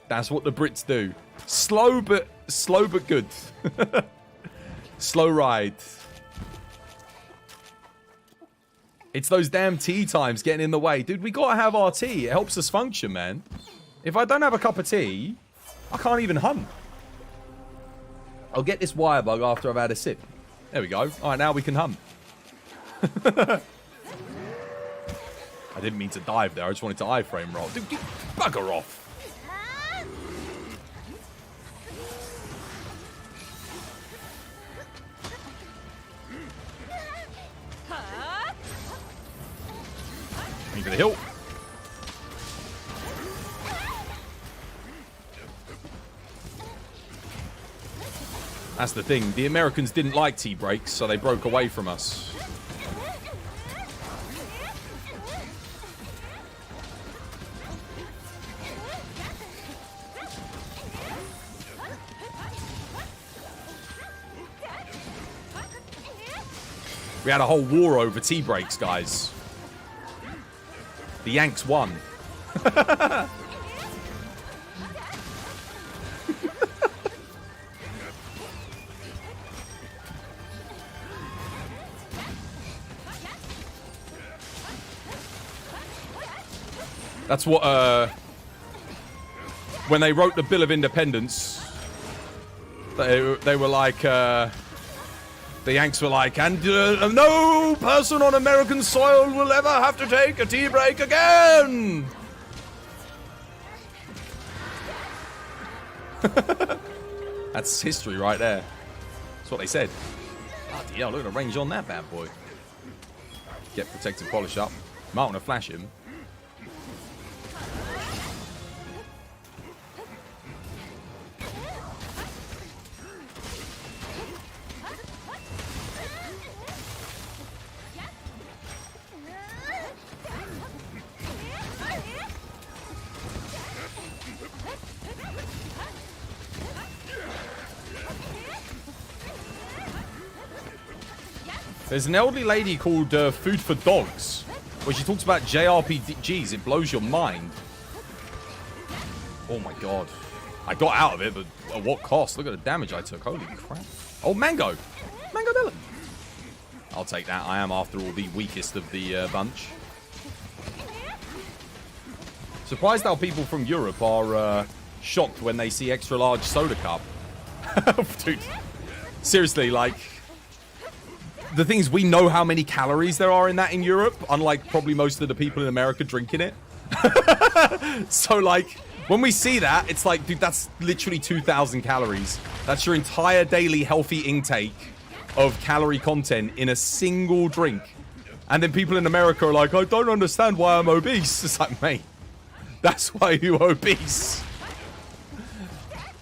That's what the Brits do. Slow but good. Slow ride. It's those damn tea times getting in the way. Dude, we gotta have our tea. It helps us function, man. If I don't have a cup of tea, I can't even hunt. I'll get this wire bug after I've had a sip. There we go. Alright, now we can hunt. I didn't mean to dive there. I just wanted to iframe roll. Dude, bugger off. Into the hill. That's the thing. The Americans didn't like tea breaks, so they broke away from us. We had a whole war over tea breaks, guys. The Yanks won. That's what, when they wrote the Bill of Independence, they were like, the Yanks were like, and no person on American soil will ever have to take a tea break again. That's history right there. That's what they said. Bloody hell, look at the range on that bad boy. Get protective polish up. Might want to flash him. There's an elderly lady called Food for Dogs, where she talks about JRPGs. It blows your mind. Oh my god. I got out of it, but at what cost? Look at the damage I took. Holy crap. Oh, Mango. Mango Dylan. I'll take that. I am, after all, the weakest of the bunch. Surprised how people from Europe are shocked when they see extra large soda cup. Dude. Seriously, like... The thing is, we know how many calories there are in that in Europe, unlike probably most of the people in America drinking it. So, like, when we see that, it's like, dude, that's literally 2,000 calories. That's your entire daily healthy intake of calorie content in a single drink. And then people in America are like, I don't understand why I'm obese. It's like, mate, that's why you're obese.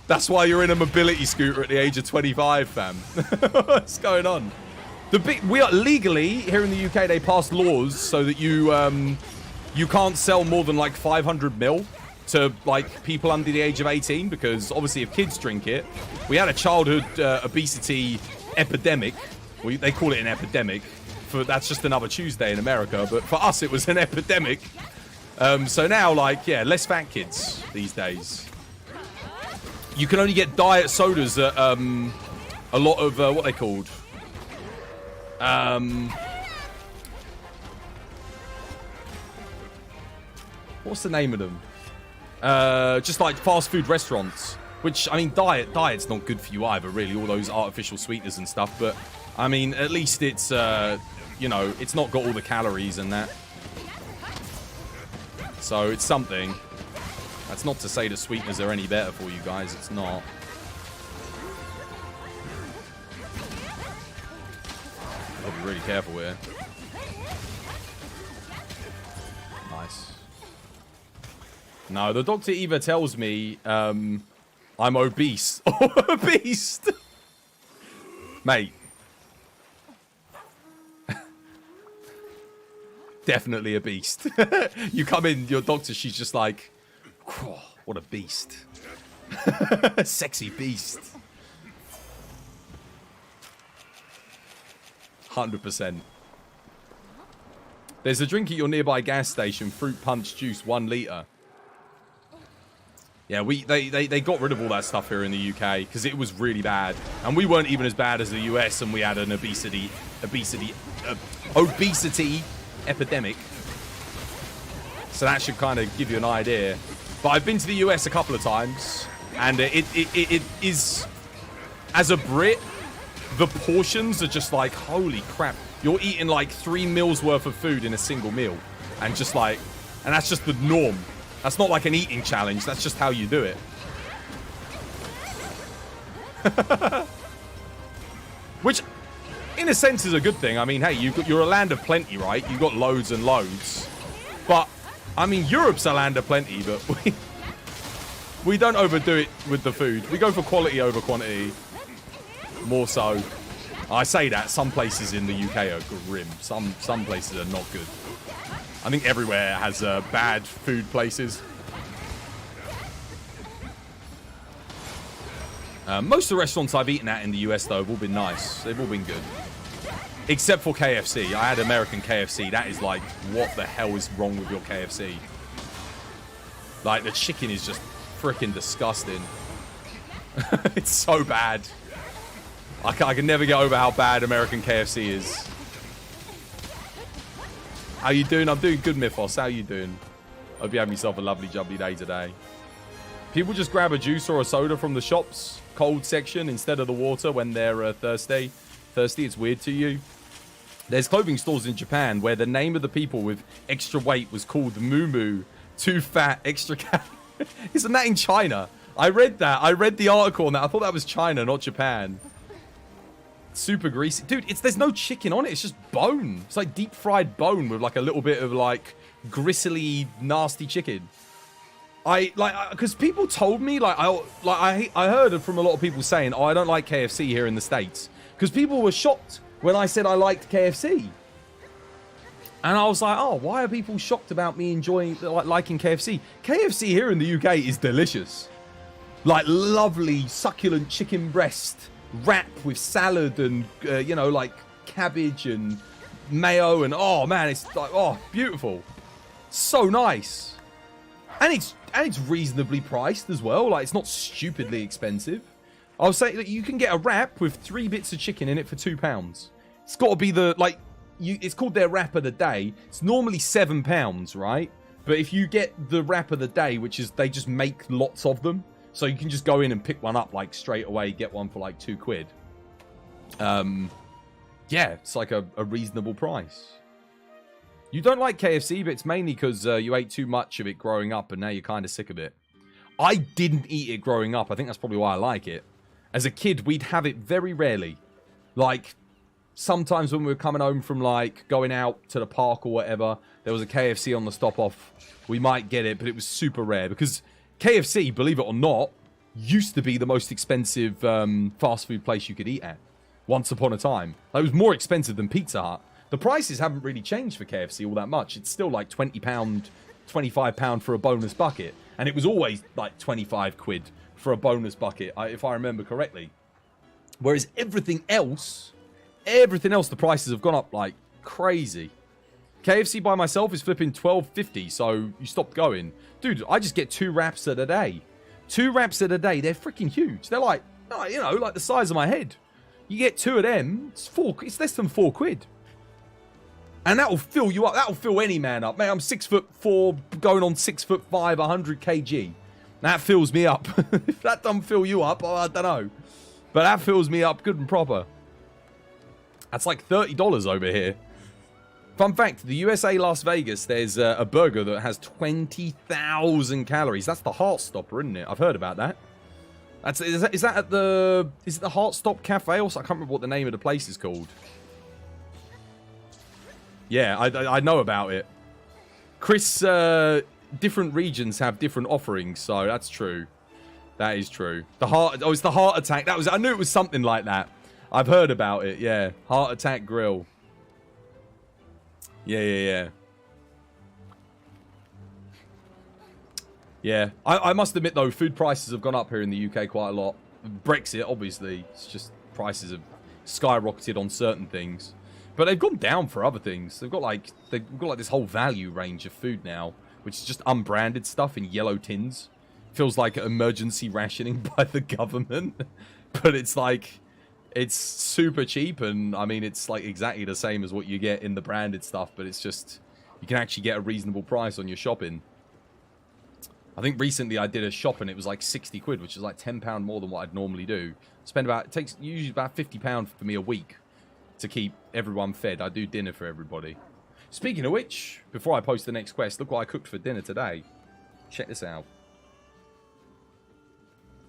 That's why you're in a mobility scooter at the age of 25, fam. What's going on? We are legally here in the UK. They passed laws so that you can't sell more than like 500 ml to like people under the age of 18, because obviously if kids drink it, we had a childhood obesity epidemic. They call it an epidemic. That's just another Tuesday in America, but for us it was an epidemic. So now, like, yeah, less fat kids these days. You can only get diet sodas at a lot of what they called. What's the name of them? Just like fast food restaurants. Which, I mean, diet's not good for you either, really. All those artificial sweeteners and stuff. But, I mean, at least it's, you know, it's not got all the calories and that. So, it's something. That's not to say the sweeteners are any better for you guys. It's not. Gotta be really careful here. Nice. No, the doctor either tells me I'm obese or a beast. Mate. Definitely a beast. You come in, your doctor, she's just like, oh, what a beast. Sexy beast. 100%. There's a drink at your nearby gas station, fruit punch juice, 1 litre. Yeah, they got rid of all that stuff here in the UK because it was really bad. And we weren't even as bad as the US, and we had an obesity epidemic. So that should kind of give you an idea. But I've been to the US a couple of times, and it is, as a Brit, the portions are just like, holy crap. You're eating like 3 meals worth of food in a single meal. And just like, and that's just the norm. That's not like an eating challenge. That's just how you do it. Which, in a sense, is a good thing. I mean, hey, you're a land of plenty, right? You've got loads and loads. But, I mean, Europe's a land of plenty, but we don't overdo it with the food. We go for quality over quantity. More so. I say that some places in the UK are grim. Some places are not good. I think everywhere has bad food places. Most of the restaurants I've eaten at in the US, though, have all been nice. They've all been good. Except for KFC. I had American KFC. That is like, what the hell is wrong with your KFC? Like, the chicken is just freaking disgusting. It's so bad. I can never get over how bad American KFC is. How you doing? I'm doing good, Mythos. How you doing? Hope you have yourself a lovely, jubbly day today. People just grab a juice or a soda from the shop's cold section instead of the water when they're thirsty. It's weird to you. There's clothing stores in Japan where the name of the people with extra weight was called Moo, too fat, extra calorie. Isn't that in China? I read that. I read the article on that. I thought that was China, not Japan. Super greasy. Dude, there's no chicken on it. It's just bone. It's like deep fried bone with like a little bit of like gristly, nasty chicken. Because people told me, I heard from a lot of people saying, oh, I don't like KFC here in the States. Because people were shocked when I said I liked KFC. And I was like, oh, why are people shocked about me liking KFC? KFC here in the UK is delicious. Like lovely, succulent chicken breast wrap with salad and, like cabbage and mayo. And, oh, man, it's like, oh, beautiful. So nice. And it's reasonably priced as well. Like, it's not stupidly expensive. I was saying that you can get a wrap with 3 bits of chicken in it for £2. It's got to be it's called their wrap of the day. It's normally £7, right? But if you get the wrap of the day, which is they just make lots of them, so you can just go in and pick one up like straight away, get one for like £2. Yeah, it's like a reasonable price. You don't like KFC, but it's mainly because you ate too much of it growing up and now you're kind of sick of it. I didn't eat it growing up. I think that's probably why I like it. As a kid, we'd have it very rarely. Like, sometimes when we were coming home from, like, going out to the park or whatever, there was a KFC on the stop-off. We might get it, but it was super rare. Because KFC, believe it or not, used to be the most expensive fast food place you could eat at. Once upon a time. Like, it was more expensive than Pizza Hut. The prices haven't really changed for KFC all that much. It's still like £20, £25 for a bonus bucket. And it was always like 25 quid for a bonus bucket, if I remember correctly. Whereas everything else, the prices have gone up like crazy. KFC by myself is flipping $12.50, so you stopped going. Dude, I just get 2 wraps at a day. 2 wraps at a day, they're freaking huge. They're like, like the size of my head. You get 2 of them, it's less than 4 quid. And that'll fill you up. That'll fill any man up. Mate, I'm 6'4", going on 6'5", 100 kg. That fills me up. If that doesn't fill you up, I don't know. But that fills me up good and proper. That's like $30 over here. Fun fact, the USA Las Vegas, there's a burger that has 20,000 calories. That's the Heartstopper, isn't it? I've heard about that. Is that at the... Is it the Heartstop Cafe? Also, I can't remember what the name of the place is called. Yeah, I know about it. Chris, different regions have different offerings, so that's true. That is true. It's the Heart Attack. I knew it was something like that. I've heard about it, yeah. Heart Attack Grill. Yeah. Yeah, I must admit though, food prices have gone up here in the UK quite a lot. Brexit, obviously, it's just prices have skyrocketed on certain things. But they've gone down for other things. They've got like this whole value range of food now, which is just unbranded stuff in yellow tins. Feels like emergency rationing by the government, but it's like it's super cheap, and I mean it's like exactly the same as what you get in the branded stuff, but it's just you can actually get a reasonable price on your shopping. I think recently I did a shop and it was like 60 quid, which is like £10 more than what I'd normally do. It takes usually about £50 for me a week to keep everyone fed. I do dinner for everybody. Speaking of which, before I post the next quest, look what I cooked for dinner today. Check this out.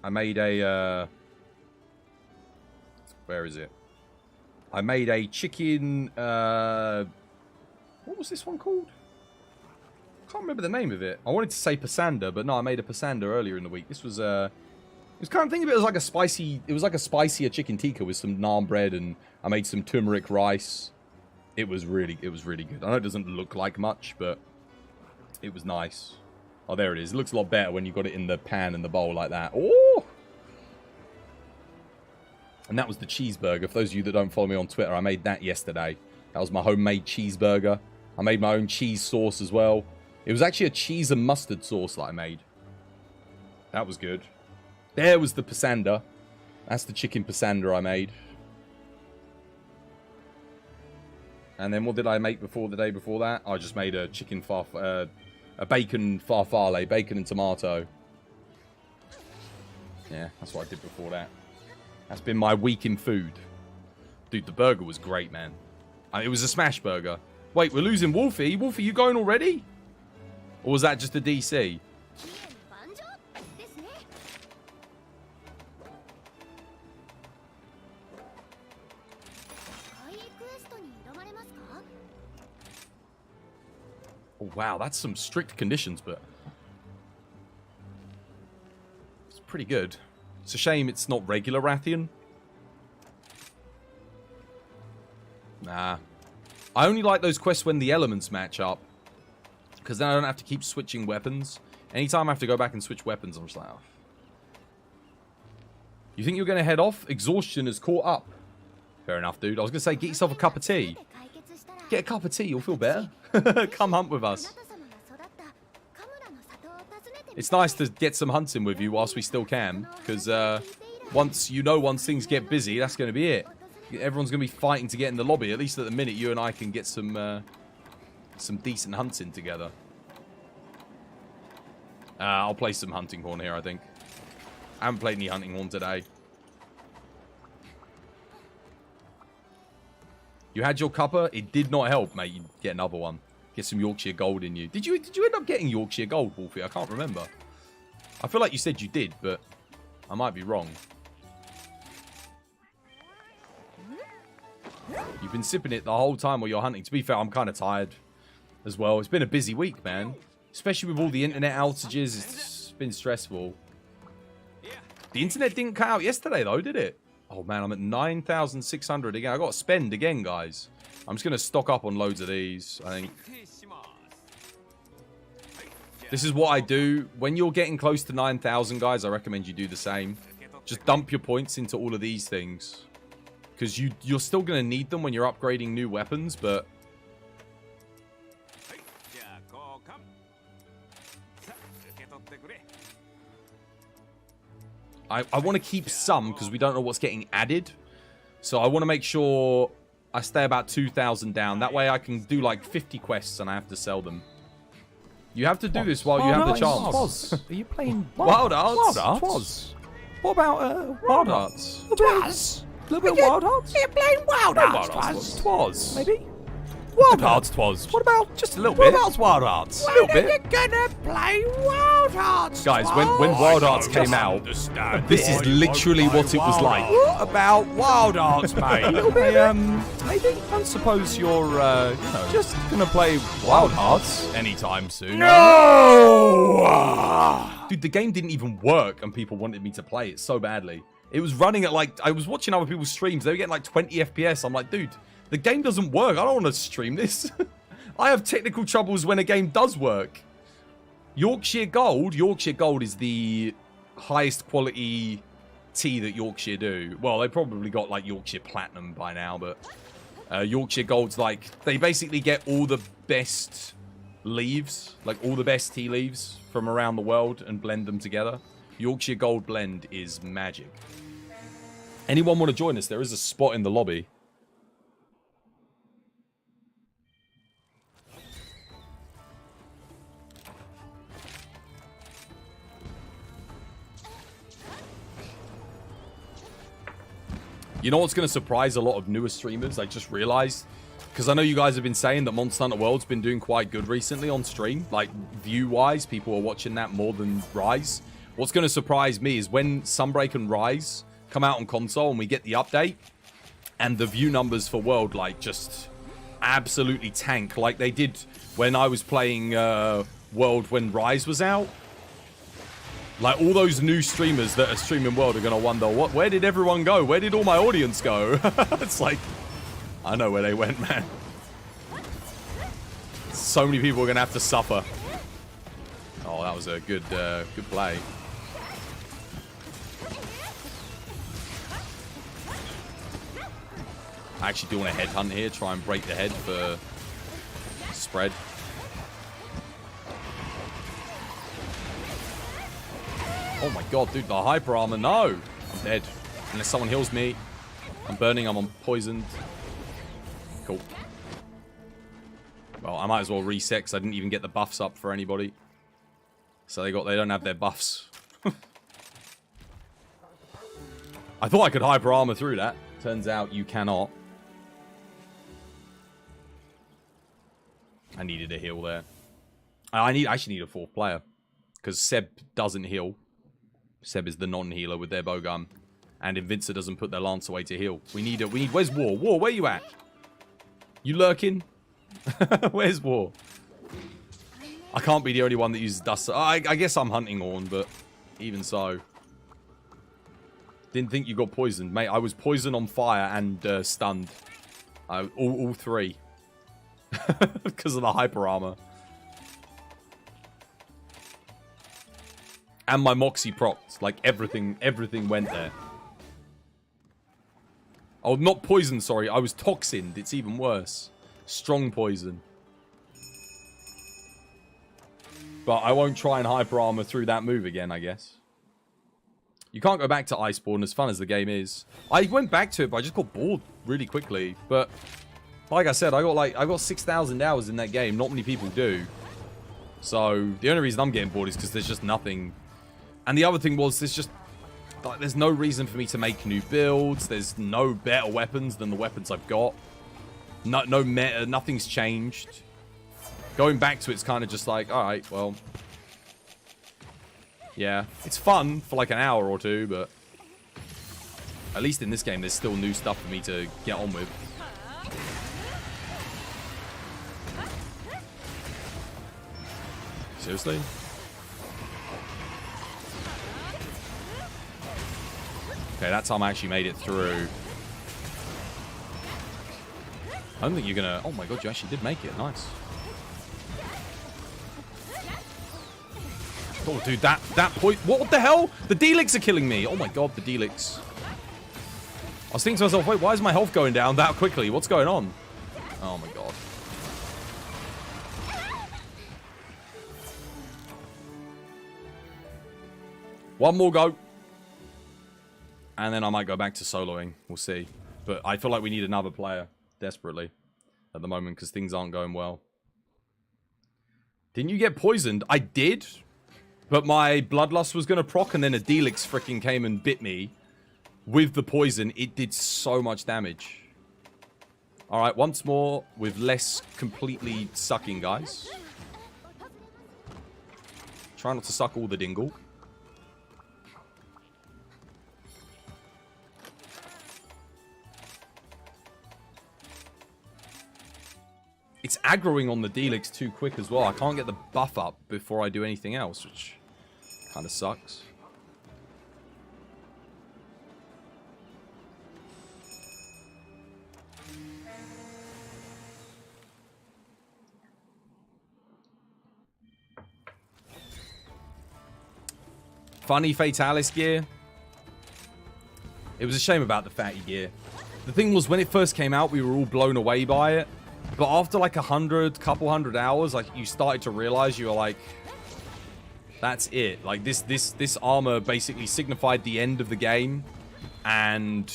I made a... where is it? I made a chicken... what was this one called? I can't remember the name of it. I wanted to say pasanda, but no, I made a pasanda earlier in the week. This was it was kind of, think of it as like a spicy... It was like a spicier chicken tikka with some naan bread, and I made some turmeric rice. It was really good. I know it doesn't look like much, but it was nice. Oh, there it is. It looks a lot better when you got it in the pan and the bowl like that. Oh! And that was the cheeseburger. For those of you that don't follow me on Twitter, I made that yesterday. That was my homemade cheeseburger. I made my own cheese sauce as well. It was actually a cheese and mustard sauce that I made. That was good. There was the pasanda. That's the chicken pasanda I made. And then what did I make before the day before that? I just made a chicken A bacon farfalle, bacon and tomato. Yeah, that's what I did before that. That's been my week in food. Dude, the burger was great, man. It was a smash burger. Wait, we're losing Wolfie. Wolfie, you going already? Or was that just a DC? Oh, wow, that's some strict conditions, but it's pretty good. It's a shame it's not regular Rathian. Nah. I only like those quests when the elements match up, because then I don't have to keep switching weapons. Anytime I have to go back and switch weapons, I'm just like, oh. You think you're going to head off? Exhaustion has caught up. Fair enough, dude. I was going to say, get yourself a cup of tea. Get a cup of tea, you'll feel better. Come hunt with us. It's nice to get some hunting with you whilst we still can, because once things get busy, that's going to be it. Everyone's going to be fighting to get in the lobby. At least at the minute, you and I can get some decent hunting together. I'll play some hunting horn here, I think. I haven't played any hunting horn today. You had your cuppa. It did not help, mate. You get another one. Get some Yorkshire Gold in you. Did you end up getting Yorkshire Gold, Wolfie? I can't remember. I feel like you said you did, but I might be wrong. You've been sipping it the whole time while you're hunting. To be fair, I'm kind of tired as well. It's been a busy week, man. Especially with all the internet outages. It's been stressful. The internet didn't cut out yesterday, though, did it? Oh, man, I'm at 9,600 again. I got to spend again, guys. I'm just going to stock up on loads of these, I think. This is what I do. When you're getting close to 9,000, guys, I recommend you do the same. Just dump your points into all of these things. Because you're still going to need them when you're upgrading new weapons, but... I want to keep some because we don't know what's getting added. So I want to make sure I stay about 2,000 down. That way I can do like 50 quests and I have to sell them. You have to do this while you have the chance. Are you playing Wild Arts? Wild Arts? Twas. What about Wild Arts? Twas? A little bit Wild Arts? Are you playing Wild Arts? Twas. Maybe? Wild Arts Twas. What about Just a little bit. What about Wild Arts? A little bit. You're gonna play Wild Arts, Guys, when Wild Arts came out, this is literally what it was like. What about Wild Arts, mate? Maybe? Don't suppose you're, Just gonna play Wild Arts? anytime soon. No! Dude, the game didn't even work and people wanted me to play it so badly. It was running at like, I was watching other people's streams. They were getting like 20 FPS. I'm like, dude, the game doesn't work. I don't want to stream this. I have technical troubles when a game does work. Yorkshire Gold is the highest quality tea that Yorkshire do. Well, they probably got like Yorkshire Platinum by now, but Yorkshire Gold's like, they basically get all the best leaves, like all the best tea leaves from around the world and blend them together. Yorkshire Gold blend is magic. Anyone want to join us? There is a spot in the lobby. You know what's going to surprise a lot of newer streamers? I just realized, because I know you guys have been saying that Monster Hunter World's been doing quite good recently on stream. Like, view-wise, people are watching that more than Rise. What's going to surprise me is when Sunbreak and Rise come out on console and we get the update, and the view numbers for World, like, just absolutely tank, like they did when I was playing World when Rise was out. Like, all those new streamers that are streaming World are going to wonder, where did everyone go? Where did all my audience go? It's like, I know where they went, man. So many people are going to have to suffer. Oh, that was a good play. I actually do want to headhunt here, try and break the head for spread. Oh my god, dude, the hyper armor, no! I'm dead. Unless someone heals me. I'm burning, I'm poisoned. Cool. Well, I might as well reset because I didn't even get the buffs up for anybody. So they don't have their buffs. I thought I could hyper armor through that. Turns out you cannot. I needed a heal there. I actually need a 4th player. Because Seb doesn't heal. Seb is the non-healer with their bowgun. And Invincer doesn't put their lance away to heal. We need... Where's War? War, where you at? You lurking? Where's War? I can't be the only one that uses Dust. I guess I'm hunting Orn, but even so. Didn't think you got poisoned. Mate, I was poisoned, on fire, and stunned. All 3. Because of the hyper armor. And my Moxie procs. Like, everything went there. Oh, not poison, sorry. I was toxined. It's even worse. Strong poison. But I won't try and hyper armor through that move again, I guess. You can't go back to Iceborne, as fun as the game is. I went back to it, but I just got bored really quickly. But, like I said, I got 6,000 hours in that game. Not many people do. So, the only reason I'm getting bored is because there's just nothing. And the other thing was, there's no reason for me to make new builds. There's no better weapons than the weapons I've got. No meta, nothing's changed. Going back to it's kind of just like, alright, well. Yeah, it's fun for like an hour or 2, but at least in this game, there's still new stuff for me to get on with. Seriously? Okay, that time I actually made it through. I don't think you're gonna... Oh my god, you actually did make it. Nice. Oh, dude, that point... What the hell? The D-Licks are killing me. Oh my god, the D-Licks. I was thinking to myself, wait, why is my health going down that quickly? What's going on? Oh my god. One more go. And then I might go back to soloing. We'll see. But I feel like we need another player. Desperately. At the moment, because things aren't going well. Didn't you get poisoned? I did. But my Bloodlust was going to proc, and then a Delix freaking came and bit me. With the poison, it did so much damage. Alright, once more, with less completely sucking, guys. Try not to suck all the dingle. It's aggroing on the Delix too quick as well. I can't get the buff up before I do anything else, which kind of sucks. Funny Fatalis gear. It was a shame about the fatty gear. The thing was, when it first came out, we were all blown away by it. But after like couple hundred hours, like you started to realize, you were like, that's it. Like this armor basically signified the end of the game, and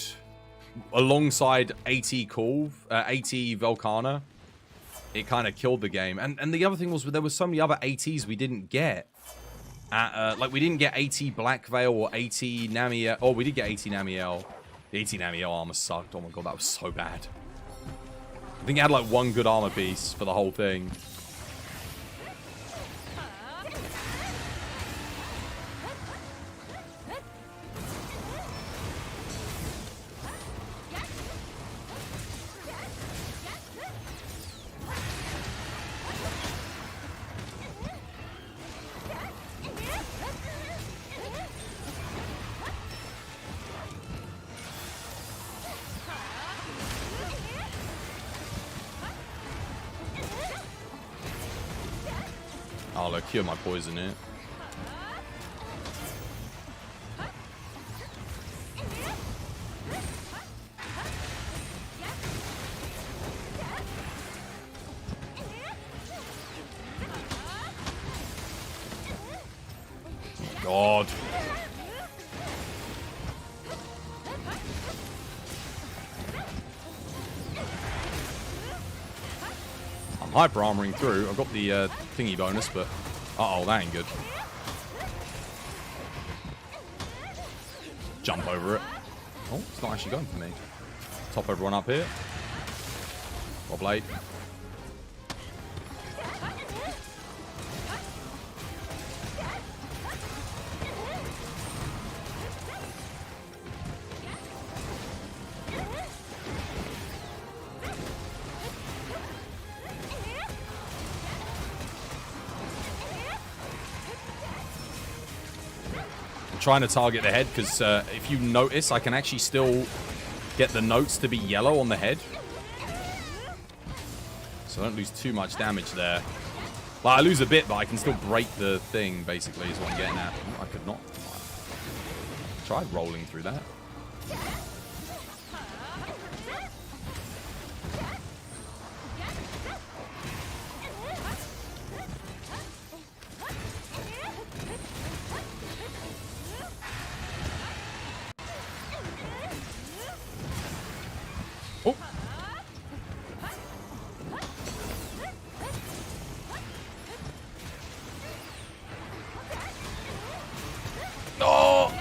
alongside AT Volcana, it kind of killed the game. And the other thing was, there were so many other ATs we didn't get. Like we didn't get AT Black Veil or AT Namiel. Oh, we did get AT Namiel. The AT Namiel armor sucked. Oh my god, that was so bad. I think it had like one good armor piece for the whole thing. I'll cure my poison here. God. I'm hyper armoring through. I've got the thingy bonus, but uh-oh, that ain't good. Jump over it. Oh, it's not actually going for me. Top everyone up here. Got blade. Trying to target the head because if you notice, I can actually still get the notes to be yellow on the head. So I don't lose too much damage there. Well, I lose a bit, but I can still break the thing, basically, is what I'm getting at. I could not. Tried rolling through that. Oh! No!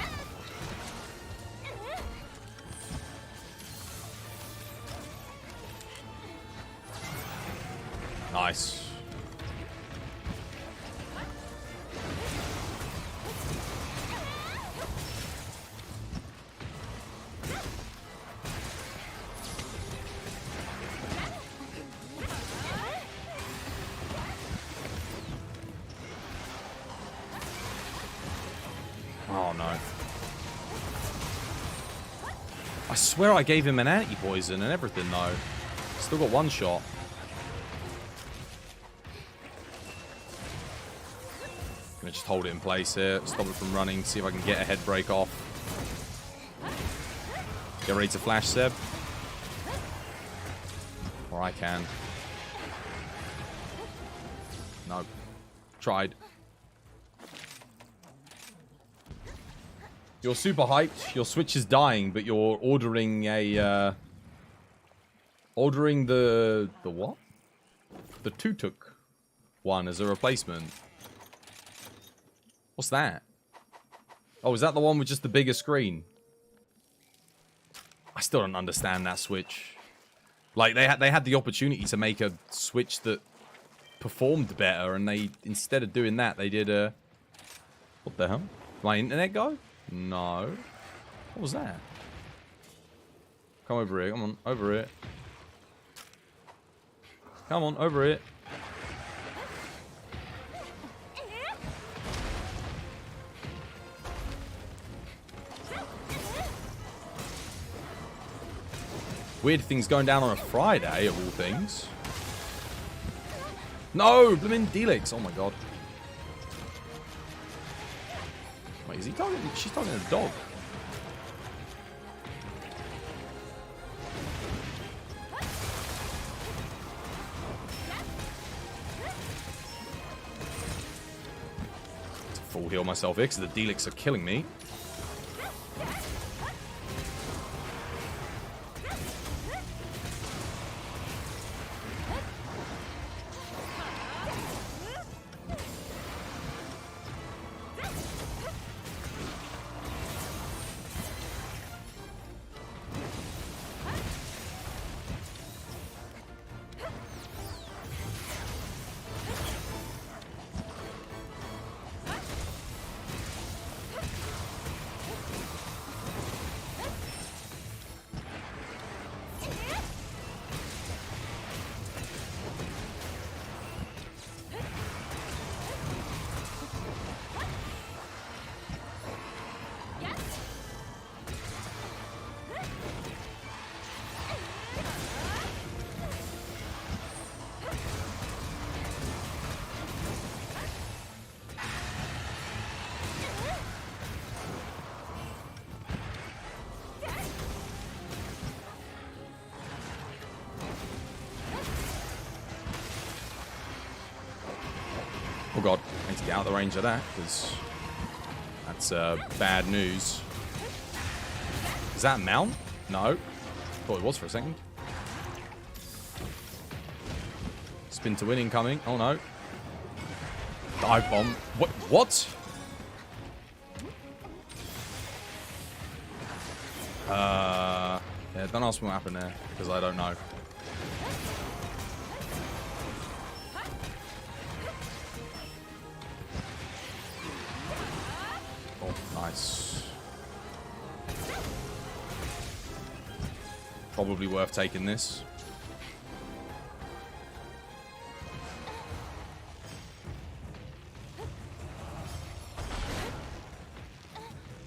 Nice. Oh no. I swear I gave him an anti-poison and everything though. Still got one shot. Gonna just hold it in place here, stop it from running, see if I can get a head break off. Get ready to flash, Seb. Or I can. No. Tried. You're super hyped, your Switch is dying, but you're ordering a, ordering the what? The Tuk one as a replacement. What's that? Oh, is that the one with just the bigger screen? I still don't understand that Switch. Like, they had the opportunity to make a Switch that performed better, and they, instead of doing that, they did a... What the hell? Did my internet go? No. What was that? Come over here. Come on. Over here. Come on. Over here. Weird things going down on a Friday, of all things. No! Bloomin' Delix. Oh my god. Wait, is he talking? She's talking to a dog. To full heal myself here because the Delix are killing me. Oh god, I need to get out of the range of that, because that's bad news. Is that a mount? No. Thought it was for a second. It's Spin to win incoming. Oh no. Dive bomb. What? Yeah, don't ask me what happened there, because I don't know. Oh, nice. Probably worth taking this.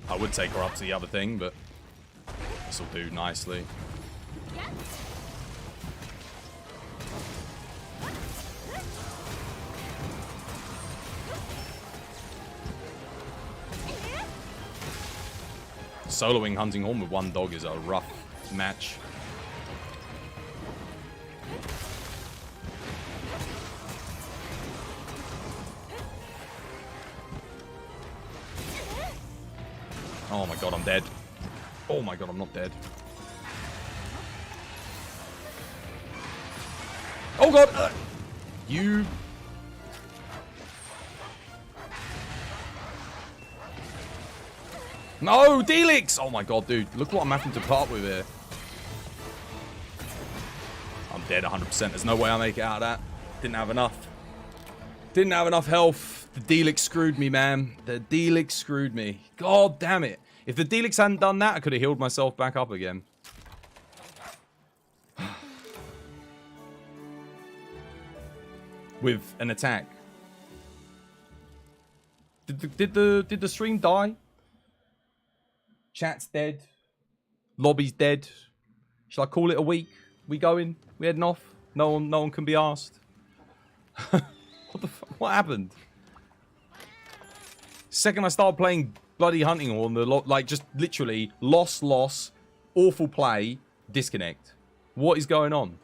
I would take her up to the other thing, but this will do nicely. Soloing Hunting Horn with one dog is a rough match. Oh my god, I'm dead. Oh my god, I'm not dead. Oh god! You... No, Delix! Oh my god, dude. Look what I'm having to part with here. I'm dead 100%. There's no way I make it out of that. Didn't have enough. Didn't have enough health. The Delix screwed me, man. The Delix screwed me. God damn it. If the Delix hadn't done that, I could have healed myself back up again. With an attack. Did the stream die? Chat's dead. Lobby's dead. Shall I call it a week? We going? We heading off? No one can be asked. What the fuck? What happened? Second I started playing bloody Hunting Horn, like just literally loss, awful play, disconnect. What is going on?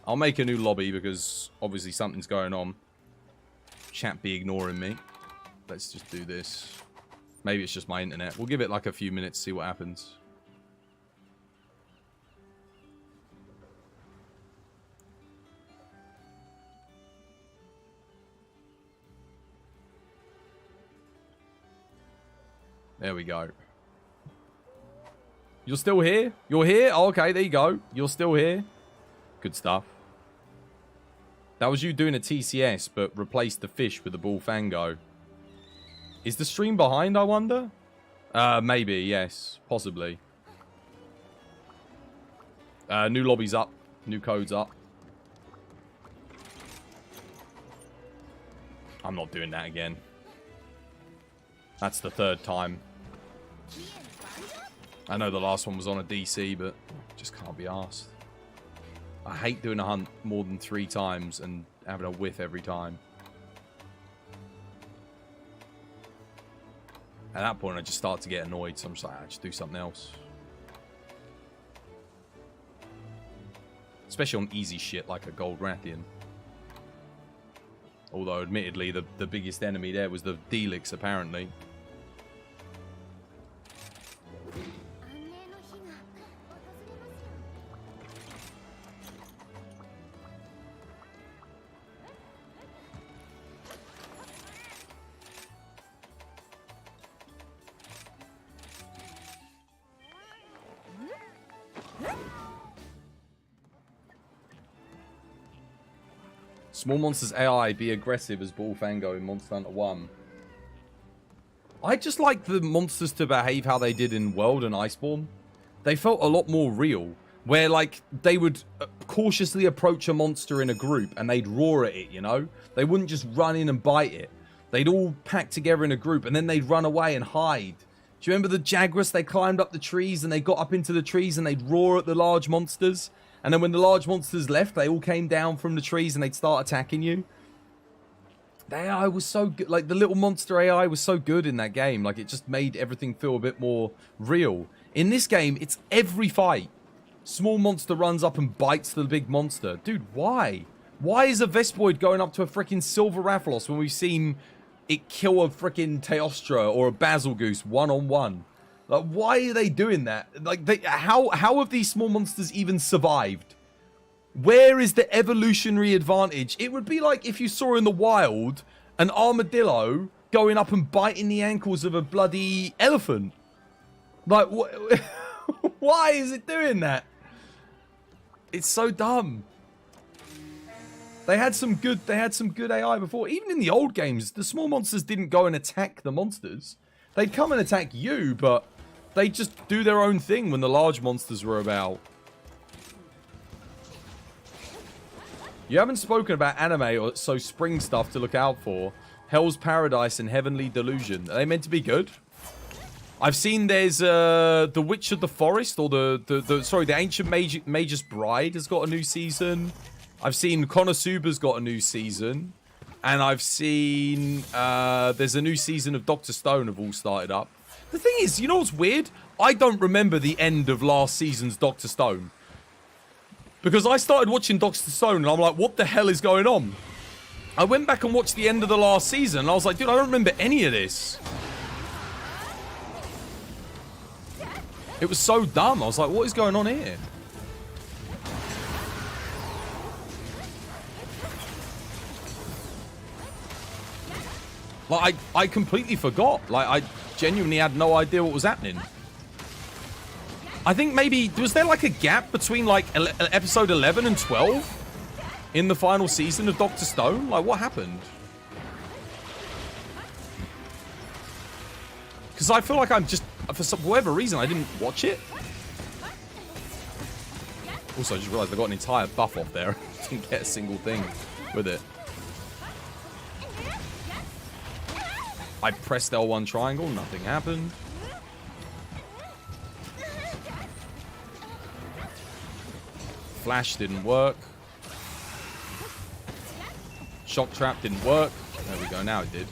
I'll make a new lobby because obviously something's going on. Chat be ignoring me. Let's just do this. Maybe it's just my internet. We'll give it like a few minutes, see what happens. There we go. You're still here? You're here? Oh, okay, there you go. You're still here. Good stuff. That was you doing a TCS, but replaced the fish with the Bull Fango. Is the stream behind, I wonder? Maybe, yes. Possibly. New lobby's up. New code's up. I'm not doing that again. That's the third time. I know the last one was on a DC, but just can't be arsed. I hate doing a hunt more than 3 times and having a whiff every time. At that point, I just start to get annoyed, so I'm just like, I just do something else. Especially on easy shit like a Gold Rathian. Although, admittedly, the biggest enemy there was the Delix, apparently. Small monsters AI be aggressive as Bull Fango in Monster Hunter 1. I just like the monsters to behave how they did in World and Iceborne. They felt a lot more real. Where, like, they would cautiously approach a monster in a group and they'd roar at it, you know? They wouldn't just run in and bite it. They'd all pack together in a group and then they'd run away and hide. Do you remember the Jagras? They climbed up the trees and they got up into the trees and they'd roar at the large monsters. And then when the large monsters left, they all came down from the trees and they'd start attacking you. The AI was so good. Like, the little monster AI was so good in that game. Like, it just made everything feel a bit more real. In this game, it's every fight. Small monster runs up and bites the big monster. Dude, why? Why is a Vespoid going up to a freaking Silver Rathalos when we've seen it kill a freaking Teostra or a Basil Goose one-on-one? Like, why are they doing that? Like, how have these small monsters even survived? Where is the evolutionary advantage? It would be like if you saw in the wild an armadillo going up and biting the ankles of a bloody elephant. Like, why is it doing that? It's so dumb. They had some good AI before. Even in the old games, the small monsters didn't go and attack the monsters. They'd come and attack you, but they just do their own thing when the large monsters were about. You haven't spoken about anime or so spring stuff to look out for. Hell's Paradise and Heavenly Delusion. Are they meant to be good? I've seen there's The Witch of the Forest, or the Ancient Mage's Bride has got a new season. I've seen Konosuba's got a new season. And I've seen there's a new season of Dr. Stone have all started up. The thing is, you know what's weird? I don't remember the end of last season's Dr. Stone. Because I started watching Dr. Stone and I'm like, what the hell is going on? I went back and watched the end of the last season and I was like, dude, I don't remember any of this. It was so dumb. I was like, what is going on here? Like, I completely forgot. Like, I genuinely had no idea what was happening. I think maybe, was there like a gap between like episode 11 and 12 in the final season of Dr. Stone? Like, what happened? Because I feel like I'm just, for whatever reason, I didn't watch it. Also, I just realized I got an entire buff off there. Didn't get a single thing with it. I pressed L1 triangle, nothing happened. Flash didn't work. Shock trap didn't work. There we go, now it did.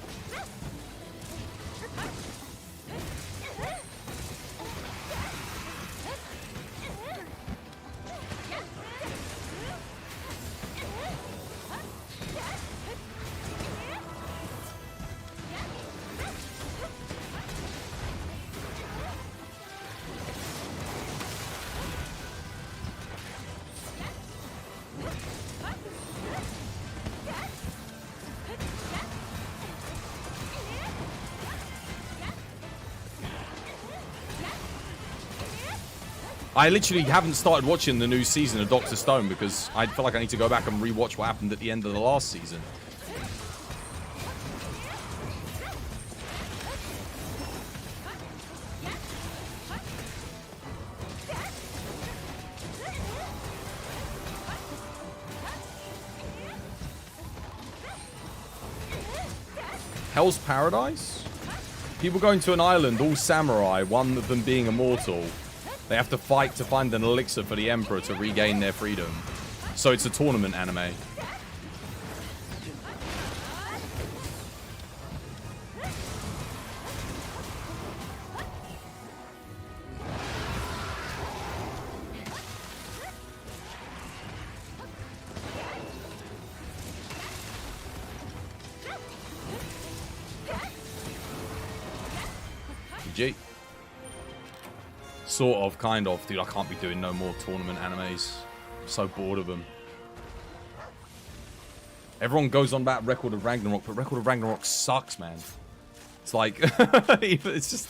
I literally haven't started watching the new season of Dr. Stone because I feel like I need to go back and rewatch what happened at the end of the last season. Hell's Paradise? People going to an island, all samurai, one of them being immortal. They have to fight to find an elixir for the Emperor to regain their freedom. So it's a tournament anime. GG. Sort of, kind of. Dude, I can't be doing no more tournament animes. I'm so bored of them. Everyone goes on about Record of Ragnarok, but Record of Ragnarok sucks, man. It's like, it's just,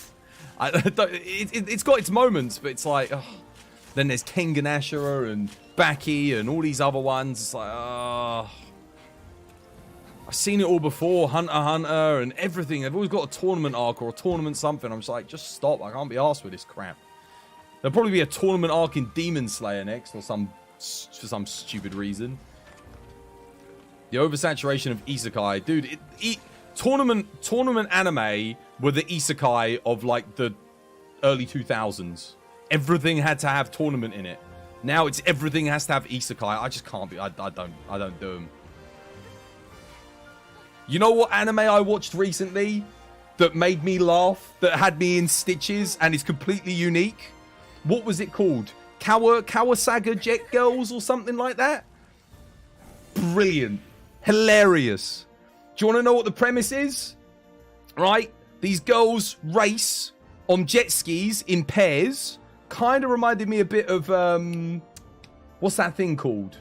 it's got its moments, but it's like, oh. Then there's Kengan Ashura and Baki and all these other ones. It's like, oh. I've seen it all before, Hunter x Hunter and everything. They've always got a tournament arc or a tournament something. I'm just like, just stop. I can't be arsed with this crap. There'll probably be a tournament arc in Demon Slayer next, or for some stupid reason. The oversaturation of isekai, dude. Tournament anime were the isekai of like the early 2000s. Everything had to have tournament in it. Now it's everything has to have isekai. I just can't be. I don't do them. You know what anime I watched recently that made me laugh, that had me in stitches, and is completely unique? What was it called? Kawasaga Jet Girls or something like that? Brilliant. Hilarious. Do you want to know what the premise is? Right? These girls race on jet skis in pairs. Kind of reminded me a bit of, what's that thing called?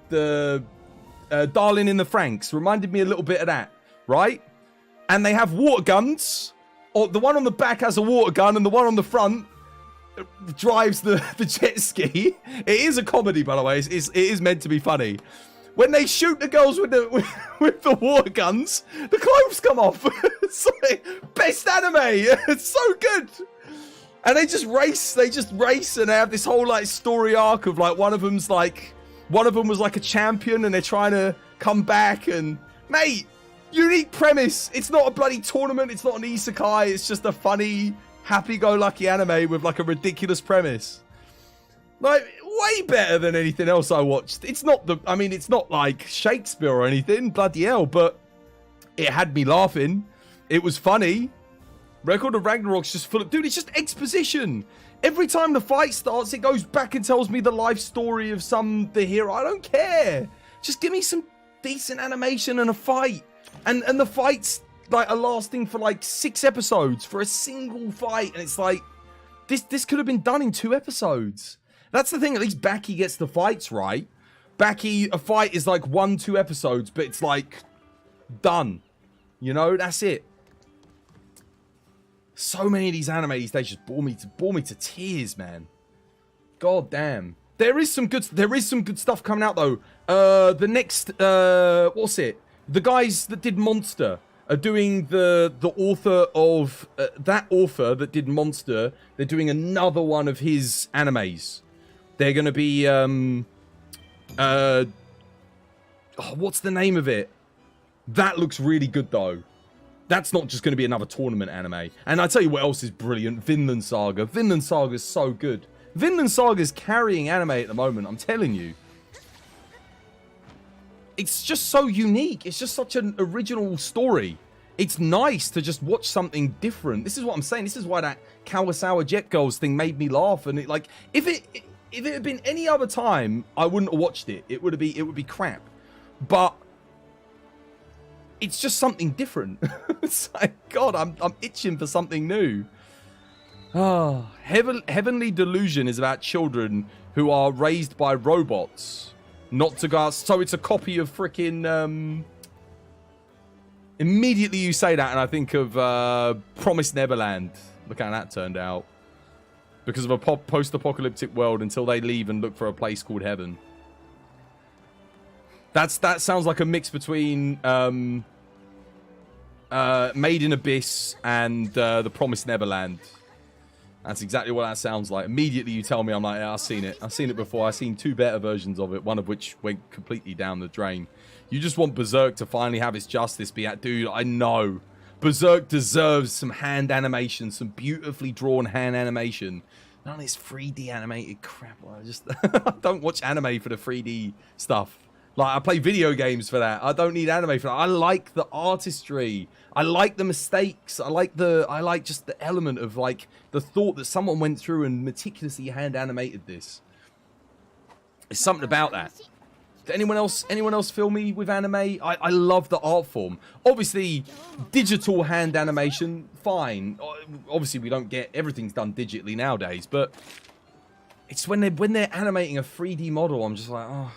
the Darling in the Franxx. Reminded me a little bit of that, right? And they have water guns. Or the one on the back has a water gun, and the one on the front drives the jet ski. It is a comedy, by the way. It is meant to be funny. When they shoot the girls with the water guns, the clothes come off. It's like, best anime. It's so good. And they just race, and they have this whole like story arc of like one of them was like a champion, and they're trying to come back. And mate, unique premise. It's not a bloody tournament. It's not an isekai. It's just a funny, happy-go-lucky anime with like a ridiculous premise. Like way better than anything else I watched. It's not like Shakespeare or anything. Bloody hell, but it had me laughing. It was funny. Record of Ragnarok's just full of... Dude, it's just exposition. Every time the fight starts, it goes back and tells me the life story of the hero. I don't care. Just give me some decent animation and a fight. And the fights like are lasting for like 6 episodes for a single fight. And it's like, this could have been done in 2 episodes. That's the thing. At least Baki gets the fights right. Baki, a fight is like 1-2 episodes, but it's like done. You know, that's it. So many of these animes, they just bore me to tears, man. God damn. There is some good stuff coming out though. The next what's it? The guys that did Monster are doing the author of that author that did Monster. They're doing another one of his animes. They're gonna be what's the name of it? That looks really good though. That's not just going to be another tournament anime. And I tell you what else is brilliant. Vinland Saga. Vinland Saga is so good. Vinland Saga is carrying anime at the moment. I'm telling you. It's just so unique. It's just such an original story. It's nice to just watch something different. This is what I'm saying. This is why that Kawasawa Jet Girls thing made me laugh. And it like, if it had been any other time, I wouldn't have watched it. It would be crap. But it's just something different. It's like, God, I'm itching for something new. Oh, Heavenly Delusion is about children who are raised by robots. Not to go out. So it's a copy of freaking... Immediately you say that and I think of Promised Neverland. Look how that turned out. Because of a post-apocalyptic world until they leave and look for a place called Heaven. That sounds like a mix between Made in Abyss and The Promised Neverland. That's exactly what that sounds like. Immediately you tell me, I'm like, yeah, I've seen it. I've seen it before. I've seen 2 better versions of it, one of which went completely down the drain. You just want Berserk to finally have its justice be at... Dude, I know. Berserk deserves some hand animation, some beautifully drawn hand animation. None of this 3D animated crap. I just I don't watch anime for the 3D stuff. Like, I play video games for that. I don't need anime for that. I like the artistry. I like the mistakes. I like just the element of, like, the thought that someone went through and meticulously hand animated this. There's something about that. Did anyone else feel me with anime? I love the art form. Obviously, digital hand animation, fine. Obviously, we don't get... Everything's done digitally nowadays, but... It's when they're animating a 3D model, I'm just like, oh...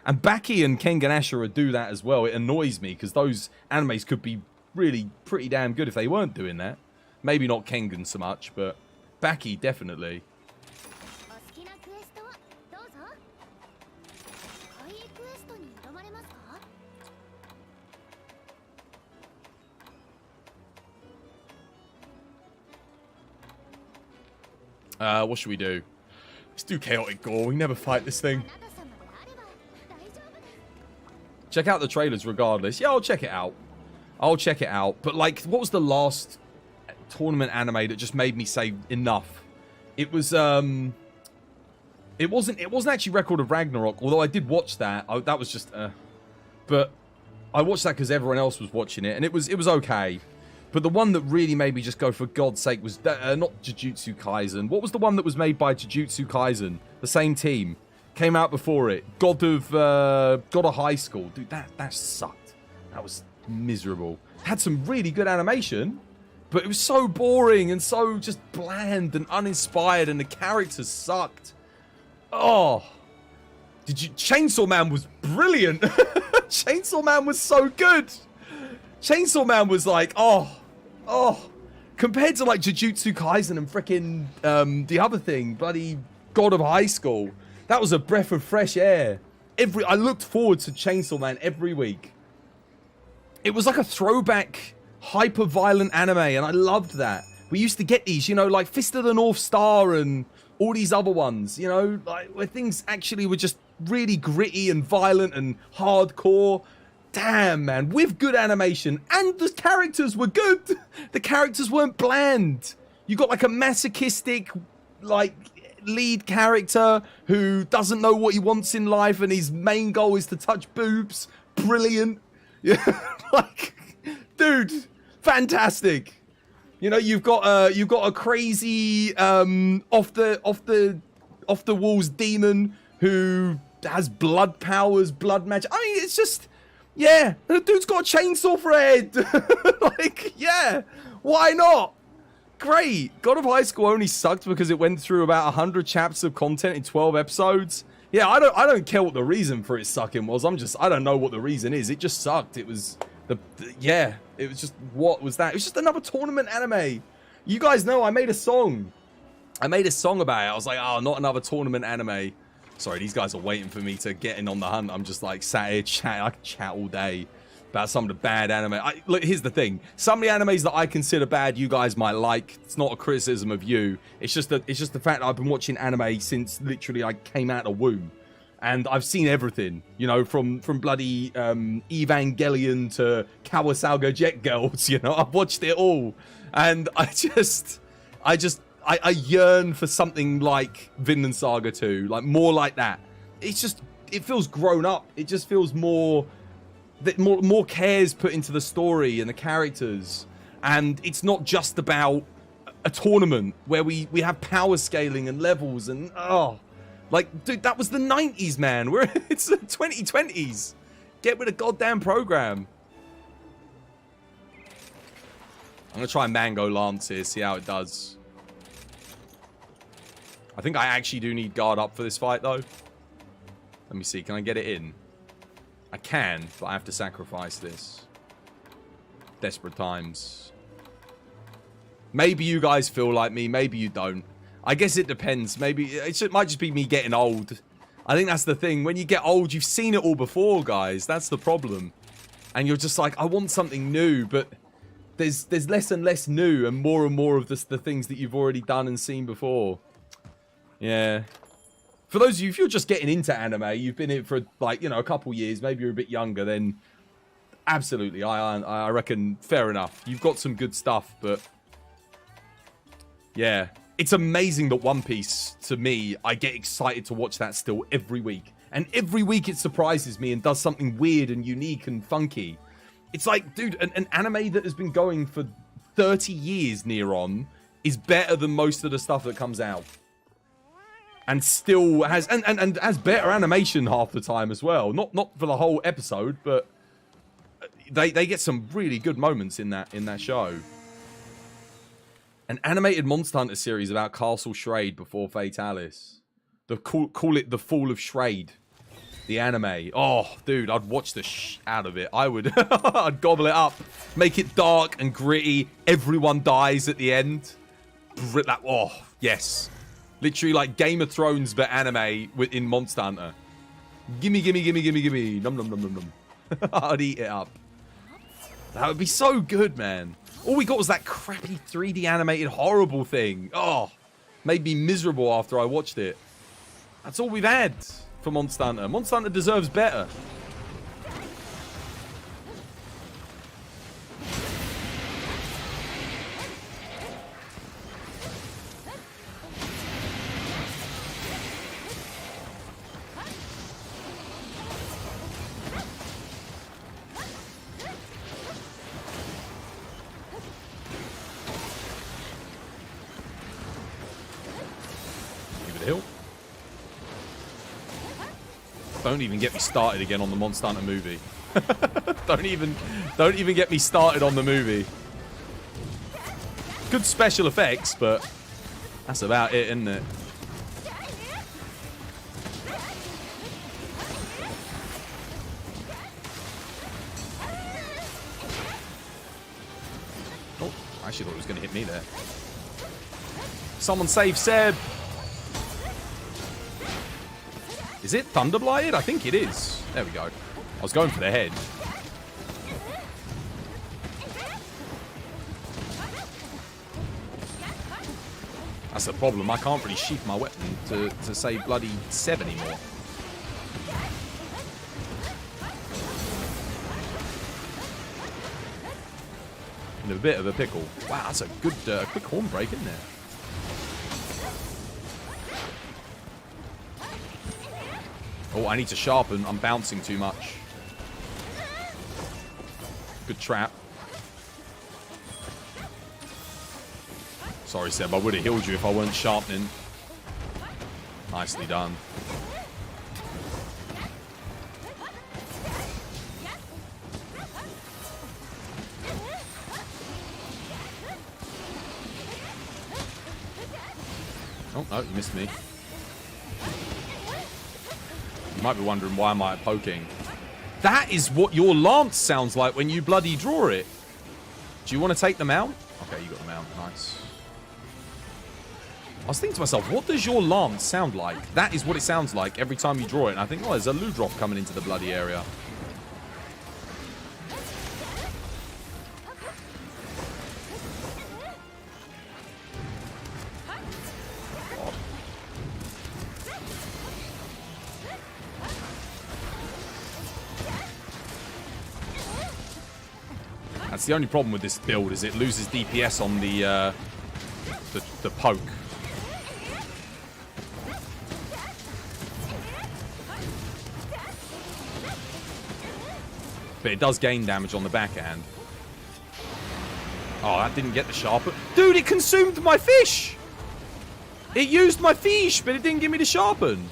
And Baki and Kengan Ashura do that as well. It annoys me because those animes could be really pretty damn good if they weren't doing that. Maybe not Kengan so much, but Baki definitely. What should we do? Let's do Chaotic Gore. We never fight this thing. Check out the trailers regardless. Yeah, I'll check it out. I'll check it out. But like, what was the last tournament anime that just made me say enough? It was it wasn't actually Record of Ragnarok, although I did watch that. That was just but I watched that because everyone else was watching it and it was okay. But the one that really made me just go, for God's sake, was not Jujutsu Kaisen. What was the one that was made by Jujutsu Kaisen? The same team. Came out before it. God of High School. Dude, that sucked. That was miserable. Had some really good animation, but it was so boring and so just bland and uninspired, and the characters sucked. Oh. Chainsaw Man was brilliant. Chainsaw Man was so good. Chainsaw Man was like, oh. Compared to like Jujutsu Kaisen and frickin' the other thing, bloody God of High School, that was a breath of fresh air. I looked forward to Chainsaw Man every week. It was like a throwback, hyper-violent anime, and I loved that. We used to get these, you know, like Fist of the North Star and all these other ones, you know, like where things actually were just really gritty and violent and hardcore. Damn, man, with good animation, and the characters were good. The characters weren't bland. You got like a masochistic, like, lead character who doesn't know what he wants in life, and his main goal is to touch boobs. Brilliant. Yeah, like, dude, fantastic. You know, you've got a crazy off the walls demon who has blood powers, blood magic. I mean, it's just, yeah, the dude's got a chainsaw for a head. Like, yeah, why not? Great. God of High School only sucked because it went through about 100 chapters of content in 12 episodes. Yeah, I don't care what the reason for it sucking was. I don't know what the reason is. It just sucked. It was yeah, it was just, what was that? It was just another tournament anime. You guys know I made a song. about it. I was like, oh, not another tournament anime. Sorry, these guys are waiting for me to get in on the hunt. I'm just like sat here chatting. I can chat all day about some of the bad anime. Look, here's the thing. Some of the animes that I consider bad, you guys might like. It's not a criticism of you. It's just the fact that I've been watching anime since literally I came out of the womb. And I've seen everything, you know, from bloody Evangelion to Kawasaga Jet Girls, you know. I've watched it all. And I yearn for something like Vinland Saga 2, like more like that. It's just, it feels grown up. It just feels more cares put into the story and the characters. And it's not just about a tournament where we have power scaling and levels and, oh. Like, dude, that was the 90s, man. It's the 2020s. Get with a goddamn program. I'm going to try Mango Lance here, see how it does. I think I actually do need guard up for this fight, though. Let me see. Can I get it in? I can, but I have to sacrifice this. Desperate times. Maybe you guys feel like me. Maybe you don't. I guess it depends. Maybe it might just be me getting old. I think that's the thing. When you get old, you've seen it all before, guys. That's the problem. And you're just like, I want something new, but there's less and less new and more of the things that you've already done and seen before. Yeah. For those of you, if you're just getting into anime, you've been in it for, like, you know, a couple years, maybe you're a bit younger, then absolutely, I reckon fair enough. You've got some good stuff, but yeah. It's amazing that One Piece, to me, I get excited to watch that still every week. And every week it surprises me and does something weird and unique and funky. It's like, dude, an anime that has been going for 30 years near on is better than most of the stuff that comes out. And still has, and has better animation half the time as well. Not for the whole episode, but they get some really good moments in that show. An animated Monster Hunter series about Castle Shrade before Fatalis. Call it The Fall of Shrade. The anime. Oh, dude, I'd watch the out of it. I would. I'd gobble it up. Make it dark and gritty. Everyone dies at the end. Oh, yes. Literally like Game of Thrones, but anime in Monster Hunter. Gimme. Nom, nom, nom, nom, nom. I'd eat it up. That would be so good, man. All we got was that crappy 3D animated horrible thing. Oh, made me miserable after I watched it. That's all we've had for Monster Hunter. Monster Hunter deserves better. Don't even get me started again on the Monster Hunter movie. Don't even get me started on the movie. Good special effects, but that's about it, isn't it? actually thought it was going to hit me there. Someone save Seb. Is it Thunder Blighted? I think it is. There we go. I was going for the head. That's the problem. I can't really sheath my weapon to save bloody Seb anymore. In a bit of a pickle. Wow, that's a good quick horn break, isn't it? Oh, I need to sharpen. I'm bouncing too much. Good trap. Sorry, Seb. I would have healed you if I weren't sharpening. Nicely done. Oh, no, you missed me. You might be wondering why am I poking. That is what your lance sounds like when you bloody draw it. Do you want to take the mount? Okay, you got the mount. Nice. I was thinking to myself, what does your lance sound like? That is what it sounds like every time you draw it. And I think, oh, there's a Ludroth coming into the bloody area. God. That's the only problem with this build, is it loses DPS on the poke. But it does gain damage on the backhand. Oh, that didn't get the sharpen. Dude, it consumed my fish! It used my fish, but it didn't give me the sharpen.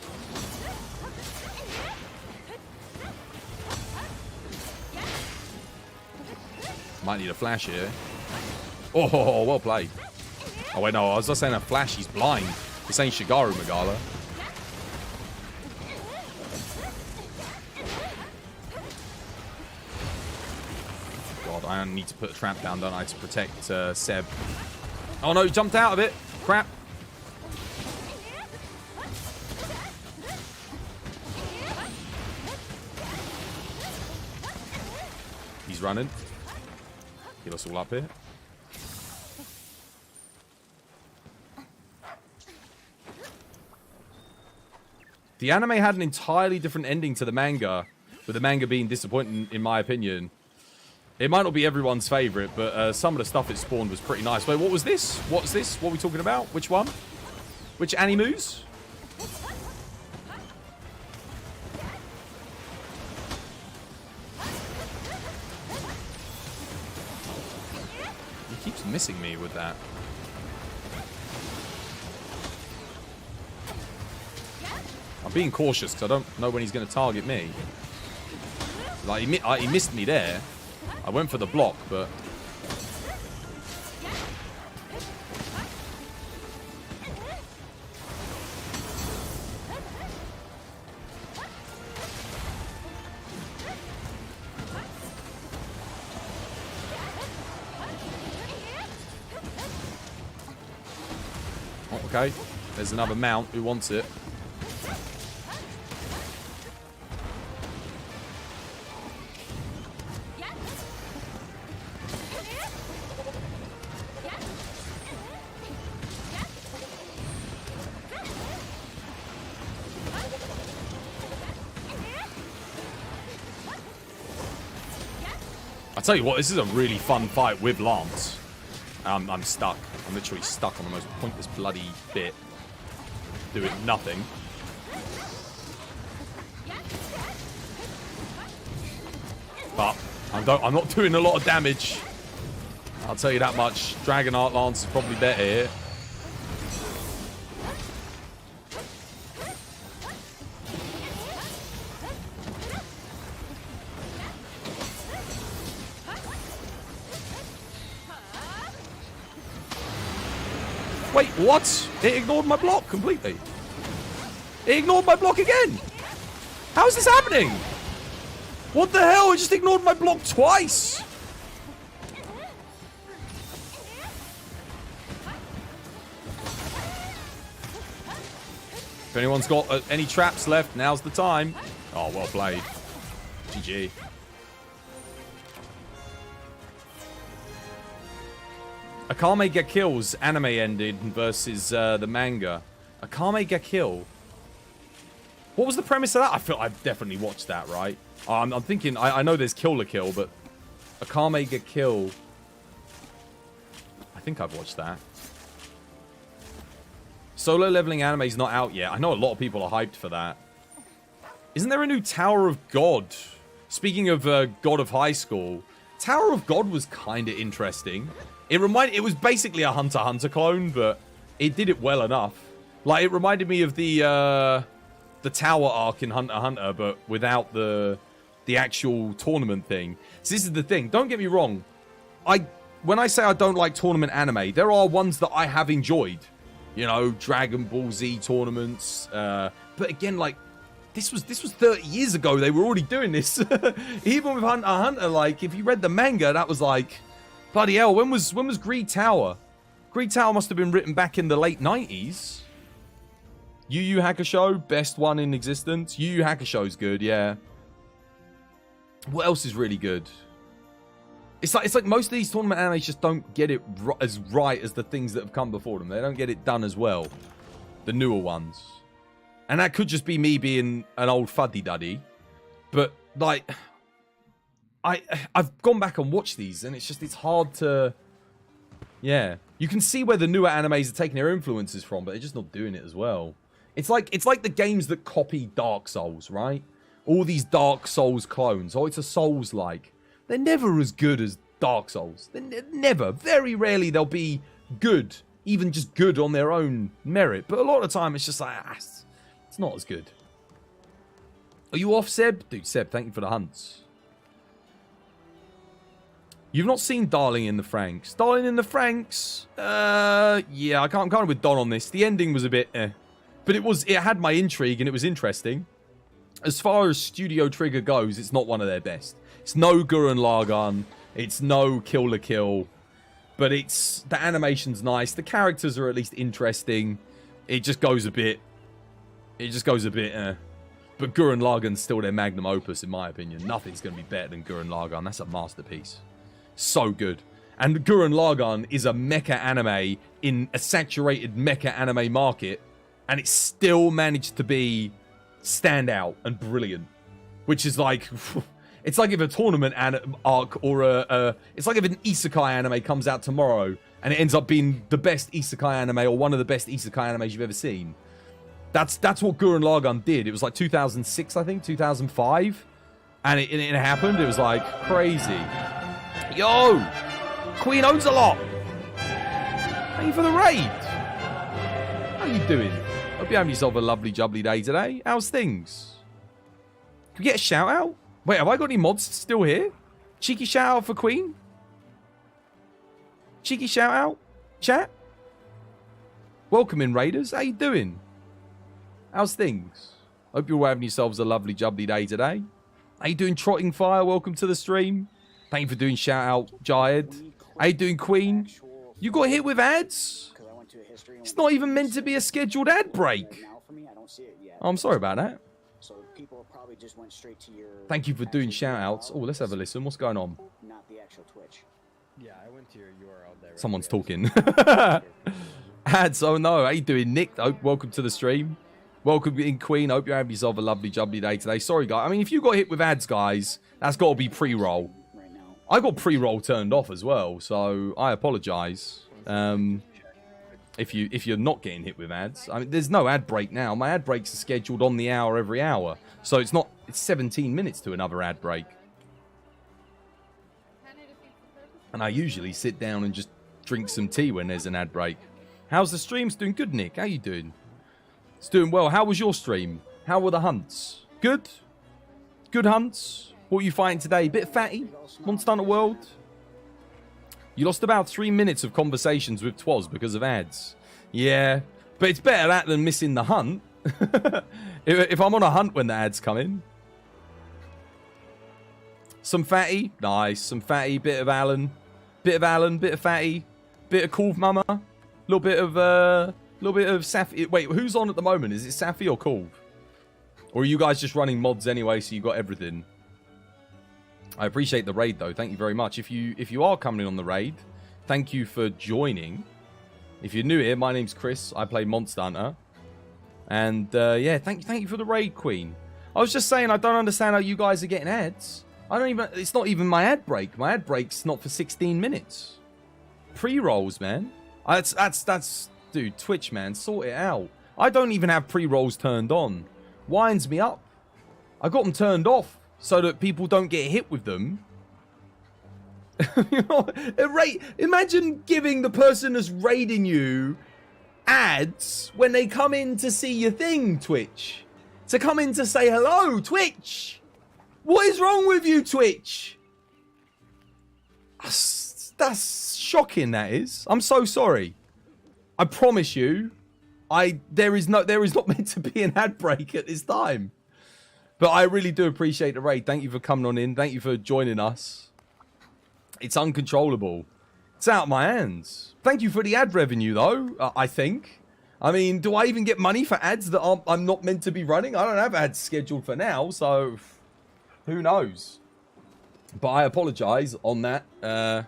Might need a flash here. Oh, well played. Oh, wait, no, I was just saying a flash. He's blind. This ain't Shigaru Magala. God, I need to put a trap down, don't I, to protect Seb. Oh, no, he jumped out of it. Crap. He's running. Get us all up here. The anime had an entirely different ending to the manga, with the manga being disappointing, in my opinion. It might not be everyone's favorite, but some of the stuff it spawned was pretty nice. Wait, what was this? What's this? What are we talking about? Which one? Which animus? He keeps missing me with that. I'm being cautious because I don't know when he's going to target me. Like, he missed me there. I went for the block, but... Oh, okay. There's another mount. Who wants it? I tell you what, this is a really fun fight with Lance. I'm stuck. I'm literally stuck on the most pointless bloody bit. Doing nothing. But I'm not doing a lot of damage. I'll tell you that much. Dragon Art Lance is probably better here. Wait, what? It ignored my block completely. It ignored my block again. How is this happening? What the hell? It just ignored my block twice. If anyone's got any traps left, now's the time. Oh, well played. GG. Akame ga Kill's anime ended versus the manga. Akame ga Kill. What was the premise of that? I feel I've definitely watched that, right? I'm thinking, I know there's Kill la Kill, but Akame ga Kill. I think I've watched that. Solo leveling anime's not out yet. I know a lot of people are hyped for that. Isn't there a new Tower of God? Speaking of God of High School, Tower of God was kind of interesting. It was basically a Hunter x Hunter clone, but it did it well enough. Like, it reminded me of the Tower arc in Hunter x Hunter, but without the actual tournament thing. So this is the thing. Don't get me wrong. When I say I don't like tournament anime, there are ones that I have enjoyed. You know, Dragon Ball Z tournaments. But again, like, this was 30 years ago. They were already doing this. Even with Hunter x Hunter, like, if you read the manga, that was like, bloody hell, when was Greed Tower? Greed Tower must have been written back in the late 90s. Yu Yu Hakusho, best one in existence. Yu Yu Hakusho's good, yeah. What else is really good? It's like most of these tournament animes just don't get it as right as the things that have come before them. They don't get it done as well. The newer ones. And that could just be me being an old fuddy-duddy. But, like, I've gone back and watched these, and it's hard to... Yeah. You can see where the newer animes are taking their influences from, but they're just not doing it as well. It's like the games that copy Dark Souls, right? All these Dark Souls clones. Oh, it's a Souls-like. They're never as good as Dark Souls. They're never. Very rarely they'll be good. Even just good on their own merit. But a lot of the time it's just like, it's not as good. Are you off, Seb? Dude, Seb, thank you for the hunts. You've not seen Darling in the Franxx. Darling in the Franxx? Yeah, I'm kind of with Don on this. The ending was a bit But it had my intrigue and it was interesting. As far as Studio Trigger goes, it's not one of their best. It's no Gurren Lagann. It's no Kill la Kill. But the animation's nice. The characters are at least interesting. It just goes a bit... But Gurren Lagann's still their magnum opus, in my opinion. Nothing's going to be better than Gurren Lagann. That's a masterpiece. So good. And Gurren Lagann is a mecha anime in a saturated mecha anime market. And it still managed to be standout and brilliant. Which is like... It's like if a tournament arc or it's like if an isekai anime comes out tomorrow and it ends up being the best isekai anime or one of the best isekai animes you've ever seen. That's what Gurren Lagann did. It was like 2006, I think, 2005. And it happened. It was like crazy. Yo! Queen owns a lot! Thank you for the raid! How you doing? Hope you're having yourself a lovely jubbly day today. How's things? Can we get a shout out? Wait, have I got any mods still here? Cheeky shout out for Queen? Cheeky shout out? Chat? Welcome in, Raiders. How you doing? How's things? Hope you're all having yourselves a lovely jubbly day today. How you doing, Trotting Fire? Welcome to the stream. Thank you for doing shout out, Jayed. How you doing, Queen? You got hit with ads? It's not even meant to be a scheduled ad break. Oh, I'm sorry about that. So people probably just went straight to your... Thank you for doing shout-outs. Oh, let's have a listen. What's going on? Not the actual Twitch. Yeah, I went to your URL there. Someone's talking. Ads, oh no. How you doing, Nick? Oh, welcome to the stream. Welcome in, Queen. Hope you're having yourself a lovely jubbly day today. Sorry, guys. I mean, if you got hit with ads, guys, that's got to be pre-roll. Right now. I got pre-roll turned off as well, so I apologize. If you're not getting hit with ads, I mean, there's no ad break now. My ad breaks are scheduled on the hour every hour, so it's 17 minutes to another ad break. And I usually sit down and just drink some tea when there's an ad break. How's the stream? It's doing good, Nick. How you doing? It's doing well. How was your stream? How were the hunts? Good? Good hunts? What are you fighting today? Bit fatty? Monster Hunter World? You lost about 3 minutes of conversations with Twoz because of ads. Yeah, but it's better that than missing the hunt. if I'm on a hunt when the ads come in. Some fatty. Nice. Some fatty. Bit of Alan. Bit of Alan. Bit of fatty. Bit of Cool Mama. Little bit of A little bit of Safi. Wait, who's on at the moment? Is it Safi or Kulv? Or are you guys just running mods anyway, so you got everything? I appreciate the raid, though. Thank you very much. If you are coming on the raid, thank you for joining. If you're new here, my name's Chris. I play Monster Hunter. And, yeah, thank you for the raid, Queen. I was just saying, I don't understand how you guys are getting ads. It's not even my ad break. My ad break's not for 16 minutes. Pre-rolls, man. Dude, Twitch, man, sort it out. I don't even have pre-rolls turned on. Winds me up. I got them turned off so that people don't get hit with them. You know, imagine giving the person that's raiding you ads when they come in to see your thing, Twitch. To come in to say hello, Twitch. What is wrong with you, Twitch? That's shocking, that is. I'm so sorry. I promise you, there is not meant to be an ad break at this time. But I really do appreciate the raid. Thank you for coming on in. Thank you for joining us. It's uncontrollable. It's out of my hands. Thank you for the ad revenue, though, I think. I mean, do I even get money for ads that I'm not meant to be running? I don't have ads scheduled for now, so who knows? But I apologize on that.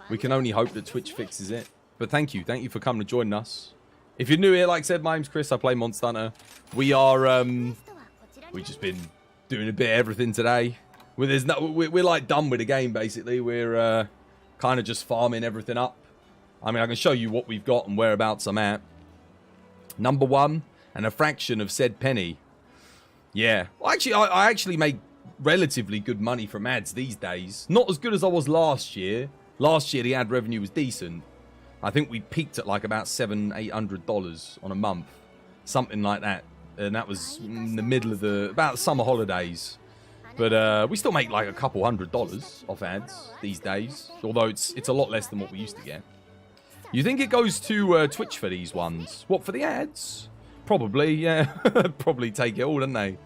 We can only hope that Twitch fixes it. But thank you. Thank you for coming and joining us. If you're new here, like I said, my name's Chris. I play Monster Hunter. We are, we've just been doing a bit of everything today. We're like done with the game, basically. We're kind of just farming everything up. I mean, I can show you what we've got and whereabouts I'm at. Number 1 and a fraction of said penny. Yeah. Well, actually, I actually make relatively good money from ads these days. Not as good as I was last year. Last year, the ad revenue was decent. I think we peaked at like about $700-800 on a month. Something like that. And that was in the middle of about the summer holidays. But we still make like a couple $100s off ads these days. Although it's a lot less than what we used to get. You think it goes to Twitch for these ones? What, for the ads? Probably, yeah. Probably take it all, don't they?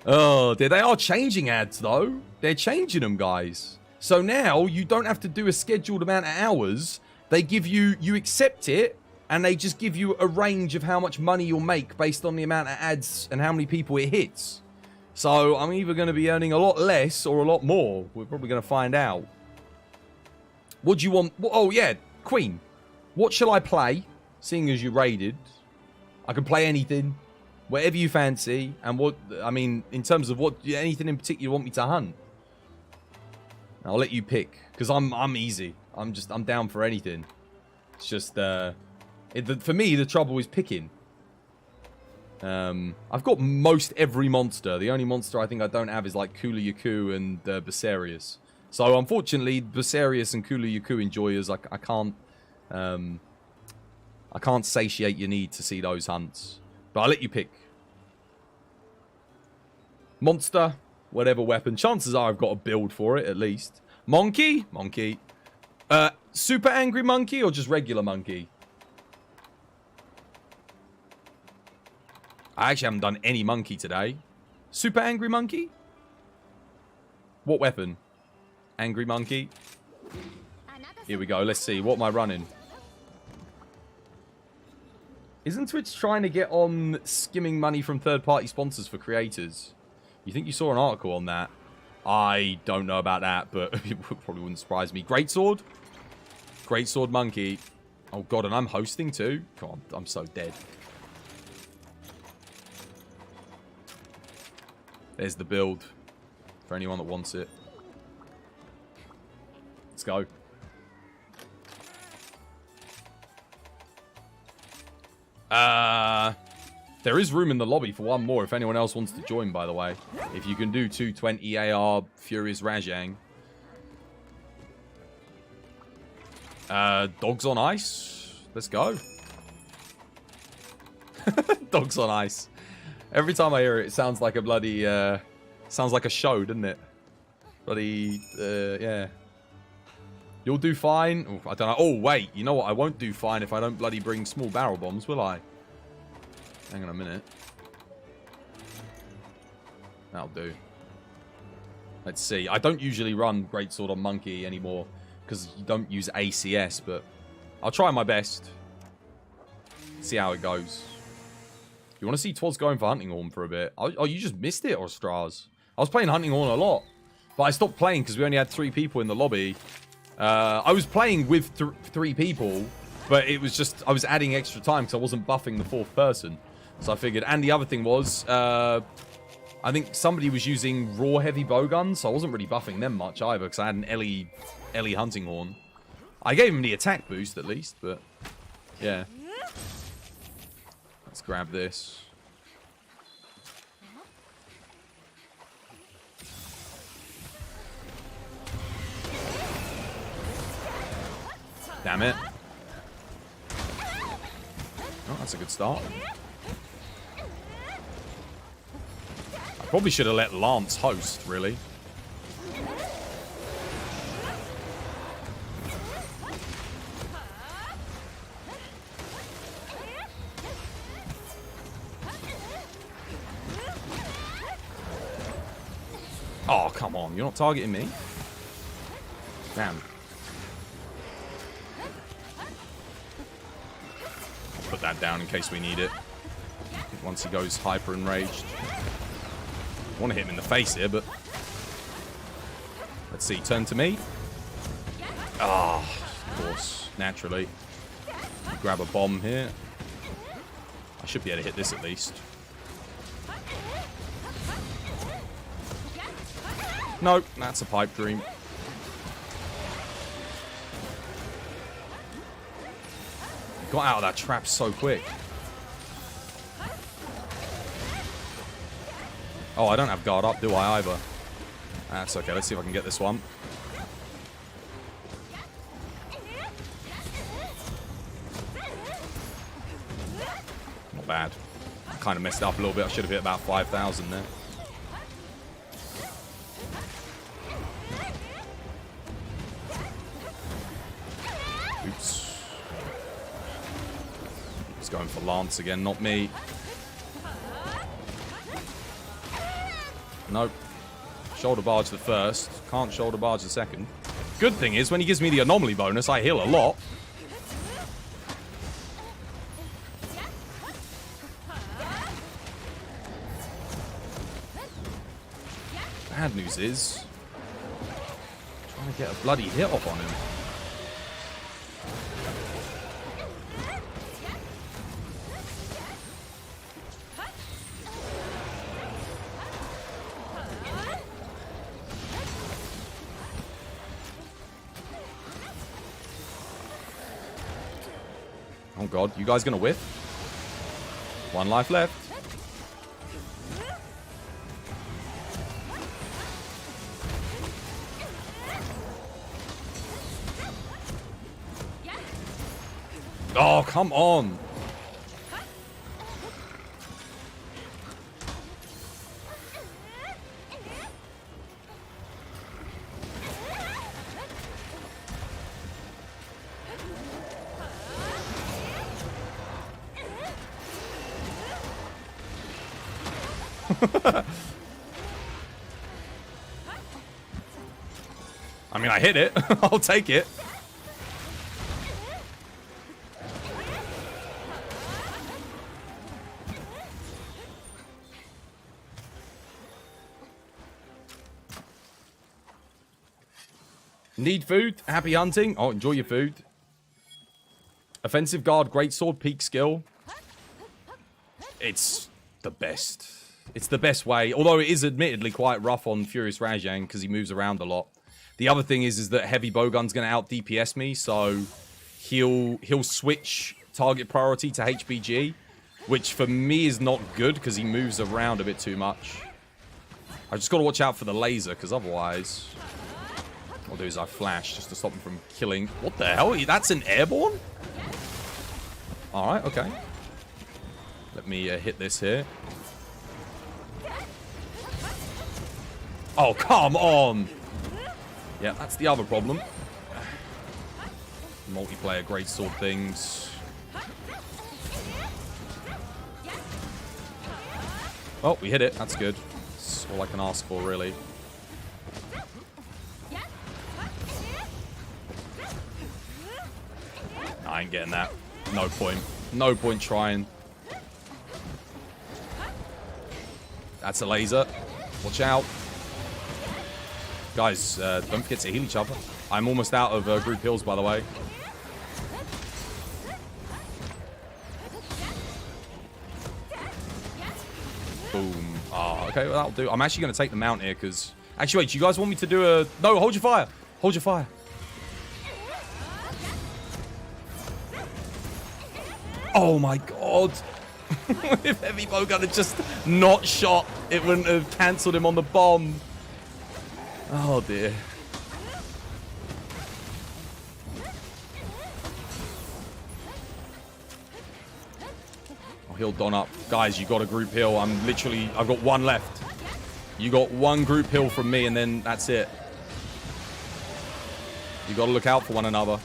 Oh, dear. They are changing ads, though. They're changing them, guys. So now you don't have to do a scheduled amount of hours. They give you accept it, and they just give you a range of how much money you'll make based on the amount of ads and how many people it hits. So I'm either going to be earning a lot less or a lot more. We're probably going to find out. What do you want? Oh, yeah, Queen. What shall I play, seeing as you raided? I can play anything, whatever you fancy. And what, I mean, in terms of what, anything in particular you want me to hunt? I'll let you pick, because I'm easy. I'm down for anything. It's just, for me, the trouble is picking. I've got most every monster. The only monster I think I don't have is like Kula Yaku and Becerrius. So unfortunately, Becerrius and Kula Yaku enjoyers, I can't satiate your need to see those hunts. But I'll let you pick. Monster, whatever weapon. Chances are I've got a build for it, at least. Monkey? Monkey. Super angry monkey or just regular monkey? I actually haven't done any monkey today. Super angry monkey? What weapon? Angry monkey? Here we go. Let's see. What am I running? Isn't Twitch trying to get on skimming money from third-party sponsors for creators? You think you saw an article on that? I don't know about that, but it probably wouldn't surprise me. Greatsword? Greatsword monkey. Oh, God, and I'm hosting too? God, I'm so dead. There's the build for anyone that wants it. Let's go. There is room in the lobby for one more if anyone else wants to join, by the way. If you can do 220 AR Furious Rajang. Dogs on ice. Let's go. Dogs on ice. Every time I hear it, it sounds like a bloody, sounds like a show, doesn't it? Bloody, yeah. You'll do fine. Ooh, I don't know. Oh, wait. You know what? I won't do fine if I don't bloody bring small barrel bombs, will I? Hang on a minute. That'll do. Let's see. I don't usually run Greatsword on Monkey anymore because you don't use ACS, but I'll try my best. See how it goes. You want to see Twas going for Hunting Horn for a bit? Oh, you just missed it, or Straz? I was playing Hunting Horn a lot, but I stopped playing because we only had 3 people in the lobby. I was playing with 3 people, but it was just, I was adding extra time because I wasn't buffing the 4th person. So I figured, and the other thing was, I think somebody was using raw heavy bowguns, so I wasn't really buffing them much either because I had an Ellie Hunting Horn. I gave him the attack boost at least, but yeah. Let's grab this. Damn it. Oh, that's a good start. I probably should have let Lance host, really. Oh, come on. You're not targeting me? Damn. I'll put that down in case we need it. Once he goes hyper enraged. I want to hit him in the face here, but... Let's see. Turn to me. Ah, of course. Naturally. Grab a bomb here. I should be able to hit this at least. Nope, that's a pipe dream. Got out of that trap so quick. Oh, I don't have guard up, do I, either? That's okay, let's see if I can get this one. Not bad. Kind of messed up a little bit. I should have hit about 5,000 there. Oops. He's going for Lance again, not me. Nope. Shoulder barge the first. Can't shoulder barge the second. Good thing is, when he gives me the anomaly bonus, I heal a lot. Bad news is... I'm trying to get a bloody hit off on him. Oh god, you guys gonna whiff? 1 life left. Oh, come on. I mean, I hit it. I'll take it. Need food? Happy hunting? Oh, enjoy your food. Offensive guard, greatsword, peak skill. It's the best. It's the best way. Although it is admittedly quite rough on Furious Rajang because he moves around a lot. The other thing is that heavy bowgun's going to out DPS me, so he'll switch target priority to HBG, which for me is not good because he moves around a bit too much. I just got to watch out for the laser because otherwise, what I'll do is I flash just to stop him from killing. What the hell? That's an airborne? All right, okay. Let me hit this here. Oh, come on! Yeah, that's the other problem. Multiplayer greatsword things. Oh, we hit it. That's good. That's all I can ask for, really. I ain't getting that. No point. No point trying. That's a laser. Watch out. Guys, don't forget to heal each other. I'm almost out of group heals, by the way. Boom. Oh, okay, well, that'll do. I'm actually going to take the mount here, because... Actually, wait, do you guys want me to do a... No, hold your fire. Hold your fire. Oh, my God. If Heavy Bowgun had just not shot, it wouldn't have cancelled him on the bomb. Oh, dear. I'll heal Don up. Guys, you got a group heal. I've got one left. You got one group heal from me, and then that's it. You got to look out for one another.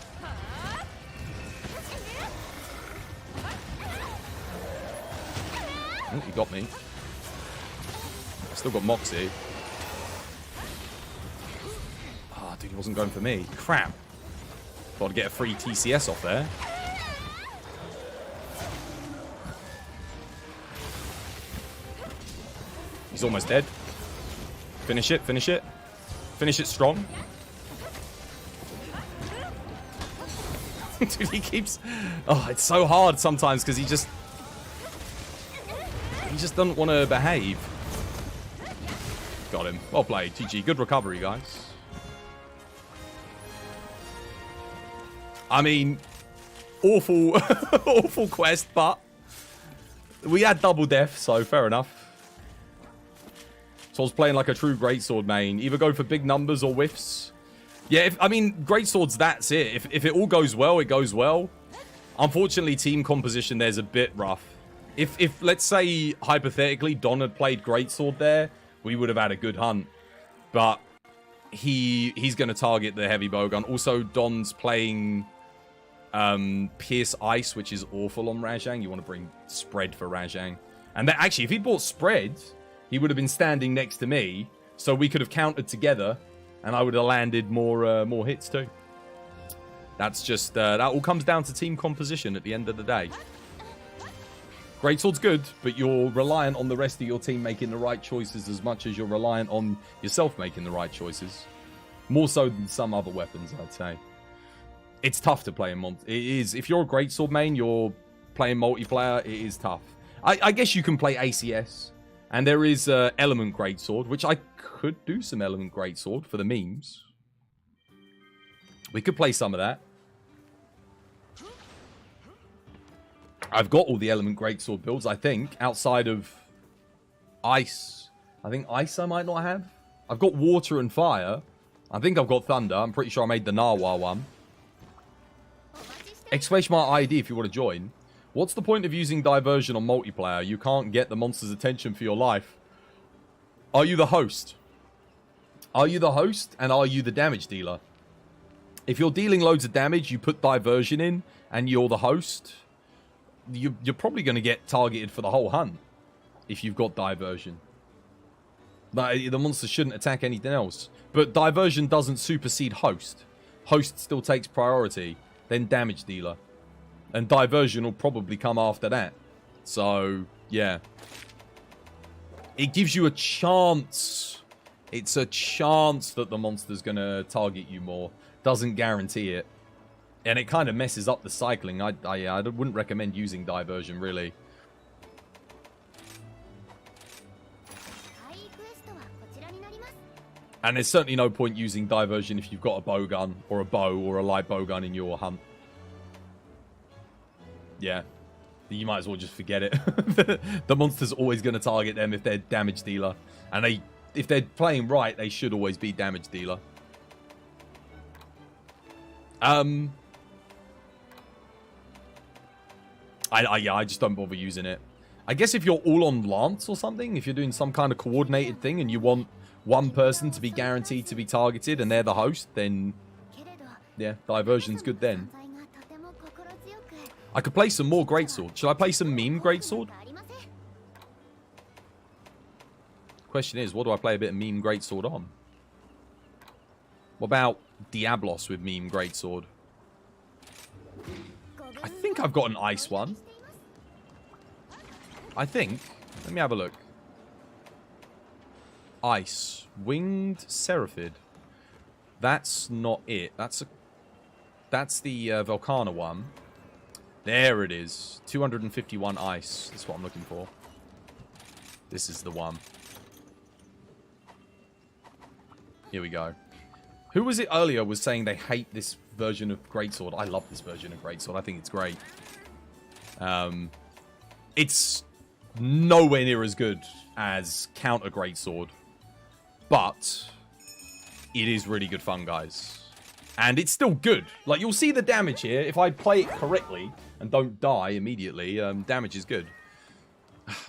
Oh, you got me. Still got Moxie. Ah, dude, he wasn't going for me. Crap. Got to get a free TCS off there. He's almost dead. Finish it, finish it. Finish it strong. Dude, he keeps... Oh, it's so hard sometimes because he just doesn't want to behave. Got him. Well played. GG. Good recovery, guys. I mean, awful, awful quest, but we had double death, so fair enough. So I was playing like a true greatsword main. Either go for big numbers or whiffs. Yeah, I mean, greatswords, that's it. If it all goes well, it goes well. Unfortunately, team composition there's a bit rough. If let's say, hypothetically, Don had played greatsword there, we would have had a good hunt. But he's going to target the heavy bowgun. Also, Don's playing Pierce Ice, which is awful on Rajang. You want to bring Spread for Rajang. And that, actually, if he'd bought Spread, he would have been standing next to me, so we could have countered together, and I would have landed more hits too. That's just, that all comes down to team composition at the end of the day. Greatsword's good, but you're reliant on the rest of your team making the right choices as much as you're reliant on yourself making the right choices. More so than some other weapons, I'd say. It's tough to play in It is. If you're a greatsword main, you're playing multiplayer, it is tough. I guess you can play ACS. And there is Element Greatsword, which I could do some Element Greatsword for the memes. We could play some of that. I've got all the Element Greatsword builds, I think, outside of Ice. I think Ice I might not have. I've got Water and Fire. I think I've got Thunder. I'm pretty sure I made the Narwhal one. Exclamation mark ID if you want to join. What's the point of using diversion on multiplayer? You can't get the monster's attention for your life. Are you the host? Are you the host and are you the damage dealer? If you're dealing loads of damage, you put diversion in and you're the host, you're probably going to get targeted for the whole hunt if you've got diversion. Like, the monster shouldn't attack anything else. But diversion doesn't supersede host. Host still takes priority, then damage dealer. And diversion will probably come after that. So, yeah. It gives you a chance. It's a chance that the monster's going to target you more. Doesn't guarantee it. And it kind of messes up the cycling. I wouldn't recommend using diversion, really. And there's certainly no point using diversion if you've got a bowgun or a bow or a light bowgun in your hunt. Yeah, you might as well just forget it. The monster's always going to target them if they're damage dealer. And if they're playing right, they should always be damage dealer. Yeah, I just don't bother using it. I guess if you're all on Lance or something, if you're doing some kind of coordinated thing and you want one person to be guaranteed to be targeted and they're the host, then yeah, diversion's good then. I could play some more Greatsword. Should I play some meme Greatsword? Question is, what do I play a bit of meme Greatsword on? What about Diablos with meme Greatsword? I think I've got an ice one. I think. Let me have a look. Ice. Winged Seraphid. That's not it. That's the Volcana one. There it is. 251 ice. That's what I'm looking for. This is the one. Here we go. Who was it earlier was saying they hate this version of Greatsword? I love this version of Greatsword. I think it's great. It's nowhere near as good as Counter Greatsword. But it is really good fun, guys. And it's still good. Like, you'll see the damage here. If I play it correctly and don't die immediately, damage is good.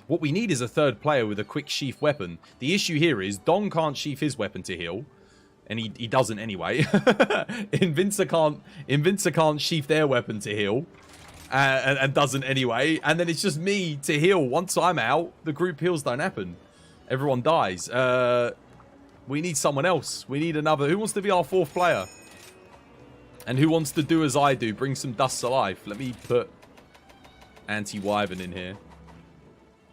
What we need is a third player with a quick sheath weapon. The issue here is Dong can't sheath his weapon to heal. And he doesn't anyway. Invincer can't sheath their weapon to heal. And doesn't anyway. And then it's just me to heal. Once I'm out, the group heals don't happen. Everyone dies. We need someone else. We need another. Who wants to be our fourth player? And who wants to do as I do? Bring some dust to life. Let me put Anti-Wyvern in here.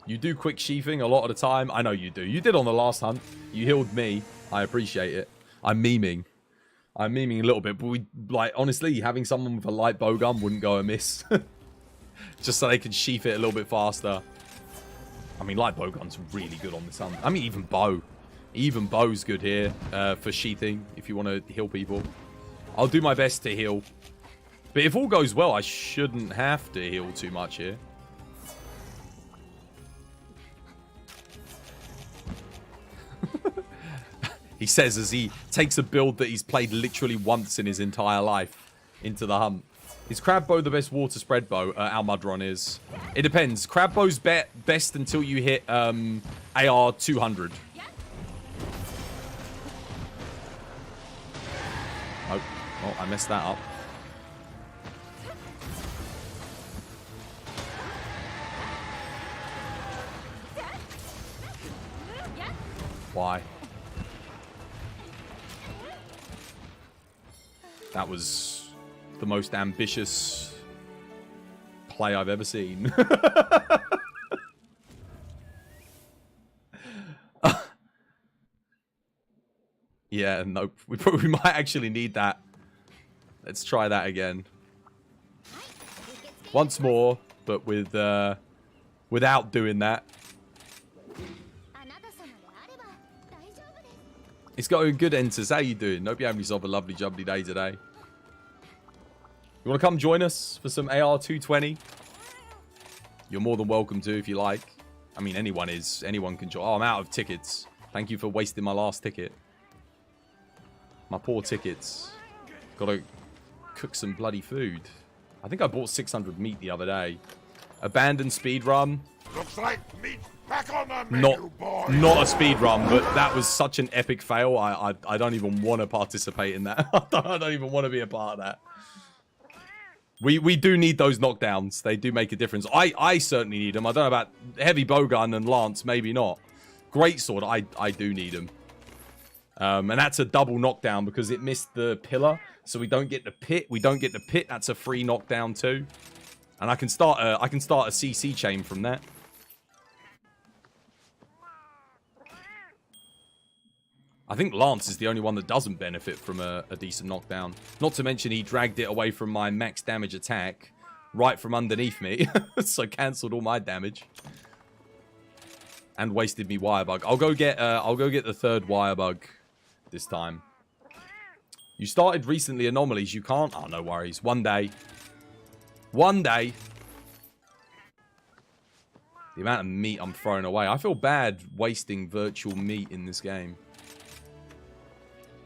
You do quick sheathing a lot of the time. I know you do. You did on the last hunt. You healed me. I appreciate it. I'm memeing. I'm memeing a little bit. But we, like, honestly, having someone with a light bowgun wouldn't go amiss. Just so they can sheath it a little bit faster. I mean, light bowgun's really good on this hunt. I mean, even bow. Even bow's good here for sheathing if you want to heal people. I'll do my best to heal. But if all goes well, I shouldn't have to heal too much here. He says as he takes a build that he's played literally once in his entire life into the hunt. Is Crab Bow the best water spread bow? Almudron is. It depends. Crab Bow's best until you hit AR 200. Oh, I messed that up. Why? That was the most ambitious play I've ever seen. Yeah, nope. We probably might actually need that. Let's try that again. Once more, but with without doing that. It's going good, Enters. How you doing? Hope you're having yourself a lovely jubbly day today. You want to come join us for some AR 220? You're more than welcome to if you like. I mean, anyone is. Anyone can join. Oh, I'm out of tickets. Thank you for wasting my last ticket. My poor tickets. Gotta cook some bloody food. I think I bought 600 meat the other day. Abandoned speed run. Looks like meat back on the menu, boy. Not a speed run, but that was such an epic fail. I don't even want to participate in that. I don't even want to be a part of that. We do need those knockdowns. They do make a difference. I certainly need them. I don't know about heavy bowgun and lance, maybe not. Greatsword, I do need them. And that's a double knockdown because it missed the pillar. So we don't get the pit. We don't get the pit. That's a free knockdown too. And I can start a CC chain from that. I think Lance is the only one that doesn't benefit from a decent knockdown. Not to mention he dragged it away from my max damage attack right from underneath me. So cancelled all my damage. And wasted me wire bug. I'll go get the third wire bug this time. You started recently anomalies. You can't. Oh, no worries. One day. One day. The amount of meat I'm throwing away. I feel bad wasting virtual meat in this game.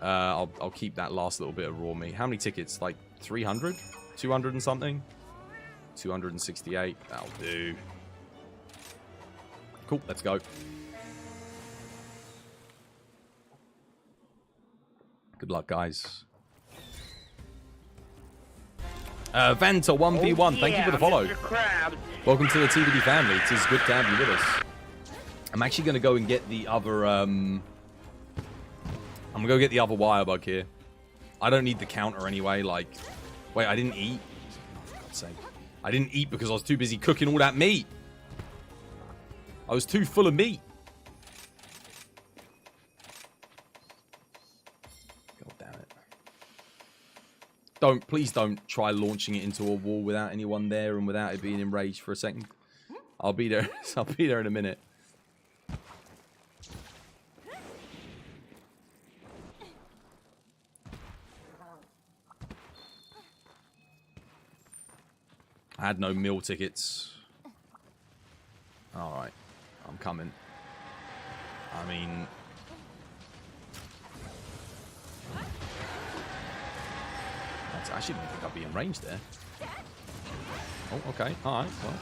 I'll keep that last little bit of raw meat. How many tickets? Like 300? 200 and something? 268. That'll do. Cool, let's go. Good luck, guys. Vanta 1v1, thank you for the follow. Welcome to the TVD family. It is good to have you with us. I'm actually going to go and get the other... I'm going to go get the other wire bug here. I don't need the counter anyway. Like, wait, I didn't eat? For God's sake. I didn't eat because I was too busy cooking all that meat. I was too full of meat. God damn it. Please don't try launching it into a wall without anyone there and without it being enraged for a second. I'll be there. I'll be there in a minute. I had no meal tickets. Alright. I'm coming. I mean... I actually didn't think I'd be in range there. Oh, okay. Alright, well.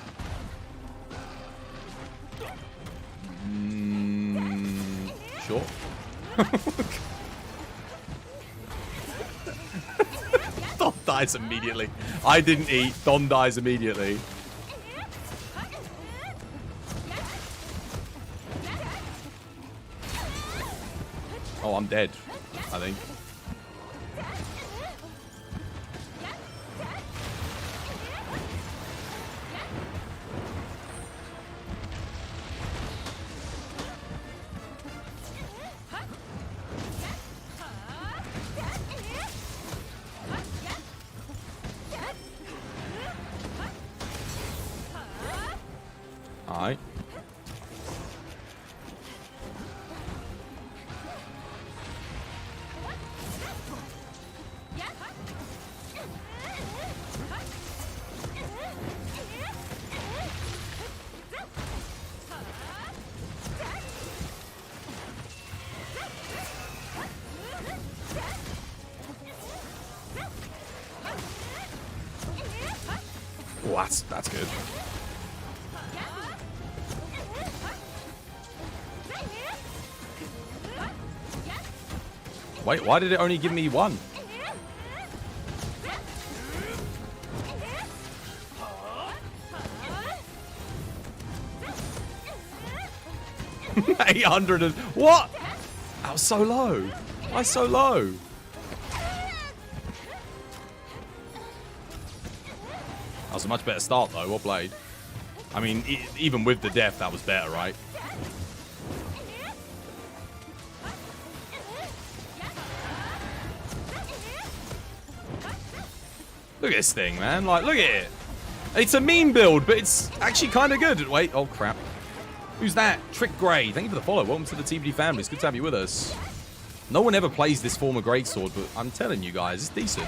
Sure. Don dies immediately. I didn't eat. Don dies immediately. Oh, I'm dead, I think. Alright. Oh, that's good. Wait, why did it only give me one? $800 and... What? That was so low. Why so low? That was a much better start, though. Well played. I mean, even with the death, that was better, right? Look at this thing, man. Like, look at it. It's a meme build, but it's actually kind of good. Wait, oh, crap. Who's that? Trick Grey. Thank you for the follow. Welcome to the TBD family. It's good to have you with us. No one ever plays this form of greatsword, but I'm telling you guys, it's decent.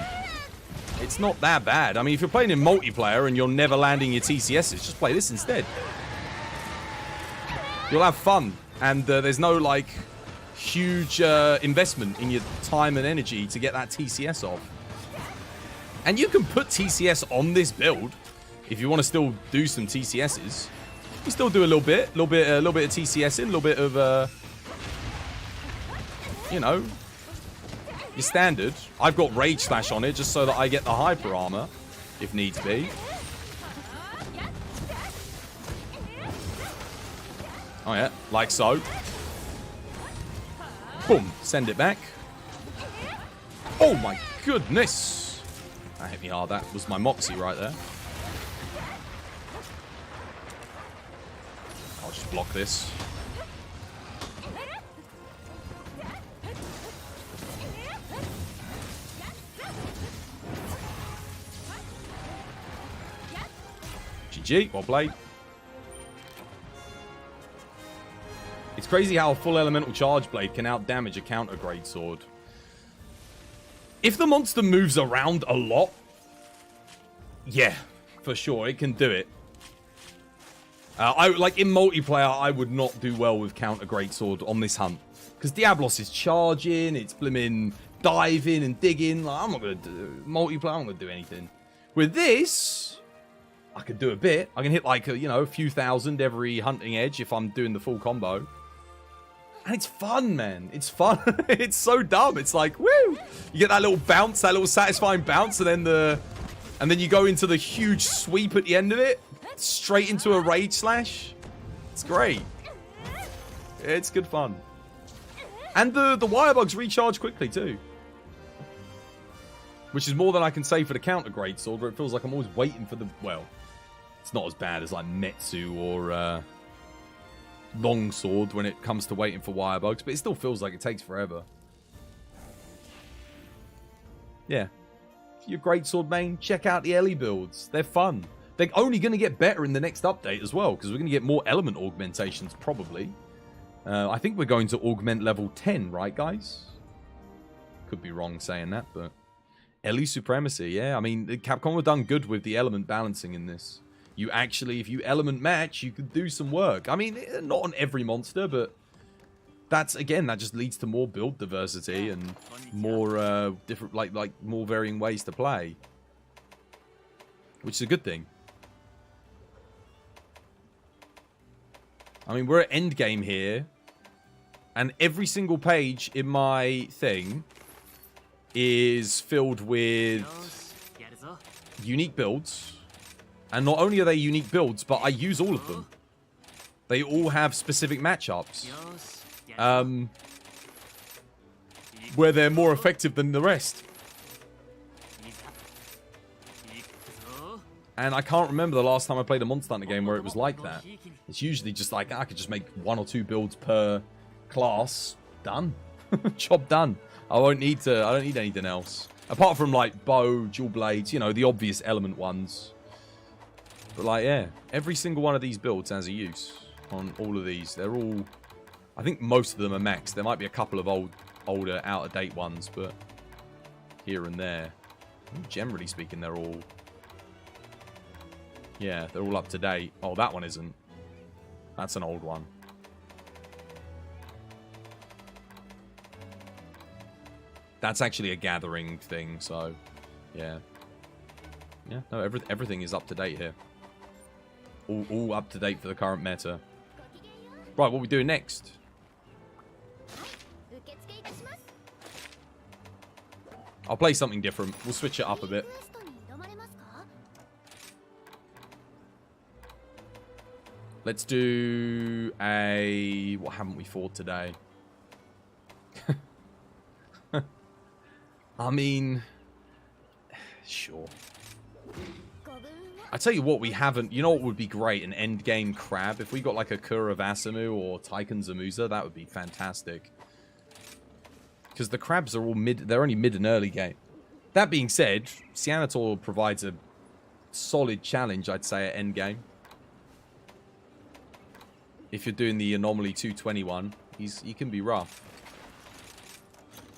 It's not that bad. I mean, if you're playing in multiplayer and you're never landing your TCSs, just play this instead. You'll have fun. And there's no, like, huge investment in your time and energy to get that TCS off. And you can put TCS on this build if you want to still do some TCSs. You still do a little bit of TCS in, a little bit of, you know, your standard. I've got Rage Slash on it just so that I get the hyper armor if needs be. Oh yeah, like so. Boom, send it back. Oh my goodness. That hit me hard. That was my Moxie right there. I'll just block this. GG, well played. It's crazy how a full elemental charge blade can out-damage a counter grade sword. If the monster moves around a lot, yeah, for sure, it can do it. Like in multiplayer, I would not do well with counter greatsword on this hunt because Diablos is charging, it's blimmin' diving and digging. Like, I'm not gonna do multiplayer. I'm not gonna do anything. With this, I could do a bit. I can hit like a few thousand every hunting edge if I'm doing the full combo. And it's fun, man. It's fun. It's so dumb. It's like, woo! You get that little bounce, that little satisfying bounce, and then you go into the huge sweep at the end of it, straight into a Rage Slash. It's great. It's good fun. And the wire bugs recharge quickly too, which is more than I can say for the counter grade sword, where it feels like I'm always waiting for the. Well, it's not as bad as like Metsu or long sword when it comes to waiting for wire bugs, but it still feels like it takes forever. Yeah. If you're a greatsword main, check out the Ellie builds. They're fun. They're only going to get better in the next update as well, because we're going to get more element augmentations, probably. I think we're going to augment level 10, right, guys? Could be wrong saying that, but... Ellie Supremacy, yeah. I mean, Capcom have done good with the element balancing in this. You actually, if you element match, you could do some work. I mean, not on every monster, but... That's, again, that just leads to more build diversity and more different, like more varying ways to play. Which is a good thing. I mean, we're at endgame here. And every single page in my thing is filled with unique builds. And not only are they unique builds, but I use all of them. They all have specific matchups. Where they're more effective than the rest. And I can't remember the last time I played a Monster Hunter game where it was like that. It's usually just like, I could just make 1 or 2 builds per class. Done. Job done. I don't need anything else. Apart from like bow, dual blades, you know, the obvious element ones. But like, yeah, every single one of these builds has a use on all of these. They're all, I think most of them are maxed. There might be a couple of older, out-of-date ones, but here and there. Generally speaking, they're all, yeah, they're all up to date. Oh, that one isn't. That's an old one. That's actually a gathering thing, so yeah. Yeah, no, everything is up to date here. All up to date for the current meta. Right, what are we doing next? I'll play something different. We'll switch it up a bit. Let's do a... What haven't we fought today? I mean... Sure. I tell you what, we haven't... You know what would be great? An endgame crab. If we got like a Kuravasamu or Taiken Zamuza, that would be fantastic. Because the crabs are all mid... They're only mid and early game. That being said, Cianator provides a solid challenge, I'd say, at endgame. If you're doing the Anomaly 221, he can be rough.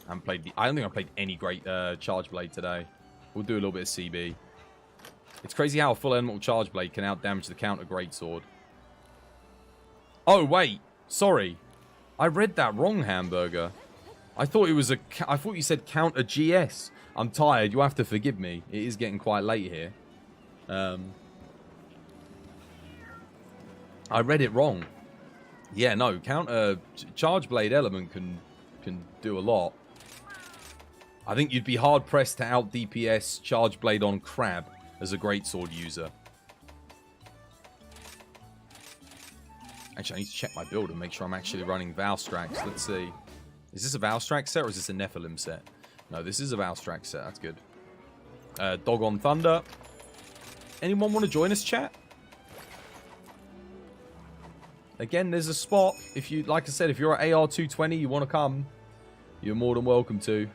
I don't think I played any great Charge Blade today. We'll do a little bit of CB. It's crazy how a full elemental Charge Blade can outdamage the counter Greatsword. Oh, wait. Sorry. I read that wrong, Hamburger. I thought it was a... I thought you said counter GS. I'm tired. You have to forgive me. It is getting quite late here. I read it wrong. Yeah, no. Counter... Charge Blade element can do a lot. I think you'd be hard-pressed to out-DPS Charge Blade on Crab as a Greatsword user. Actually, I need to check my build and make sure I'm actually running Valstrax. Let's see. Is this a Valstrax set or is this a Nephilim set? No, this is a Valstrax set. That's good. Dog on Thunder. Anyone want to join us, chat? Again, there's a spot. If you, like I said, if you're at AR220, you want to come, you're more than welcome to.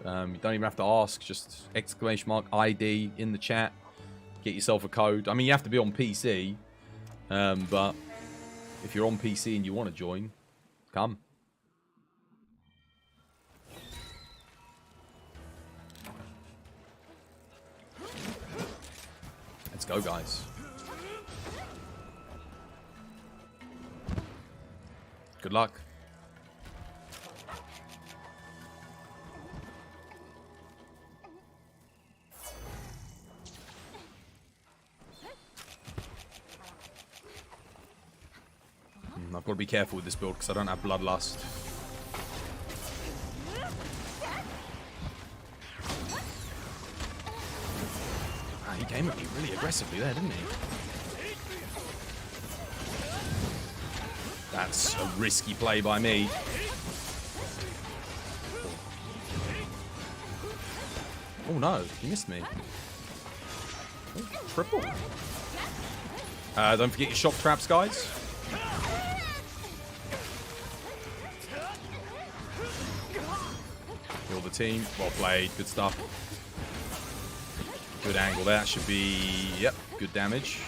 You don't even have to ask. Just !ID in the chat. Get yourself a code. I mean, you have to be on PC. But if you're on PC and you want to join, come. Let's go, guys. Good luck. I've got to be careful with this build because I don't have Bloodlust. Ah, he came at me really aggressively there, didn't he? That's a risky play by me. Oh no, he missed me. Oh, triple. Don't forget your shock traps, guys. team. Well played. Good stuff. Good angle there. That should be... Yep, good damage.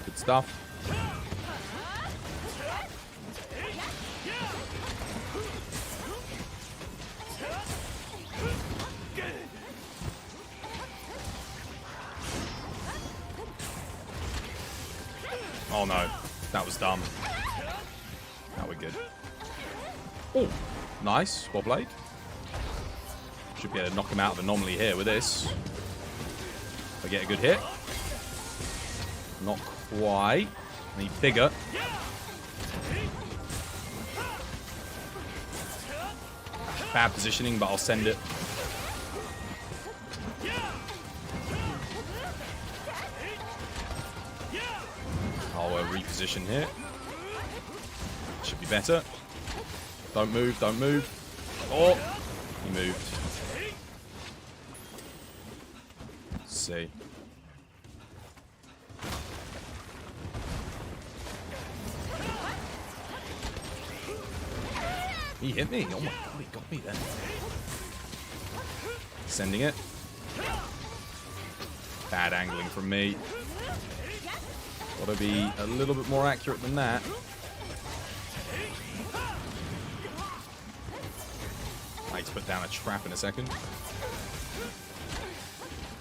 Good stuff. Oh no, that was dumb. Now we're good. Oh, nice. Well played. Should be able to knock him out of anomaly here with this. If I get a good hit. Not quite. I need bigger. Bad positioning, but I'll send it. I'll reposition here. Should be better. Don't move, don't move. Oh, he moved. Let's see. He hit me. Oh my god, he got me then. Sending it. Bad angling from me. Gotta be a little bit more accurate than that. I need to put down a trap in a second.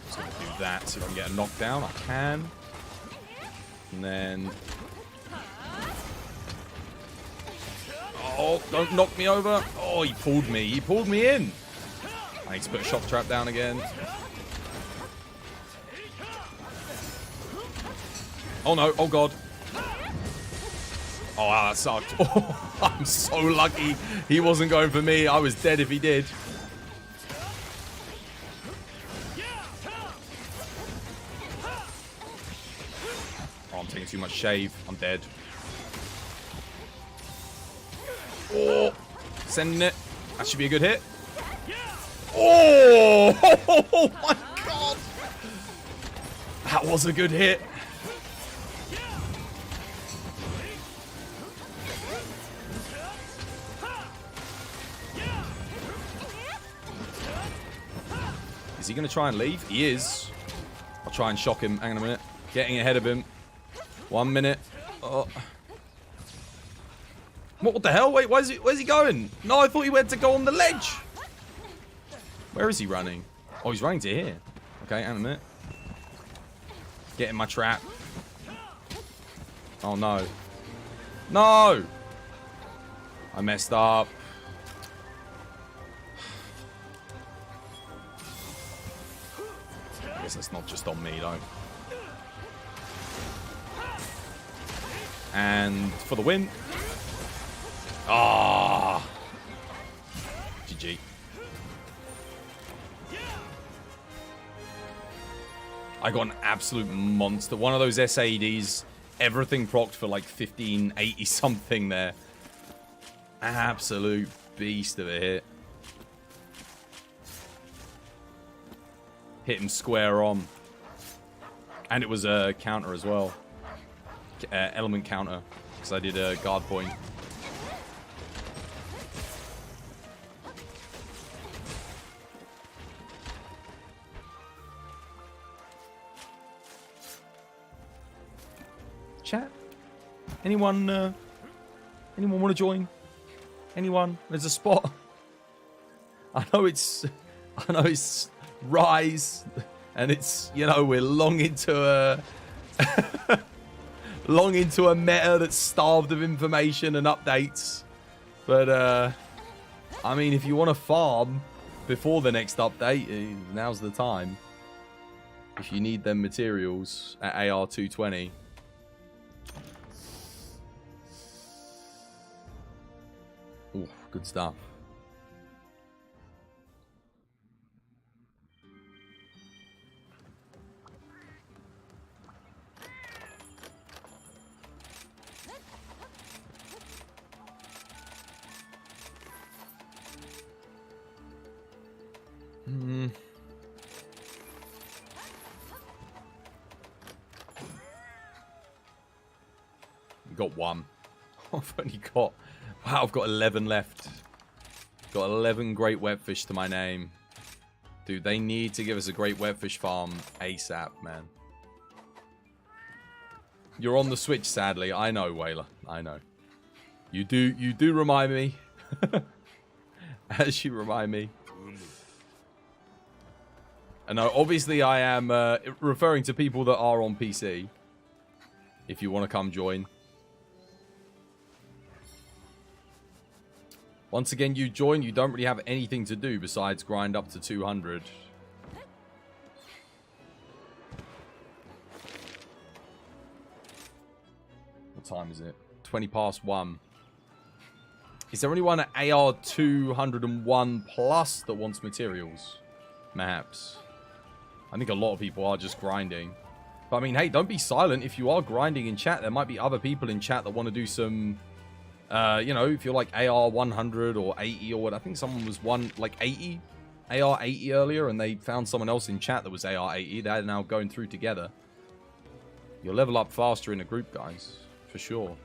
Just gonna do that, see if I can get a knockdown. I can. And then... Oh, don't knock me over. Oh, he pulled me. He pulled me in. I need to put a shock trap down again. Oh no, oh god. Oh wow, that sucked. Oh, I'm so lucky he wasn't going for me. I was dead if he did. Oh, I'm taking too much shave. I'm dead. Oh, sending it. That should be a good hit. Oh, oh my god. That was a good hit. Is he going to try and leave? He is. I'll try and shock him. Hang on a minute. Getting ahead of him. 1 minute. Oh. What the hell? Wait, where's he going? No, I thought he went to go on the ledge. Where is he running? Oh, he's running to here. Okay, hang on a minute. Getting my trap. Oh, no. No! I messed up. I guess it's not just on me, though. And for the win. Ah! GG. I got an absolute monster. One of those SADs. Everything procced for like 1580 something there. Absolute beast of a hit. Hit him square on. And it was a counter as well. Element counter. Because I did a guard point. Chat? Anyone want to join? Anyone? There's a spot. I know it's Rise, and it's, you know, we're long into a long into a meta that's starved of information and updates. But I mean, if you want to farm before the next update, now's the time. If you need them materials at AR 220. Ooh, good stuff. We got 1. I've only got... Wow, I've got 11 left. Got 11 great wetfish to my name. Dude, they need to give us a great wetfish farm ASAP, man. You're on the Switch, sadly. I know, Whaler. I know. You do remind me. As you remind me. And obviously I am referring to people that are on PC. If you want to come join. Once again, you join, you don't really have anything to do besides grind up to 200. What time is it? 20 past 1. Is there anyone at AR 201 plus that wants materials? Perhaps. I think a lot of people are just grinding. But I mean, hey, don't be silent. If you are grinding in chat, there might be other people in chat that want to do some... you know, if you're like AR 100 or 80 or what, I think someone was like 80, AR 80 earlier, and they found someone else in chat that was AR 80. They're now going through together. You'll level up faster in a group, guys, for sure.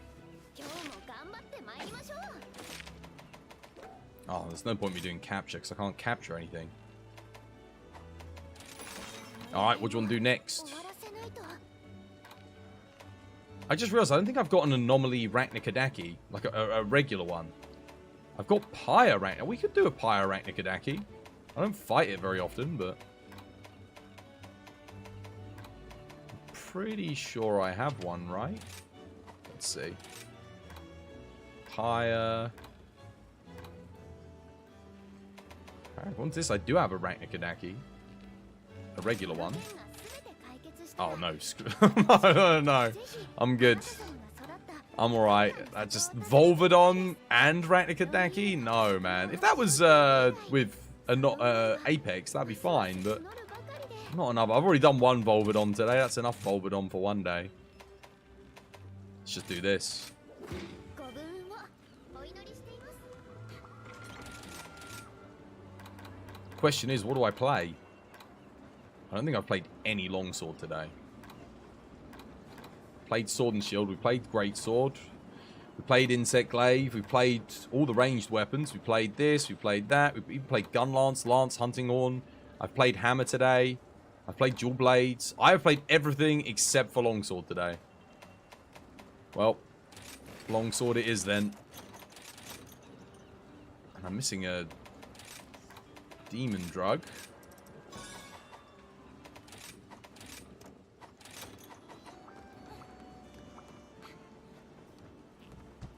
Oh, there's no point in me doing capture because I can't capture anything. Alright, what do you want to do next? I just realized I don't think I've got an anomaly Arachnicodaki, like a regular one. I've got Pi Arachnicodaki. We could do a Pi Arachnicodaki. I don't fight it very often, but... I'm pretty sure I have one, right? Let's see. Pi... What's this? I do have a Arachnicodaki. A regular one. Oh, no. No. I'm good. I'm alright. Just Volvodon and Arachnicodaki? No, man. If that was with a Apex, that'd be fine, but not enough. I've already done 1 Volvodon today. That's enough Volvodon for one day. Let's just do this. Question is, what do I play? I don't think I've played any longsword today. Played sword and shield. We played great sword. We played insect glaive. We played all the ranged weapons. We played this. We played that. We even played gun lance, hunting horn. I've played hammer today. I've played dual blades. I have played everything except for longsword today. Well, longsword it is then. And I'm missing a demon drug.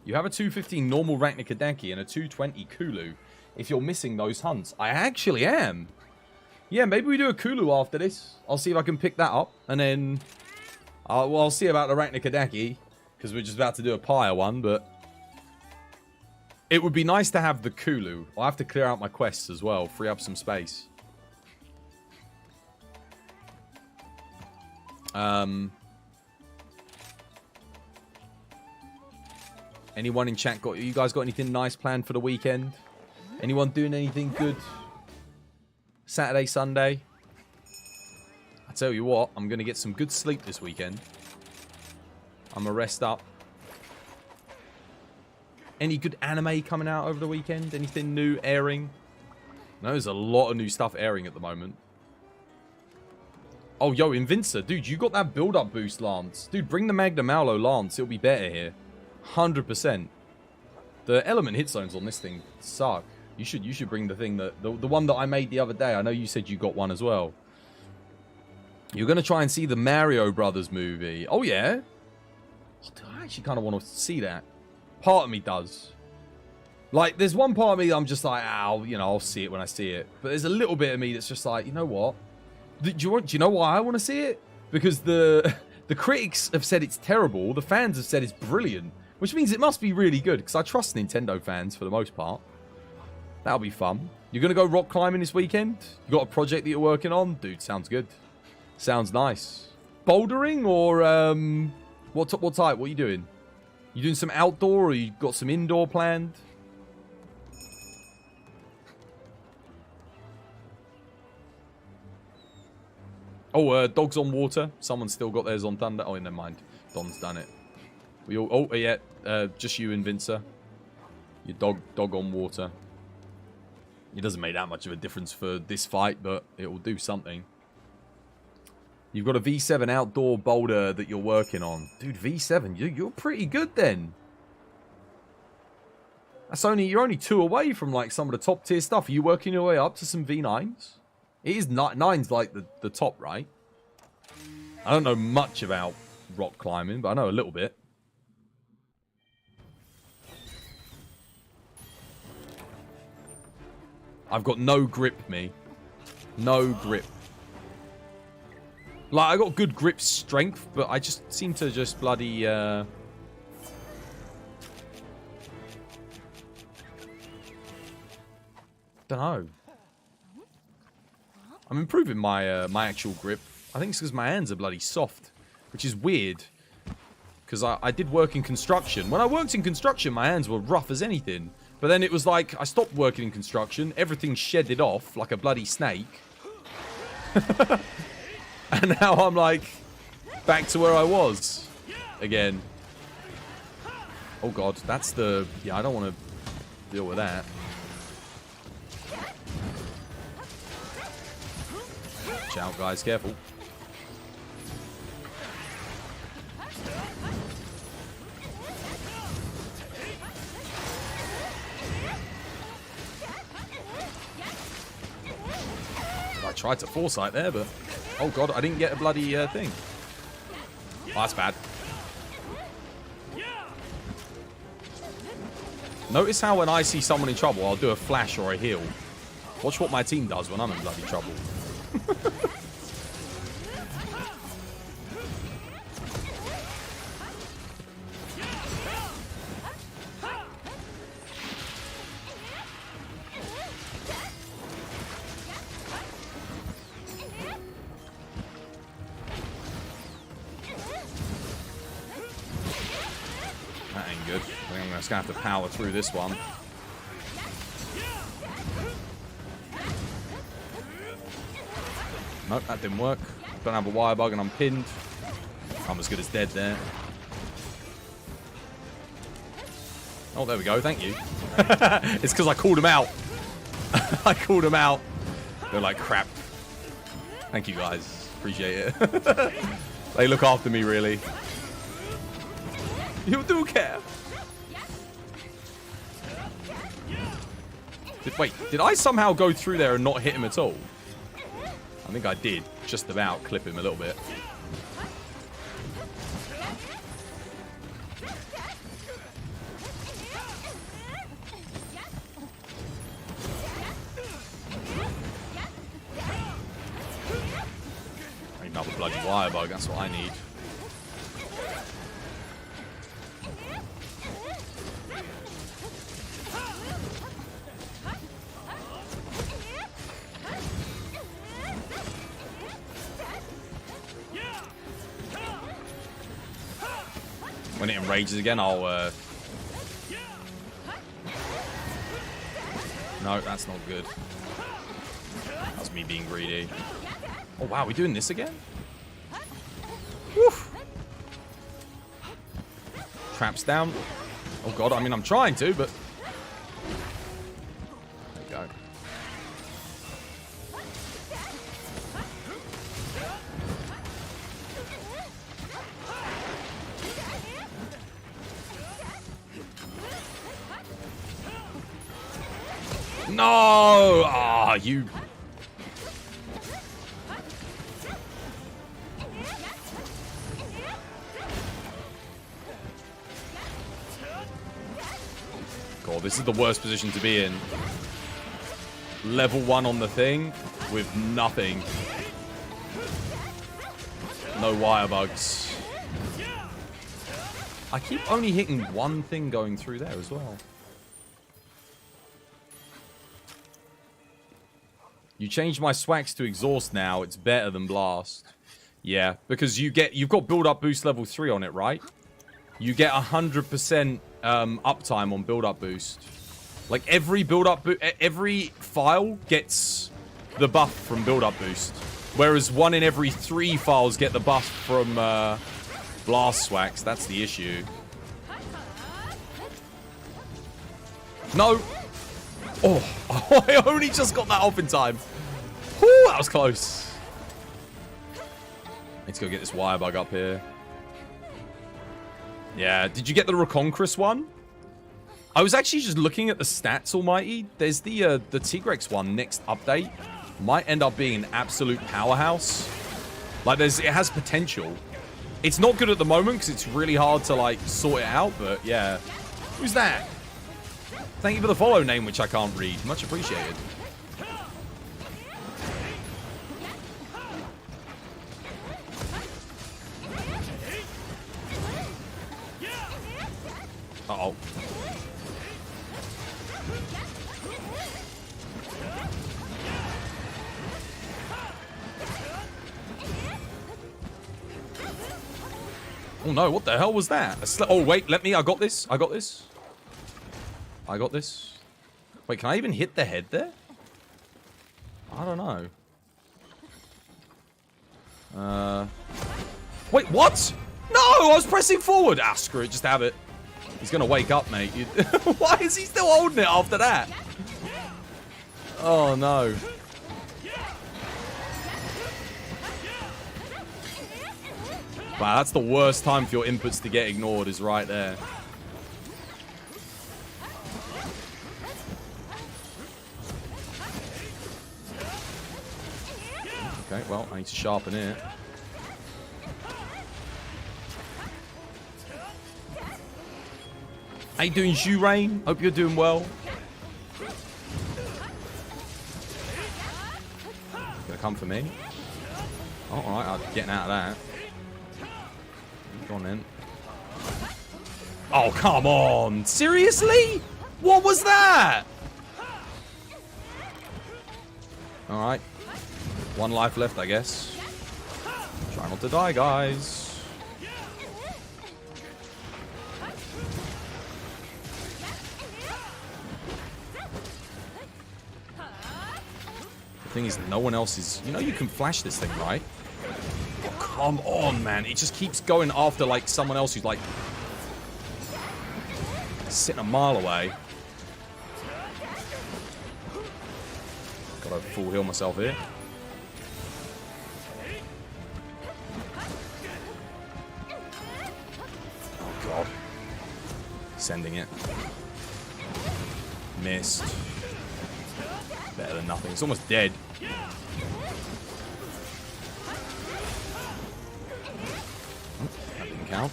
You have a 215 normal Arachnicodaki and a 220 Kulu. If you're missing those hunts, I actually am. Yeah, maybe we do a Kulu after this. I'll see if I can pick that up, and then I'll see about the Arachnicodaki because we're just about to do a pyre one. But it would be nice to have the Kulu. I'll have to clear out my quests as well, free up some space. Anyone in chat you guys got anything nice planned for the weekend? Anyone doing anything good? Saturday, Sunday? I tell you what, I'm going to get some good sleep this weekend. I'm going to rest up. Any good anime coming out over the weekend? Anything new airing? No, there's a lot of new stuff airing at the moment. Oh, yo, Invincer. Dude, you got that build-up boost, Lance. Dude, bring the Magna Mallow Lance. It'll be better here. 100%. The element hit zones on this thing suck. You should bring the thing that the one that I made the other day. I know you said you got one as well. You're gonna try and see the Mario Brothers movie. Oh yeah. I actually kind of want to see that. Part of me does. Like, there's one part of me that I'm just like, oh, you know, I'll see it when I see it. But there's a little bit of me that's just like, you know what? Do you know why I want to see it? Because the critics have said it's terrible. The fans have said it's brilliant. Which means it must be really good, because I trust Nintendo fans for the most part. That'll be fun. You're going to go rock climbing this weekend? You got a project that you're working on? Dude, sounds good. Sounds nice. Bouldering or, what type? What are you doing? You doing some outdoor or you got some indoor planned? Oh, Dogs on Water. Someone's still got theirs on Thunder. Oh, never mind. Don's done it. We all... Oh, yeah. Just you and Vincer. Your dog on water. It doesn't make that much of a difference for this fight, but it will do something. You've got a V7 outdoor boulder that you're working on. Dude, V7, you're pretty good then. You're only 2 away from like some of the top tier stuff. Are you working your way up to some V9s? It is 9's like the top, right? I don't know much about rock climbing, but I know a little bit. I've got no grip, me. No grip. Like, I got good grip strength, but I just seem to just bloody, Dunno. I'm improving my my actual grip. I think it's because my hands are bloody soft, which is weird. Because I did work in construction. When I worked in construction, my hands were rough as anything. But then it was like, I stopped working in construction. Everything shedded off like a bloody snake. And now I'm like, back to where I was. Again. Oh god, that's the... Yeah, I don't want to deal with that. Watch out, guys. Careful. I tried to foresight there, but... Oh god, I didn't get a bloody thing. Oh, that's bad. Notice how when I see someone in trouble, I'll do a flash or a heal. Watch what my team does when I'm in bloody trouble. Gonna have to power through this one. Nope, that didn't work. Don't have a wire bug and I'm pinned. I'm as good as dead there. Oh, there we go. Thank you. It's because I called him out. I called him out. They're like, crap. Thank you, guys. Appreciate it. They look after me, really. You do care. Wait, did I somehow go through there and not hit him at all? I think I did. Just about clip him a little bit. I need another bloody wire bug. That's what I need. When it enrages again, I'll... No, that's not good. That's me being greedy. Oh, wow, we're doing this again? Woof. Traps down. Oh, God, I mean, I'm trying to, but... There you go. No! Ah, you... God, this is the worst position to be in. Level 1 on the thing with nothing. No wire bugs. I keep only hitting one thing going through there as well. You changed my swags to exhaust now. It's better than blast. Yeah, because you've got build up boost level 3 on it, right? You get 100% uptime on build up boost. Like every build up, every file gets the buff from build up boost, whereas 1 in every 3 files get the buff from blast swags. That's the issue. No. Oh, I only just got that off in time. Whew, that was close. Let's go get this wire bug up here. Yeah, did you get the Reconquest one? I was actually just looking at the stats, Almighty. There's the Tigrex one next update. Might end up being an absolute powerhouse. Like, it has potential. It's not good at the moment because it's really hard to, like, sort it out, but yeah. Who's that? Thank you for the follow name, which I can't read. Much appreciated. Uh-oh. Oh no, what the hell was that? Oh wait, I got this. I got this. I got this. Wait, can I even hit the head there? I don't know. Wait, what? No, I was pressing forward. Ah, screw it, just have it. He's gonna wake up, mate. Why is he still holding it after that? Oh no. Wow, that's the worst time for your inputs to get ignored, is right there. Okay, well, I need to sharpen it. How you doing, Rain? Hope you're doing well. Gonna come for me. Oh, alright, I'm getting out of that. Go on then. Oh, come on. Seriously? What was that? Alright. One life left, I guess. Try not to die, guys. The thing is, no one else is... You know you can flash this thing, right? Oh, come on, man. It just keeps going after, like, someone else who's, like... sitting a mile away. Gotta full heal myself here. Oh, God. Sending it. Missed. Better than nothing. It's almost dead. Oh, that didn't count.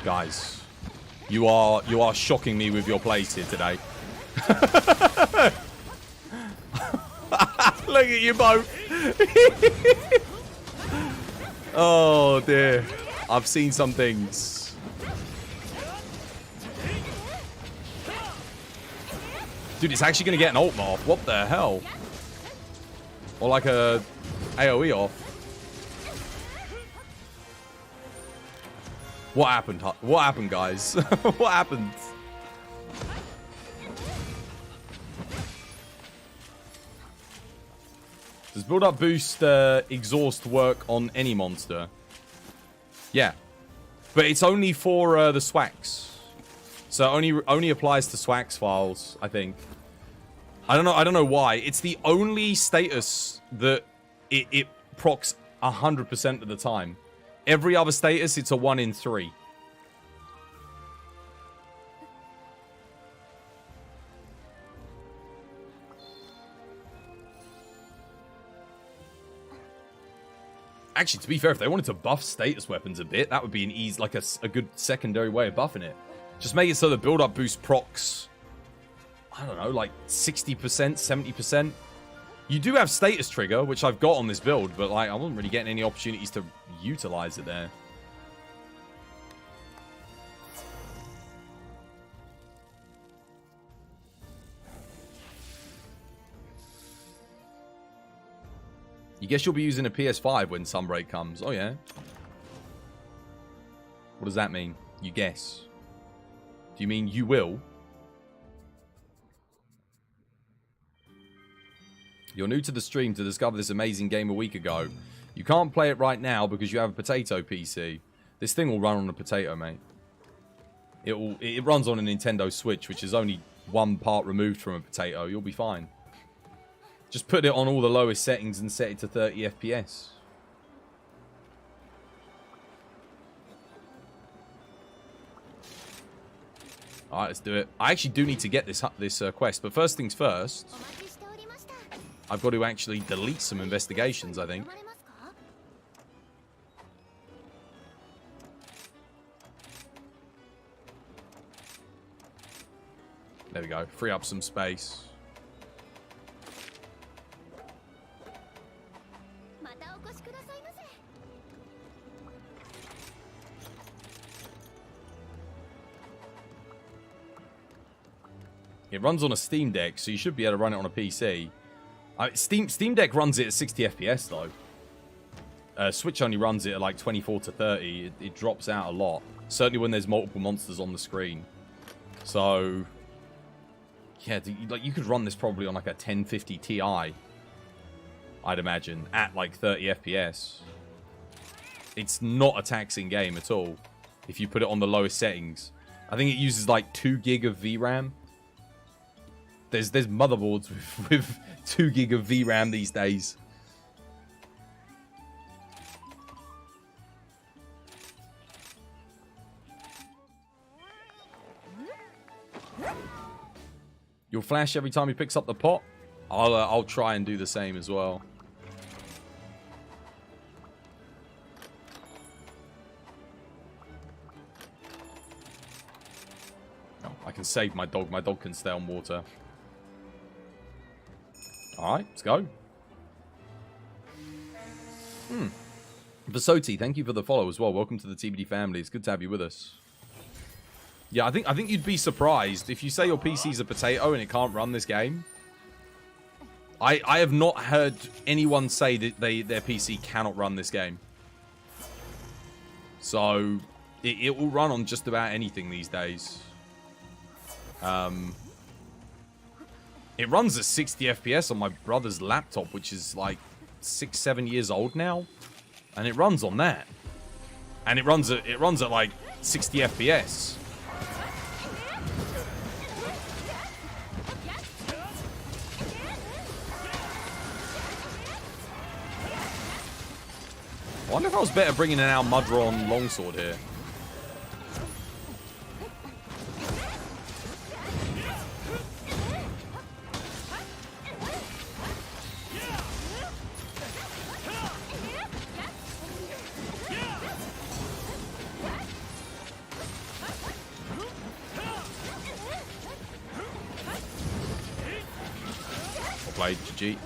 Guys, you are shocking me with your plays here today. Look at you both. Oh dear. I've seen some things. Dude, it's actually going to get an ult morph. What the hell? Or like a AoE off. What happened? What happened, guys? What happened? Does build-up boost exhaust work on any monster? Yeah. But it's only for the Swax. So only applies to Swax files, I think. I don't know why. It's the only status that it procs 100% of the time. Every other status, it's a 1 in 3. Actually, to be fair, if they wanted to buff status weapons a bit, that would be an easy, like a good secondary way of buffing it. Just make it so the build-up boost procs, I don't know, like 60%, 70%. You do have status trigger, which I've got on this build, but like I wasn't really getting any opportunities to utilize it there. You guess you'll be using a PS5 when Sunbreak comes. Oh yeah. What does that mean? You guess. Do you mean you will? You're new to the stream to discover this amazing game a week ago. You can't play it right now because you have a potato PC. This thing will run on a potato, mate. It runs on a Nintendo Switch, which is only one part removed from a potato. You'll be fine. Just put it on all the lowest settings and set it to 30 FPS. Alright, let's do it. I actually do need to get this quest, but first things first, I've got to actually delete some investigations, I think. There we go. Free up some space. It runs on a Steam Deck, so you should be able to run it on a PC. Steam Deck runs it at 60 FPS, though. Switch only runs it at like 24 to 30. It drops out a lot. Certainly when there's multiple monsters on the screen. So, yeah, like you could run this probably on like a 1050 Ti, I'd imagine, at like 30 FPS. It's not a taxing game at all if you put it on the lowest settings. I think it uses like 2 gig of VRAM. There's motherboards with 2 gig of VRAM these days. You'll flash every time he picks up the pot. I'll try and do the same as well. Oh, I can save my dog. My dog can stay on water. Alright, let's go. Vasoti, thank you for the follow as well. Welcome to the TBD family. It's good to have you with us. Yeah, I think you'd be surprised if you say your PC's a potato and it can't run this game. I have not heard anyone say that their PC cannot run this game. So it will run on just about anything these days. It runs at 60 FPS on my brother's laptop, which is like 6-7 years old now, and it runs on that, and it runs at like 60 FPS. I wonder if I was better bringing in our Mudron longsword here. Played, GG.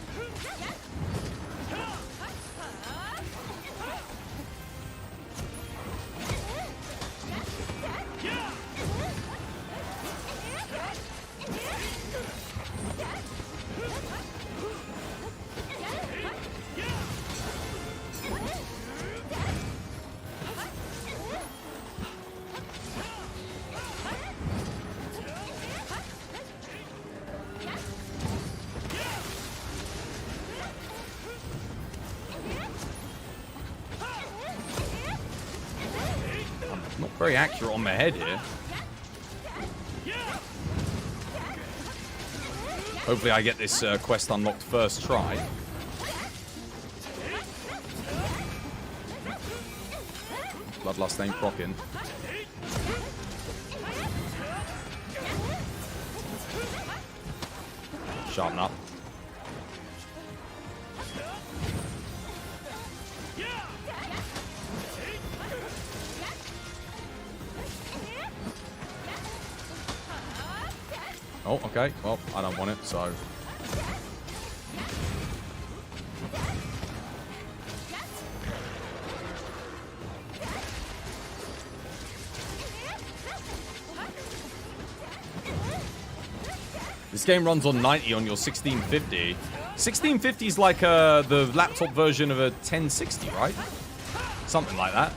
Very accurate on my head here. Hopefully I get this quest unlocked first try. Bloodlust ain't procking. Sharpen up. Oh, okay. Well, I don't want it, so... This game runs on 90 on your 1650. 1650 is like the laptop version of a 1060, right? Something like that.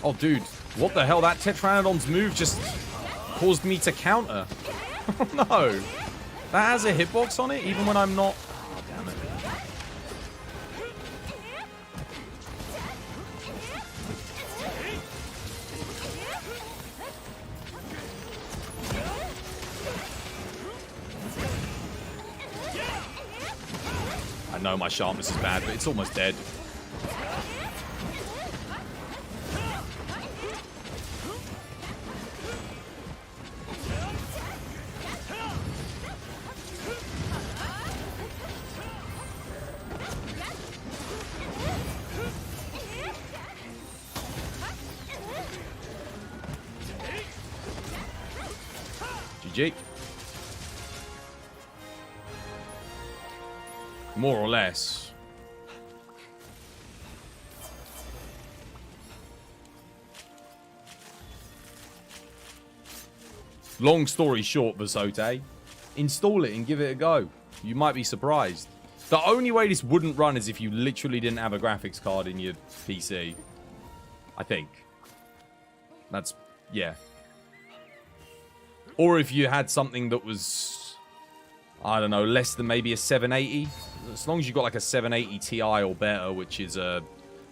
Oh, dude. What the hell? That Tetranodon's move just caused me to counter. Oh, no. That has a hitbox on it, even when I'm not... Oh, damn it. I know my sharpness is bad, but it's almost dead. GG. More or less. Long story short, Vasote, install it and give it a go. You might be surprised. The only way this wouldn't run is if you literally didn't have a graphics card in your PC. I think. That's, yeah. Or if you had something that was, I don't know, less than maybe a 780. As long as you got like a 780 Ti or better, which is a...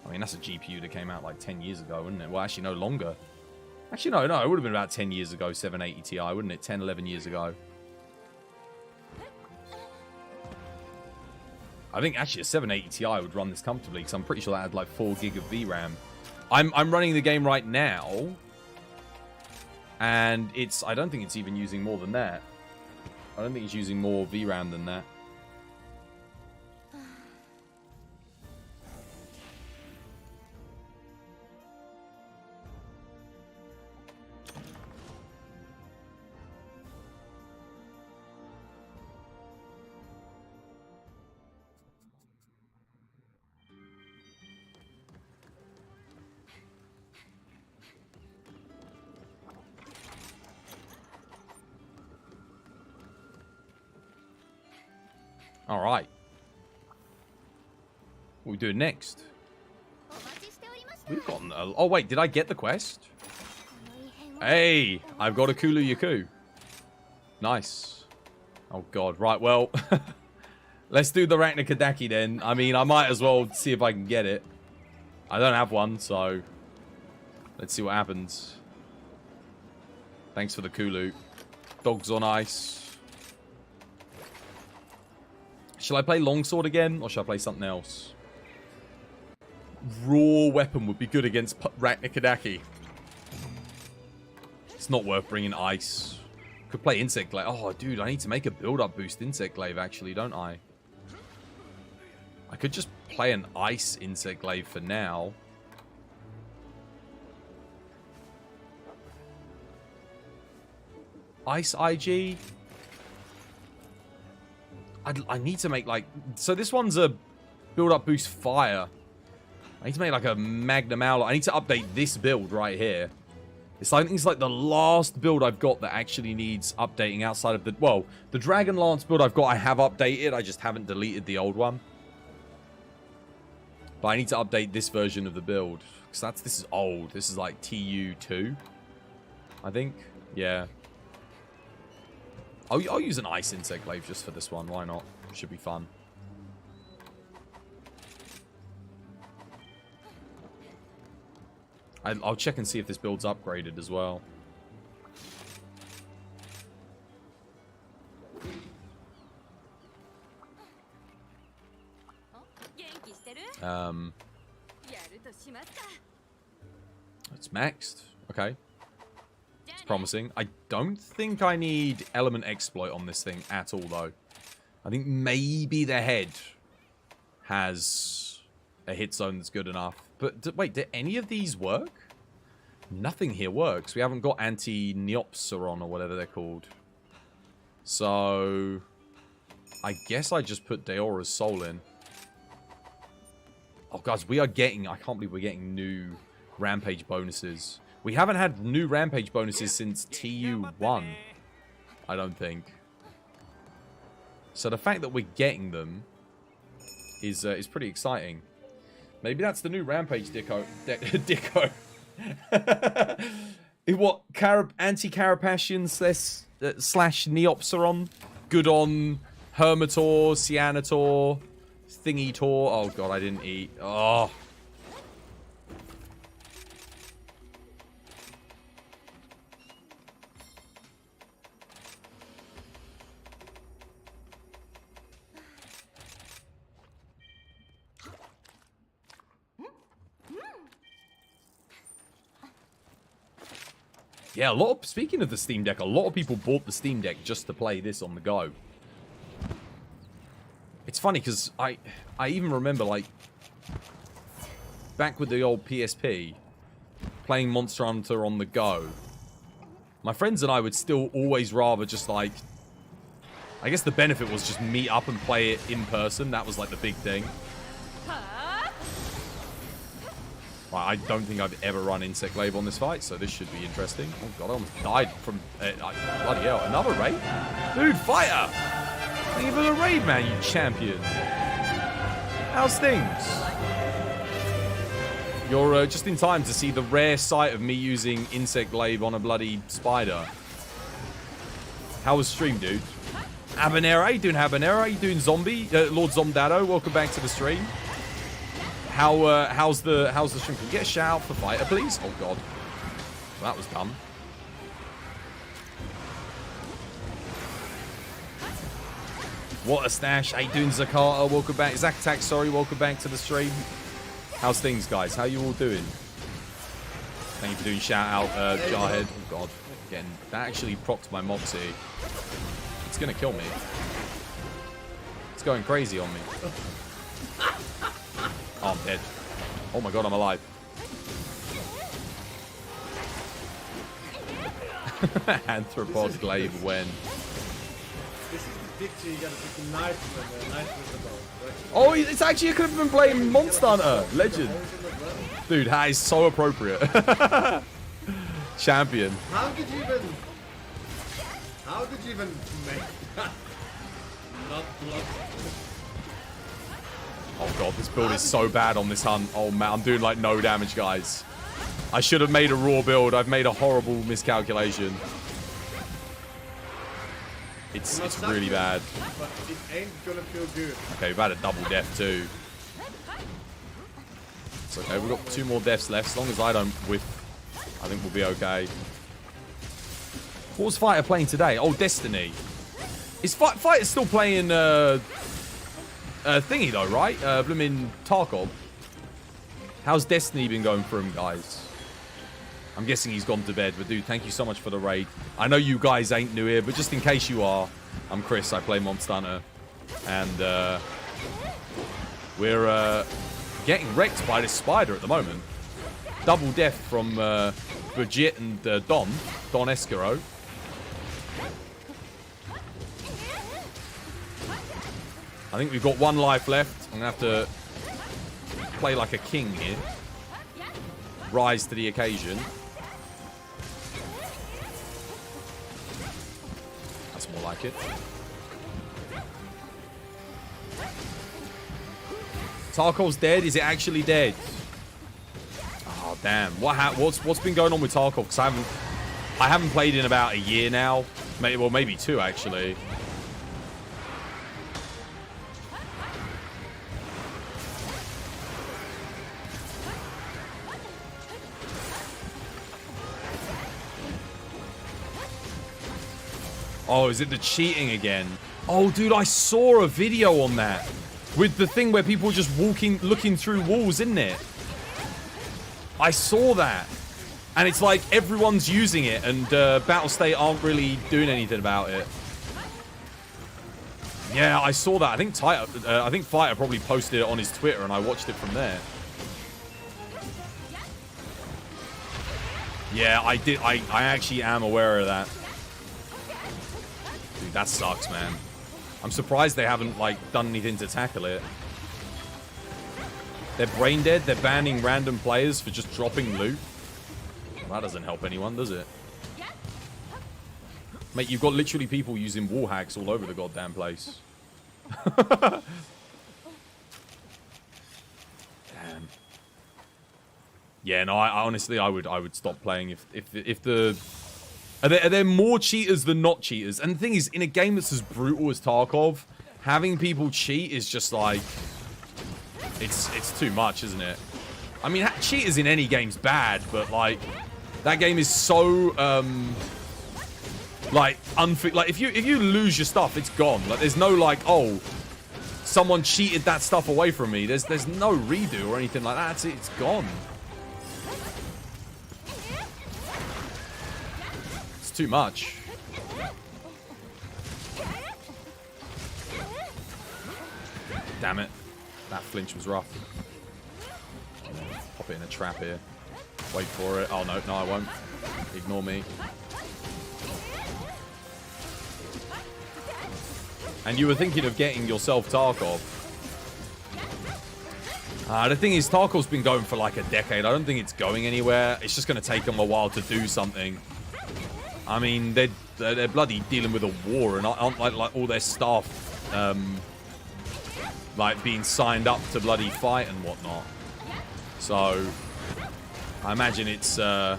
I mean, that's a GPU that came out like 10 years ago, wouldn't it? Well, actually, no longer. Actually, no, it would have been about 10 years ago, 780 Ti, wouldn't it? 10, 11 years ago. I think actually a 780 Ti would run this comfortably, because I'm pretty sure that had like 4 gig of VRAM. I'm running the game right now, and it's... I don't think it's even using more than that. I don't think it's using more VRAM than that. All right. What are we doing next? We've gotten... oh, wait. Did I get the quest? Hey, I've got a Kulu Yaku. Nice. Oh, God. Right, well... let's do the Raknikadaki then. I mean, I might as well see if I can get it. I don't have one, so... let's see what happens. Thanks for the Kulu. Dogs on ice. Shall I play Longsword again, or shall I play something else? Raw weapon would be good against Raknikadaki. It's not worth bringing ice. Could play Insect Glaive. Oh, dude, I need to make a build-up boost Insect Glaive, actually, don't I? I could just play an ice Insect Glaive for now. Ice IG... I need to make, like... so this one's a build-up boost fire. I need to make, like, a Magnum Owl. I need to update this build right here. It's like, I think it's, like, the last build I've got that actually needs updating outside of the... well, the Dragon Lance build I've got, I have updated. I just haven't deleted the old one. But I need to update this version of the build. Because this is old. This is, like, TU5, I think. Yeah. I'll use an Ice Insect Glaive just for this one. Why not? Should be fun. I'll check and see if this build's upgraded as well. It's maxed. Okay. It's promising. I don't think I need Element Exploit on this thing at all, though. I think maybe the head has a hit zone that's good enough. But wait, do any of these work? Nothing here works. We haven't got Anti-Neopseron or whatever they're called. So I guess I just put Deora's Soul in. Oh, guys, we are getting... I can't believe we're getting new Rampage bonuses. We haven't had new Rampage bonuses since TU1, I don't think. So the fact that we're getting them is pretty exciting. Maybe that's the new Rampage Dicko. What anti-Carapassian slash Neopteron? Good on Hermitor, Cyanator, Thingitor. Oh god, I didn't eat. Oh. Yeah, speaking of the Steam Deck, a lot of people bought the Steam Deck just to play this on the go. It's funny because I even remember, like, back with the old PSP, playing Monster Hunter on the go. My friends and I would still always rather just, like, I guess the benefit was just meet up and play it in person. That was, like, the big thing. Right, I don't think I've ever run Insect Glaive on this fight, so this should be interesting. Oh god, I almost died from... bloody hell, another raid? Dude, fighter! Thank you for the raid, man, you champion. How's things? You're just in time to see the rare sight of me using Insect Glaive on a bloody spider. How was stream, dude? Habanero, how you doing, Habanero? How you doing, Zombie? Lord Zomdado, welcome back to the stream. How's the stream? Can we get a shout out for fighter, please? Oh god, well, that was dumb. What a stash! How you doing, Zakata? Welcome back. Zack Attack, sorry, welcome back to the stream. How's things, guys? How you all doing? Thank you for doing shout out, Jarhead. Oh god, again, that actually procced my Moxie. It's gonna kill me. It's going crazy on me. Oh, I'm dead. Oh my god, I'm alive. Anthropod Glaive when? This is the picture you gotta pick the knife with the knife with the bow. Right? Oh, it's actually, I could have been playing Monster Hunter. Legend. Dude, that is so appropriate. Champion. How did you even make that? Not blood. Oh god, this build is so bad on this hunt. Oh man, I'm doing like no damage, guys. I should have made a raw build. I've made a horrible miscalculation. It's really bad. But it ain't gonna feel good. Okay, we've had a double death too. It's okay, we've got 2 more deaths left. As long as I don't whiff, I think we'll be okay. What was Fighter playing today? Oh, Destiny. Is Fighter still playing thingy though, right? Bloomin' Tarkov. How's Destiny been going for him, guys? I'm guessing he's gone to bed, but dude, thank you so much for the raid. I know you guys ain't new here, but just in case you are, I'm Chris, I play Monster Hunter. And we're getting wrecked by this spider at the moment. Double death from Brigitte and Don Escaro. I think we've got 1 life left. I'm going to have to play like a king here. Rise to the occasion. That's more like it. Tarkov's dead? Is it actually dead? Oh, damn. What's been going on with Tarkov? Because I haven't played in about a year now. Maybe 2, actually. Oh, is it the cheating again? Oh, dude, I saw a video on that. With the thing where people just looking through walls, isn't it? I saw that. And it's like everyone's using it and Battlestate aren't really doing anything about it. Yeah, I saw that. I think Fighter probably posted it on his Twitter and I watched it from there. Yeah, I did. I actually am aware of that. Dude, that sucks, man. I'm surprised they haven't, like, done anything to tackle it. They're brain dead. They're banning random players for just dropping loot. Well, that doesn't help anyone, does it? Mate, you've got literally people using wall hacks all over the goddamn place. Damn. Yeah, no, I honestly, I would stop playing if the... Are there more cheaters than not cheaters? And the thing is, in a game that's as brutal as Tarkov, having people cheat is just like... It's too much, isn't it? I mean, cheaters in any game's bad, but like... That game is so, like, unfit. Like, if you lose your stuff, it's gone. Like, there's no, like, oh, someone cheated that stuff away from me. There's no redo or anything like that. It's gone. It's too much. Damn it. That flinch was rough. Pop it in a trap here. Wait for it. Oh, no, I won't. Ignore me. And you were thinking of getting yourself Tarkov. The thing is, Tarkov's been going for like a decade. I don't think it's going anywhere. It's just going to take them a while to do something. I mean, they're bloody dealing with a war, and aren't like all their staff like being signed up to bloody fight and whatnot. So I imagine it's yeah,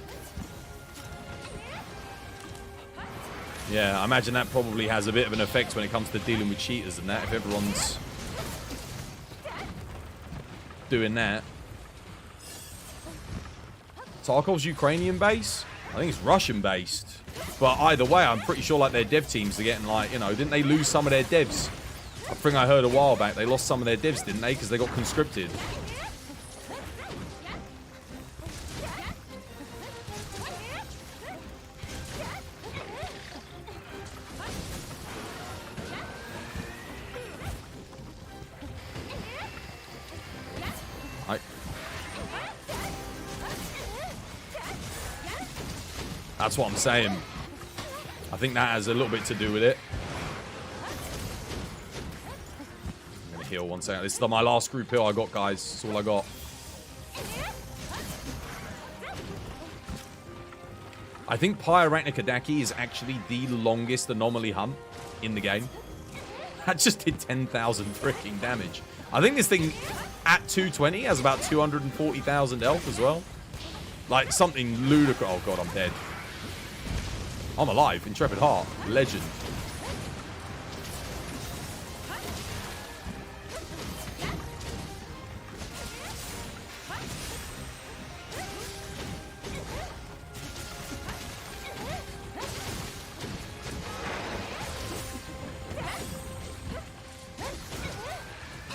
I imagine that probably has a bit of an effect when it comes to dealing with cheaters and that, if everyone's doing that. Tarkov's Ukrainian base? I think it's Russian based. But either way, I'm pretty sure like their dev teams are getting like, you know, didn't they lose some of their devs? I think I heard a while back they lost some of their devs, didn't they? Because they got conscripted. That's what I'm saying. I think that has a little bit to do with it. I'm going to heal 1 second. This is my last group heal I got, guys. That's all I got. I think Pyrarachnikadaki is actually the longest anomaly hunt in the game. That just did 10,000 freaking damage. I think this thing at 220 has about 240,000 health as well. Like something ludicrous. Oh god, I'm dead. I'm alive. Intrepid Heart. Legend.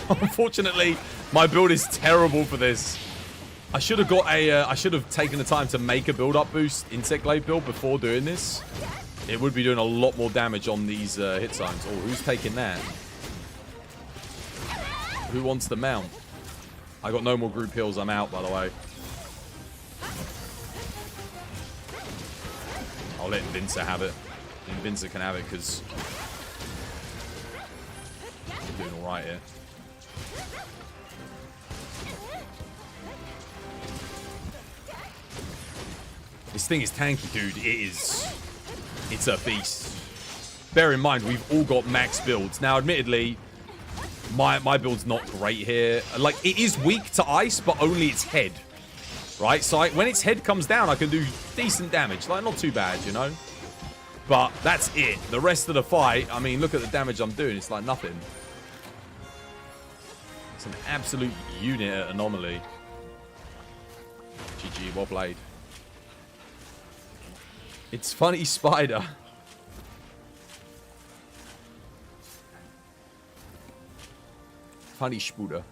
Unfortunately, my build is terrible for this. I should have got a. I should have taken the time to make a build-up boost Insect Glaive build before doing this. It would be doing a lot more damage on these hit zones. Oh, who's taking that? Who wants the mount? I got no more group heals. I'm out, by the way. I'll let Invincer have it. Invincer can have it because I'm doing all right here. This thing is tanky, dude. It is. It's a beast. Bear in mind, we've all got max builds. Now, admittedly, my build's not great here. Like, it is weak to ice, but only its head. Right? So when its head comes down, I can do decent damage. Like, not too bad, you know? But that's it. The rest of the fight, I mean, look at the damage I'm doing. It's like nothing. It's an absolute unit at Anomaly. GG, well played. It's funny, Spider. Funny Spuder.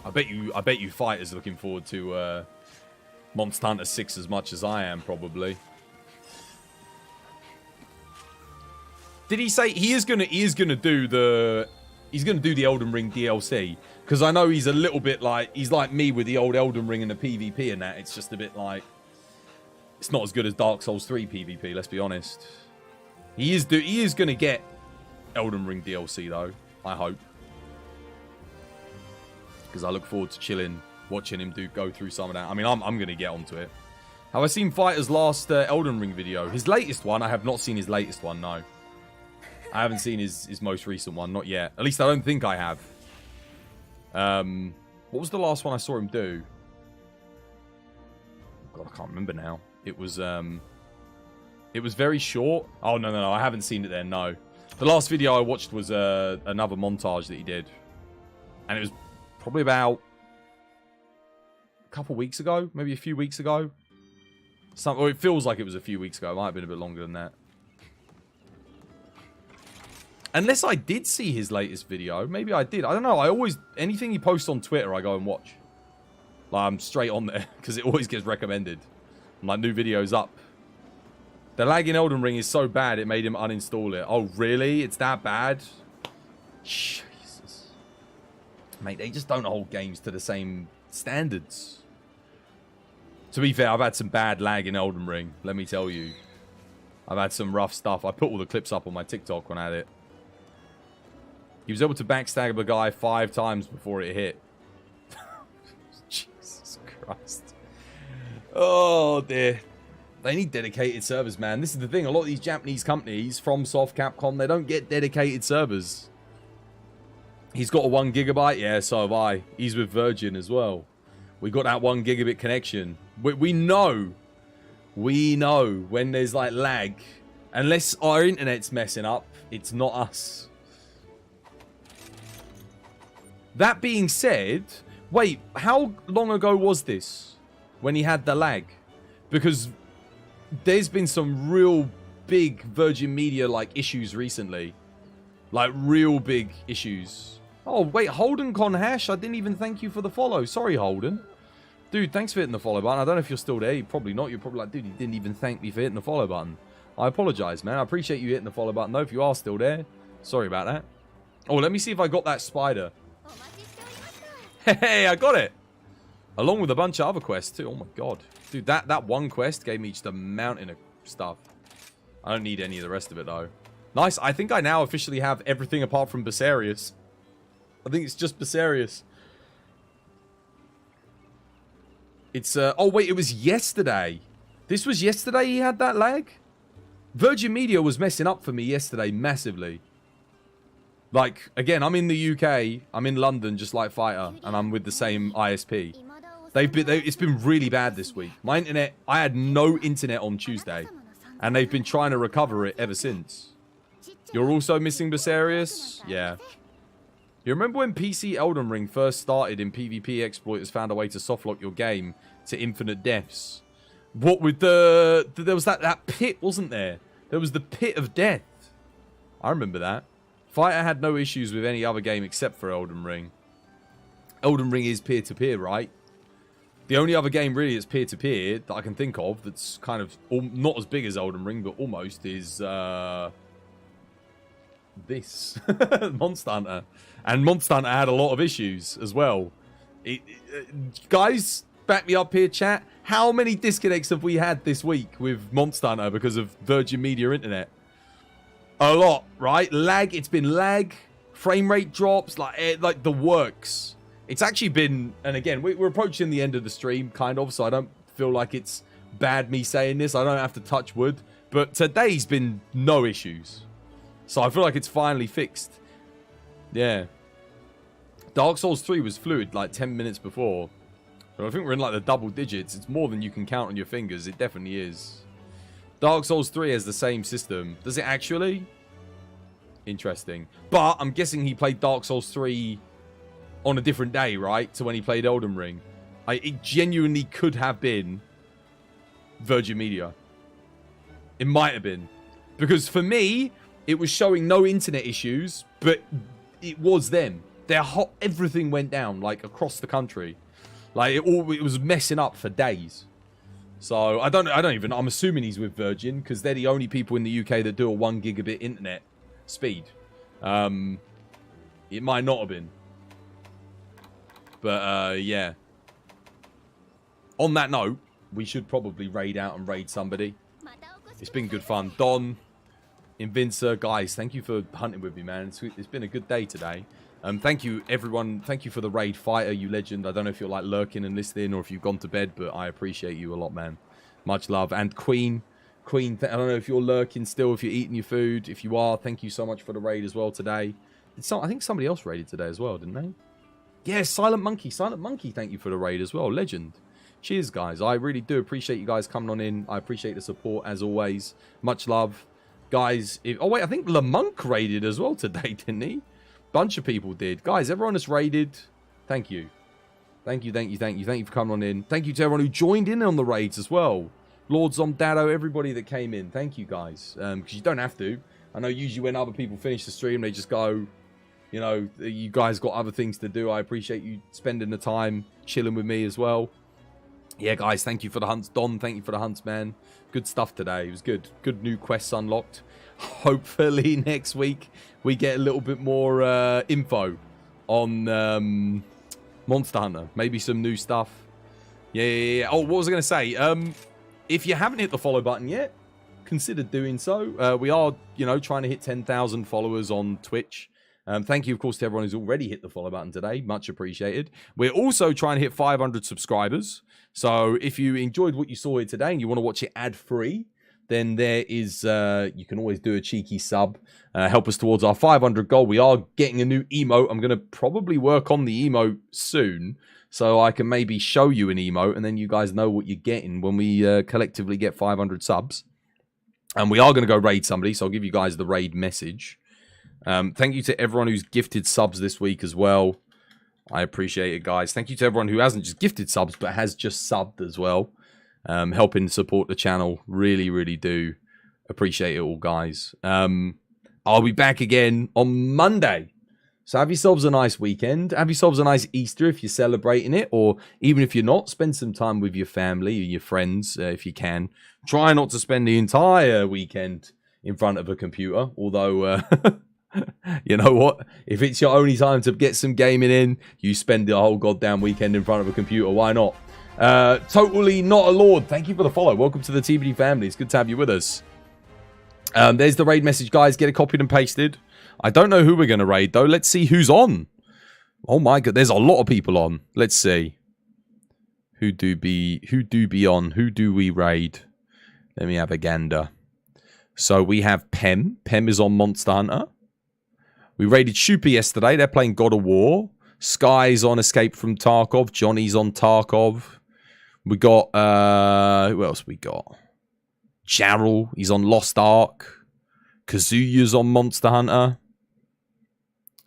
I bet you fighters looking forward to Monster Hunter 6 as much as I am, probably. Did he say he is gonna do the Elden Ring DLC? Because I know he's a little bit like, he's like me with the old Elden Ring and the PvP and that. It's just a bit like, it's not as good as Dark Souls 3 PvP, let's be honest. He is going to get Elden Ring DLC though, I hope. Because I look forward to chilling, watching him go through some of that. I mean, I'm going to get onto it. Have I seen Fighter's last Elden Ring video? His latest one? I have not seen his latest one, no. I haven't seen his most recent one, not yet. At least I don't think I have. What was the last one I saw him do? God, I can't remember now. It was very short. Oh, no, I haven't seen it then, no. The last video I watched was another montage that he did. And it was probably about a couple weeks ago, maybe a few weeks ago. Or it feels like it was a few weeks ago. It might have been a bit longer than that. Unless I did see his latest video. Maybe I did. I don't know. Anything he posts on Twitter, I go and watch. Like, I'm straight on there. Because it always gets recommended. Like, new videos up. The lag in Elden Ring is so bad, it made him uninstall it. Oh, really? It's that bad? Jesus. Mate, they just don't hold games to the same standards. To be fair, I've had some bad lag in Elden Ring. Let me tell you. I've had some rough stuff. I put all the clips up on my TikTok when I had it. He was able to backstab a guy 5 times before it hit. Jesus Christ. Oh, dear. They need dedicated servers, man. This is the thing. A lot of these Japanese companies, FromSoft, Capcom, they don't get dedicated servers. He's got a 1 gigabyte. Yeah, so have I. He's with Virgin as well. We got that 1 gigabit connection. We know when there's like lag. Unless our internet's messing up, it's not us. That being said, wait, how long ago was this when he had the lag? Because there's been some real big Virgin Media like issues recently. Like real big issues. Oh, wait, Holden Con Hash, I didn't even thank you for the follow. Sorry, Holden. Dude, thanks for hitting the follow button. I don't know if you're still there. You're probably not. You're probably like, dude, you didn't even thank me for hitting the follow button. I apologize, man. I appreciate you hitting the follow button, though, if you are still there. Sorry about that. Oh, let me see if I got that spider. Hey, I got it. Along with a bunch of other quests, too. Oh, my God. Dude, that one quest gave me just a mountain of stuff. I don't need any of the rest of it, though. Nice. I think I now officially have everything apart from Basarius. I think it's just Basarius. It's, oh, wait, it was yesterday. This was yesterday he had that lag? Virgin Media was messing up for me yesterday massively. Like, again, I'm in the UK. I'm in London, just like Fighter. And I'm with the same ISP. It's been really bad this week. My internet, I had no internet on Tuesday. And they've been trying to recover it ever since. You're also missing Basarius? Yeah. You remember when PC Elden Ring first started in PvP, exploiters found a way to softlock your game to infinite deaths? What with there was that pit, wasn't there? There was the pit of death. I remember that. Fighter had no issues with any other game except for Elden Ring. Elden Ring is peer-to-peer, right? The only other game really that's peer-to-peer that I can think of that's kind of not as big as Elden Ring, but almost is this. Monster Hunter. And Monster Hunter had a lot of issues as well. Guys, back me up here, chat. How many disconnects have we had this week with Monster Hunter because of Virgin Media Internet? A lot, right? Lag. It's been lag. Frame rate drops. Like the works. It's actually been... And again, we're approaching the end of the stream, kind of. So I don't feel like it's bad me saying this. I don't have to touch wood. But today's been no issues. So I feel like it's finally fixed. Yeah. Dark Souls 3 was fluid like 10 minutes before. But I think we're in like the double digits. It's more than you can count on your fingers. It definitely is. Dark Souls 3 has the same system. Does it actually? Interesting. But I'm guessing he played Dark Souls 3 on a different day, right? To when he played Elden Ring. It genuinely could have been Virgin Media. It might have been. Because for me, it was showing no internet issues, but it was them. Everything went down, like, across the country. Like, it was messing up for days. So, I don't even... I'm assuming he's with Virgin, because they're the only people in the UK that do a 1 gigabit internet speed. It might not have been. But, yeah. On that note, we should probably raid out and raid somebody. It's been good fun. Don, Invincer, guys, thank you for hunting with me, man. It's been a good day today. Thank you, everyone. Thank you for the raid, Fighter, you legend. I don't know if you're, like, lurking and listening or if you've gone to bed, but I appreciate you a lot, man. Much love. And Queen, Queen, I don't know if you're lurking still, if you're eating your food. If you are, thank you so much for the raid as well today. I think somebody else raided today as well, didn't they? Yeah, Silent Monkey. Silent Monkey, thank you for the raid as well. Legend. Cheers, guys. I really do appreciate you guys coming on in. I appreciate the support, as always. Much love. Guys, oh, wait, I think LeMonk raided as well today, didn't he? Bunch of people did. Guys, everyone that's raided, thank you. Thank you, thank you, thank you. Thank you for coming on in. Thank you to everyone who joined in on the raids as well. Lord Zomdado, everybody that came in. Thank you, guys. Because you don't have to. I know usually when other people finish the stream, they just go, you know, you guys got other things to do. I appreciate you spending the time chilling with me as well. Yeah, guys, thank you for the hunts. Don, thank you for the hunts, man. Good stuff today. It was good. Good new quests unlocked. Hopefully next week we get a little bit more info on Monster Hunter. Maybe some new stuff. Yeah. Oh, what was I going to say? If you haven't hit the follow button yet, consider doing so. We are, you know, trying to hit 10,000 followers on Twitch. Thank you, of course, to everyone who's already hit the follow button today. Much appreciated. We're also trying to hit 500 subscribers. So if you enjoyed what you saw here today and you want to watch it ad-free, then there is, you can always do a cheeky sub. Help us towards our 500 goal. We are getting a new emote. I'm going to probably work on the emote soon, so I can maybe show you an emote, and then you guys know what you're getting when we collectively get 500 subs. And we are going to go raid somebody, so I'll give you guys the raid message. Thank you to everyone who's gifted subs this week as well. I appreciate it, guys. Thank you to everyone who hasn't just gifted subs, but has just subbed as well. Helping support the channel. Really, really do appreciate it all, guys. I'll be back again on Monday. So have yourselves a nice weekend. Have yourselves a nice Easter if you're celebrating it. Or even if you're not, spend some time with your family or your friends if you can. Try not to spend the entire weekend in front of a computer. Although, you know what? If it's your only time to get some gaming in, you spend the whole goddamn weekend in front of a computer. Why not? Totally not a lord. Thank you for the follow. Welcome to the TBD family. It's good to have you with us. There's the raid message, guys. Get it copied and pasted. I don't know who we're going to raid, though. Let's see who's on. Oh, my God. There's a lot of people on. Let's see. Who do be on? Who do we raid? Let me have a gander. So we have Pem. Pem is on Monster Hunter. We raided Shupa yesterday. They're playing God of War. Sky's on Escape from Tarkov. Johnny's on Tarkov. We got, who else we got? Jarrell, he's on Lost Ark. Kazuya's on Monster Hunter.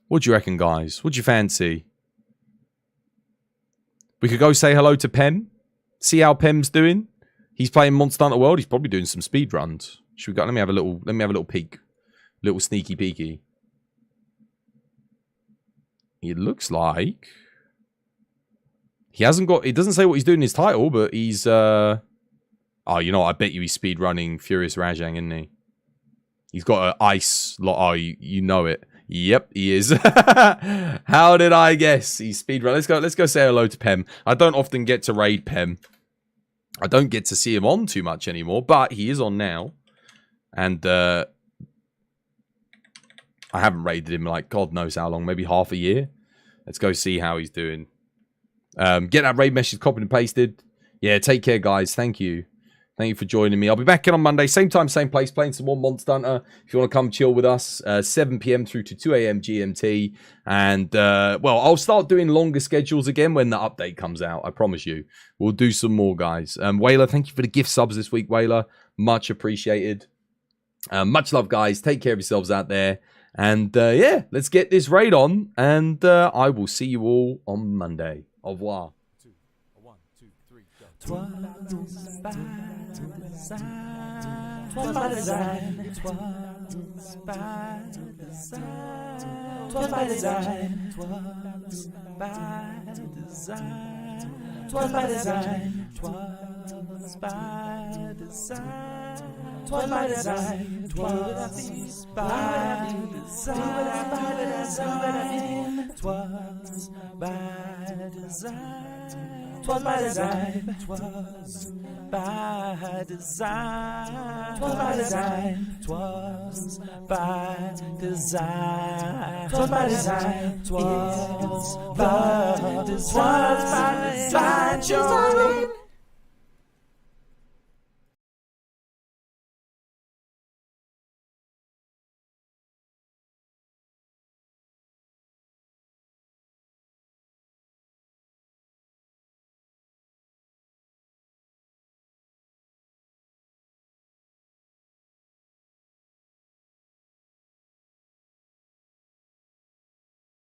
What do you reckon, guys? What do you fancy? We could go say hello to Pem. See how Pem's doing. He's playing Monster Hunter World. He's probably doing some speed runs. Should we go? Let me have a little peek. Little sneaky peeky. It looks like he hasn't got. It doesn't say what he's doing in his title, but he's. Oh, you know what? I bet you he's speed running Furious Rajang, isn't he? He's got an ice. Oh, you know it. Yep, he is. How did I guess? He's speed run. Let's go say hello to Pem. I don't often get to raid Pem. I don't get to see him on too much anymore, but he is on now, and I haven't raided him like God knows how long, maybe half a year. Let's go see how he's doing. Get that raid message copied and pasted. Yeah, take care, guys. Thank you. Thank you for joining me. I'll be back in on Monday. Same time, same place, playing some more Monster Hunter. If you want to come chill with us, 7 p.m. through to 2 a.m. GMT. And, well, I'll start doing longer schedules again when the update comes out. I promise you. We'll do some more, guys. Whaler, thank you for the gift subs this week, Whaler. Much appreciated. Much love, guys. Take care of yourselves out there. And, yeah, let's get this raid on. And I will see you all on Monday. Au revoir. 1, 2, 3, go. 'Twas by design. 'Twas by design. 'Twas by design. 'Twas by design. 'Twas by design. 'Twas by design. 'Twas by design. 'Twas by design. 'Twas by design. 'Twas by design. 'Twas by design. 'Twas by design. 'Twas by design. 'Twas by design. 'Twas by design. 'Twas by design.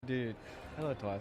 Dude, hello twice.